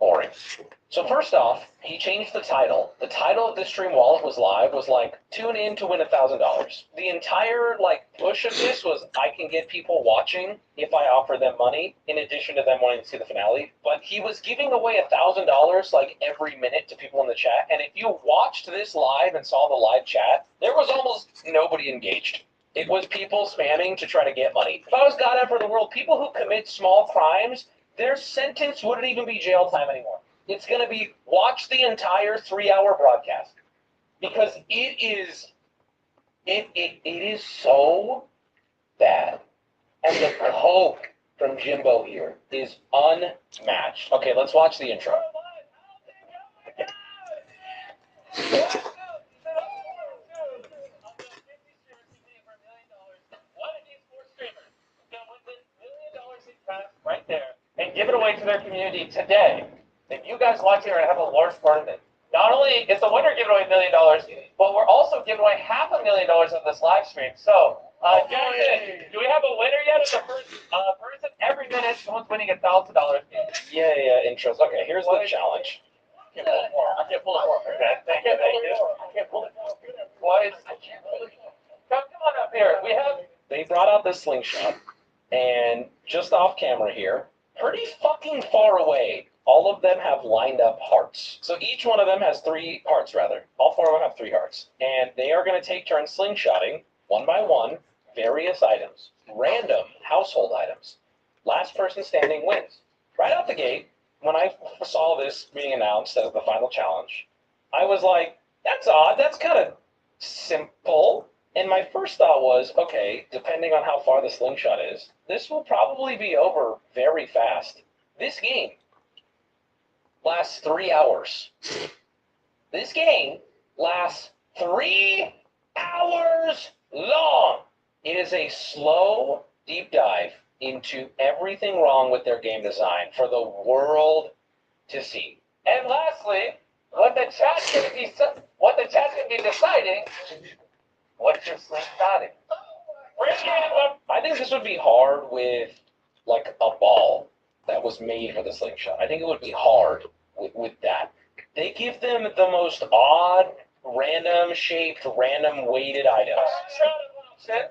S19: boring. So first off, he changed the title. The title of this stream while it was live was like, tune in to win $1,000. The entire like push of this was I can get people watching if I offer them money, in addition to them wanting to see the finale. But he was giving away $1,000 like every minute to people in the chat. And if you watched this live and saw the live chat, there was almost nobody engaged. It was people spamming to try to get money. If I was God Emperor of the world, people who commit small crimes, their sentence wouldn't even be jail time anymore. It's going to be watch the entire 3-hour broadcast, because it is so bad. And the coke from Jimbo here is unmatched. Okay, let's watch the intro.
S2: Right there, and give it away to their community today. If you guys watch here and have a large part of it, not only is the winner giving away $1 million, but we're also giving away $500,000 of this live stream. So, Jackson, do we have a winner yet? Of the first person every minute, someone's winning $1,000.
S19: Yeah, intros. Okay, here's the challenge.
S2: I can't pull it more. Okay, thank you. I can't pull it more. Why is I can't pull it more? Come on up here. We have.
S19: They brought out the slingshot, and just off camera here, pretty fucking far away, all of them have lined up hearts. So each one of them has 3 hearts, rather. All 4 of them have 3 hearts. And they are going to take turns slingshotting, one by one, various items, random household items. Last person standing wins. Right out the gate, when I saw this being announced as the final challenge, I was like, that's odd, that's kind of simple. And my first thought was, okay, depending on how far the slingshot is, this will probably be over very fast. This game lasts 3 hours. This game lasts 3 hours long. It is a slow, deep dive into everything wrong with their game design for the world to see.
S2: And lastly, what the chat's going to be deciding. What's your slingshotting?
S19: I think this would be hard with like a ball that was made for the slingshot. I think it would be hard with that. They give them the most odd, random shaped, random weighted items.
S2: I'll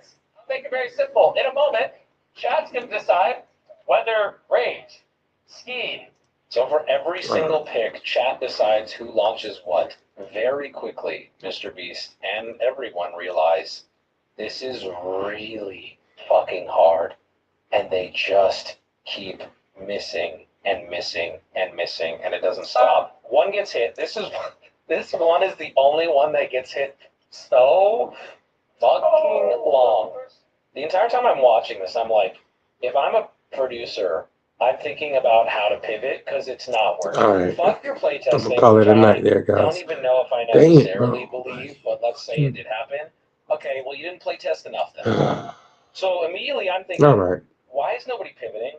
S2: make it very simple. In a moment, chat's going to decide whether rage, ski.
S19: So for every single pick, chat decides who launches what. Very quickly, Mr. Beast and everyone realize this is really fucking hard, and they just keep missing and missing and missing, and it doesn't stop. One gets hit. This one is the only one that gets hit so fucking long. The entire time I'm watching this, I'm like, if I'm a producer, I'm thinking about how to pivot because it's not working.
S1: All right.
S19: Fuck your playtesting.
S1: I'm gonna call it a night there,
S19: I
S1: guys.
S19: don't even know if I
S1: Dang it,
S19: necessarily
S1: bro.
S19: believe, but let's say it did happen. Okay, well, you didn't play test enough then. So immediately I'm thinking,
S1: All right.
S19: why is nobody pivoting?